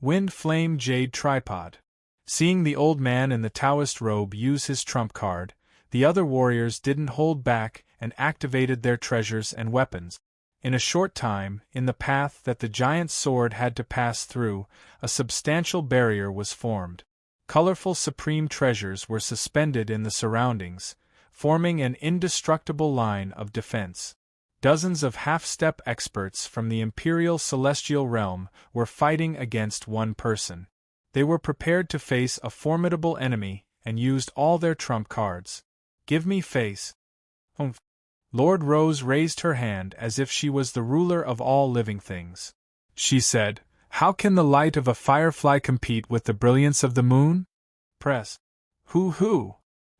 Speaker 1: Wind Flame Jade Tripod. Seeing the old man in the Taoist robe use his trump card, the other warriors didn't hold back and activated their treasures and weapons. In a short time, in the path that the giant's sword had to pass through, a substantial barrier was formed. Colorful supreme treasures were suspended in the surroundings, forming an indestructible line of defense. Dozens of half-step experts from the Imperial Celestial Realm were fighting against one person. They were prepared to face a formidable enemy and used all their trump cards. Give me face. Humph. Lord Rose raised her hand as if she was the ruler of all living things. She said, "How can the light of a firefly compete with the brilliance of the moon?" Press. Hoo-hoo!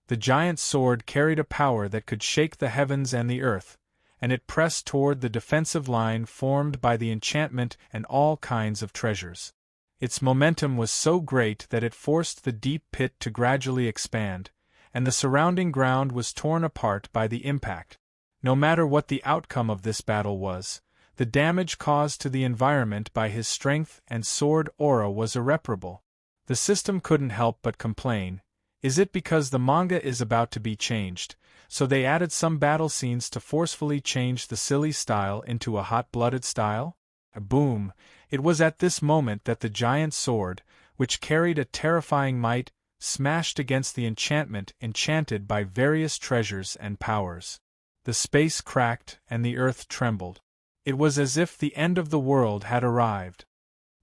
Speaker 1: The giant's sword carried a power that could shake the heavens and the earth, and it pressed toward the defensive line formed by the enchantment and all kinds of treasures. Its momentum was so great that it forced the deep pit to gradually expand, and the surrounding ground was torn apart by the impact. No matter what the outcome of this battle was, the damage caused to the environment by his strength and sword aura was irreparable. The system couldn't help but complain. Is it because the manga is about to be changed, so they added some battle scenes to forcefully change the silly style into a hot-blooded style? Boom! It was at this moment that the giant sword, which carried a terrifying might, smashed against the enchantment enchanted by various treasures and powers. The space cracked and the earth trembled. It was as if the end of the world had arrived.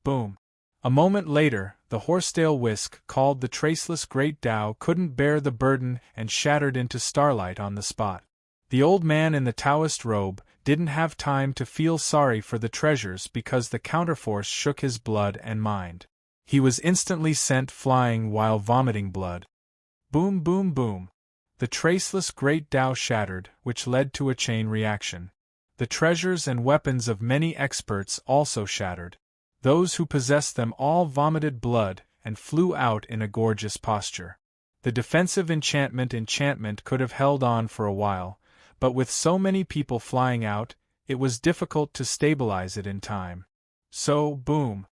Speaker 1: Boom! A moment later, the horsetail whisk called the Traceless Great Tao couldn't bear the burden and shattered into starlight on the spot. The old man in the Taoist robe didn't have time to feel sorry for the treasures because the counterforce shook his blood and mind. He was instantly sent flying while vomiting blood. Boom, boom, boom. The Traceless Great Tao shattered, which led to a chain reaction. The treasures and weapons of many experts also shattered. Those who possessed them all vomited blood and flew out in a gorgeous posture. The defensive enchantment could have held on for a while, but with so many people flying out, it was difficult to stabilize it in time. So, boom!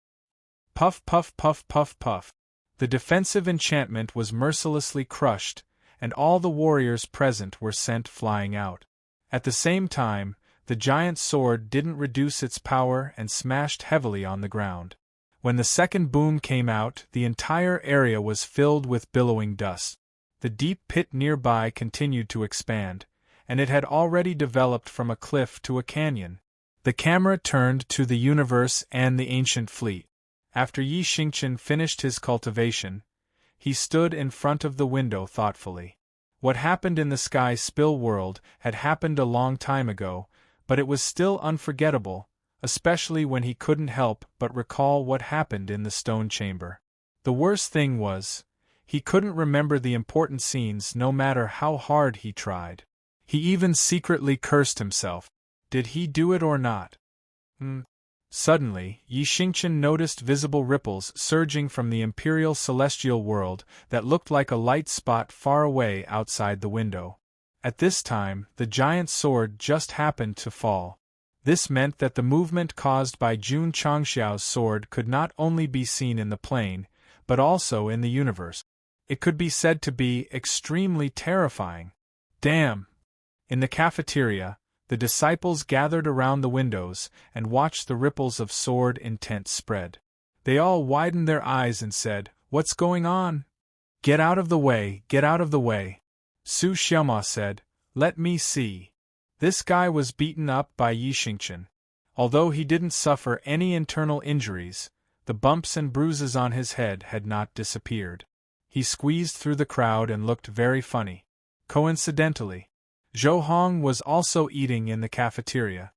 Speaker 1: Puff, puff, puff, puff, puff. The defensive enchantment was mercilessly crushed, and all the warriors present were sent flying out. At the same time, the giant sword didn't reduce its power and smashed heavily on the ground. When the second boom came out, the entire area was filled with billowing dust. The deep pit nearby continued to expand, and it had already developed from a cliff to a canyon. The camera turned to the universe and the ancient fleet. After Yi Xingqian finished his cultivation, he stood in front of the window thoughtfully. What happened in the Sky Spill world had happened a long time ago, but it was still unforgettable, especially when he couldn't help but recall what happened in the stone chamber. The worst thing was, he couldn't remember the important scenes no matter how hard he tried. He even secretly cursed himself. Did he do it or not? Suddenly, Yi Xingqian noticed visible ripples surging from the Imperial Celestial world that looked like a light spot far away outside the window. At this time, the giant sword just happened to fall. This meant that the movement caused by Jun Changxiao's sword could not only be seen in the plane, but also in the universe. It could be said to be extremely terrifying. Damn! In the cafeteria, the disciples gathered around the windows and watched the ripples of sword intent spread. They all widened their eyes and said, "What's going on? Get out of the way, get out of the way." Su Xiaoma said, "Let me see." This guy was beaten up by Yi Xingqian. Although he didn't suffer any internal injuries, the bumps and bruises on his head had not disappeared. He squeezed through the crowd and looked very funny. Coincidentally, Zhou Hong was also eating in the cafeteria.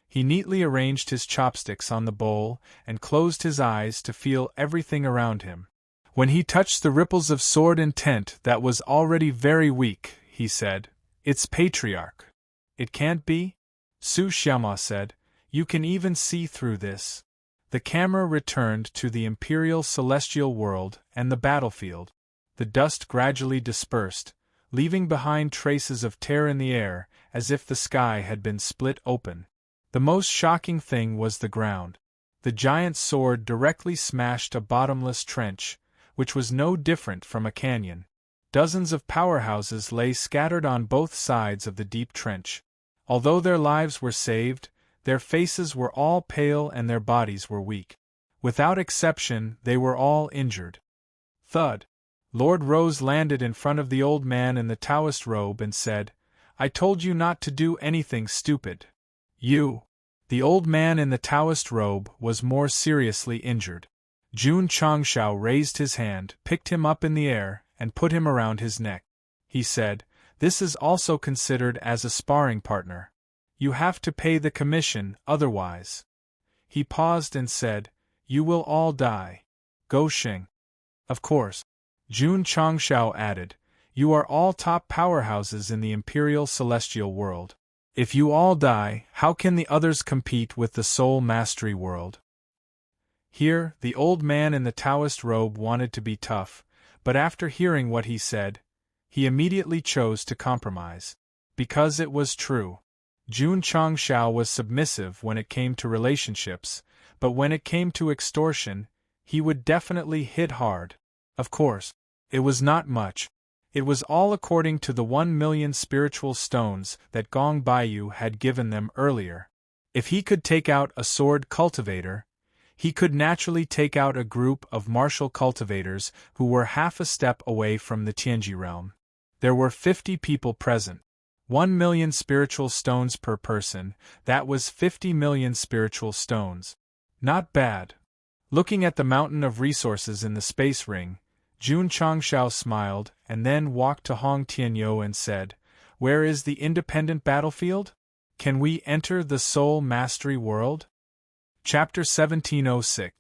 Speaker 1: He neatly arranged his chopsticks on the bowl and closed his eyes to feel everything around him. When he touched the ripples of sword intent that was already very weak, he said, "It's Patriarch." "It can't be?" Su Xiaoma said, "You can even see through this." The camera returned to the Imperial Celestial World and the battlefield. The dust gradually dispersed, leaving behind traces of tear in the air, as if the sky had been split open. The most shocking thing was the ground. The giant sword directly smashed a bottomless trench, which was no different from a canyon. Dozens of powerhouses lay scattered on both sides of the deep trench. Although their lives were saved, their faces were all pale and their bodies were weak. Without exception, they were all injured. Thud! Lord Rose landed in front of the old man in the Taoist robe and said, "I told you not to do anything stupid. You." The old man in the Taoist robe was more seriously injured. Jun Changshao raised his hand, picked him up in the air, and put him around his neck. He said, "This is also considered as a sparring partner. You have to pay the commission, otherwise." He paused and said, "You will all die. Go Xing." "Of course." Jun Changshao added, "You are all top powerhouses in the Imperial Celestial World. If you all die, how can the others compete with the Soul Mastery World?" Here, the old man in the Taoist robe wanted to be tough, but after hearing what he said, he immediately chose to compromise. Because it was true. Jun Changshao was submissive when it came to relationships, but when it came to extortion, he would definitely hit hard. Of course, it was not much. It was all according to the 1,000,000 spiritual stones that Gong Baiyu had given them earlier. If he could take out a sword cultivator, he could naturally take out a group of martial cultivators who were half a step away from the Tianji realm. There were 50 people present. 1,000,000 spiritual stones per person, that was 50 million spiritual stones. Not bad. Looking at the mountain of resources in the space ring, Jun Changshao smiled and then walked to Hong Tianyou and said, "Where is the independent battlefield? Can we enter the Soul Mastery World?" Chapter 1706.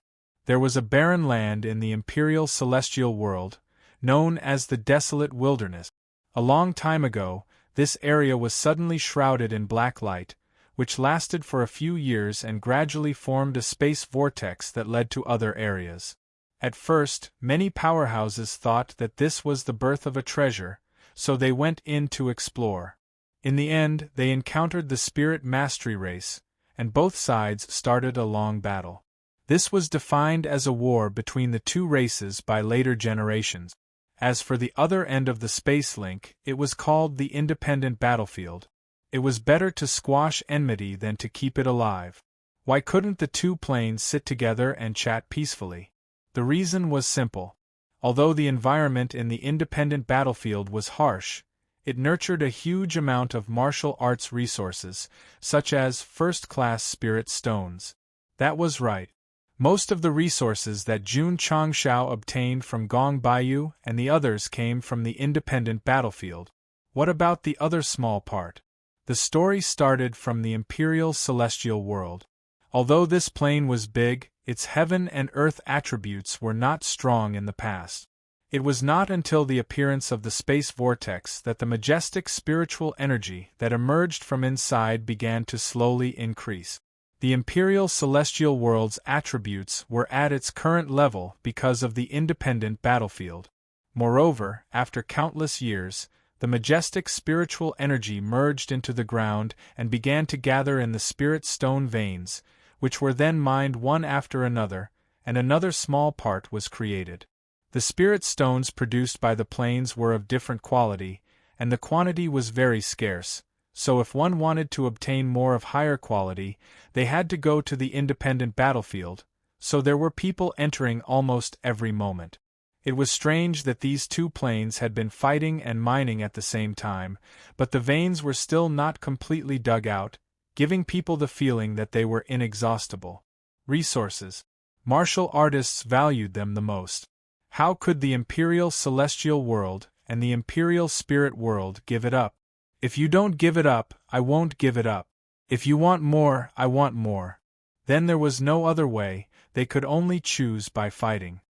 Speaker 1: There was a barren land in the Imperial Celestial World, known as the Desolate Wilderness. A long time ago, this area was suddenly shrouded in black light, which lasted for a few years and gradually formed a space vortex that led to other areas. At first, many powerhouses thought that this was the birth of a treasure, so they went in to explore. In the end, they encountered the Spirit Mastery race, and both sides started a long battle. This was defined as a war between the two races by later generations. As for the other end of the space link, it was called the independent battlefield. It was better to squash enmity than to keep it alive. Why couldn't the two planes sit together and chat peacefully? The reason was simple. Although the environment in the independent battlefield was harsh, it nurtured a huge amount of martial arts resources, such as first-class spirit stones. That was right. Most of the resources that Jun Changshao obtained from Gong Baiyu and the others came from the independent battlefield. What about the other small part? The story started from the Imperial Celestial World. Although this plane was big, its heaven and earth attributes were not strong in the past. It was not until the appearance of the space vortex that the majestic spiritual energy that emerged from inside began to slowly increase. The Imperial Celestial World's attributes were at its current level because of the independent battlefield. Moreover, after countless years, the majestic spiritual energy merged into the ground and began to gather in the spirit stone veins, which were then mined one after another, and another small part was created. The spirit stones produced by the planes were of different quality, and the quantity was very scarce, so if one wanted to obtain more of higher quality, they had to go to the independent battlefield, so there were people entering almost every moment. It was strange that these two planes had been fighting and mining at the same time, but the veins were still not completely dug out, giving people the feeling that they were inexhaustible. Resources. Martial artists valued them the most. How could the Imperial Celestial World, and the Imperial Spirit World give it up. If you don't give it up, I won't give it up. If you want more, I want more. Then there was no other way, they could only choose by fighting.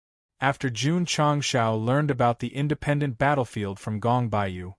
Speaker 1: After Jun Changshao learned about the independent battlefield from Gong Baiyu,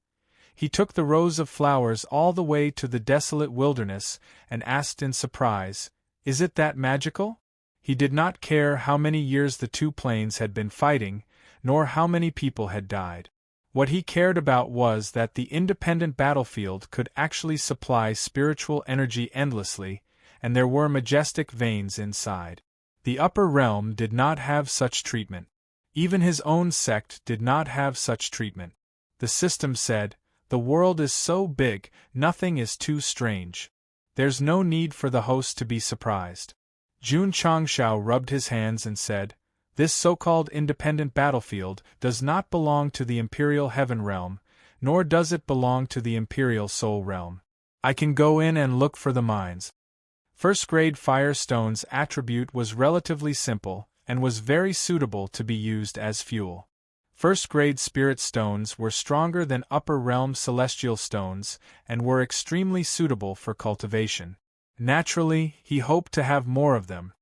Speaker 1: he took the rows of flowers all the way to the desolate wilderness and asked in surprise, "Is it that magical?" He did not care how many years the two planes had been fighting, nor how many people had died. What he cared about was that the independent battlefield could actually supply spiritual energy endlessly, and there were majestic veins inside. The upper realm did not have such treatment. Even his own sect did not have such treatment. The system said, "The world is so big, nothing is too strange. There's no need for the host to be surprised." Jun Changshao rubbed his hands and said, "This so-called independent battlefield does not belong to the Imperial Heaven Realm, nor does it belong to the Imperial Soul Realm. I can go in and look for the mines." First-grade Firestone's attribute was relatively simple, and was very suitable to be used as fuel. First-grade Spirit Stones were stronger than upper-realm Celestial Stones, and were extremely suitable for cultivation. Naturally, he hoped to have more of them.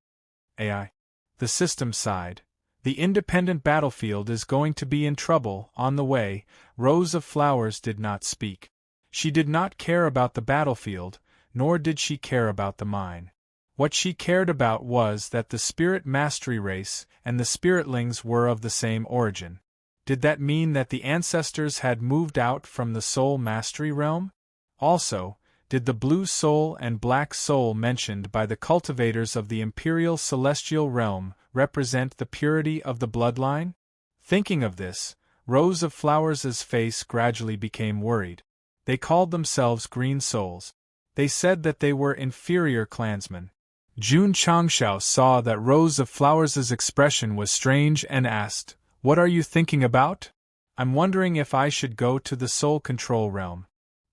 Speaker 1: AI. The system sighed. "The independent battlefield is going to be in trouble on the way." Rose of Flowers did not speak. She did not care about the battlefield, nor did she care about the mine. What she cared about was that the Spirit Mastery race and the Spiritlings were of the same origin. Did that mean that the ancestors had moved out from the Soul Mastery realm? Also, did the Blue Soul and Black Soul mentioned by the cultivators of the Imperial Celestial Realm represent the purity of the bloodline? Thinking of this, Rose of Flowers' face gradually became worried. They called themselves Green Souls. They said that they were inferior clansmen. Jun Changshao saw that Rose of Flowers' expression was strange and asked, "What are you thinking about?" "I'm wondering if I should go to the Soul Control Realm."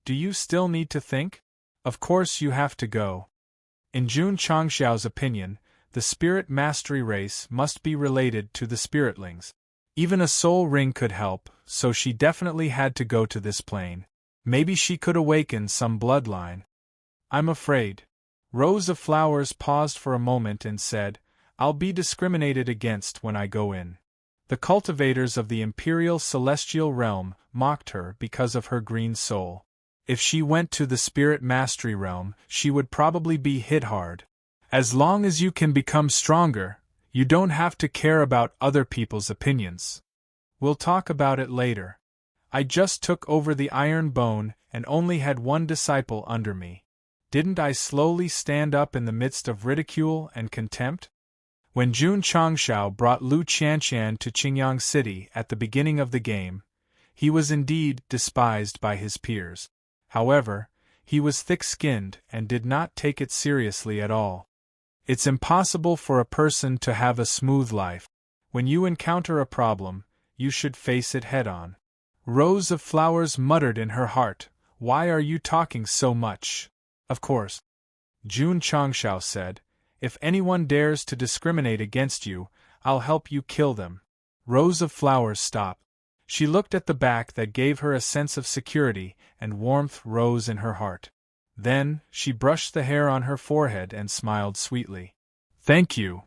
Speaker 1: "Do you still need to think?" "Of course you have to go." In Jun Changshao's opinion, the Spirit Mastery race must be related to the Spiritlings. Even a soul ring could help, so she definitely had to go to this plane. Maybe she could awaken some bloodline. "I'm afraid." Rose of Flowers paused for a moment and said, "I'll be discriminated against when I go in." The cultivators of the Imperial Celestial Realm mocked her because of her green soul. If she went to the Spirit Mastery Realm, she would probably be hit hard. As long as you can become stronger, you don't have to care about other people's opinions. We'll talk about it later. I just took over the Iron Bone and only had one disciple under me. Didn't I slowly stand up in the midst of ridicule and contempt? When Jun Changshao brought Lu Qianqian to Qingyang City at the beginning of the game, he was indeed despised by his peers. However, he was thick-skinned and did not take it seriously at all. It's impossible for a person to have a smooth life. When you encounter a problem, you should face it head-on. Rose of Flowers muttered in her heart, "Why are you talking so much?" "Of course," Jun Changshao said, "if anyone dares to discriminate against you, I'll help you kill them." Rose of Flowers stopped. She looked at the back that gave her a sense of security, and warmth rose in her heart. Then, she brushed the hair on her forehead and smiled sweetly. "Thank you.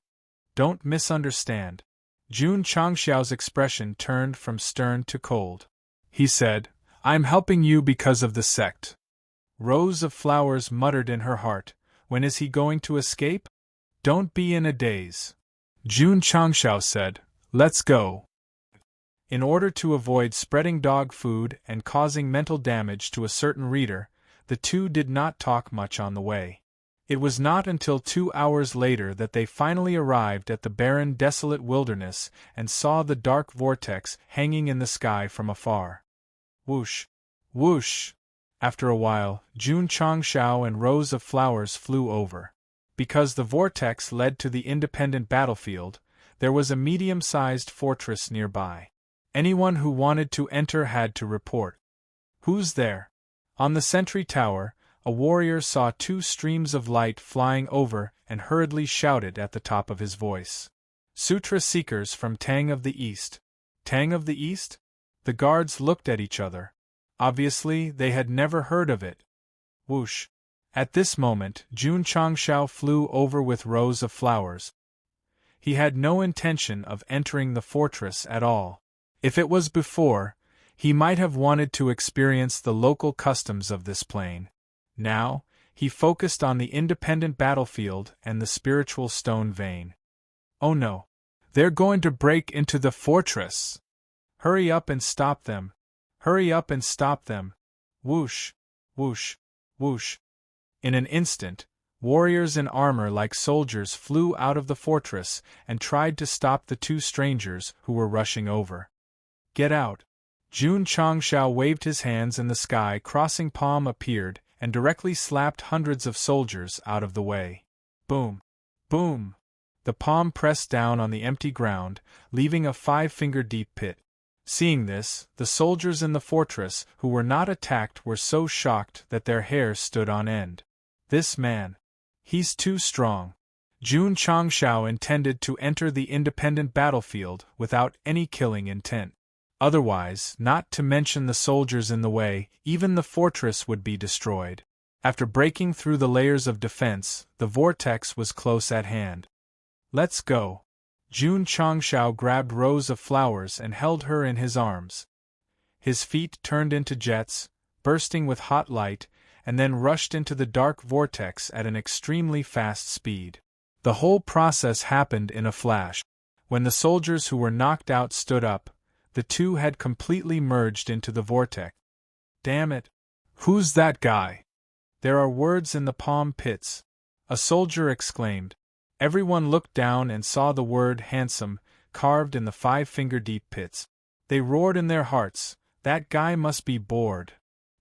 Speaker 1: Don't misunderstand." Jun Changshao's expression turned from stern to cold. He said, "I'm helping you because of the sect." Rose of Flowers muttered in her heart, "When is he going to escape? Don't be in a daze." Jun Changshao said, "Let's go." In order to avoid spreading dog food and causing mental damage to a certain reader, the two did not talk much on the way. It was not until 2 hours later that they finally arrived at the barren, desolate wilderness and saw the dark vortex hanging in the sky from afar. Whoosh! Whoosh! After a while, Jun Changshao and Rose of Flowers flew over. Because the vortex led to the independent battlefield, there was a medium-sized fortress nearby. Anyone who wanted to enter had to report. "Who's there?" On the sentry tower, a warrior saw 2 streams of light flying over and hurriedly shouted at the top of his voice. "Sutra Seekers from Tang of the East." "Tang of the East?" The guards looked at each other. Obviously, they had never heard of it. Whoosh! At this moment, Jun Changshao flew over with rows of flowers. He had no intention of entering the fortress at all. If it was before, he might have wanted to experience the local customs of this plane. Now, he focused on the independent battlefield and the spiritual stone vein. Oh no! They're going to break into the fortress! Hurry up and stop them! Hurry up and stop them! Whoosh! Whoosh! Whoosh! In an instant, warriors in armor like soldiers flew out of the fortress and tried to stop the two strangers who were rushing over. Get out! Jun Changshao waved his hands in the sky, crossing palm appeared and directly slapped hundreds of soldiers out of the way. Boom! Boom! The palm pressed down on the empty ground, leaving a 5-finger-deep pit. Seeing this, the soldiers in the fortress who were not attacked were so shocked that their hair stood on end. This man. He's too strong. Jun Changshao intended to enter the independent battlefield without any killing intent. Otherwise, not to mention the soldiers in the way, even the fortress would be destroyed. After breaking through the layers of defense, the vortex was close at hand. Let's go. Jun Changshao grabbed rows of flowers and held her in his arms. His feet turned into jets, bursting with hot light, and then rushed into the dark vortex at an extremely fast speed. The whole process happened in a flash. When the soldiers who were knocked out stood up, the two had completely merged into the vortex. Damn it! Who's that guy? There are words in the palm pits, a soldier exclaimed. Everyone looked down and saw the word handsome carved in the 5-finger-deep pits. They roared in their hearts, that guy must be bored.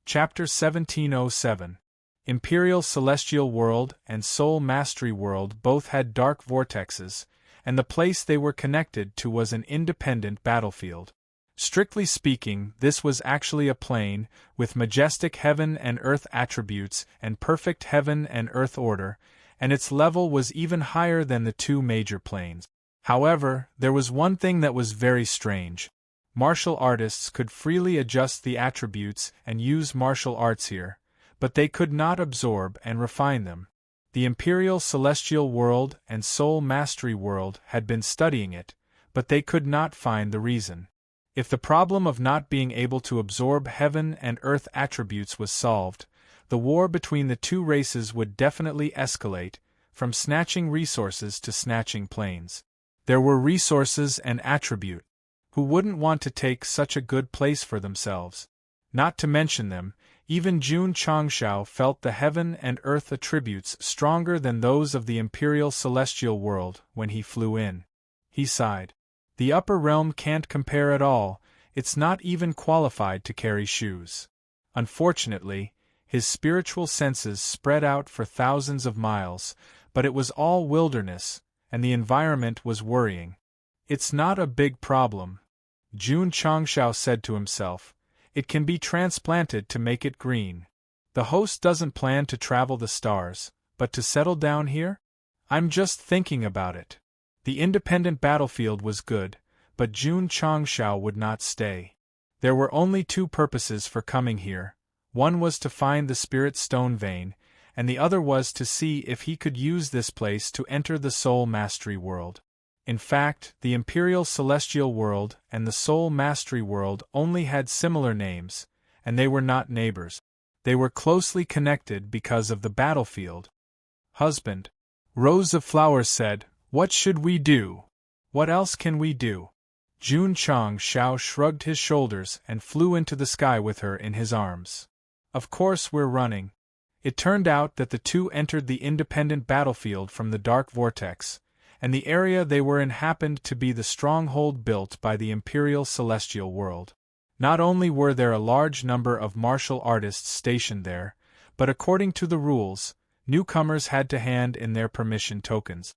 Speaker 1: Chapter 1707. Imperial Celestial World and Soul Mastery World both had dark vortexes, and the place they were connected to was an independent battlefield. Strictly speaking, this was actually a plane, with majestic heaven and earth attributes and perfect heaven and earth order, and its level was even higher than the two major planes. However, there was one thing that was very strange. Martial artists could freely adjust the attributes and use martial arts here, but they could not absorb and refine them. The Imperial Celestial World and Soul Mastery World had been studying it, but they could not find the reason. If the problem of not being able to absorb heaven and earth attributes was solved, the war between the two races would definitely escalate, from snatching resources to snatching planes. There were resources and attribute. Who wouldn't want to take such a good place for themselves? Not to mention them, even Jun Changshao felt the heaven and earth attributes stronger than those of the Imperial Celestial World when he flew in. He sighed. The upper realm can't compare at all, it's not even qualified to carry shoes. Unfortunately, his spiritual senses spread out for thousands of miles, but it was all wilderness, and the environment was worrying. It's not a big problem, Jun Changshao said to himself. It can be transplanted to make it green. The host doesn't plan to travel the stars, but to settle down here? I'm just thinking about it. The independent battlefield was good, but Jun Changshao would not stay. There were only two purposes for coming here. One was to find the spirit stone vein, and the other was to see if he could use this place to enter the Soul Mastery World. In fact, the Imperial Celestial World and the Soul Mastery World only had similar names, and they were not neighbors. They were closely connected because of the battlefield. Husband, Rose of Flowers said, "What should we do? What else can we do?" Jun Changshao shrugged his shoulders and flew into the sky with her in his arms. Of course we're running. It turned out that the two entered the independent battlefield from the dark vortex, and the area they were in happened to be the stronghold built by the Imperial Celestial World. Not only were there a large number of martial artists stationed there, but according to the rules, newcomers had to hand in their permission tokens.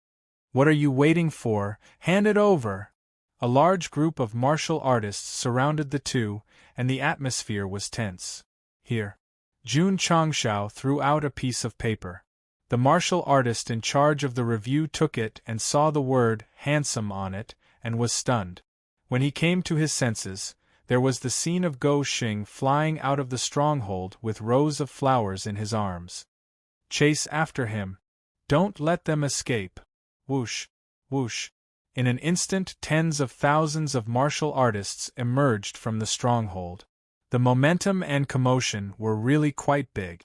Speaker 1: What are you waiting for? Hand it over! A large group of martial artists surrounded the two, and the atmosphere was tense. Here. Jun Changshao threw out a piece of paper. The martial artist in charge of the review took it and saw the word handsome on it, and was stunned. When he came to his senses, there was the scene of Go Xing flying out of the stronghold with rows of flowers in his arms. Chase after him. Don't let them escape. Whoosh, whoosh. In an instant, tens of thousands of martial artists emerged from the stronghold. The momentum and commotion were really quite big.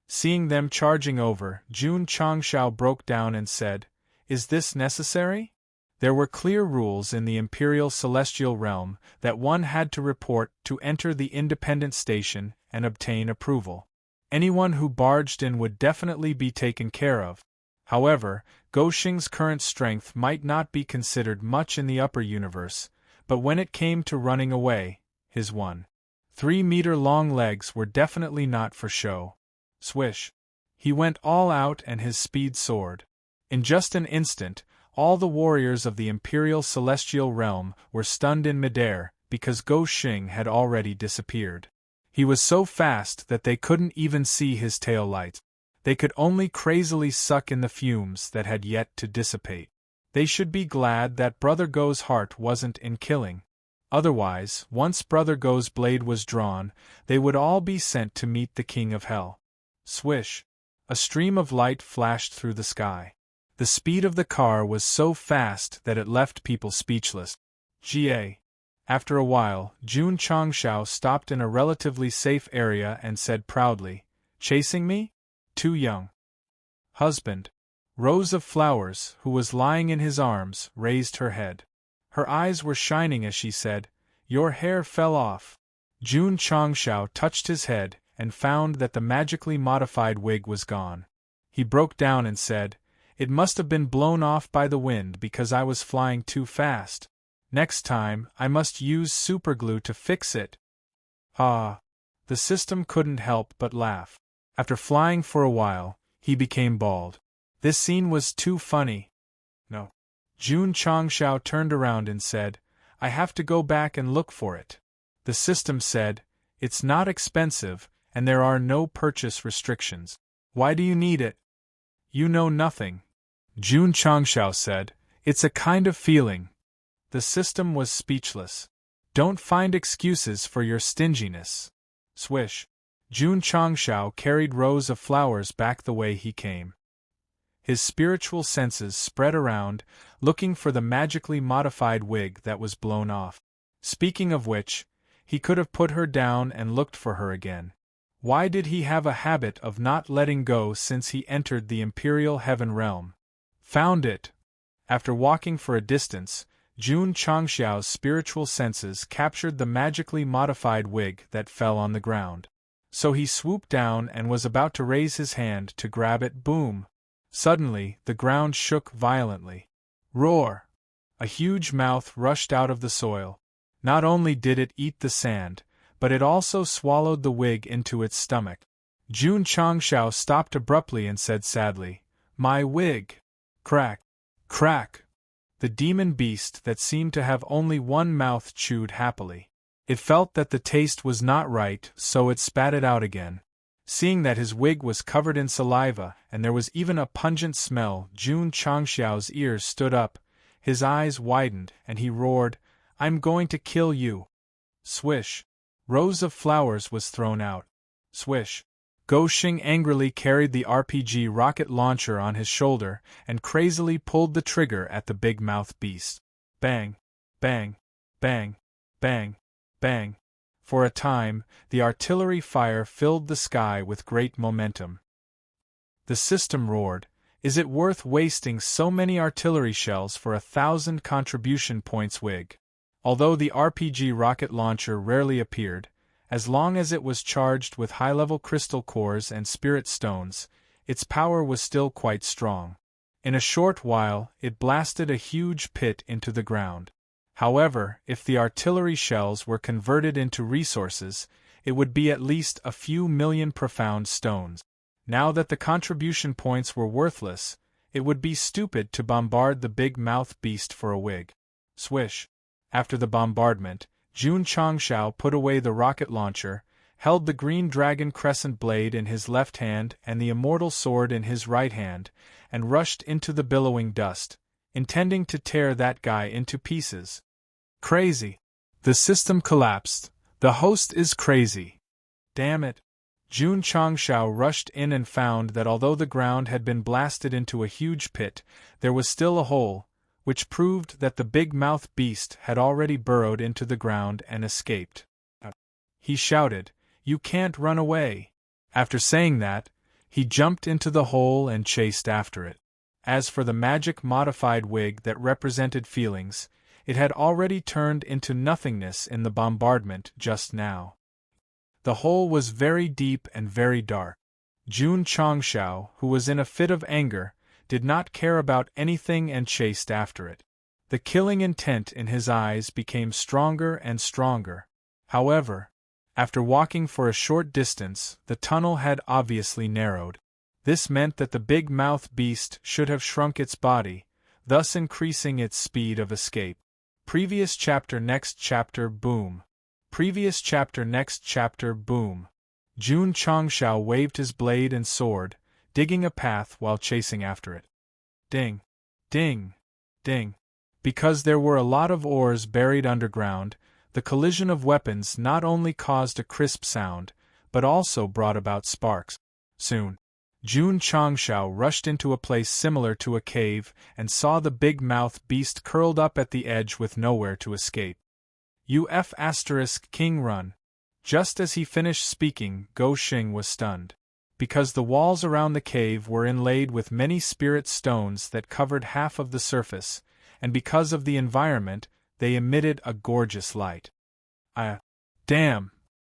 Speaker 1: Seeing them charging over, Jun Changshao broke down and said, "Is this necessary?" There were clear rules in the Imperial Celestial Realm that one had to report to enter the independent station and obtain approval. Anyone who barged in would definitely be taken care of. However, Go Xing's current strength might not be considered much in the upper universe, but when it came to running away, his 1.3-meter-long legs were definitely not for show. Swish! He went all out and his speed soared. In just an instant, all the warriors of the Imperial Celestial Realm were stunned in midair because Go Xing had already disappeared. He was so fast that they couldn't even see his tail light. They could only crazily suck in the fumes that had yet to dissipate. They should be glad that Brother Go's heart wasn't in killing. Otherwise, once Brother Go's blade was drawn, they would all be sent to meet the King of Hell. Swish! A stream of light flashed through the sky. The speed of the car was so fast that it left people speechless. After a while, Jun Changshao stopped in a relatively safe area and said proudly, "Chasing me? Too young." Husband. Rose of Flowers, who was lying in his arms, raised her head. Her eyes were shining as she said, "Your hair fell off." Jun Changshao touched his head and found that the magically modified wig was gone. He broke down and said, "It must have been blown off by the wind because I was flying too fast. Next time, I must use superglue to fix it." Ah! The system couldn't help but laugh. After flying for a while, he became bald. This scene was too funny. No. Jun Changshao turned around and said, "I have to go back and look for it." The system said, "It's not expensive, and there are no purchase restrictions. Why do you need it?" "You know nothing." Jun Changshao said, "It's a kind of feeling." The system was speechless. "Don't find excuses for your stinginess." Swish! Jun Changshao carried rows of flowers back the way he came. His spiritual senses spread around, looking for the magically modified wig that was blown off. Speaking of which, he could have put her down and looked for her again. Why did he have a habit of not letting go since he entered the Imperial Heaven Realm? Found it! After walking for a distance, Jun Changshao's spiritual senses captured the magically modified wig that fell on the ground. So he swooped down and was about to raise his hand to grab it. Boom! Suddenly, the ground shook violently. Roar! A huge mouth rushed out of the soil. Not only did it eat the sand, but it also swallowed the wig into its stomach. Jun Changshao stopped abruptly and said sadly, "My wig!" Crack! Crack! The demon beast that seemed to have only one mouth chewed happily. It felt that the taste was not right, so it spat it out again. Seeing that his wig was covered in saliva and there was even a pungent smell, Jun Changshao's ears stood up, his eyes widened, and he roared, "I'm going to kill you!" Swish! Rows of flowers was thrown out. Swish! Go Xing angrily carried the RPG rocket launcher on his shoulder and crazily pulled the trigger at the big-mouth beast. Bang! Bang! Bang! Bang! Bang! For a time, the artillery fire filled the sky with great momentum. The system roared, "Is it worth wasting so many artillery shells for 1,000 contribution points wig?" Although the RPG rocket launcher rarely appeared, as long as it was charged with high-level crystal cores and spirit stones, its power was still quite strong. In a short while, it blasted a huge pit into the ground. However, if the artillery shells were converted into resources, it would be at least a few million profound stones. Now that the contribution points were worthless, it would be stupid to bombard the big-mouth beast for a wig. Swish! After the bombardment, Jun Changshao put away the rocket launcher, held the green dragon crescent blade in his left hand and the immortal sword in his right hand, and rushed into the billowing dust, intending to tear that guy into pieces. Crazy! The system collapsed. The host is crazy. Damn it. Jun Changshao rushed in and found that although the ground had been blasted into a huge pit, there was still a hole, which proved that the big-mouthed beast had already burrowed into the ground and escaped. He shouted, "You can't run away!" After saying that, he jumped into the hole and chased after it. As for the magic-modified wig that represented feelings, it had already turned into nothingness in the bombardment just now. The hole was very deep and very dark. Jun Changshao, who was in a fit of anger, did not care about anything and chased after it. The killing intent in his eyes became stronger and stronger. However, after walking for a short distance, the tunnel had obviously narrowed. This meant that the big-mouthed beast should have shrunk its body, thus increasing its speed of escape. Previous chapter, next chapter, boom. Previous chapter, next chapter, boom. Jun Changshao waved his blade and sword, digging a path while chasing after it. Ding! Ding! Ding! Because there were a lot of ores buried underground, the collision of weapons not only caused a crisp sound, but also brought about sparks. Soon, Jun Changshao rushed into a place similar to a cave and saw the big-mouthed beast curled up at the edge with nowhere to escape. King run. Just as he finished speaking, Go Xing was stunned. Because the walls around the cave were inlaid with many spirit stones that covered half of the surface, and because of the environment, they emitted a gorgeous light. Damn!